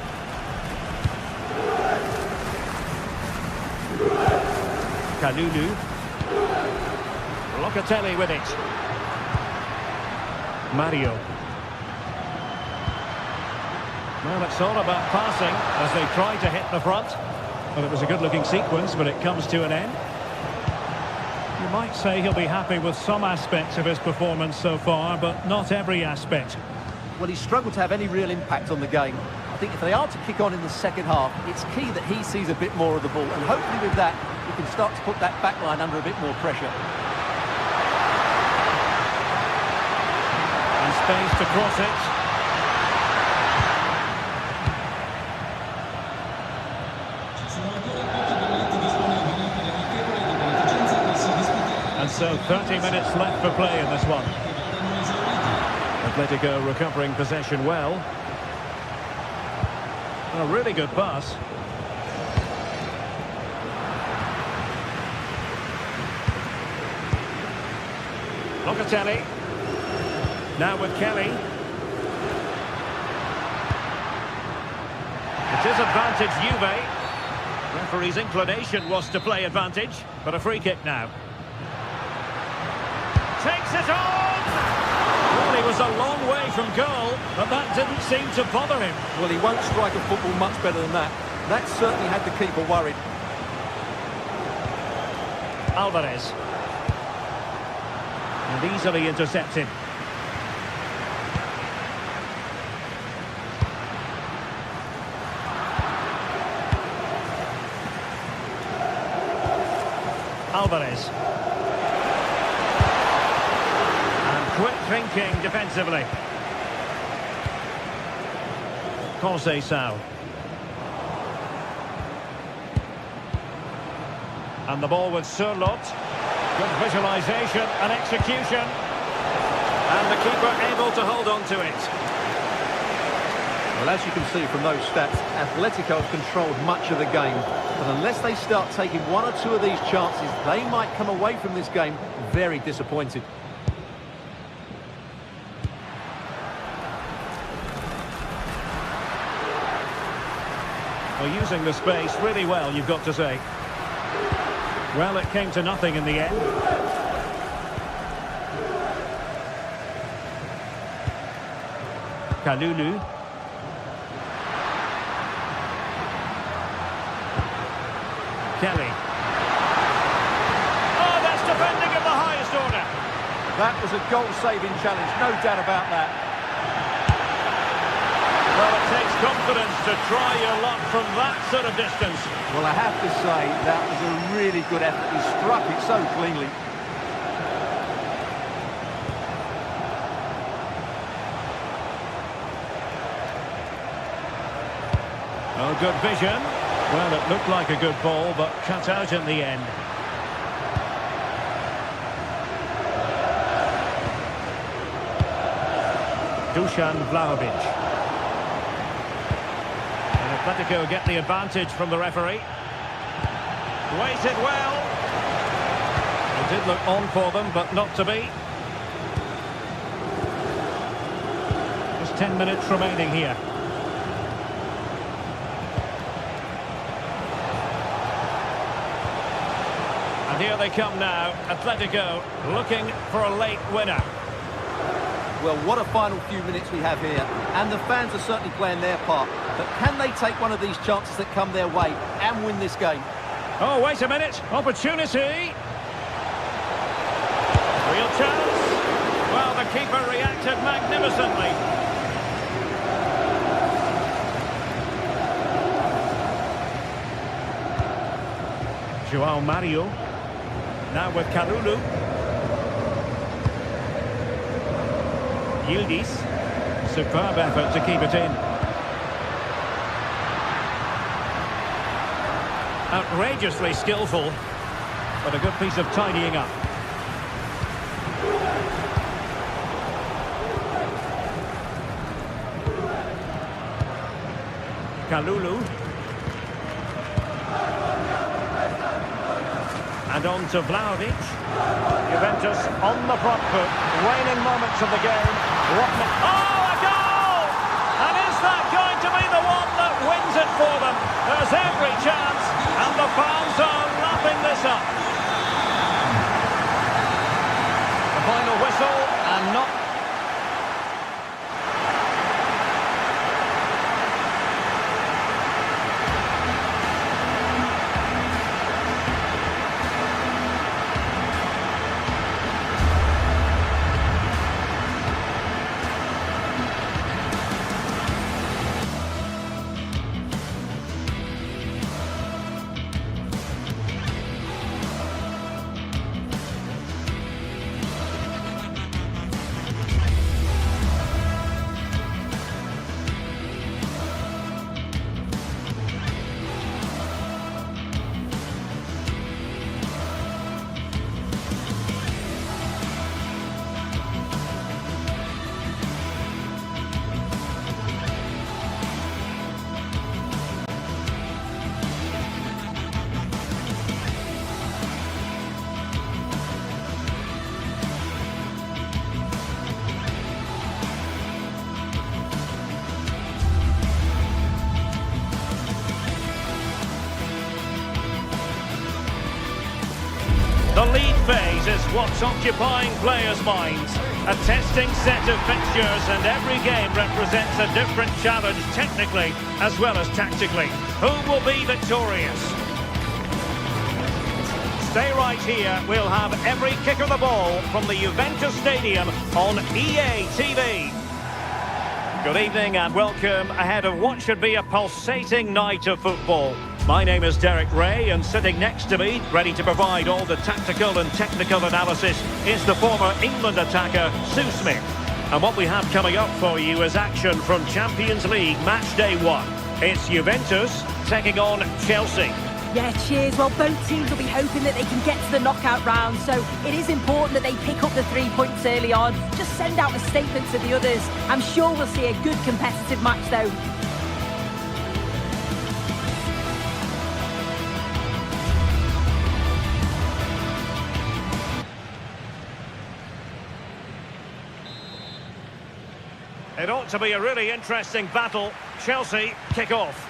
Kalulu. Locatelli with it. Mario. Well, it's all about passing as they try to hit the front. Well, it was a good-looking sequence, but it comes to an end. You might say he'll be happy with some aspects of his performance so far, but not every aspect. Well, he's struggled to have any real impact on the game. I think if they are to kick on in the second half, it's key that he sees a bit more of the ball, and hopefully with that, he can start to put that back line under a bit more pressure. And space to cross it. So 30 minutes left for play in this one. Atletico recovering possession well. A really good pass. Locatelli. Now with Kelly. It is advantage Juve. Referee's inclination was to play advantage, but a free kick now. Takes it on! Well, he was a long way from goal, but that didn't seem to bother him. Well, he won't strike a football much better than that. That certainly had the keeper worried. Alvarez. And easily intercepted. Alvarez. Quick thinking defensively. Conceição. And the ball with Surlot. Good visualisation and execution. And the keeper able to hold on to it. Well, as you can see from those stats, Atletico have controlled much of the game. But unless they start taking one or two of these chances, they might come away from this game very disappointed. Well, using the space really well, you've got to say. Well, it came to nothing in the end. Kalulu. Kelly. Oh, that's defending of the highest order. That was a goal-saving challenge, no doubt about that. Well, it takes confidence to try your luck from that sort of distance. Well, I have to say, that was a really good effort. He struck it so cleanly. Oh, good vision. Well, it looked like a good ball, but cut out in the end. Dusan Vlahovic. And Atletico get the advantage from the referee. Waited well. It did look on for them, but not to be. Just 10 minutes remaining here. And here they come now. Atletico looking for a late winner. Well, what a final few minutes we have here. And the fans are certainly playing their part. But can they take one of these chances that come their way and win this game? Oh, wait a minute. Opportunity. Real chance. Well, the keeper reacted magnificently. João Mario. Now with Kalulu. Yildiz. Superb effort to keep it in. Outrageously skillful, but a good piece of tidying up. Kalulu. And on to Vlahovic. Juventus on the front foot. Waning moments of the game. Oh, a goal! And is that going to be the one that wins it for them? There's every chance, and the fans are lapping this up. The final whistle, and not... The league phase is what's occupying players' minds. A testing set of fixtures, and every game represents a different challenge technically as well as tactically. Who will be victorious? Stay right here. We'll have every kick of the ball from the Juventus Stadium on EA TV. Good evening and welcome ahead of what should be a pulsating night of football. My name is Derek Ray, and sitting next to me, ready to provide all the tactical and technical analysis, is the former England attacker, Sue Smith. And what we have coming up for you is action from Champions League Match Day 1. It's Juventus taking on Chelsea. Yeah, cheers. Well, both teams will be hoping that they can get to the knockout round, so it is important that they pick up the 3 points early on. Just send out a statement to the others. I'm sure we'll see a good competitive match, though. It ought to be a really interesting battle. Chelsea kick off.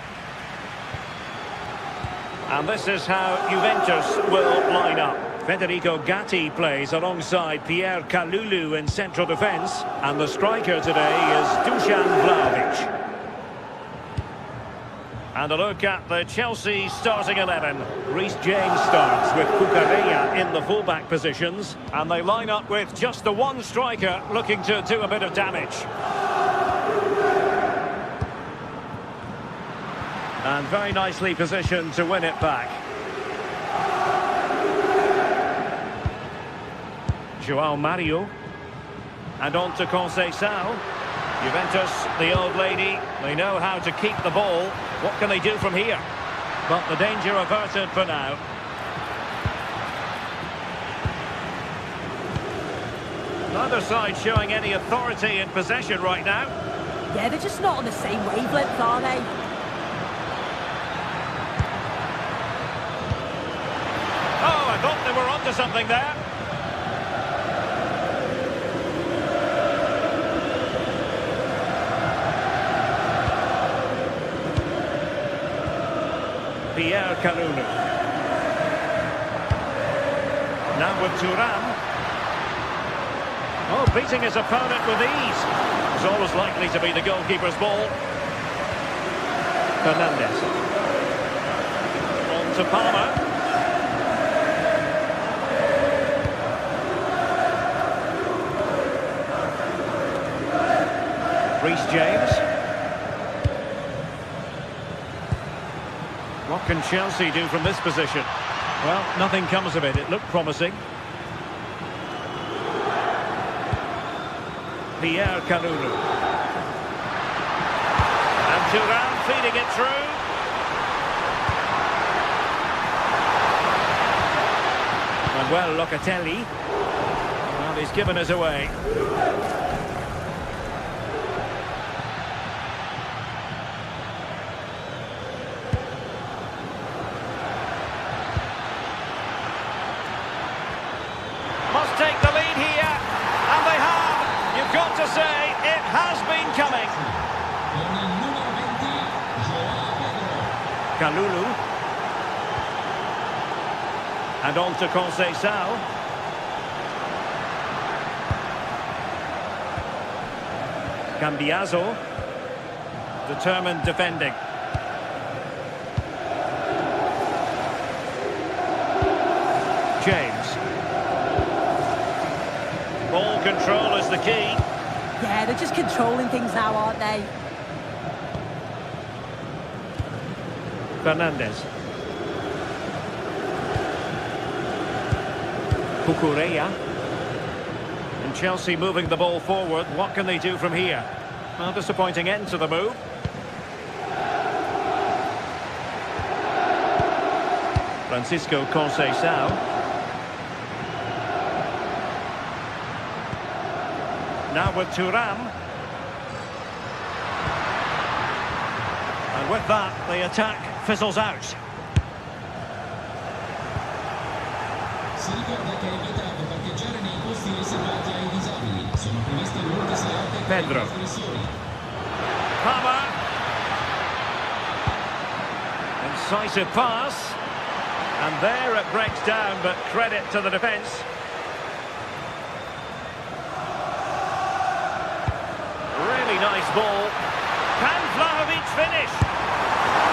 And this is how Juventus will line up. Federico Gatti plays alongside Pierre Kalulu in central defence. And the striker today is Dusan Vlahovic. And a look at the Chelsea starting 11. Reece James starts with Cucurella in the fullback positions. And they line up with just the one striker looking to do a bit of damage. And very nicely positioned to win it back. João Mario. And on to Conceição. Juventus, the old lady, they know how to keep the ball. What can they do from here? But the danger averted for now. Neither side showing any authority in possession right now. Yeah, they're just not on the same wavelength, are they? Oh, I thought they were onto something there. Pierre Kalulu. Now with Thuram. Oh, beating his opponent with ease. It's always likely to be the goalkeeper's ball. Fernandes. On to Palmer. Reece James. What can Chelsea do from this position? Well, nothing comes of it. It looked promising. Pierre Kalulu. And Thuram feeding it through. Manuel Locatelli. Well, he's given us away. Take the lead here, and they have. You've got to say, it has been coming. Kalulu. And on to Conceição. Cambiaso. Determined defending. James. Ball control is the key. Yeah, they're just controlling things now, aren't they? Fernandes. Cucurella. And Chelsea moving the ball forward. What can they do from here? Well, disappointing end to the move. Francisco Conceição. Now with Thuram. And with that, the attack fizzles out. Si ricorda che è vietato parcheggiare nei posti riservati ai disabili. Sono previste molte salate per Pedro. le espressioni. Palmer. Incisive pass. And there it breaks down, but credit to the defence. Really nice ball. Can Vlahovic finish?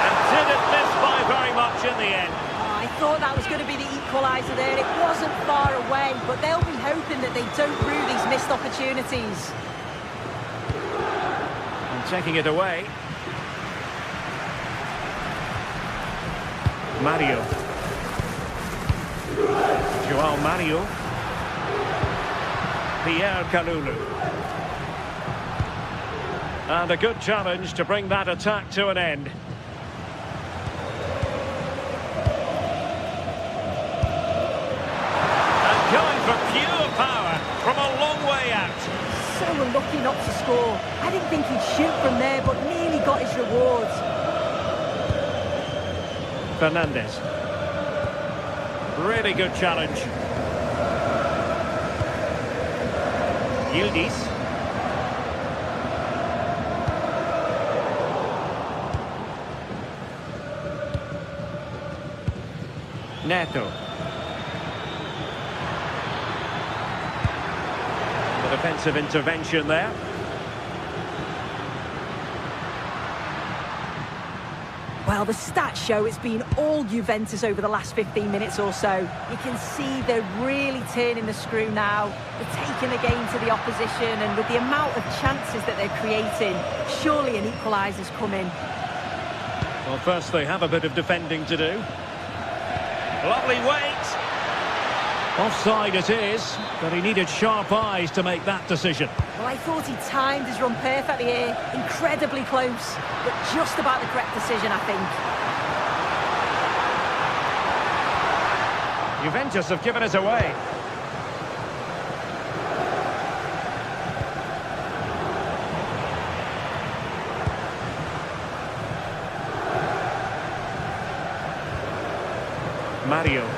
And didn't miss by very much in the end. Oh, I thought that was going to be the equaliser there. It wasn't far away, but they'll be hoping that they don't rue these missed opportunities. And taking it away. Mario. João Mario. Pierre Kalulu. And a good challenge to bring that attack to an end. And going for pure power from a long way out. So unlucky not to score. I didn't think he'd shoot from there, but nearly got his rewards. Fernandes. Really good challenge. Yildiz. Neto. The defensive intervention there. Well, the stats show it's been all Juventus over the last 15 minutes or so. You can see they're really turning the screw now. They're taking the game to the opposition, and with the amount of chances that they're creating, surely an equaliser's coming. Well, first they have a bit of defending to do. Lovely weight. Offside it is, but he needed sharp eyes to make that decision. Well, I thought he timed his run perfectly here. Incredibly close, but just about the correct decision, I think. Juventus have given us away. Mario.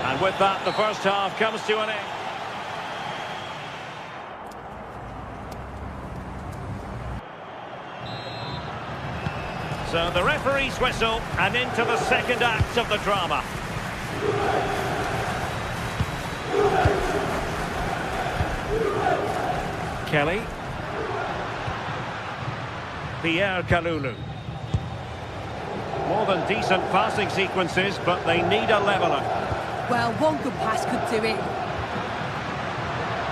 And with that, the first half comes to an end. So the referee's whistle, and into the second act of the drama. Kelly. Pierre Kalulu. More than decent passing sequences, but they need a leveller. Well, one good pass could do it.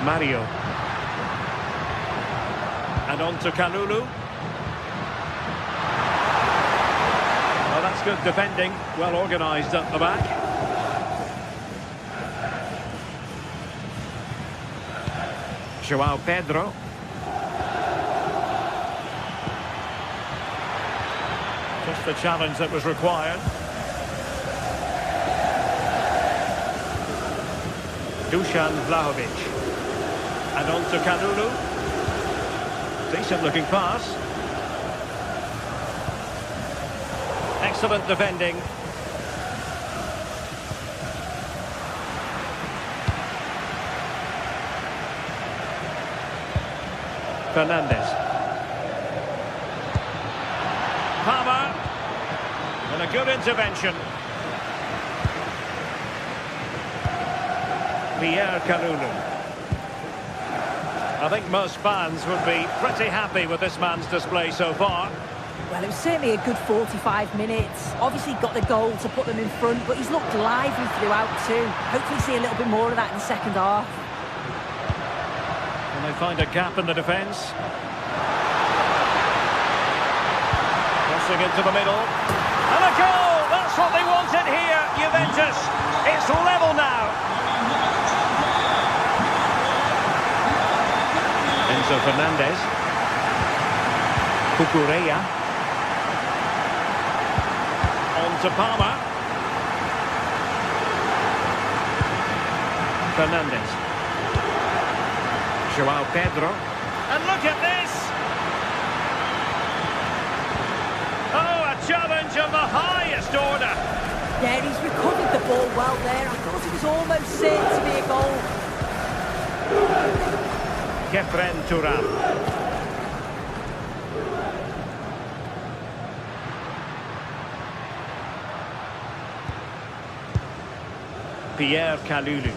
Mario. And on to Kalulu. Well, that's good defending. Well organised at the back. João Pedro. Just the challenge that was required. Dusan Vlahovic. And on to Kalulu. Decent looking pass. Excellent defending. Fernandez. Palmer. And a good intervention. Pierre Kalulu. I think most fans would be pretty happy with this man's display so far. Well, it was certainly a good 45 minutes. Obviously got the goal to put them in front, but he's looked lively throughout too. Hopefully see a little bit more of that in the second half. And they find a gap in the defence. Crossing into the middle. And a goal! That's what they wanted here, Juventus. It's level now. Enzo Fernandez. Cucurella. On to Palmer. Fernandez. João Pedro. And look at this! Oh, a challenge of the highest order. Yeah, he's recovered the ball well there. I thought it was almost certain to be a goal. Kefren Turam. Pierre Kalulu.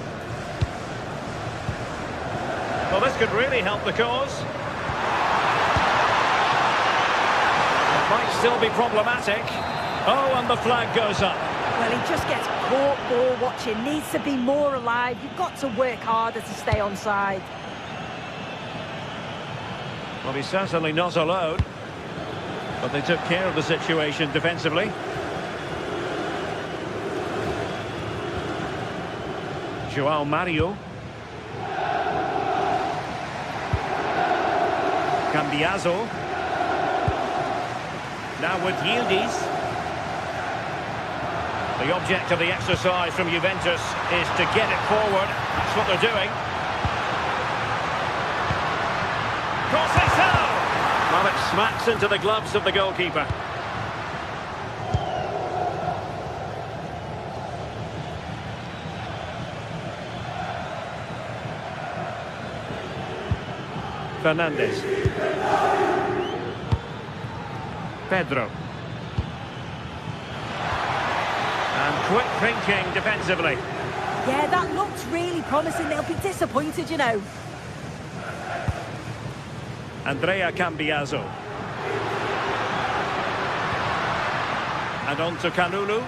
Well, this could really help the cause. It might still be problematic. Oh, and the flag goes up. Well, he just gets caught ball watching. Needs to be more alive. You've got to work harder to stay onside. Well, he's certainly not alone. But they took care of the situation defensively. João Mario. Cambiaso. Now with Yildiz. The object of the exercise from Juventus is to get it forward. That's what they're doing. Well, it smacks into the gloves of the goalkeeper. Fernandez. Pedro. And quick thinking defensively. Yeah, that looks really promising. They'll be disappointed, you know. Andrea Cambiaso. And on to Kalulu.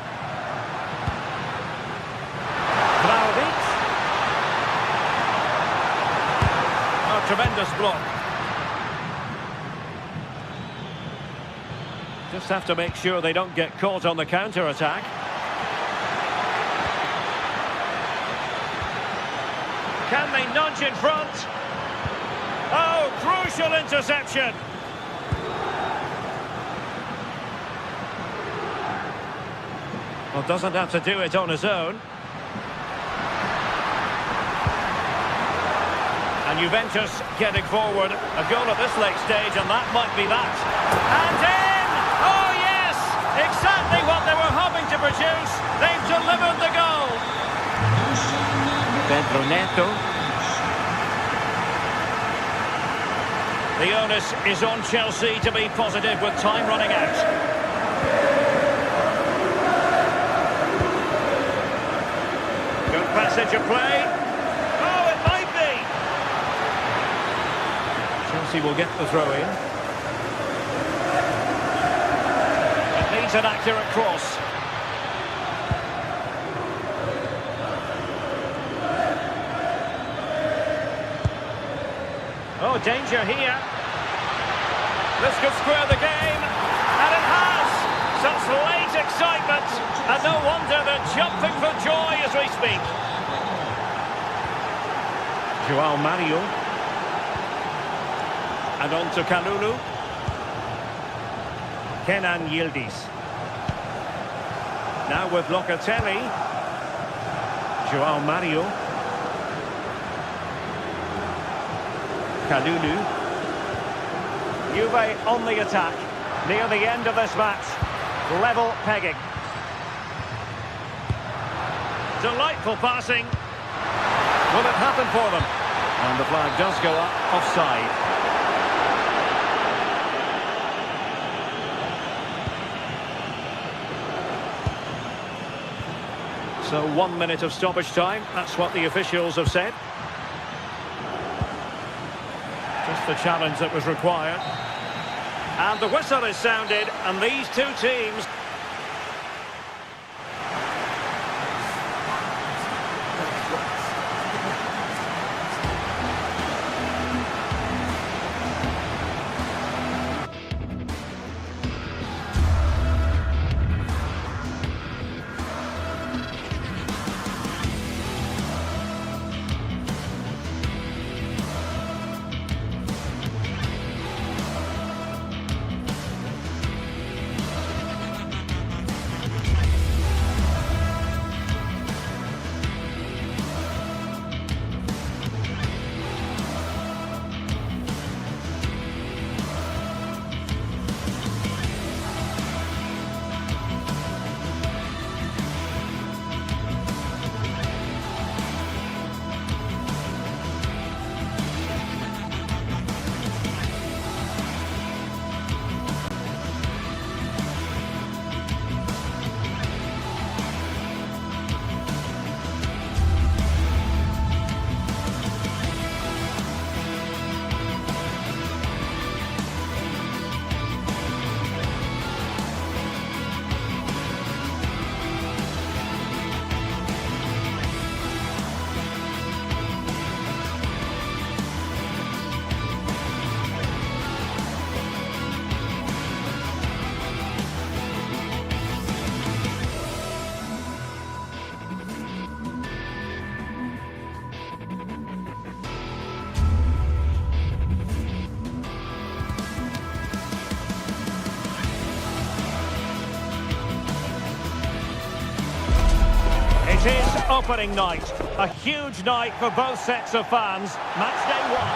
Vlahovic. A tremendous block. Just have to make sure they don't get caught on the counter-attack. Can they nudge in front? Oh, crucial interception. Well, doesn't have to do it on his own. And Juventus getting forward. A goal at this late stage, and that might be that. And in! Oh, yes! Exactly what they were hoping to produce. They've delivered the goal. Pedro Neto. The onus is on Chelsea to be positive with time running out. Good passage of play. Oh, it might be. Chelsea will get the throw in. It needs an accurate cross. Oh, danger here. This could square the game. And it has. Such late excitement. And no wonder they're jumping for joy as we speak. João Mario. And on to Kalulu. Kenan Yildiz. Now with Locatelli. João Mario. Kalulu. Juve on the attack. Near the end of this match. Level pegging. Delightful passing. Will it happen for them? And the flag does go up offside. So 1 minute of stoppage time. That's what the officials have said. Just the challenge that was required. And the whistle is sounded, and these two teams... It is opening night, a huge night for both sets of fans. Match day one.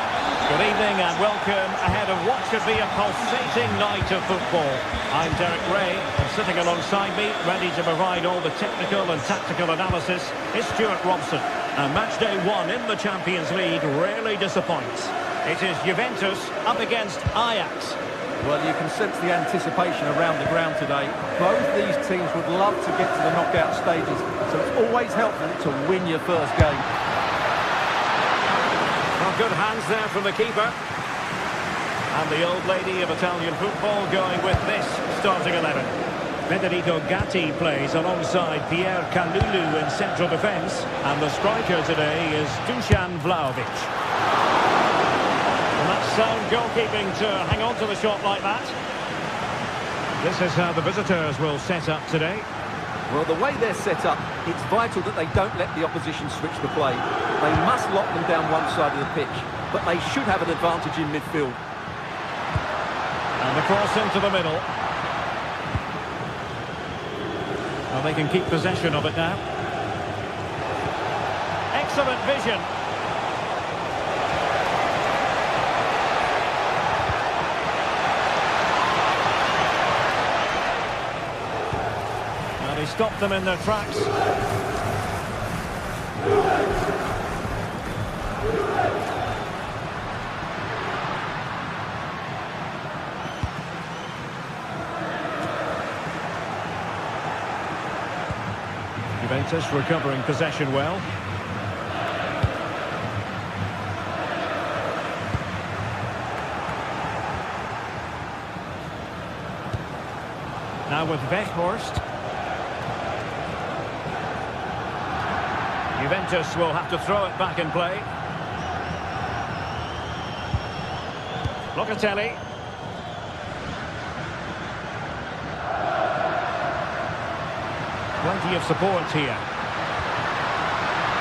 Good evening and welcome ahead of what should be a pulsating night of football. I'm Derek Ray, and sitting alongside me, ready to provide all the technical and tactical analysis, is Stuart Robson. And match day one in the Champions League rarely disappoints. It is Juventus up against Ajax. Well, you can sense the anticipation around the ground today. Both these teams would love to get to the knockout stages, so it's always helpful to win your first game. Well, good hands there from the keeper. And the old lady of Italian football going with this starting 11. Federico Gatti plays alongside Pierre Kalulu in central defence. And the striker today is Dusan Vlahovic. And that's sound goalkeeping to hang on to the shot like that. This is how the visitors will set up today. Well, the way they're set up, it's vital that they don't let the opposition switch the play. They must lock them down one side of the pitch, but they should have an advantage in midfield. And the cross into the middle. Well, they can keep possession of it now. Excellent vision. And he stopped them in their tracks. Juventus recovering possession well. Now with Weghorst. Juventus will have to throw it back in play. Locatelli. Plenty of support here.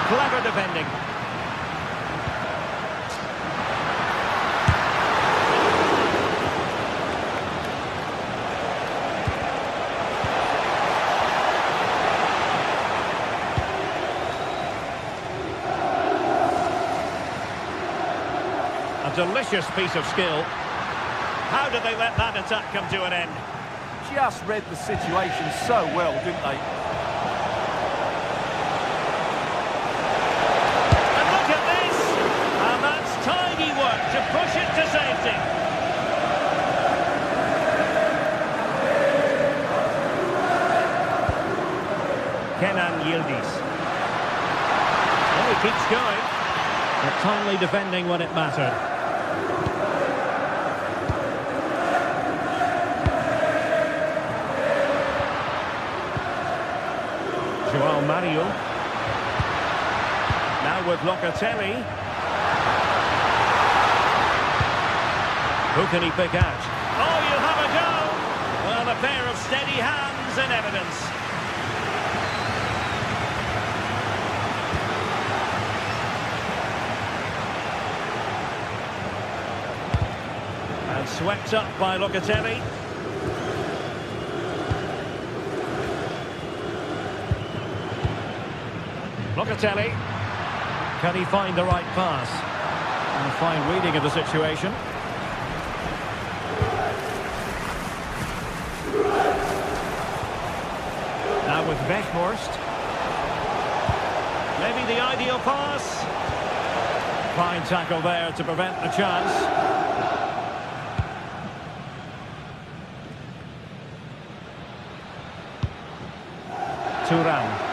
Clever defending. A delicious piece of skill. How did they let that attack come to an end? Just read the situation so well, didn't they? And look at this! And that's tidy work to push it to safety. Kenan Yildiz. Oh, he keeps going. But timely defending when it mattered. João Mario. Now with Locatelli. Who can he pick out? Oh, you'll have a go! Well, a pair of steady hands in evidence. And swept up by Locatelli. Locatelli, can he find the right pass? And a fine reading of the situation. Now with Weghorst. Maybe the ideal pass. Fine tackle there to prevent the chance. Thuram.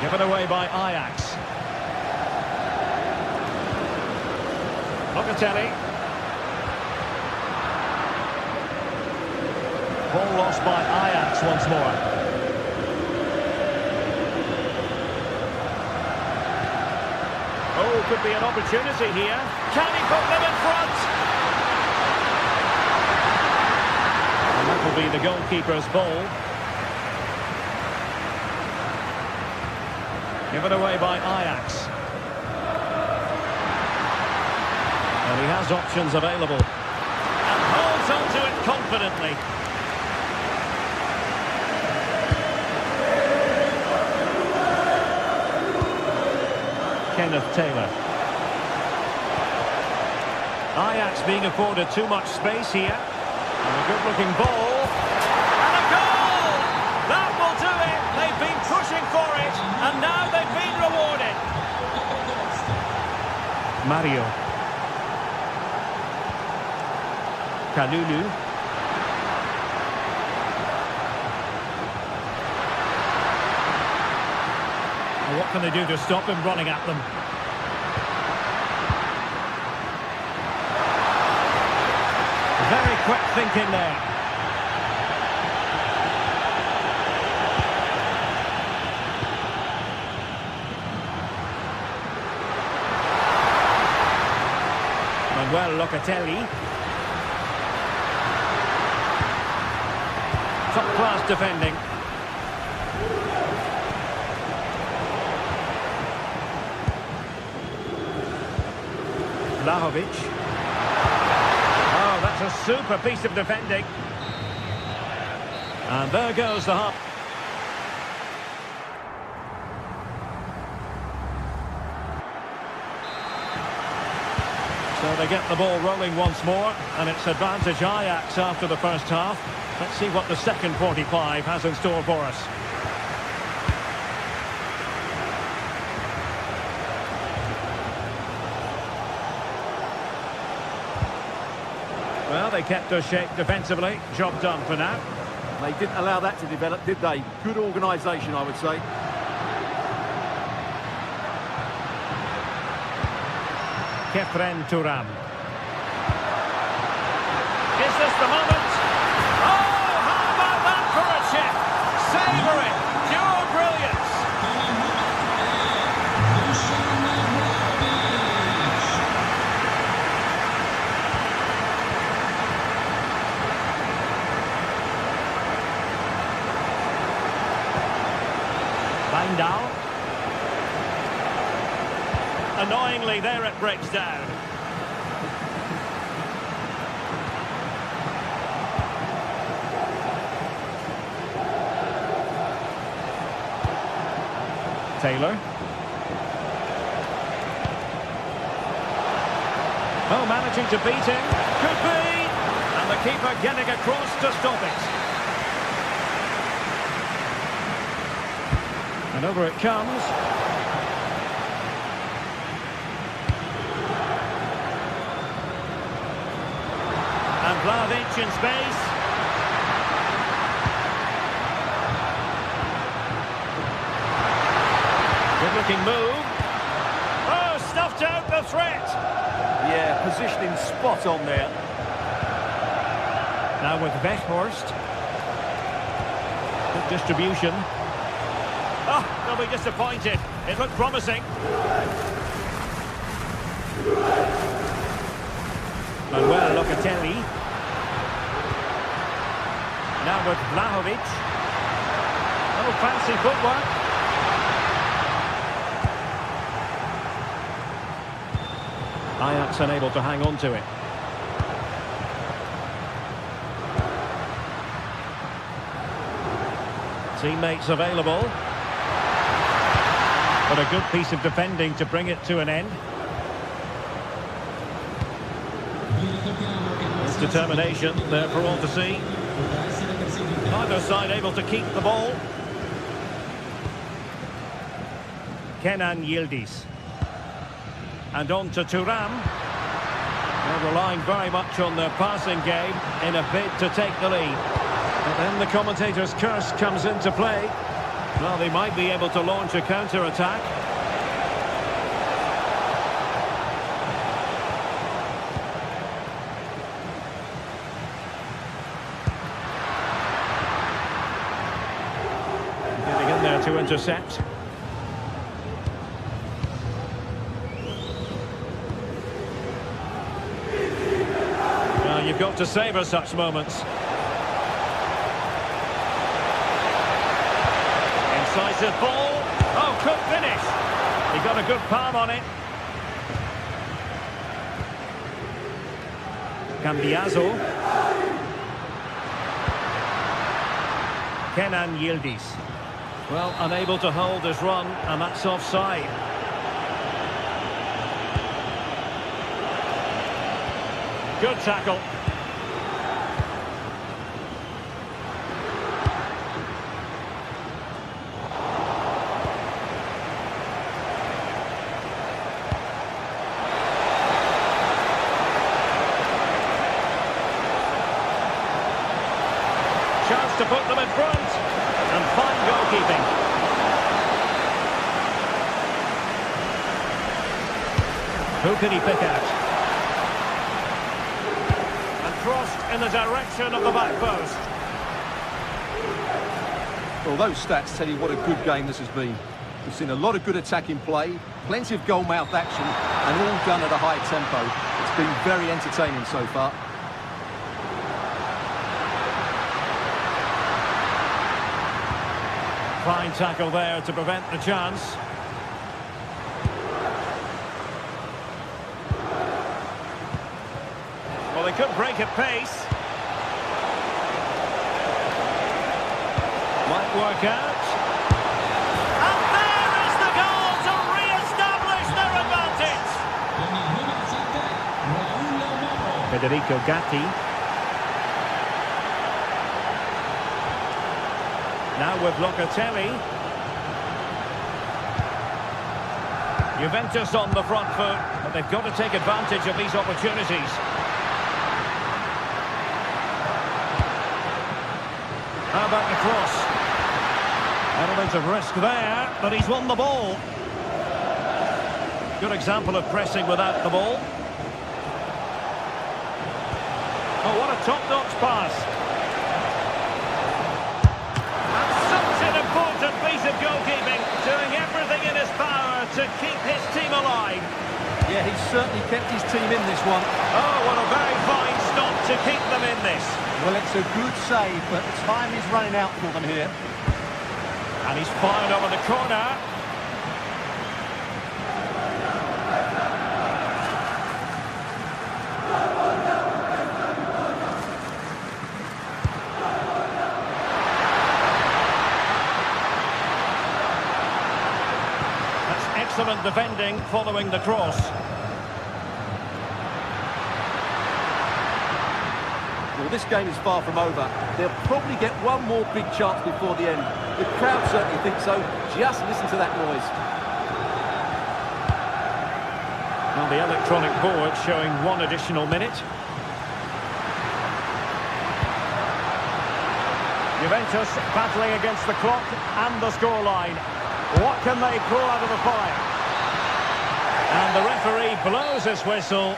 Given away by Ajax. Locatelli. Ball lost by Ajax once more. Oh, could be an opportunity here. Can he put them in front? And that will be the goalkeeper's ball. Given away by Ajax. And he has options available. And holds on to it confidently. Kenneth Taylor. Ajax being afforded too much space here. And a good-looking ball. And a goal! That will do it! They've been pushing for it, and now they've been rewarded. Mario. Kalulu. Well, what can they do to stop him running at them? Very quick thinking there. Well, Locatelli. Top-class defending. Vlahovic. Oh, that's a super piece of defending. And there goes the half. So they get the ball rolling once more, and it's advantage Ajax after the first half. Let's see what the second 45 has in store for us. Well, they kept their shape defensively. Job done for now. They didn't allow that to develop, did they? Good organisation, I would say. Kefren Turam. Is this the moment? Oh, how about that for a chip? Savouring, pure brilliance. Wijndal. Annoyingly, there it breaks down. Taylor. Oh, managing to beat him. Could be! And the keeper getting across to stop it. And over it comes. And Vlahovic in space. Good-looking move. Oh, stuffed out the threat. Yeah, positioning spot on there. Now with Weghorst. Good distribution. Oh, they'll be disappointed. It looked promising. Manuel Locatelli. Now with Vlahovic. Oh, fancy footwork. Ajax unable to hang on to it. Teammates available. But a good piece of defending to bring it to an end. It's determination there for all to see. Either side able to keep the ball. Kenan Yildiz. And on to Thuram. They're relying very much on their passing game in a bid to take the lead. But then the commentator's curse comes into play. Well, they might be able to launch a counter-attack. Getting in there to intercept. Well, you've got to savour such moments. Incisive ball. Oh, could finish. He got a good palm on it. Cambiaso. Kenan Yildiz. Well, unable to hold his run, and that's offside. Good tackle. to put them in front. And fine goalkeeping. Who can he pick out? And crossed in the direction of the back post. Well, those stats tell you what a good game this has been. We've seen a lot of good attacking play, plenty of goal-mouth action, and all done at a high tempo. It's been very entertaining so far. Fine tackle there to prevent the chance. Well, they could break at pace. Might work out. And there is the goal to re-establish their advantage. Con il numero 7, Raul Moro. Federico Gatti. Now with Locatelli. Juventus on the front foot, but they've got to take advantage of these opportunities. How about the cross? Element of risk there, but he's won the ball. Good example of pressing without the ball. Oh, what a top-notch pass. And such an important piece of goalkeeping, doing everything in his power to keep his team alive. Yeah, he's certainly kept his team in this one. Oh, what a very fine stop to keep them in this. Well, it's a good save, but time is running out for them here. And he's fired over the corner. That's excellent defending following the cross. Well, this game is far from over. They'll probably get one more big chance before the end. The crowd certainly think so. Just listen to that noise. Well, the electronic board showing one additional minute. Juventus battling against the clock and the scoreline. What can they pull out of the fire? And the referee blows his whistle.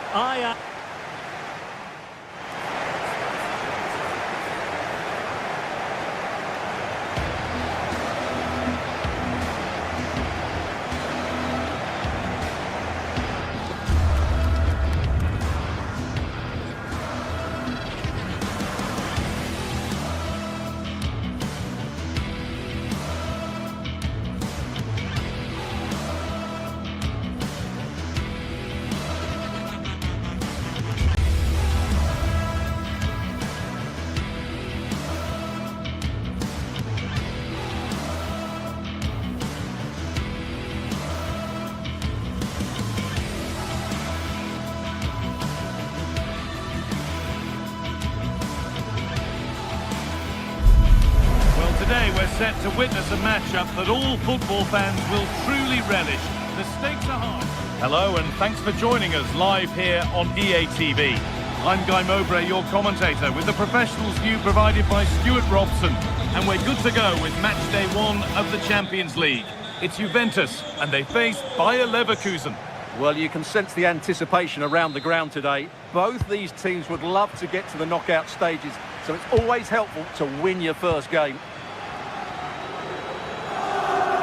Today we're set to witness a matchup that all football fans will truly relish. The stakes are high. Hello and thanks for joining us live here on EA TV. I'm Guy Mowbray, your commentator, with the professionals view provided by Stuart Robson. And we're good to go with match day 1 of the Champions League. It's Juventus and they face Bayer Leverkusen. Well, you can sense the anticipation around the ground today. Both these teams would love to get to the knockout stages, so it's always helpful to win your first game.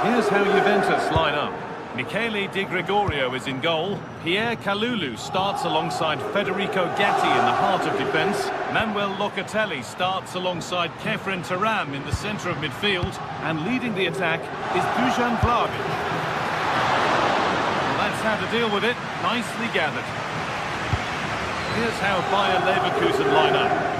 Here's how Juventus line up. Michele Di Gregorio is in goal. Pierre Kalulu starts alongside Federico Gatti in the heart of defence. Manuel Locatelli starts alongside Kefren Turam in the centre of midfield. And leading the attack is Dusan Vlahovic. Well, that's how to deal with it. Nicely gathered. Here's how Bayer Leverkusen line up.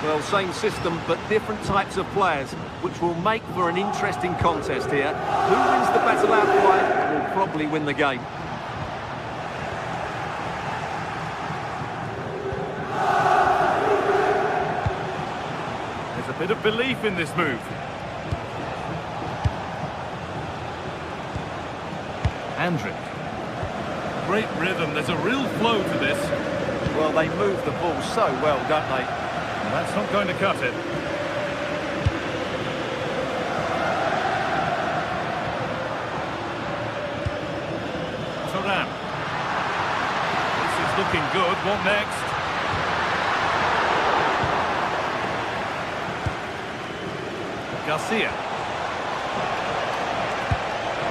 Well, same system, but different types of players, which will make for an interesting contest here. Who wins the battle outright will probably win the game. There's a bit of belief in this move. Andrić. Great rhythm, there's a real flow to this. Well, they move the ball so well, don't they? That's not going to cut it. Turan. This is looking good. What next? Garcia.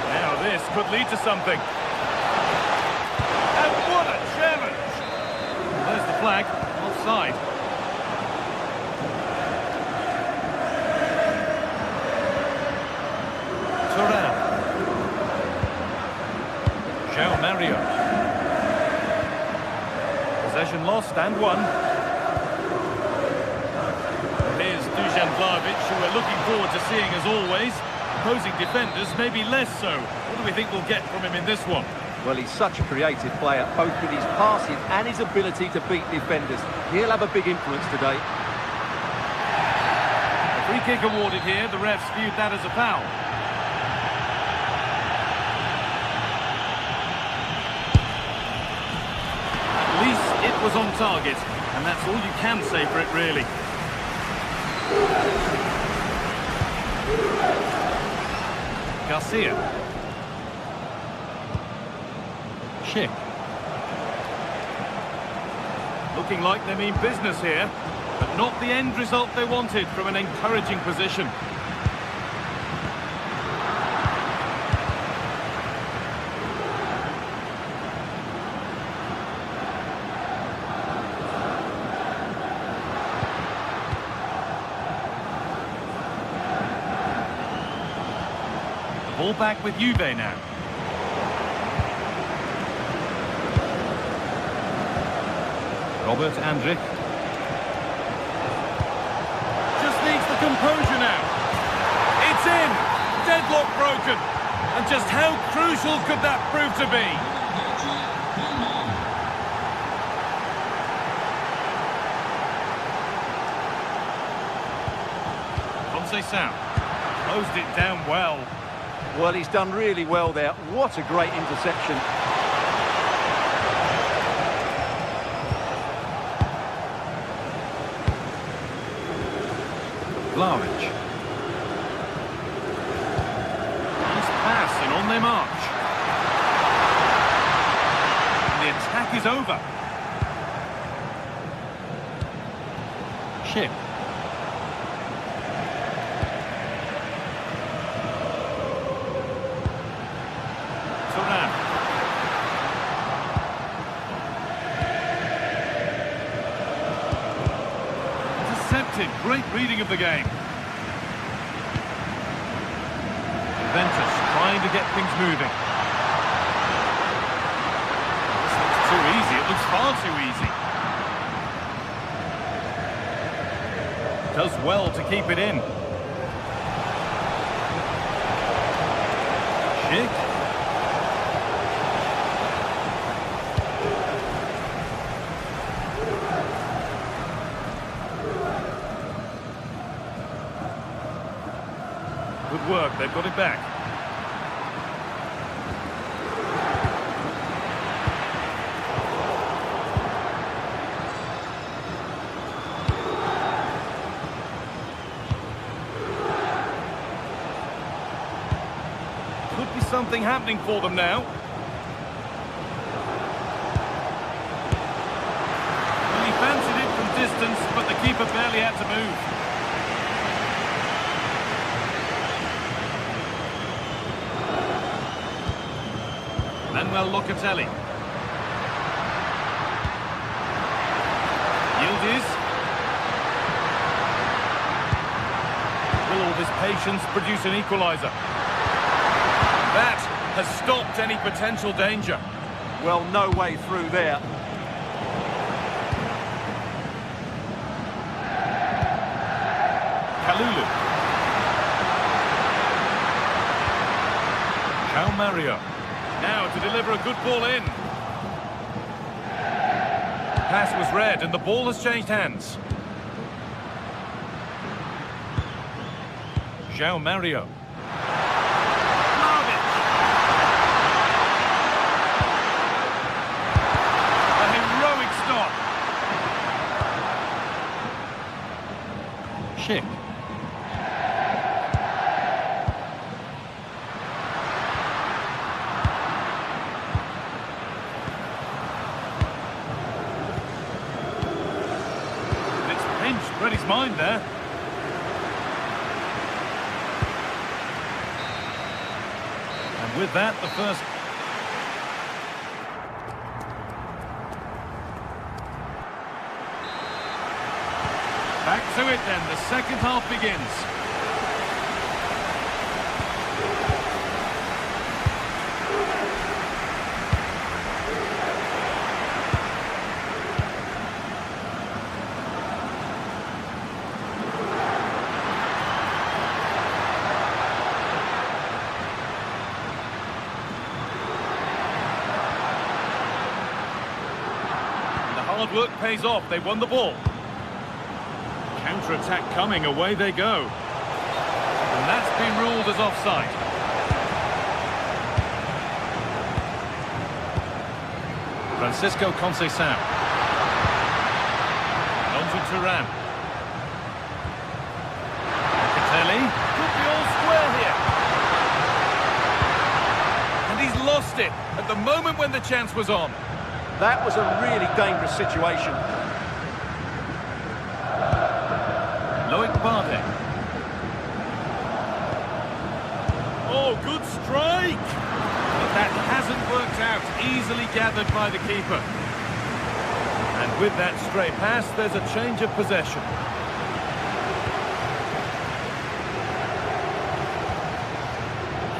Now this could lead to something. And what a challenge! There's the flag. Offside. Turan. Mario. Possession lost and won. Here's Dusan Vlahovic, who we're looking forward to seeing as always. Opposing defenders maybe less so. What do we think we'll get from him in this one? Well, he's such a creative player, both with his passing and his ability to beat defenders. He'll have a big influence today. A free kick awarded here. The refs viewed that as a foul. At least it was on target, and that's all you can say for it, really. Garcia. Schick. Looking like they mean business here, but not the end result they wanted from an encouraging position. Ball back with Juve now. Robert Andrich. Just needs the composure now. It's in. Deadlock broken. And just how crucial could that prove to be? Conceição closed it down well. Well, he's done really well there. What a great interception. Vlahovic. Nice pass and on their march. And the attack is over. Schick. Great reading of the game. Juventus trying to get things moving. This looks too easy. It looks far too easy. Does well to keep it in. Schick. Good work, they've got it back. Could be something happening for them now. Well, he fancied it from distance, but the keeper barely had to move. Manuel Locatelli. Yildiz. Will all this patience produce an equaliser? That has stopped any potential danger. Well, no way through there. Kalulu. João Mario. Now to deliver a good ball in. Pass was read and the ball has changed hands. João Mario. A heroic stop. Schick. mind there. And with that, the first... Back to it then, the second half begins. Hard work pays off, they won the ball. Counter-attack coming, away they go. And that's been ruled as offside. Francisco Conceição. On to Turan. Locatelli. Could be all square here. And he's lost it at the moment when the chance was on. That was a really dangerous situation. Loic Bardet. Oh, good strike! But that hasn't worked out. Easily gathered by the keeper. And with that stray pass, there's a change of possession.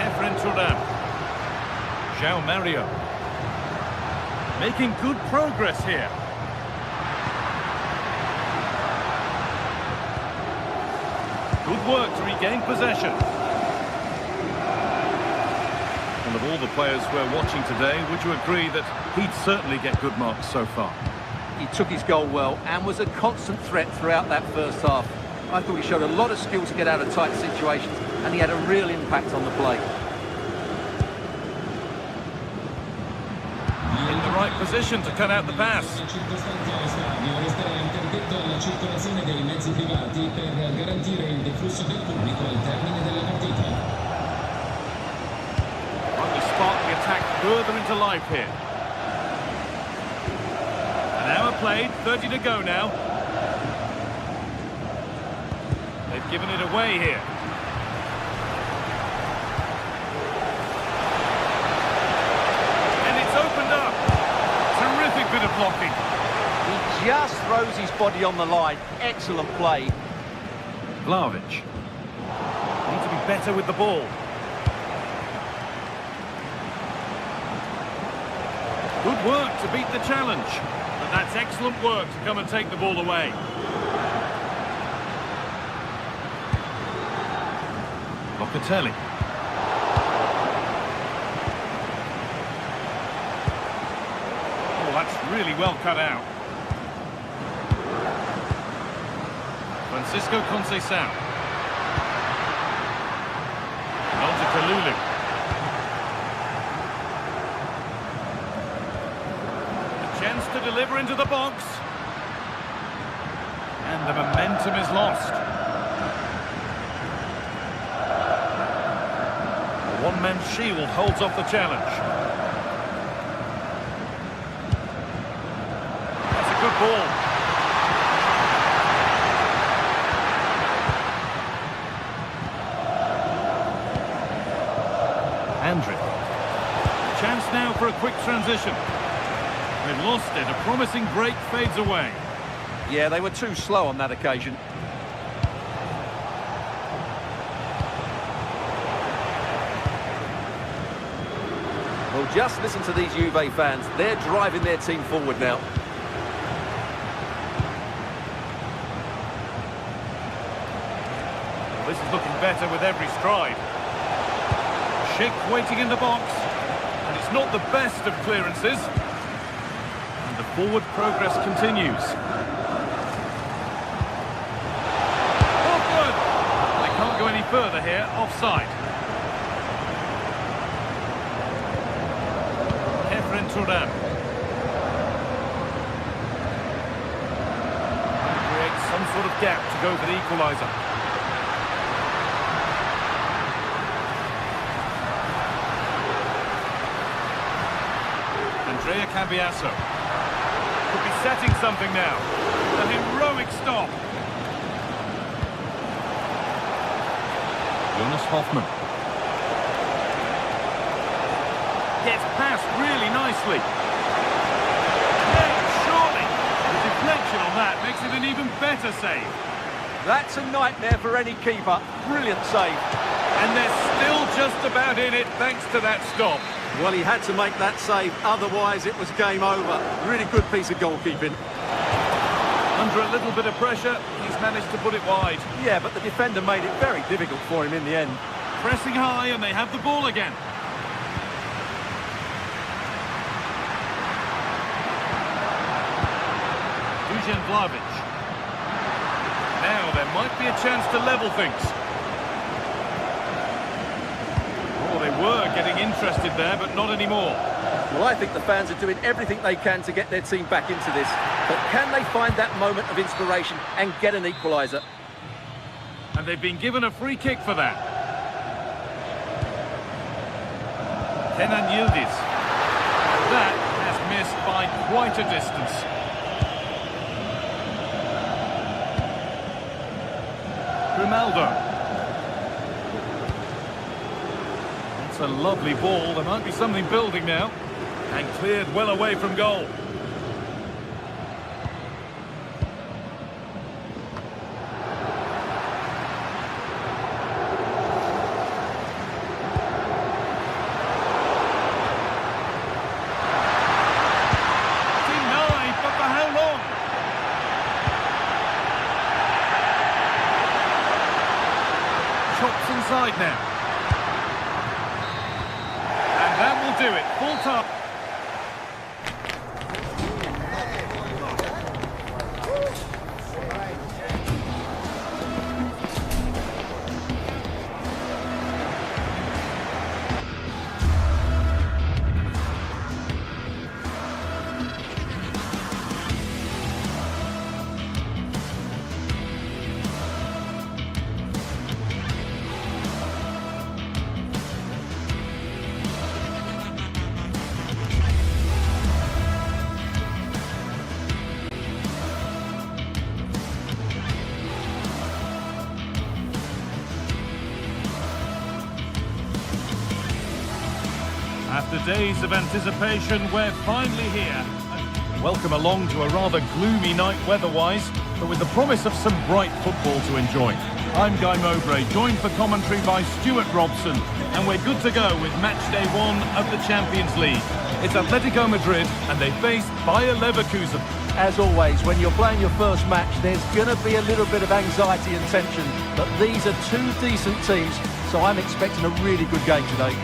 Efren Turan. João Mario. Making good progress here. Good work to regain possession. And of all the players we're watching today, would you agree that he'd certainly get good marks so far? He took his goal well and was a constant threat throughout that first half. I thought he showed a lot of skill to get out of tight situations, and he had a real impact on the play. Right position to cut out the pass. Circostanza allo stadio, resterà interdetto alla circolazione dei mezzi privati per garantire il deflusso del pubblico al termine della partita. Trying to spark the attack further into life here. An hour played, 30 to go now. They've given it away here. And it's opened up. Terrific bit of blocking. He just throws his body on the line. Excellent play. Vlahovic. Need to be better with the ball. Good work to beat the challenge. But that's excellent work to come and take the ball away. Locatelli. That's really well cut out. Francisco Conceição. On to Kalulu. A chance to deliver into the box. And the momentum is lost. The one-man shield holds off the challenge. Good ball. Andrick. Chance now for a quick transition. They've lost it. A promising break fades away. Yeah, they were too slow on that occasion. Well, just listen to these Juve fans. They're driving their team forward now. This is looking better with every stride. Schick waiting in the box. And it's not the best of clearances. And the forward progress continues. Forward! They can't go any further here. Offside. Efren Turan. Creates some sort of gap to go for the equaliser. Cambiasso could be setting something now. A heroic stop. Jonas Hoffman. Gets past really nicely. Yeah, surely. The deflection on that makes it an even better save. That's a nightmare for any keeper. Brilliant save. And they're still just about in it thanks to that stop. Well, he had to make that save, otherwise it was game over. Really good piece of goalkeeping. Under a little bit of pressure, he's managed to put it wide. Yeah, but the defender made it very difficult for him in the end. Pressing high and they have the ball again. Dusan Vlahovic. Now there might be a chance to level things. Oh, they were getting interested there, but not anymore. Well, I think the fans are doing everything they can to get their team back into this. But can they find that moment of inspiration and get an equaliser? And they've been given a free kick for that. Kenan Yildiz. That has missed by quite a distance. Ronaldo. That's a lovely ball. There might be something building now. And cleared well away from goal. Denied, but for how long? Chops inside now. And that will do it. Full time. After days of anticipation, we're finally here. Welcome along to a rather gloomy night weather-wise, but with the promise of some bright football to enjoy. I'm Guy Mowbray, joined for commentary by Stuart Robson, and we're good to go with match day 1 of the Champions League. It's Atletico Madrid, and they face Bayer Leverkusen. As always, when you're playing your first match, there's going to be a little bit of anxiety and tension. But these are two decent teams, so I'm expecting a really good game today.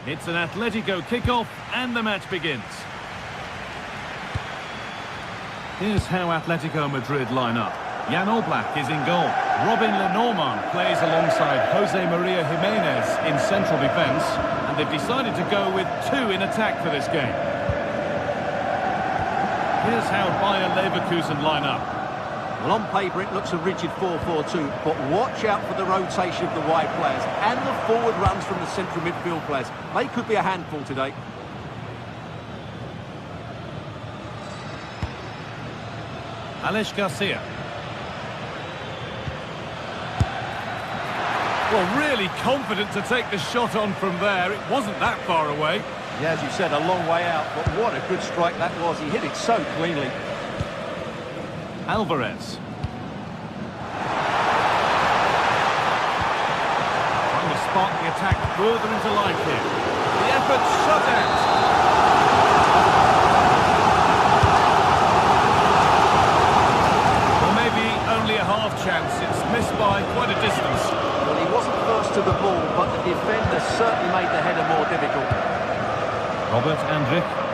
It's an Atletico kickoff and the match begins. Here's how Atletico Madrid line up. Jan Oblak is in goal. Robin Lenormand plays alongside Jose Maria Jimenez in central defence. And they've decided to go with 2 in attack for this game. Here's how Bayer Leverkusen line up. Well, on paper it looks a rigid 4-4-2, but watch out for the rotation of the wide players and the forward runs from the central midfield players. They could be a handful today. Alex Garcia. Well, really confident to take the shot on from there. It wasn't that far away. Yeah, as you said, a long way out, but what a good strike that was. He hit it so cleanly. Alvarez. Trying to spark the attack further into life here. The effort shut out. Well, maybe only a half chance. It's missed by quite a distance. Well, he wasn't first to the ball, but the defender certainly made the header more difficult. Robert Andrich.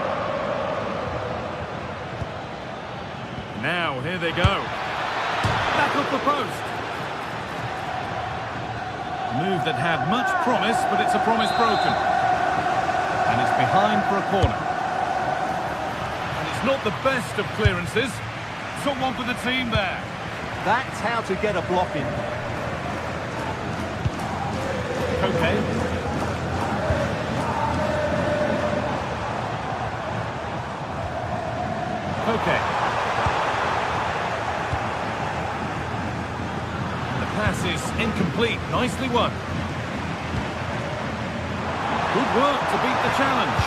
Now, here they go. Back up the post. Move that had much promise, but it's a promise broken. And it's behind for a corner. And it's not the best of clearances. Someone for the team there. That's how to get a block in. Okay. Okay. The pass is incomplete. Nicely won. Good work to beat the challenge.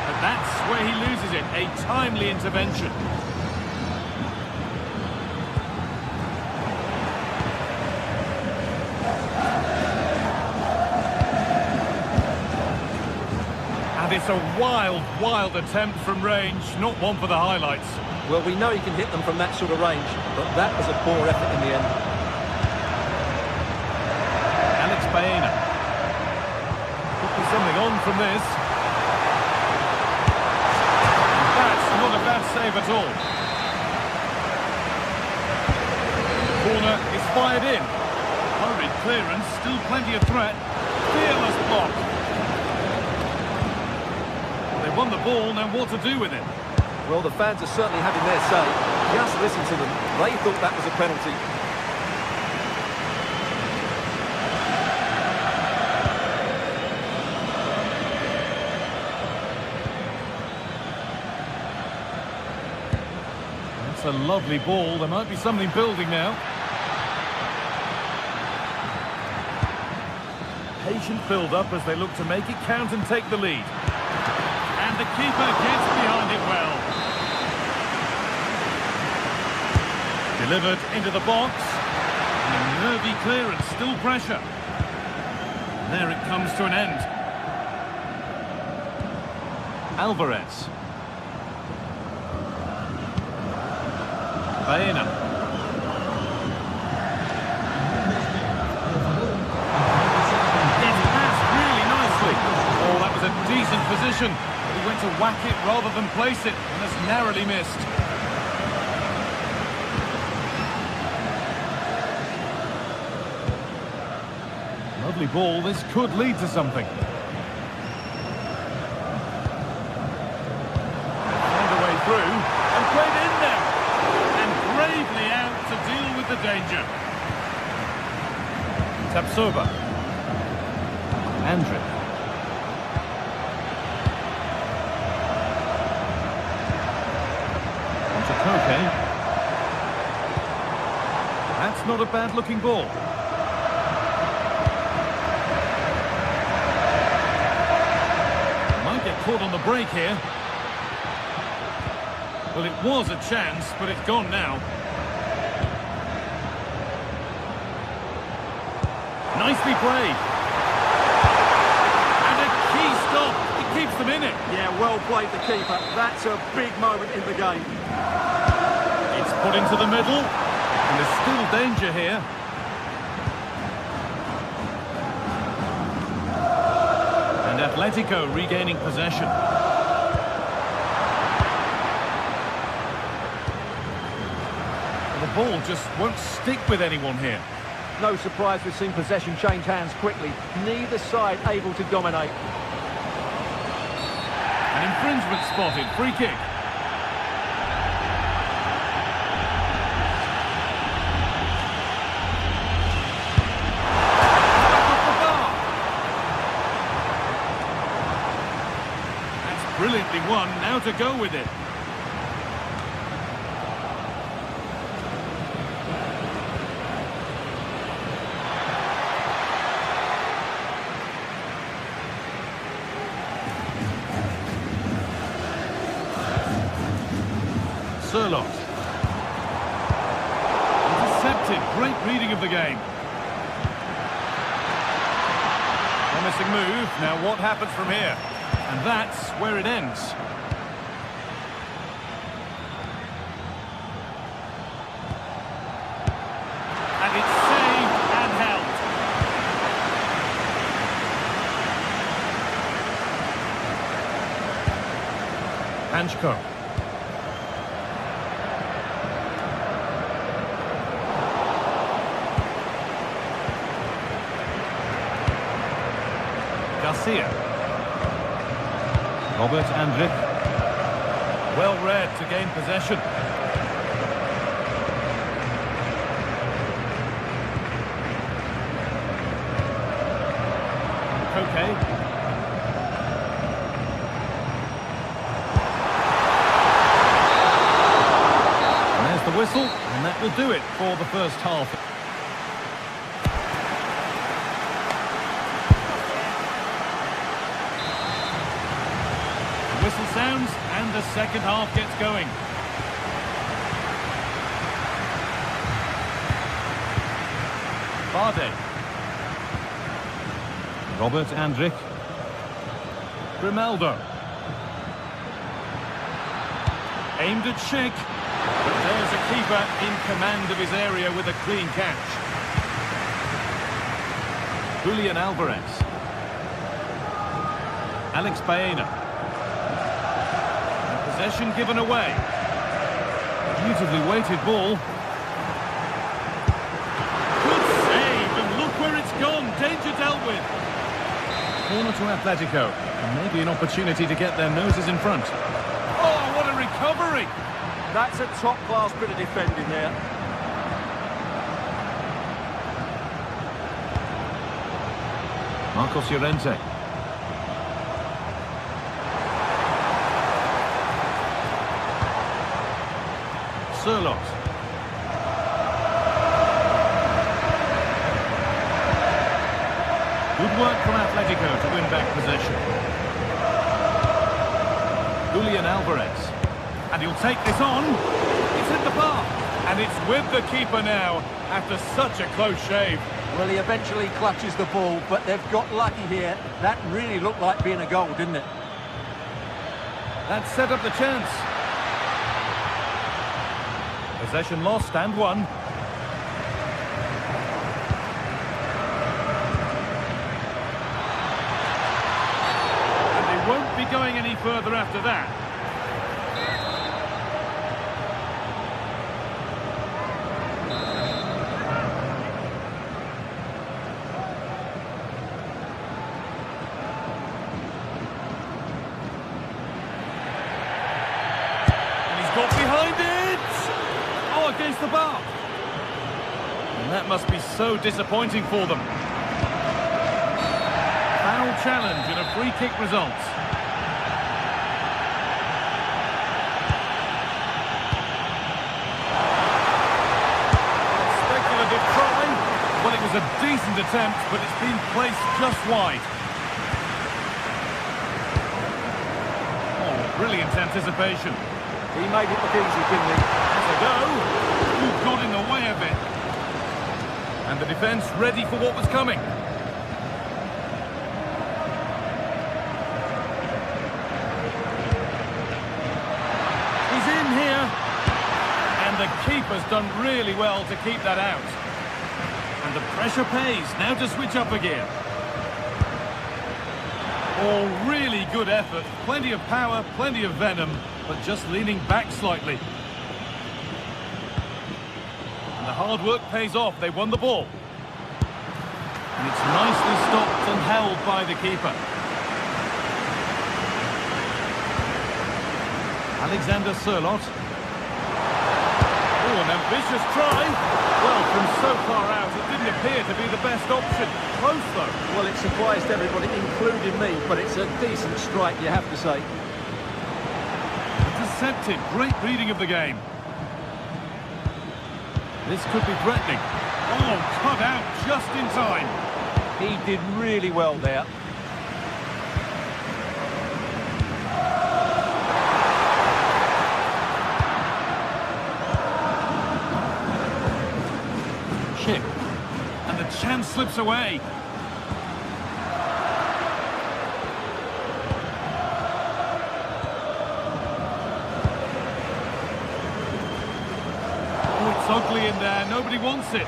But that's where he loses it. A timely intervention. It's a wild, wild attempt from range, not one for the highlights. Well, we know he can hit them from that sort of range, but that was a poor effort in the end. Alex Baena. Could be something on from this. That's not a bad save at all. Corner is fired in. Hurried clearance, still plenty of threat. Fearless block. They won the ball, now what to do with it? Well, the fans are certainly having their say. Just listen to them. They thought that was a penalty. That's a lovely ball. There might be something building now. Patient build-up as they look to make it count and take the lead. And the keeper gets behind it well. Delivered into the box. And a nervy clearance, still pressure. And there it comes to an end. Alvarez. Baena. It's passed really nicely. Oh, that was a decent position. He went to whack it rather than place it, and has narrowly missed. Lovely ball, this could lead to something. Find a way through, and played in there. And bravely out to deal with the danger. Tapsoba. Andrić. Okay. That's not a bad-looking ball. Might get caught on the break here. Well, it was a chance, but it's gone now. Nicely played. And a key stop. It keeps them in it. Yeah, well played, the keeper. That's a big moment in the game. It's put into the middle, and there's still danger here. And Atletico regaining possession. The ball just won't stick with anyone here. No surprise we've seen possession change hands quickly. Neither side able to dominate. An infringement spotted, free kick. Brilliantly won, now to go with it. Sirlock. Intercepted, great reading of the game. Promising move, now what happens from here? And that's where it ends. And it's saved and held. Hanchko. Garcia. Robert Andrich. Well read to gain possession. Okay. And there's the whistle, and that will do it for the first half. The whistle sounds, and the second half gets going. Bardet. Robert Andrich. Grimaldo. Aimed at Schick. But there's a keeper in command of his area with a clean catch. Julian Alvarez. Alex Baena. And possession given away. Beautifully weighted ball. Good save, and look where it's gone. Danger dealt with. Corner to Atletico, and maybe an opportunity to get their noses in front. Oh, what a recovery! That's a top-class bit of defending there. Marcos Llorente. Sirlot. Good work from Atletico to win back possession. Julian Alvarez. And he'll take this on. It's in the bar. And it's with the keeper now after such a close shave. Well, he eventually clutches the ball, but they've got lucky here. That really looked like being a goal, didn't it? That set up the chance. Possession lost and won. And they won't be going any further after that. Got behind it! Oh, against the bar. And that must be so disappointing for them. Foul challenge and a free kick results. Speculative try. Well, it was a decent attempt, but it's been placed just wide. Oh, brilliant anticipation. He made it look easy, didn't he? As they go, who got in the way of it? And the defence ready for what was coming. He's in here. And the keeper's done really well to keep that out. And the pressure pays. Now to switch up a gear. Oh, really good effort. Plenty of power, plenty of venom, but just leaning back slightly. And the hard work pays off. They won the ball. And it's nicely stopped and held by the keeper. Alexander Sirlot. Oh, an ambitious try. Well, from so far out, it didn't appear to be the best option. Close, though. Well, it surprised everybody, including me, but it's a decent strike, you have to say. Intercepted. Great reading of the game. This could be threatening. Oh, cut out just in time. He did really well there. Chip. And the chance slips away. Oh, it's ugly in there. Nobody wants it.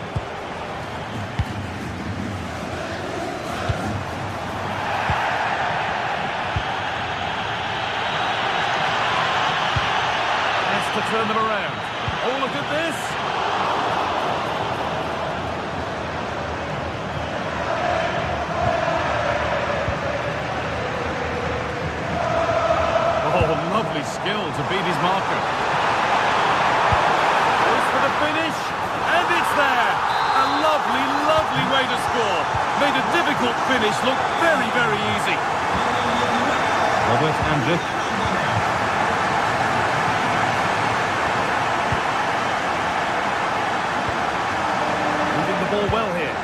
Has to turn them around. Oh, look at this. Lovely skill to beat his marker. Goes for the finish, and it's there. A lovely, lovely way to score. Made a difficult finish look very, very easy. Robert Andrich. Moving the ball well here.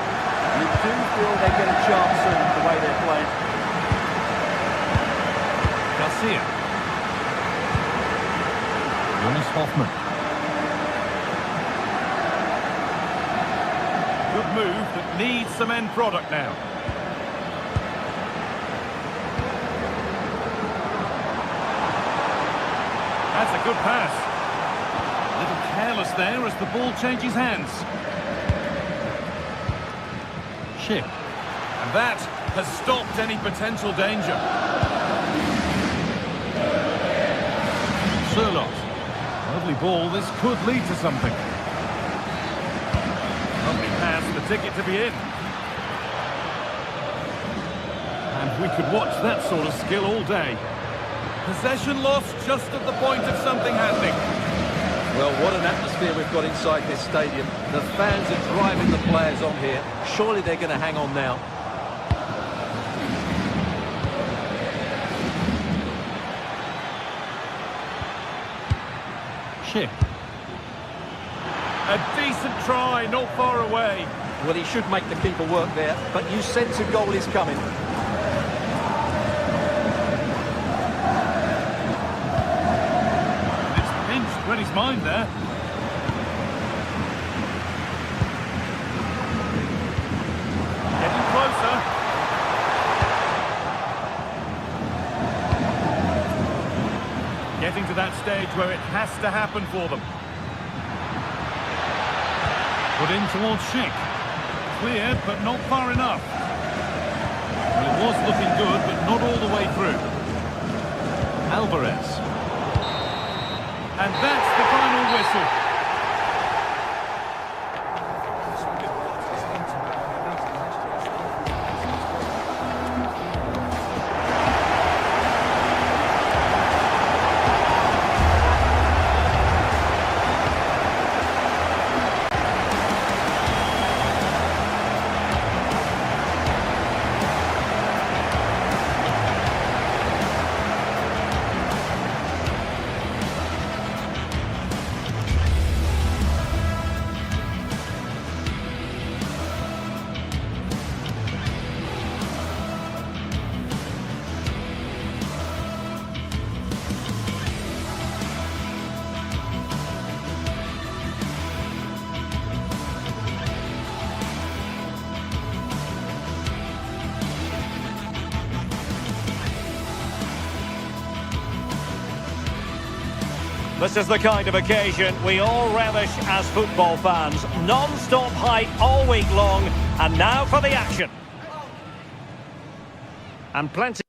You do feel they get a chance soon the way they're playing. Garcia. Jonas Hoffman. Good move that needs some end product now. That's a good pass. A little careless there as the ball changes hands. Schick. And that has stopped any potential danger. Sherlock. Lovely ball, this could lead to something. Lovely pass, the ticket to be in. And we could watch that sort of skill all day. Possession lost just at the point of something happening. Well, what an atmosphere we've got inside this stadium. The fans are driving the players on here. Surely they're going to hang on now. Schick. A decent try, not far away. Well, he should make the keeper work there, but you sense a goal is coming. It's pinched when his mind there. Getting closer. Getting to that stage where it has to happen for them. Put in towards Schick. Clear, but not far enough. Well, it was looking good, but not all the way through. Alvarez. And that's the final whistle. This is the kind of occasion we all relish as football fans. Non-stop hype all week long, and now for the action. And plenty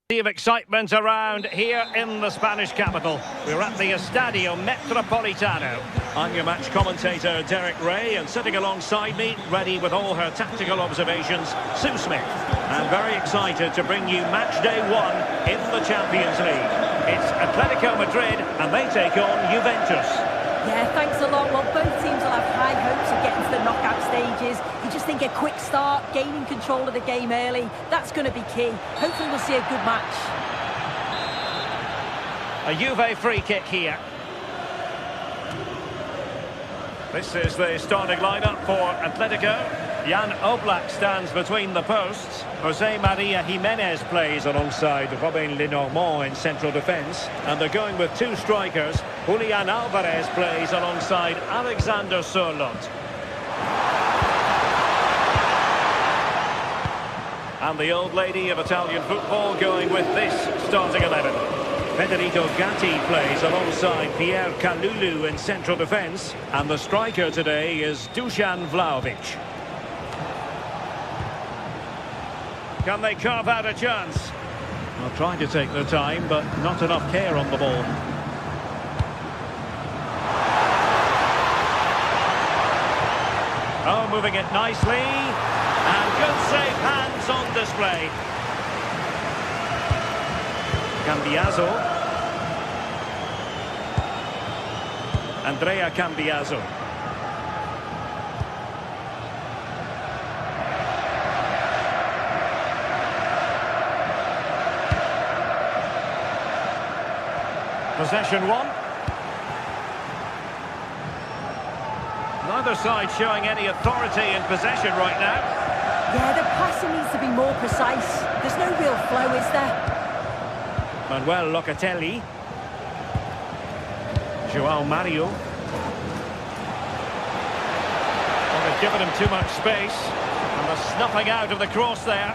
of excitement around here in the Spanish capital. We're at the Estadio Metropolitano. I'm your match commentator, Derek Ray, and sitting alongside me, ready with all her tactical observations, Sue Smith. And very excited to bring you match day 1 in the Champions League. It's Atletico Madrid, and they take on Juventus. Yeah, thanks a lot. Well, both teams will have high hopes of getting to the knockout stages. You just think a quick start, gaining control of the game early, that's going to be key. Hopefully we'll see a good match. A Juve free kick here. This is the starting lineup for Atletico. Jan Oblak stands between the posts. Jose Maria Jimenez plays alongside Robin Lenormand in central defence. And they're going with two strikers. Julian Alvarez plays alongside Alexander Sørloth. And the old lady of Italian football going with this starting 11. Federico Gatti plays alongside Pierre Kalulu in central defence. And the striker today is Dusan Vlahovic. Can they carve out a chance? Well, trying to take their time, but not enough care on the ball. Oh, moving it nicely. And good safe hands on display. Cambiaso. Andrea Cambiaso. Possession one. Neither side showing any authority in possession right now. Yeah, the passing needs to be more precise. There's no real flow, is there? Manuel Locatelli. Joao Mario. Well, they've given him too much space. And the snuffing out of the cross there.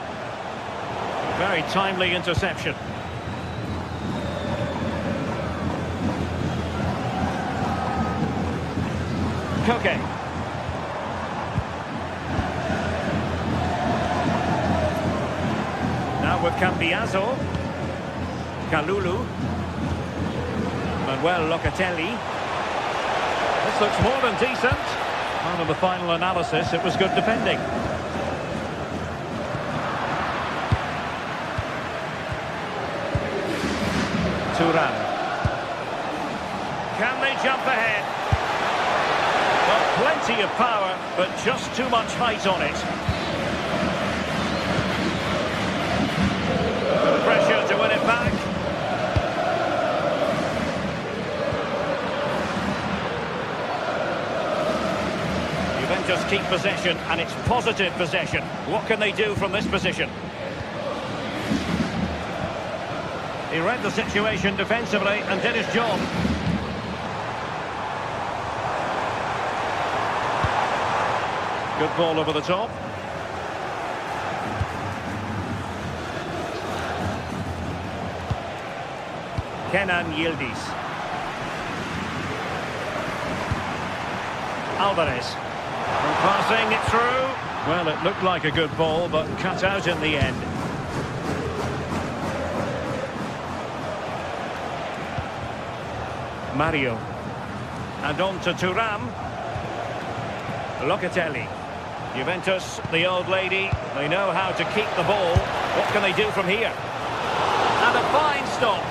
Very timely interception. Koke. Now with Cambiaso. Kalulu. Manuel Locatelli. This looks more than decent. Out of the final analysis, it was good defending. Thuram. Can they jump ahead? Well, plenty of power, but just too much height on it. Good pressure to win it back. Juventus keep possession, and it's positive possession. What can they do from this position? He read the situation defensively and did his job. Good ball over the top. Kenan Yildiz. Alvarez. And passing it through. Well, it looked like a good ball, but cut out in the end. Mario. And on to Thuram. Locatelli. Juventus, the old lady, they know how to keep the ball. What can they do from here? And a fine stop.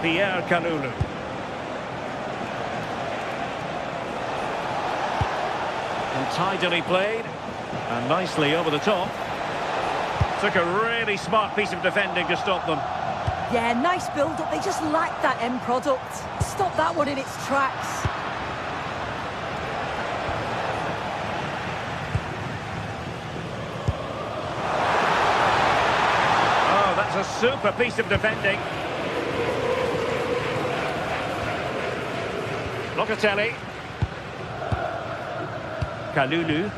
Pierre Kalulu. And tidily played. And nicely over the top. Took a really smart piece of defending to stop them. Yeah, nice build-up. They just lacked that end product. Stop that one in its tracks. Oh, that's a super piece of defending. Locatelli. Kalulu.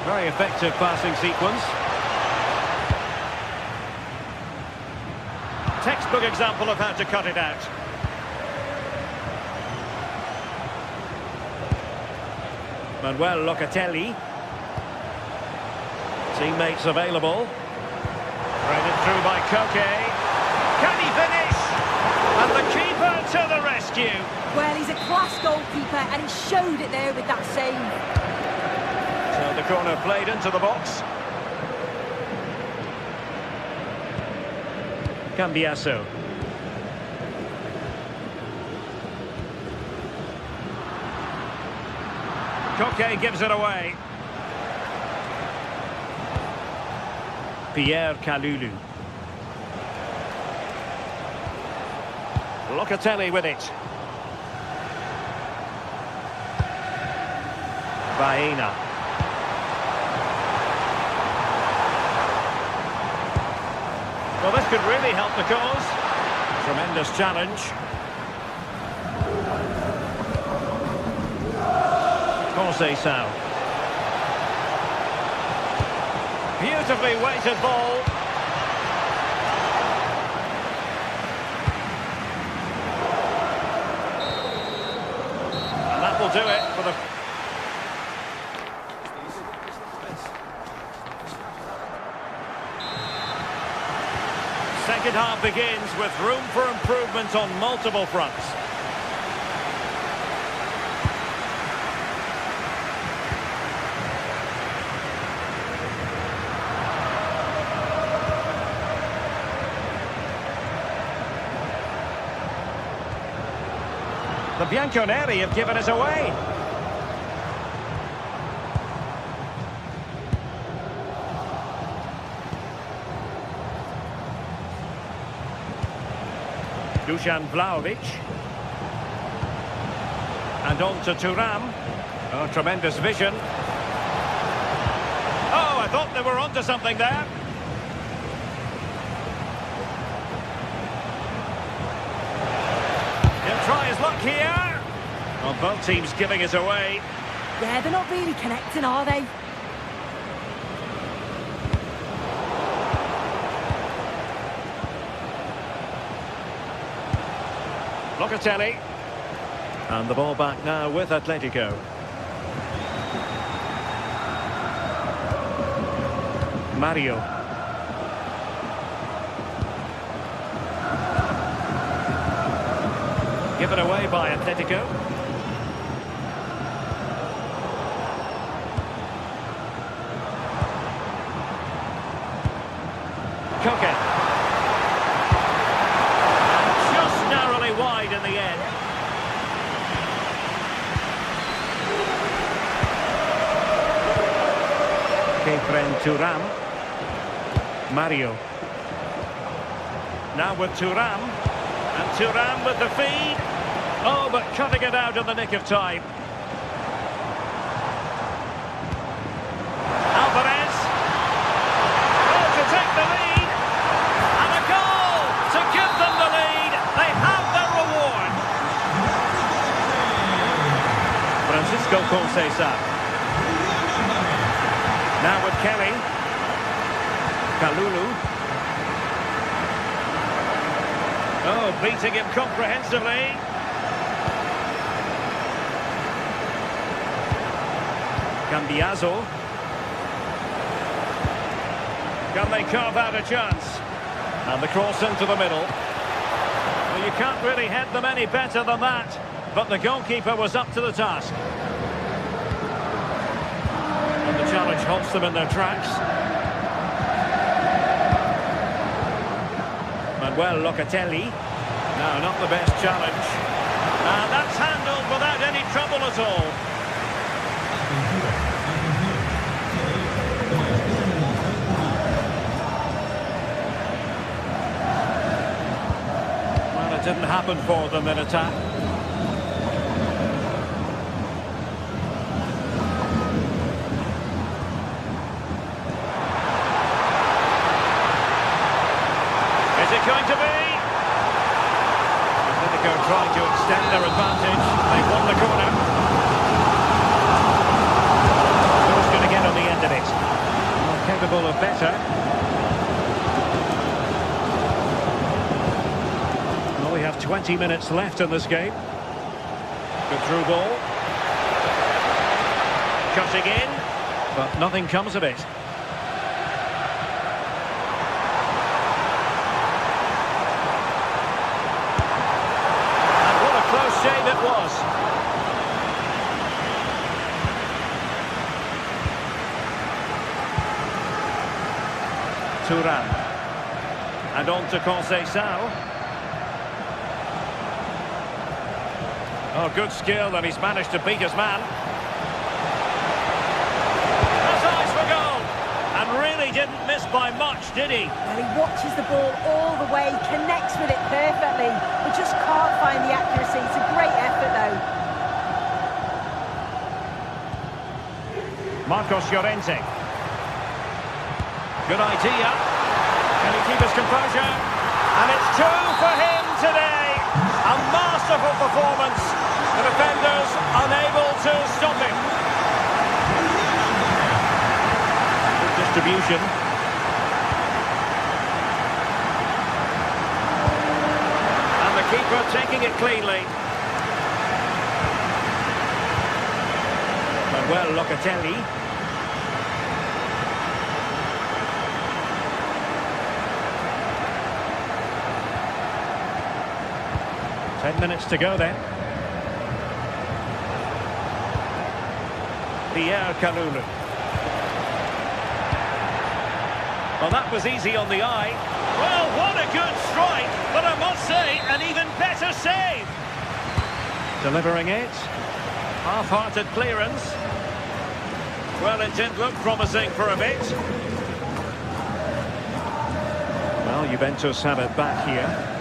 Very effective passing sequence. Textbook example of how to cut it out. Manuel Locatelli. Teammates available. Threaded through by Koke. Can he finish? And the keeper to the rescue. Well, he's a class goalkeeper, and he showed it there with that save. So the corner played into the box. Cambiaso. Koke gives it away. Pierre Kalulu. Locatelli with it. Baena. Well, this could really help the cause. Tremendous challenge. Conceição. Beautifully weighted ball. And that will do it for the... second half begins with room for improvement on multiple fronts. The Bianconeri have given us away. Dusan Vlahovic. And on to Thuram. Oh, tremendous vision. Oh, I thought they were onto something there. He'll try his luck here. Well, both teams giving us away. Yeah, they're not really connecting, are they? Locatelli. And the ball back now with Atletico. Mario. Given away by Atletico. Koke. Just narrowly wide in the end. Kefren Thuram. Mario. Now with Thuram. And Thuram with the feed. Oh, but cutting it out in the nick of time. Alvarez. Oh, to take the lead. And a goal to give them the lead. They have their reward. Francisco Conceição. Now with Kelly. Kalulu. Oh, beating him comprehensively. Cambiaso. Can they carve out a chance? And the cross into the middle. Well, you can't really head them any better than that. But the goalkeeper was up to the task. And the challenge halts them in their tracks. Manuel Locatelli. No, not the best challenge. And that's handled without any trouble at all. Well, it didn't happen for them in attack. Is it going to be? Atletico trying to extend their advantage. They've won the corner. Who's going to get on the end of it? Well, capable of better. Well, we have 20 minutes left in this game. Good through ball. Cutting in, but nothing comes of it. Shame it was. Thuram. And on to Conceição. Oh, good skill, and he's managed to beat his man. That's eyes for goal. And really didn't miss by much, did he? Well, he watches the ball all the way, connects with it perfectly, but just can't find the accuracy. It's a great effort, though. Marcos Llorente. Good idea. Can he keep his composure? And it's two for him today. A masterful performance. The defenders unable to stop him. Good distribution. And the keeper taking it cleanly. Manuel Locatelli. 10 minutes to go then. Pierre Kalulu. Well, that was easy on the eye. Well, what a good strike, but I must say, an even better save. Delivering it. Half-hearted clearance. Well, it didn't look promising for a bit. Well, Juventus have it back here.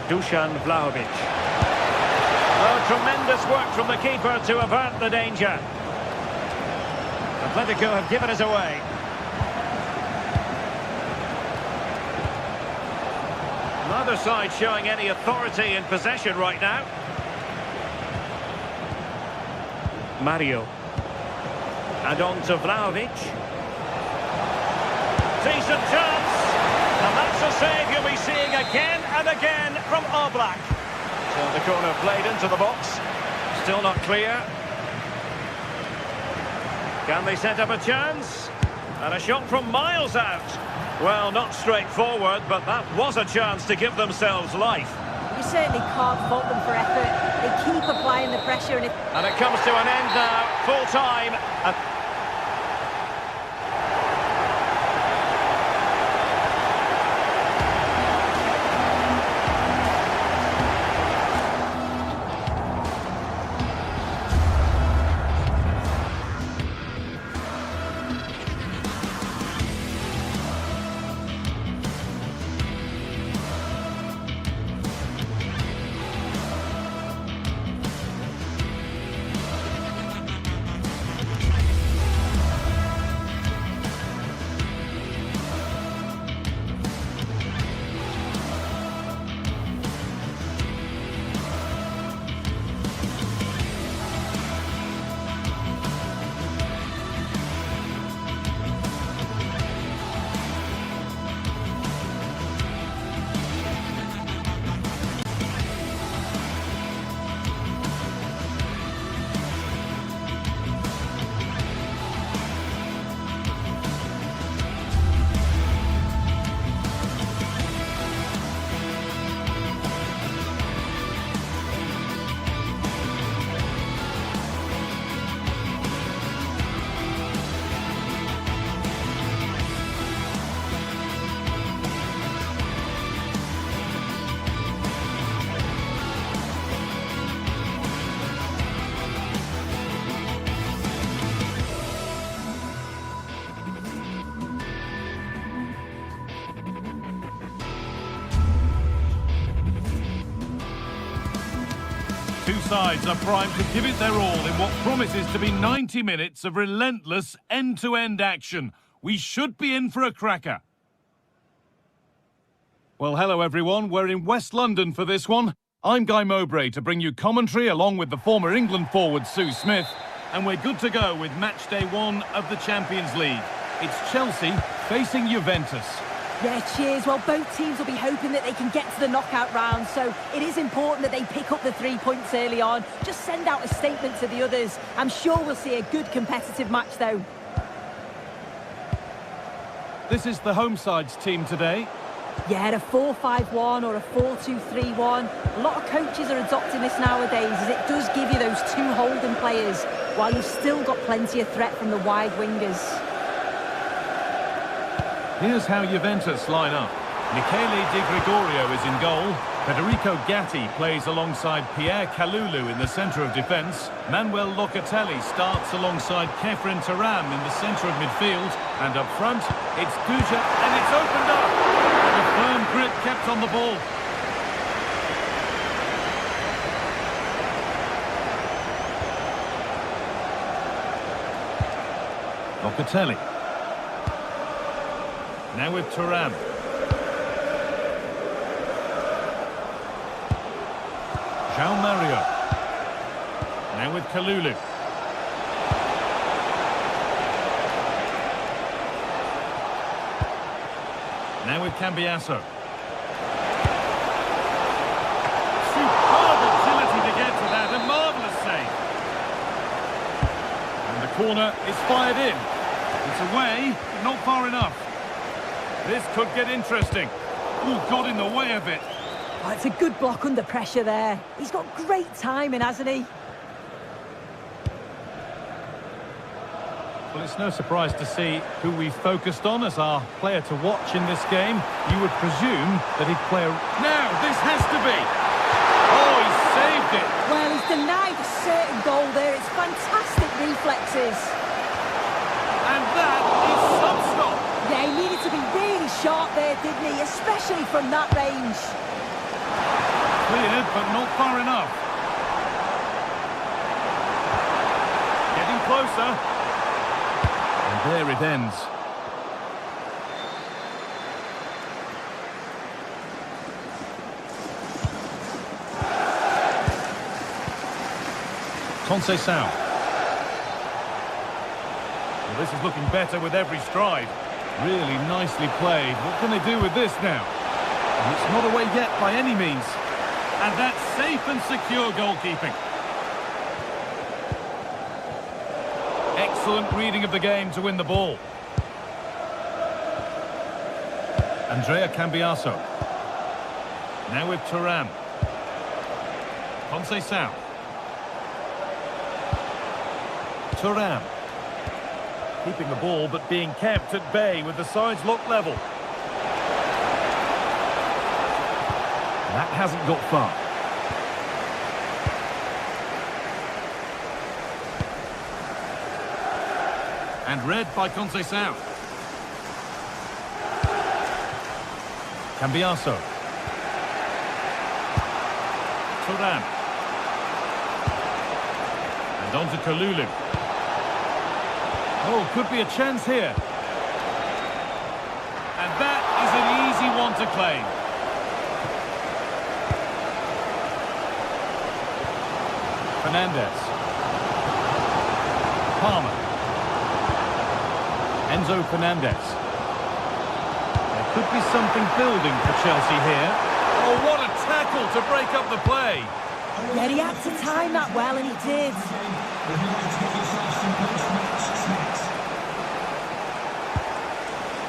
Dusan Vlahovic. Oh, tremendous work from the keeper to avert the danger. Atletico have given us away. Neither side showing any authority in possession right now. Mario. And on to Vlahovic. Decent chance. And that's a save you'll be seeing again and again from Oblak. So the corner played into the box. Still not clear. Can they set up a chance? And a shot from miles out. Well, not straightforward, but that was a chance to give themselves life. You certainly can't fault them for effort. They keep applying the pressure. And it comes to an end now, full time. Two sides are primed to give it their all in what promises to be 90 minutes of relentless end-to-end action. We should be in for a cracker. Well, hello everyone. We're in West London for this one. I'm Guy Mowbray to bring you commentary along with the former England forward Sue Smith. And we're good to go with match day 1 of the Champions League. It's Chelsea facing Juventus. Yeah, cheers. Well, both teams will be hoping that they can get to the knockout round, so it is important that they pick up the 3 points early on. Just send out a statement to the others. I'm sure we'll see a good competitive match, though. This is the home side's team today. Yeah, a 4-5-1 or a 4-2-3-1. A lot of coaches are adopting this nowadays, as it does give you those two holding players, while you've still got plenty of threat from the wide wingers. Here's how Juventus line up. Michele Di Gregorio is in goal. Federico Gatti plays alongside Pierre Kalulu in the centre of defence. Manuel Locatelli starts alongside Kefren Turam in the centre of midfield. And up front, it's Duja, and it's opened up. And a firm grip kept on the ball. Locatelli. Now with Turam. João Mario. Now with Kalulu. Now with Cambiasso. corner is fired in. It's away, but not far enough. This could get interesting. Ooh, got in the way of it. Oh, it's a good block under pressure there. He's got great timing, hasn't he? Well, it's no surprise to see who we focused on as our player to watch in this game. You would presume that he'd play a... Now, this has to be. Oh, he saved it. Well, he's denied a certain goal there. It's fantastic reflexes. And that is some stop. Yeah, he needed to be really sharp there, didn't he? Especially from that range. Cleared, but not far enough. Getting closer. And there it ends. Conceição. Well, this is looking better with every stride. Really nicely played. What can they do with this now? And it's not away yet by any means. And that's safe and secure goalkeeping. Excellent reading of the game to win the ball. Andrea Cambiaso. Now with Thuram. Conceição. Thuram. Keeping the ball but being kept at bay with the sides locked level. That hasn't got far. And read by Conceição. Cambiaso. Thuram. And on to Kalulu. Oh, could be a chance here. And that is an easy one to claim. Fernandes. Palmer. Enzo Fernandez. There could be something building for Chelsea here. Oh, what a tackle to break up the play. Yeah, he had to time that well, and he did.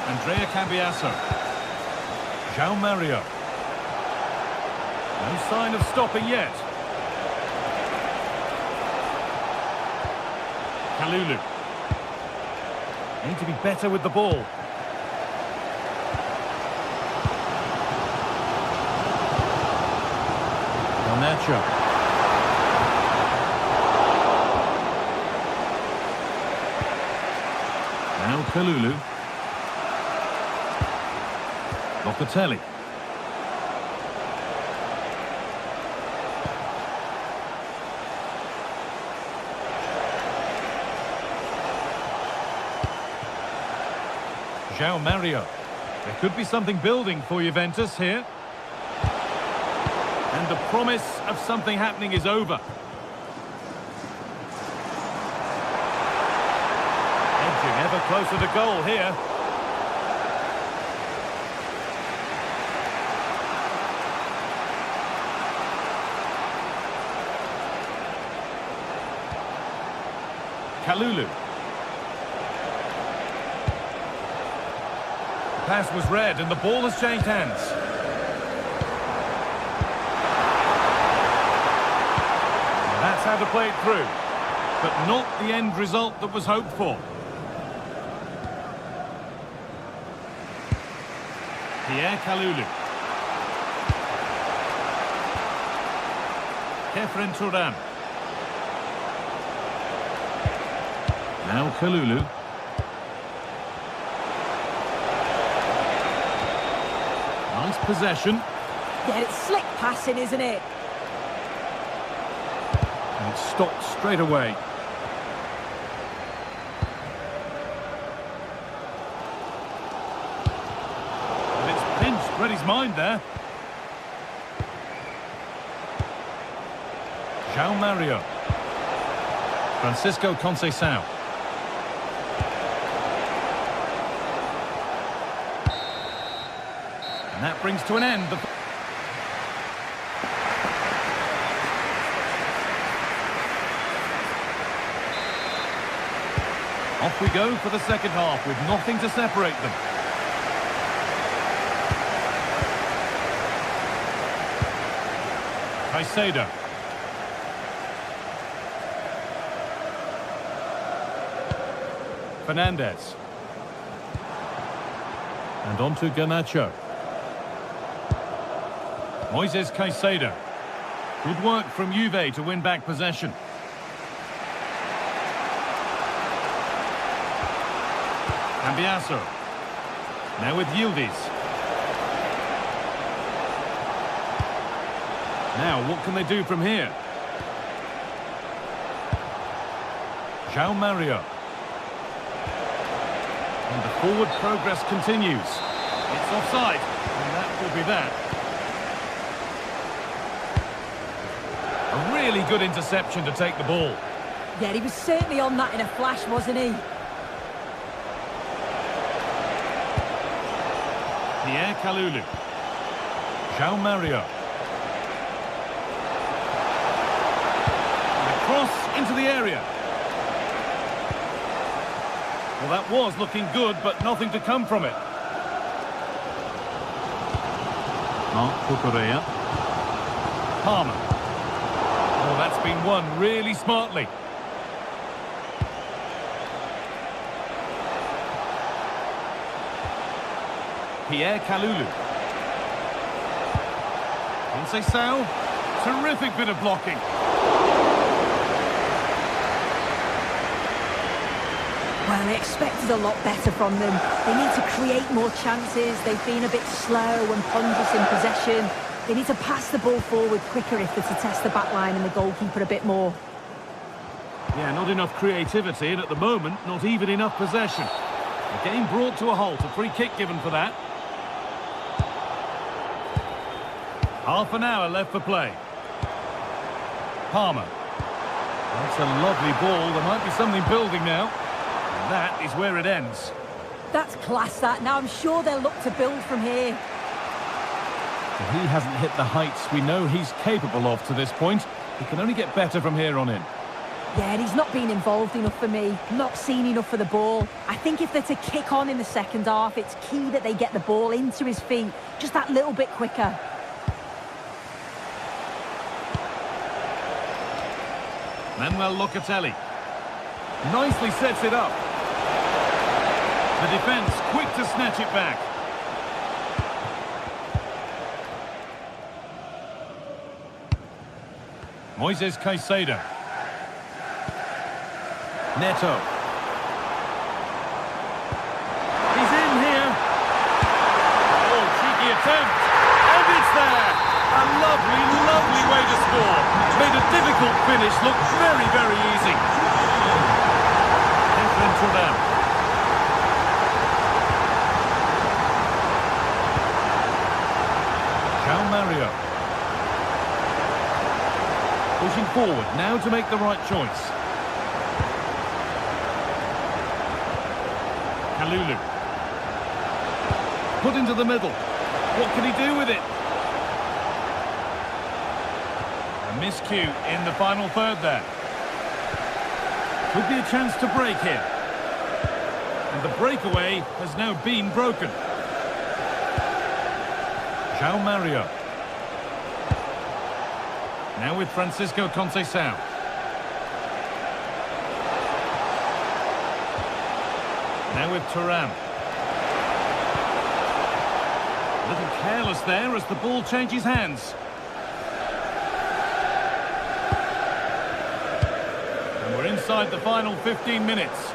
Andrea Cambiaso. João Mario. No sign of stopping yet. Kalulu. Need to be better with the ball. Garnacho. Now Kalulu. Locatelli. João Mario. There could be something building for Juventus here. And the promise of something happening is over. Edging ever closer to goal here. Kalulu. The pass was read and the ball has changed hands. Well, that's how to play it through, but not the end result that was hoped for. Pierre Kalulu. Kefren Thuram. Now Kalulu. Nice possession. Yeah, it's slick passing, isn't it? And it stopped straight away. And it's pinched Reddy's mind there. João Mario. Francisco Conceição. And that brings to an end the... Off we go for the second half with nothing to separate them. Caicedo. Fernandez. And on to Garnacho. Moises Caicedo. Good work from Juve to win back possession. Cambiasso. Now with Yildiz. Now, what can they do from here? João Mario. And the forward progress continues. It's offside, and that will be that. A really good interception to take the ball. Yeah, he was certainly on that in a flash, wasn't he? Pierre Kalulu. João Mario. And a cross into the area. Well, that was looking good, but nothing to come from it. Marc Cucurella. Palmer. Oh, that's been won really smartly. Pierre Kalulu. Conceição. Terrific bit of blocking. Well, they expected a lot better from them. They need to create more chances. They've been a bit slow and ponderous in possession. They need to pass the ball forward quicker if they're to test the back line and the goalkeeper a bit more. Yeah, not enough creativity, and at the moment, not even enough possession. The game brought to a halt, a free kick given for that. Half an hour left for play. Palmer. That's a lovely ball. There might be something building now. And that is where it ends. That's class, that. Now I'm sure they'll look to build from here. If he hasn't hit the heights we know he's capable of to this point, he can only get better from here on in. Yeah, and he's not been involved enough for me. Not seen enough for the ball. I think if they're to kick on in the second half, it's key that they get the ball into his feet just that little bit quicker. Manuel Locatelli. Nicely sets it up. The defence quick to snatch it back. Moises Caicedo. Neto. He's in here. Oh, cheeky attempt. And it's there. A lovely, lovely way to score. Made a difficult finish look very, very easy. Different to them. João Mario. Pushing forward now to make the right choice. Kalulu. Put into the middle. What can he do with it? A miscue in the final third there. Could be a chance to break here. And the breakaway has now been broken. João Mario. Now with Francisco Conceição. Now with Thuram. A little careless there as the ball changes hands. And we're inside the final 15 minutes.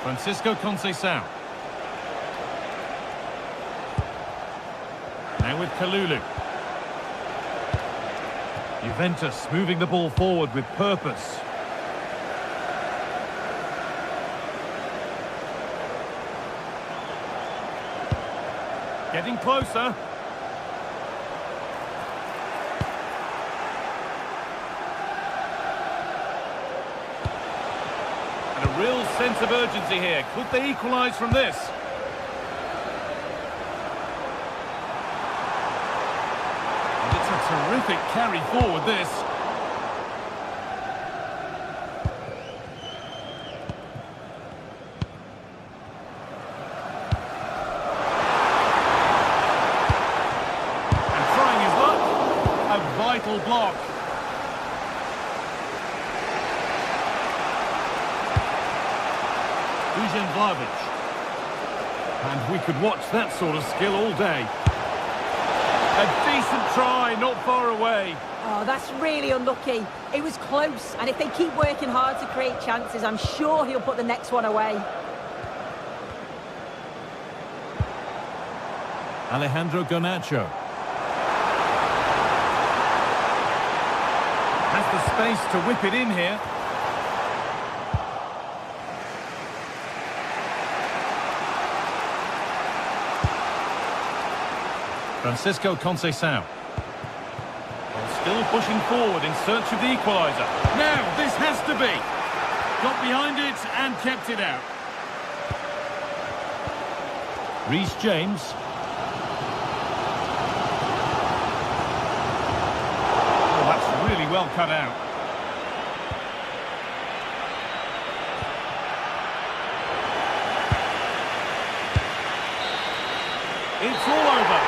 Francisco Conceição. Now with Kalulu. Juventus moving the ball forward with purpose. Getting closer. And a real sense of urgency here. Could they equalise from this? Terrific carry forward, this. And trying his luck. A vital block. Vlahovic. And we could watch that sort of skill all day. A decent try, not far away. Oh, that's really unlucky. It was close, and if they keep working hard to create chances, I'm sure he'll put the next one away. Alejandro Garnacho. Has the space to whip it in here. Francisco Conceição. Still pushing forward in search of the equaliser. Now, this has to be. Got behind it and kept it out. Reece James. Oh, that's really well cut out. It's all over.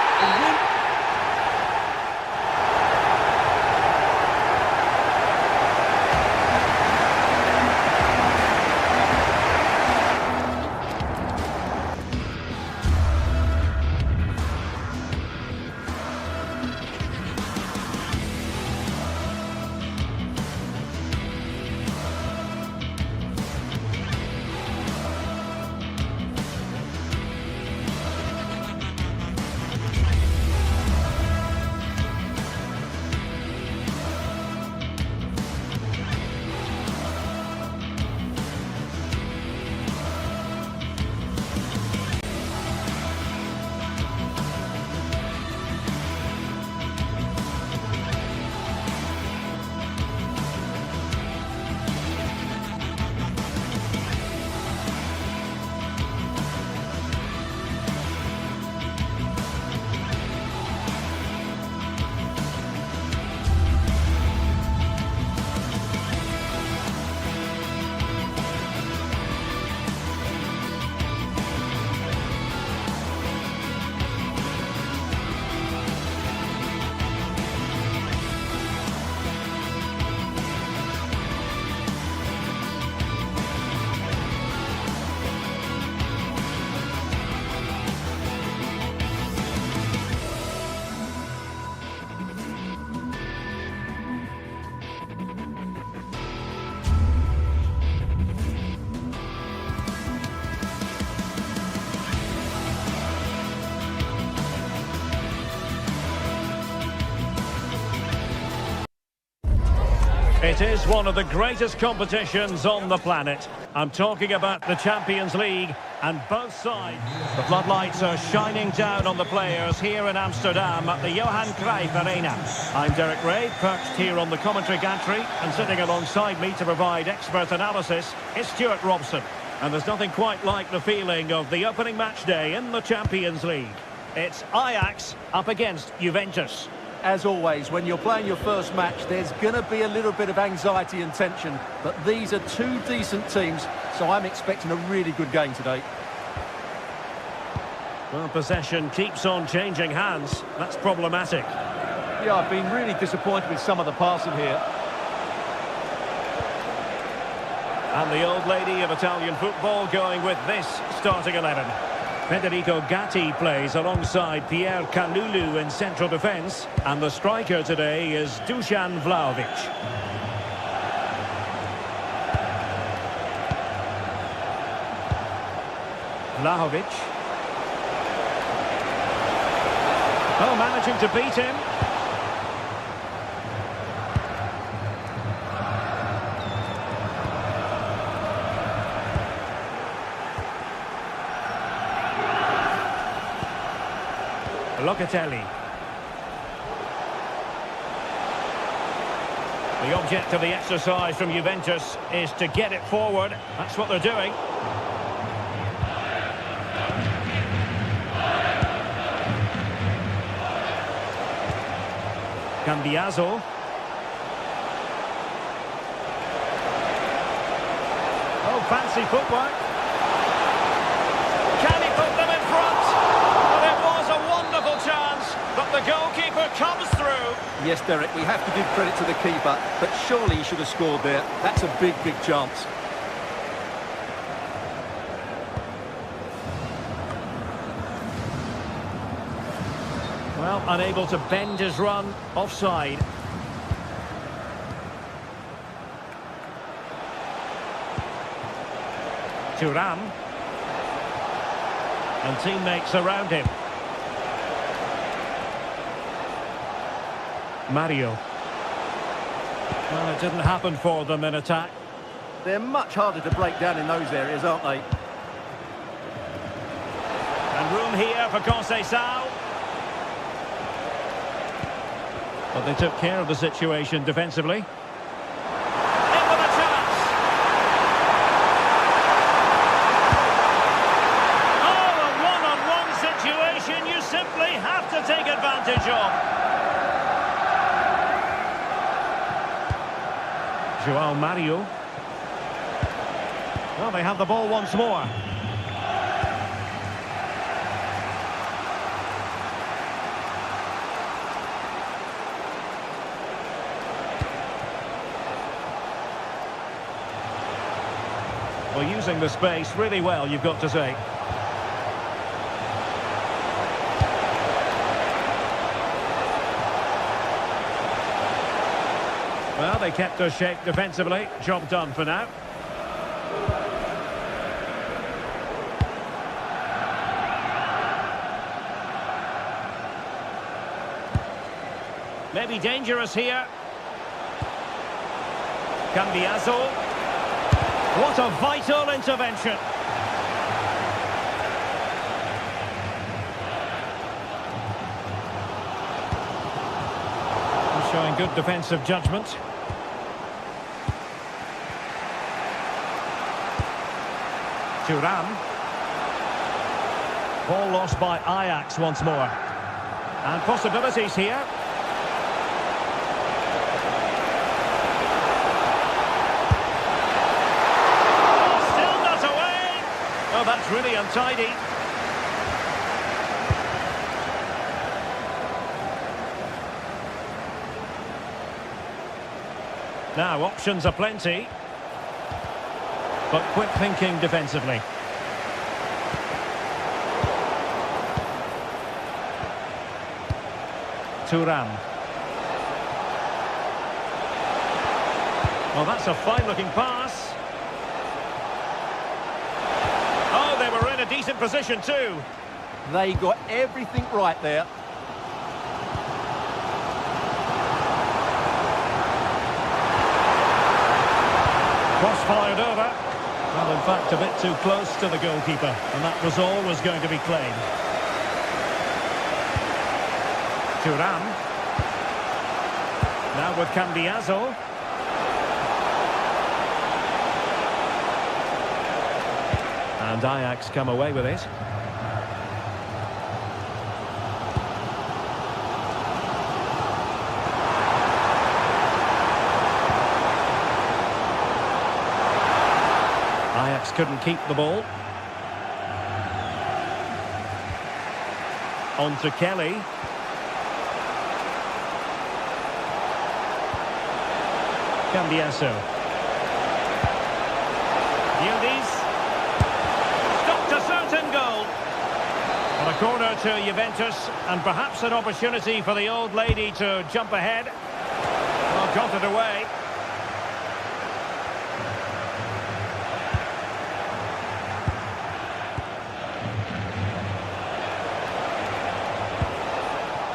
It is one of the greatest competitions on the planet. I'm talking about the Champions League, and both sides. The floodlights are shining down on the players here in Amsterdam at the Johan Cruyff Arena. I'm Derek Ray, perched here on the commentary gantry, and sitting alongside me to provide expert analysis is Stuart Robson. And there's nothing quite like the feeling of the opening match day in the Champions League. It's Ajax up against Juventus. As always, when you're playing your first match, there's going to be a little bit of anxiety and tension. But these are two decent teams, so I'm expecting a really good game today. Well, possession keeps on changing hands. That's problematic. Yeah, I've been really disappointed with some of the passing here. And the old lady of Italian football going with this starting 11. Federico Gatti plays alongside Pierre Kalulu in central defence. And the striker today is Dusan Vlahovic. Vlahovic. Oh, managing to beat him. Locatelli. The object of the exercise from Juventus is to get it forward. That's what they're doing. Cambiaso. Oh, fancy footwork. Can he put them in front? Well, it was a wonderful chance, but the goalkeeper comes through. Yes, Derek, we have to give credit to the keeper, but surely he should have scored there. That's a big, big chance. Well, unable to bend his run, offside. Thuram. And teammates around him. Mario. Well, it didn't happen for them in attack. They're much harder to break down in those areas, aren't they? And room here for Conceição. But they took care of the situation defensively. In with a chance. Oh, a one-on-one situation you simply have to take advantage of. João Mario. Well, they have the ball once more. Well, using the space really well, you've got to say. Well, they kept us shape defensively. Job done for now. Maybe dangerous here. Cambiaso. What a vital intervention. He's showing good defensive judgment. Thuram. Ball lost by Ajax once more. And possibilities here. That's really untidy. Now, options are plenty. But quick thinking defensively. Thuram. Well, that's a fine-looking pass. They were in a decent position too. They got everything right there. Cross fired over. Well, in fact, a bit too close to the goalkeeper, and that was always going to be claimed. Thuram. Now with Cambiaso. And Ajax come away with it. Ajax couldn't keep the ball. On to Kelly. Cambiaso. Yildiz. Goal. And a corner to Juventus, and perhaps an opportunity for the old lady to jump ahead. Well, got it away.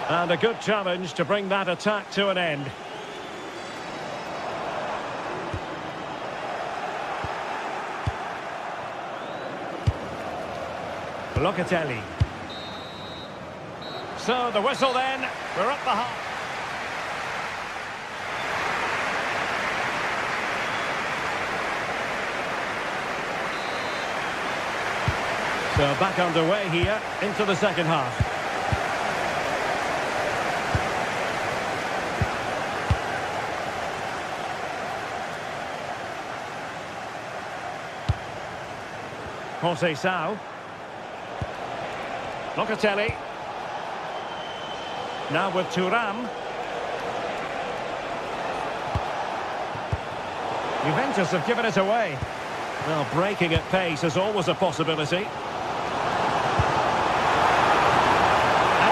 And a good challenge to bring that attack to an end. Locatelli. So the whistle then, we're up the half. So back underway here into the second half. Conceição. Locatelli. Now with Thuram. Juventus have given it away. Well, breaking at pace is always a possibility. And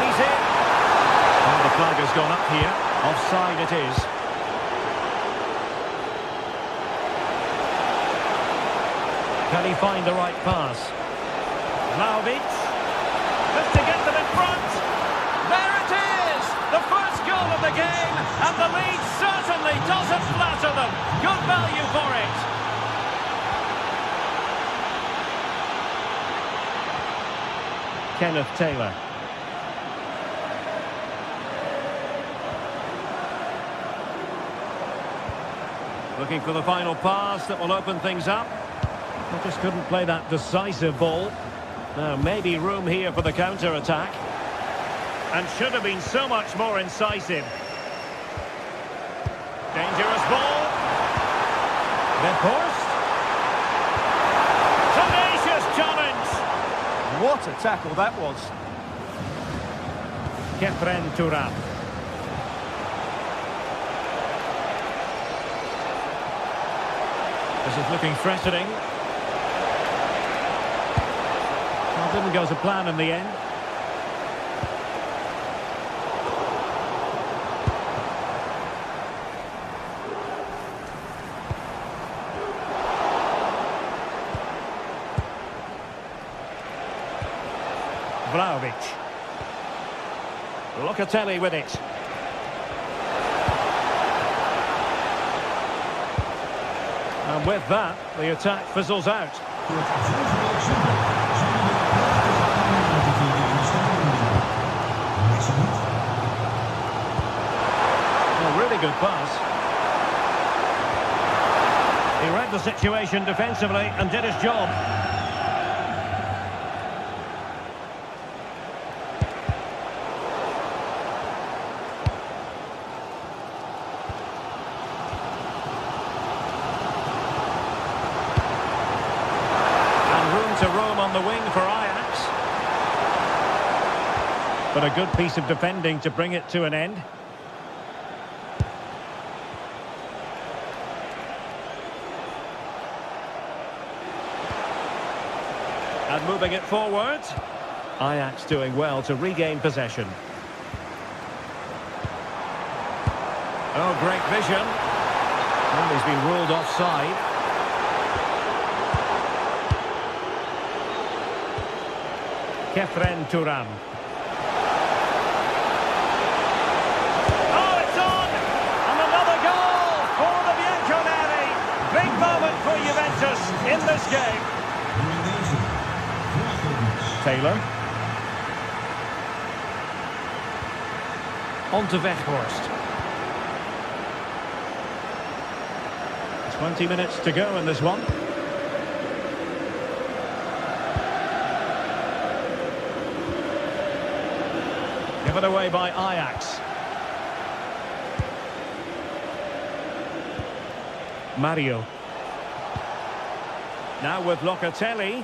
he's in. Well, the flag has gone up here. Offside it is. Can he find the right pass? Vlahovic. Just to get them in front. There it is! The first goal of the game, and the lead certainly doesn't flatter them. Good value for it. Kenneth Taylor. Looking for the final pass that will open things up. They just couldn't play that decisive ball. Now, maybe room here for the counter-attack. And should have been so much more incisive. Dangerous ball. Weghorst. Tenacious challenge. What a tackle that was. Kefren Thuram. This is looking threatening. Well, didn't go to plan in the end. Vlahovic. Locatelli with it. And with that, the attack fizzles out. A really good pass. He read the situation defensively and did his job. To roam on the wing for Ajax. But a good piece of defending to bring it to an end. And moving it forward. Ajax doing well to regain possession. Oh, great vision. Well, he's been ruled offside. Kefren Thuram. Oh, it's on! And another goal for the Bianconeri. Big moment for Juventus in this game. Taylor. On to Weghorst. 20 minutes to go in this one. Given away by Ajax. Mario. Now with Locatelli.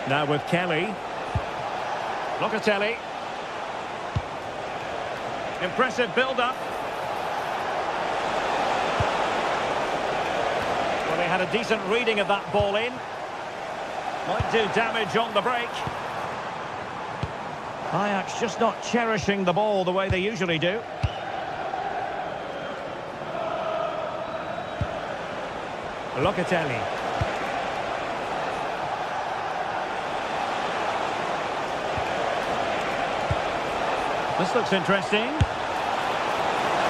Now with Kelly. Locatelli. Impressive build-up. Well, they had a decent reading of that ball in. Might do damage on the break. Ajax just not cherishing the ball the way they usually do. Locatelli. This looks interesting.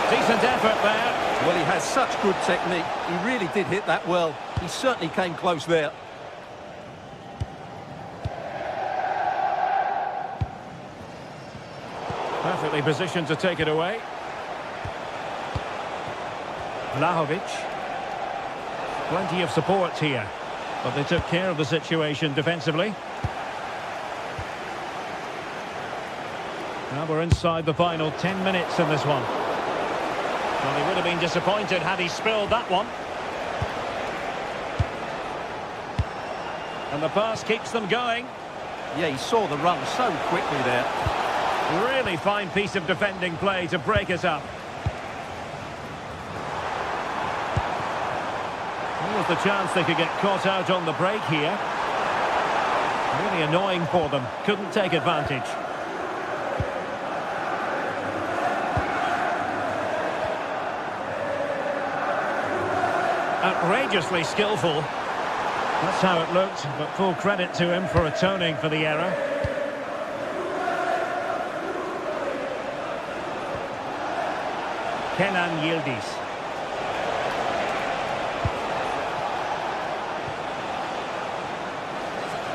Decent effort there. Well, he has such good technique. He really did hit that well. He certainly came close there. Perfectly positioned to take it away. Vlahovic. Plenty of support here, but they took care of the situation defensively. Now we're inside the final 10 minutes in this one. Well, he would have been disappointed had he spilled that one. And the pass keeps them going. Yeah, he saw the run so quickly there. Really fine piece of defending play to break it up. There was the chance they could get caught out on the break here. Really annoying for them. Couldn't take advantage. Outrageously skillful. That's how it looked, but full credit to him for atoning for the error. Kenan Yildiz.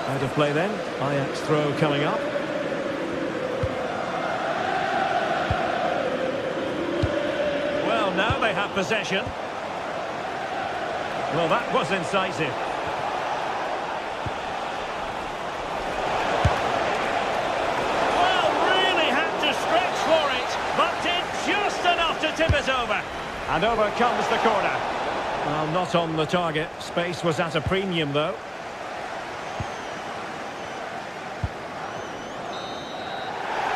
Out of play then. Ajax throw coming up. Well, now they have possession. Well, that was incisive. Well, really had to stretch for it, but did just enough to tip it over. And over comes the corner. Well, not on the target. Space was at a premium, though.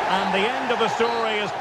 And the end of the story is...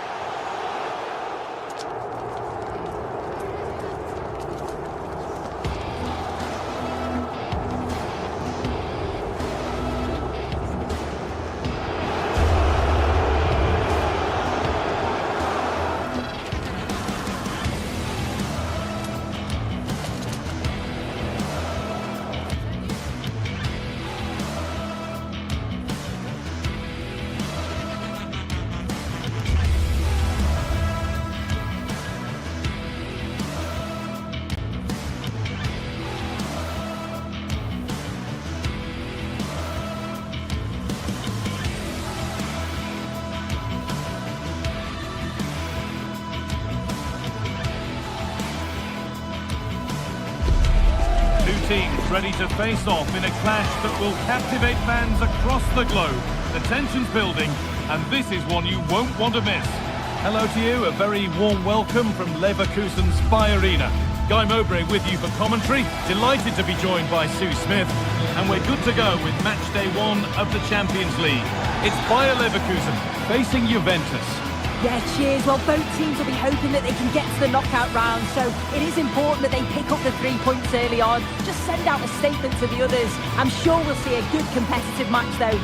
Teams ready to face off in a clash that will captivate fans across the globe. The tension's building, and this is one you won't want to miss. Hello to you, a very warm welcome from Leverkusen's Spy Arena. Guy Mowbray with you for commentary, delighted to be joined by Sue Smith, and we're good to go with match day 1 of the Champions League. It's Bayer Leverkusen facing Juventus. Yeah, cheers. Well, both teams will be hoping that they can get to the knockout round, so it is important that they pick up the 3 points early on. Just send out a statement to the others. I'm sure we'll see a good competitive match, though.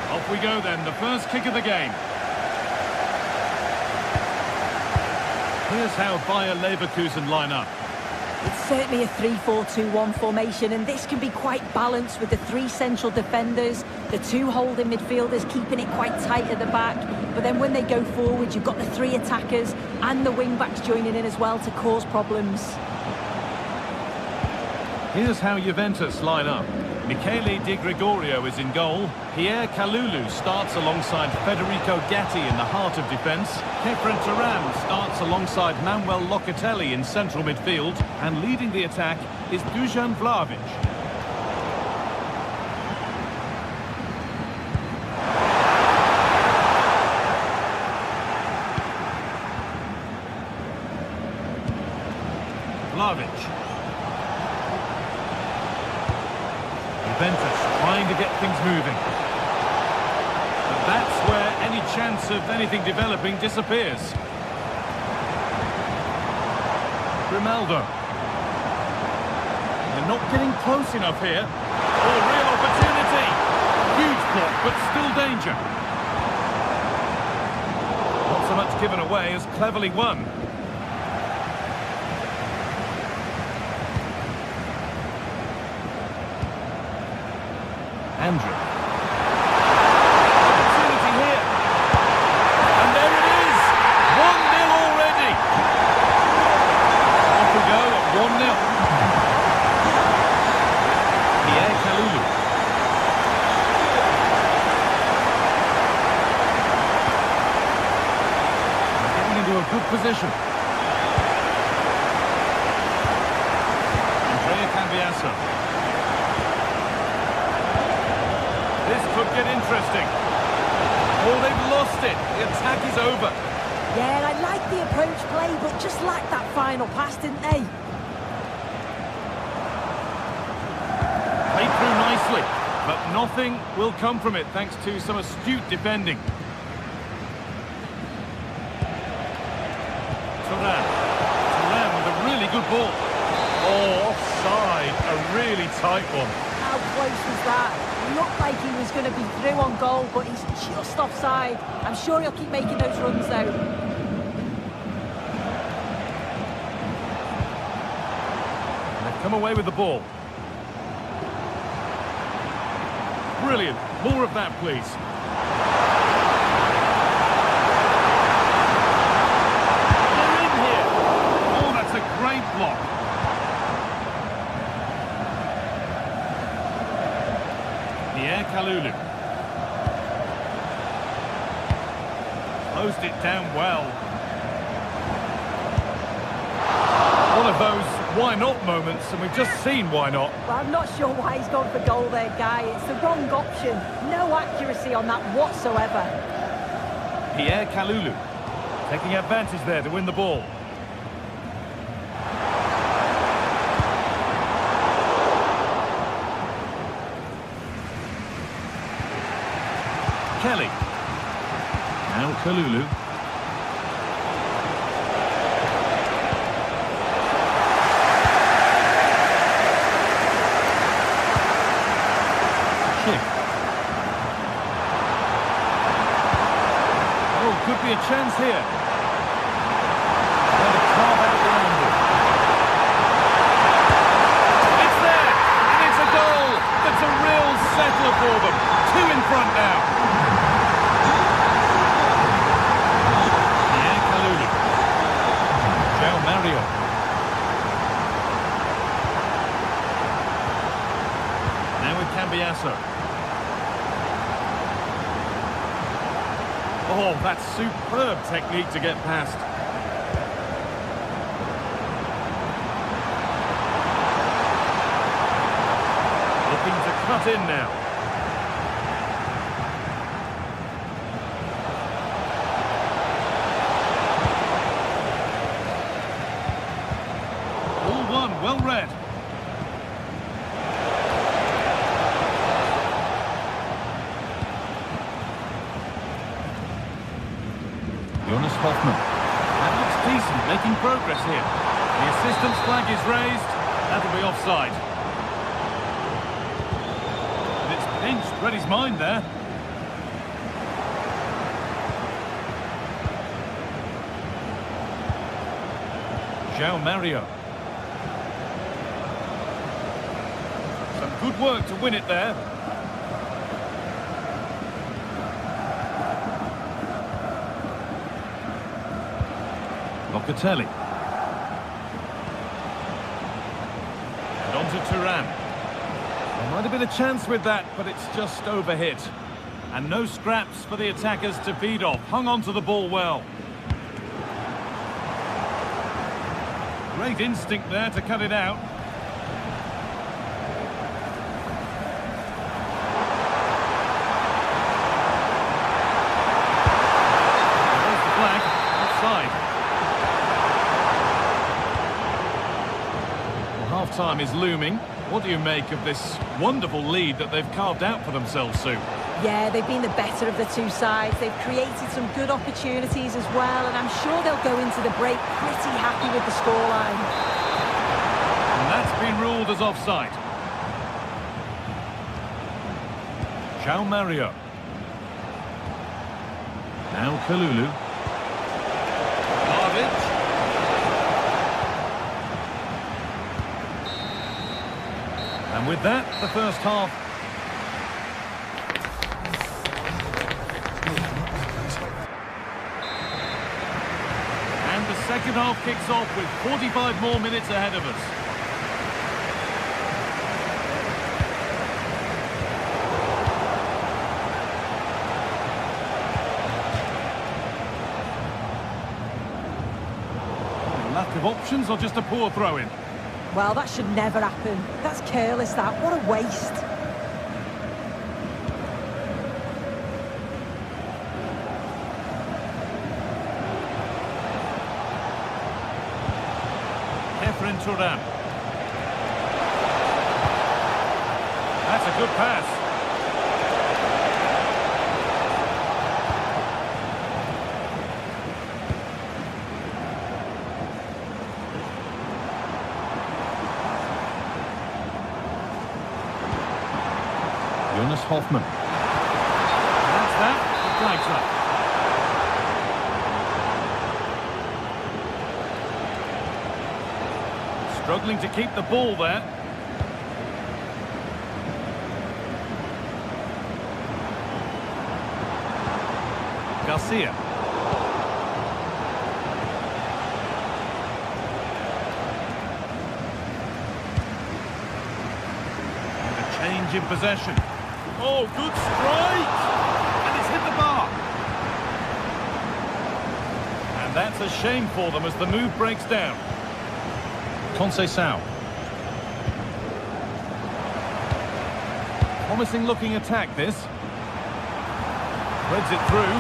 Off we go then, the first kick of the game. Here's how Bayer Leverkusen line up. It's certainly a 3-4-2-1 formation, and this can be quite balanced with the 3 central defenders, the 2 holding midfielders keeping it quite tight at the back. But then when they go forward, you've got the 3 attackers and the wing-backs joining in as well to cause problems. Here's how Juventus line up. Michele Di Gregorio is in goal. Pierre Kalulu starts alongside Federico Gatti in the heart of defence. Kefren Turan starts alongside Manuel Locatelli in central midfield. And leading the attack is Dusan Vlahovic. Vlahovic. Juventus trying to get things moving. But that's where any chance of anything developing disappears. Grimaldo. They're not getting close enough here. Oh, a real opportunity. Huge block, but still danger. Not so much given away as cleverly won. Andrew. Opportunity here. And there it is. 1-0 already. Off we go at 1-0. Pierre Kalulu. position. This could get interesting. Oh, they've lost it. The attack is over. Yeah, I like the approach play, but just lacked that final pass, didn't they? Played through nicely, but nothing will come from it thanks to some astute defending. Turan with a really good ball. Oh, offside, a really tight one. How close was that? It looked like he was going to be through on goal, but he's just offside. I'm sure he'll keep making those runs, though. They've come away with the ball. Brilliant. More of that, please. They're in here. Oh, that's a great block. Kalulu. Closed it down well. One of those why not moments, and we've just seen why not. Well, I'm not sure why he's gone for goal there, Guy. It's the wrong option. No accuracy on that whatsoever. Pierre Kalulu taking advantage there to win the ball. Kelly. Now Kalulu. Chick. Oh, could be a chance here. Going to carve out the angle. It's there, and it's a goal. That's a real settler for them. Two in front now. Mario. Now with Cambiasso. Oh, that's superb technique to get past. Looking to cut in now. Well read. Jonas Hoffman. That looks decent, making progress here. The assistant's flag is raised. That'll be offside. And it's pinched, read his mind there. João Mario. Good work to win it there. Locatelli. And on to Turan. There might have been a chance with that, but it's just overhit. And no scraps for the attackers to feed off. Hung on to the ball well. Great instinct there to cut it out. Time is looming. What do you make of this wonderful lead that they've carved out for themselves, Sue? Yeah, they've been the better of the two sides. They've created some good opportunities as well, and I'm sure they'll go into the break pretty happy with the scoreline. And that's been ruled as offside. João Mario. Now Kalulu. And with that, the first half. And the second half kicks off with 45 more minutes ahead of us. lack of options or just a poor throw-in? Well, that should never happen. That's careless, that. What a waste. Turan. That's a good pass. Jonas Hoffmann. That's that. The flag's up. Struggling to keep the ball there. Garcia. And a change in possession. Oh, good strike! And it's hit the bar. And that's a shame for them as the move breaks down. Conceição. Promising looking attack this. Threads it through.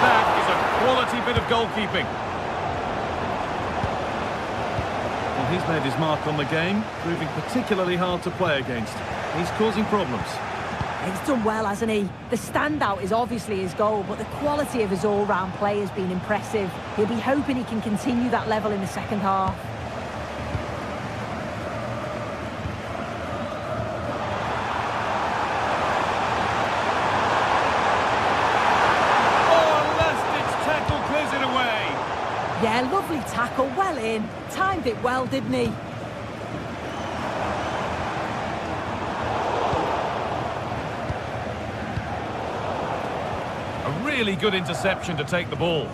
That is a quality bit of goalkeeping. Well, he's made his mark on the game, proving particularly hard to play against. He's causing problems. He's done well, hasn't he? The standout is obviously his goal, but the quality of his all-round play has been impressive. He'll be hoping he can continue that level in the second half. Yeah, lovely tackle, well in. Timed it well, didn't he? A really good interception to take the ball.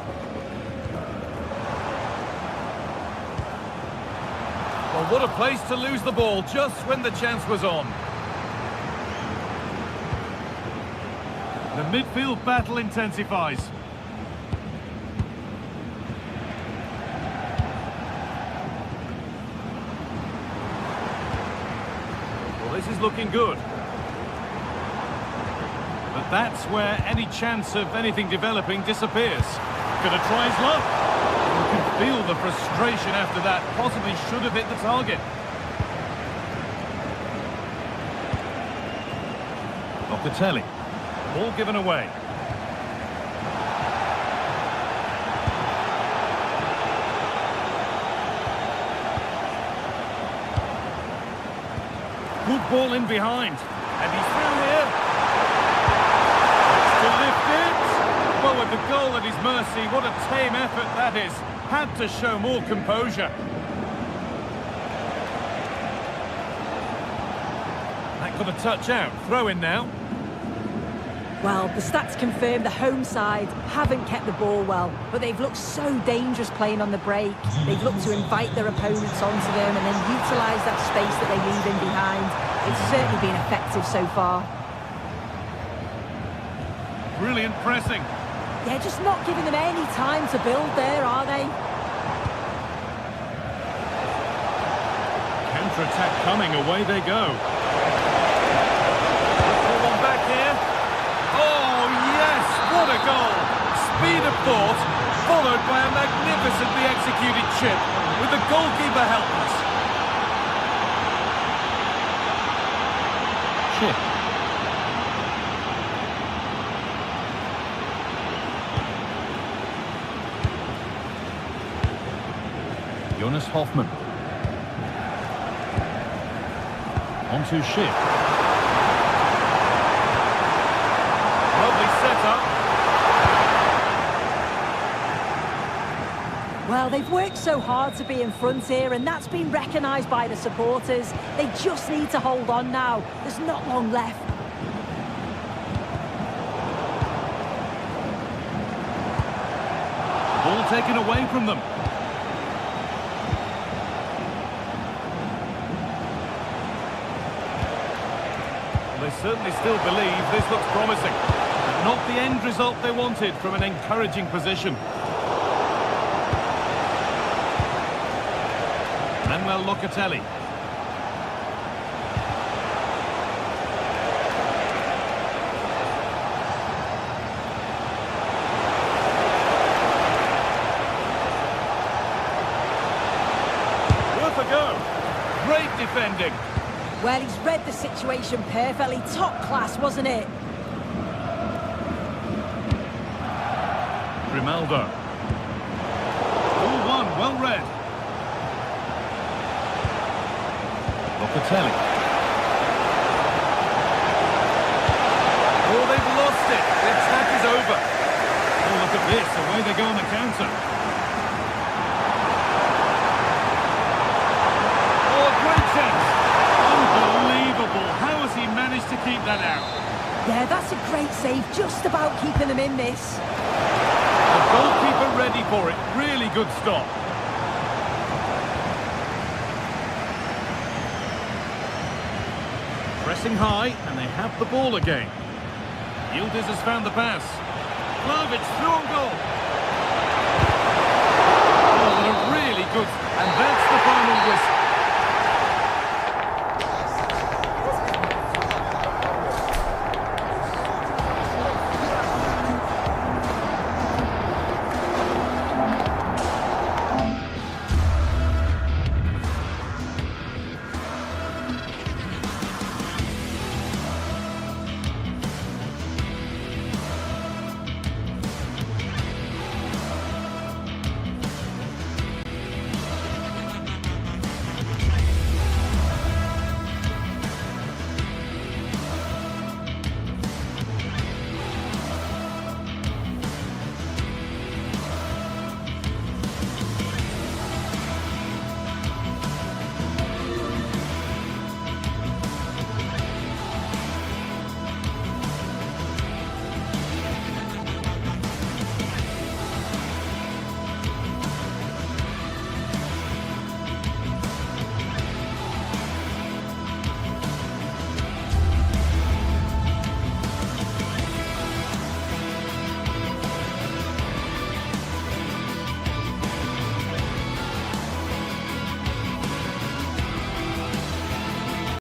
Well, what a place to lose the ball just when the chance was on. The midfield battle intensifies. This is looking good. But that's where any chance of anything developing disappears. Gonna try his luck. You can feel the frustration after that. Possibly should have hit the target. Locatelli. Ball given away. Good ball in behind. And he's through here. To lift it. Well, with the goal at his mercy, what a tame effort that is. Had to show more composure. That got a touch out. Throw in now. Well, the stats confirm the home side haven't kept the ball well, but they've looked so dangerous playing on the break. They've looked to invite their opponents onto them and then utilise that space that they leave in behind. It's certainly been effective so far. Brilliant pressing. Yeah, just not giving them any time to build there, are they? Counter-attack coming, away they go. One back here. Oh, yes, what a goal! Speed of thought, followed by a magnificently executed chip, with the goalkeeper helpless. Chip. Jonas Hoffmann. Onto Schick. Lovely setup. Well, they've worked so hard to be in front here, and that's been recognised by the supporters. They just need to hold on now. There's not long left. Ball taken away from them. They certainly still believe this looks promising. But not the end result they wanted from an encouraging position. Manuel Locatelli. Worth a go. Great defending. Well, he's read the situation perfectly. Top class, wasn't it? Grimaldo. All one, well read. Locatelli. Oh, they've lost it. The attack is over. Oh, look at this. Away they go on the counter. Oh, great chance. Unbelievable. How has he managed to keep that out? Yeah, that's a great save. Just about keeping them in this. The goalkeeper ready for it. Really good stop. Pressing high, and they have the ball again. Yildiz has found the pass. Vlahovic through on goal. Oh, they're really good. And that's the final whistle.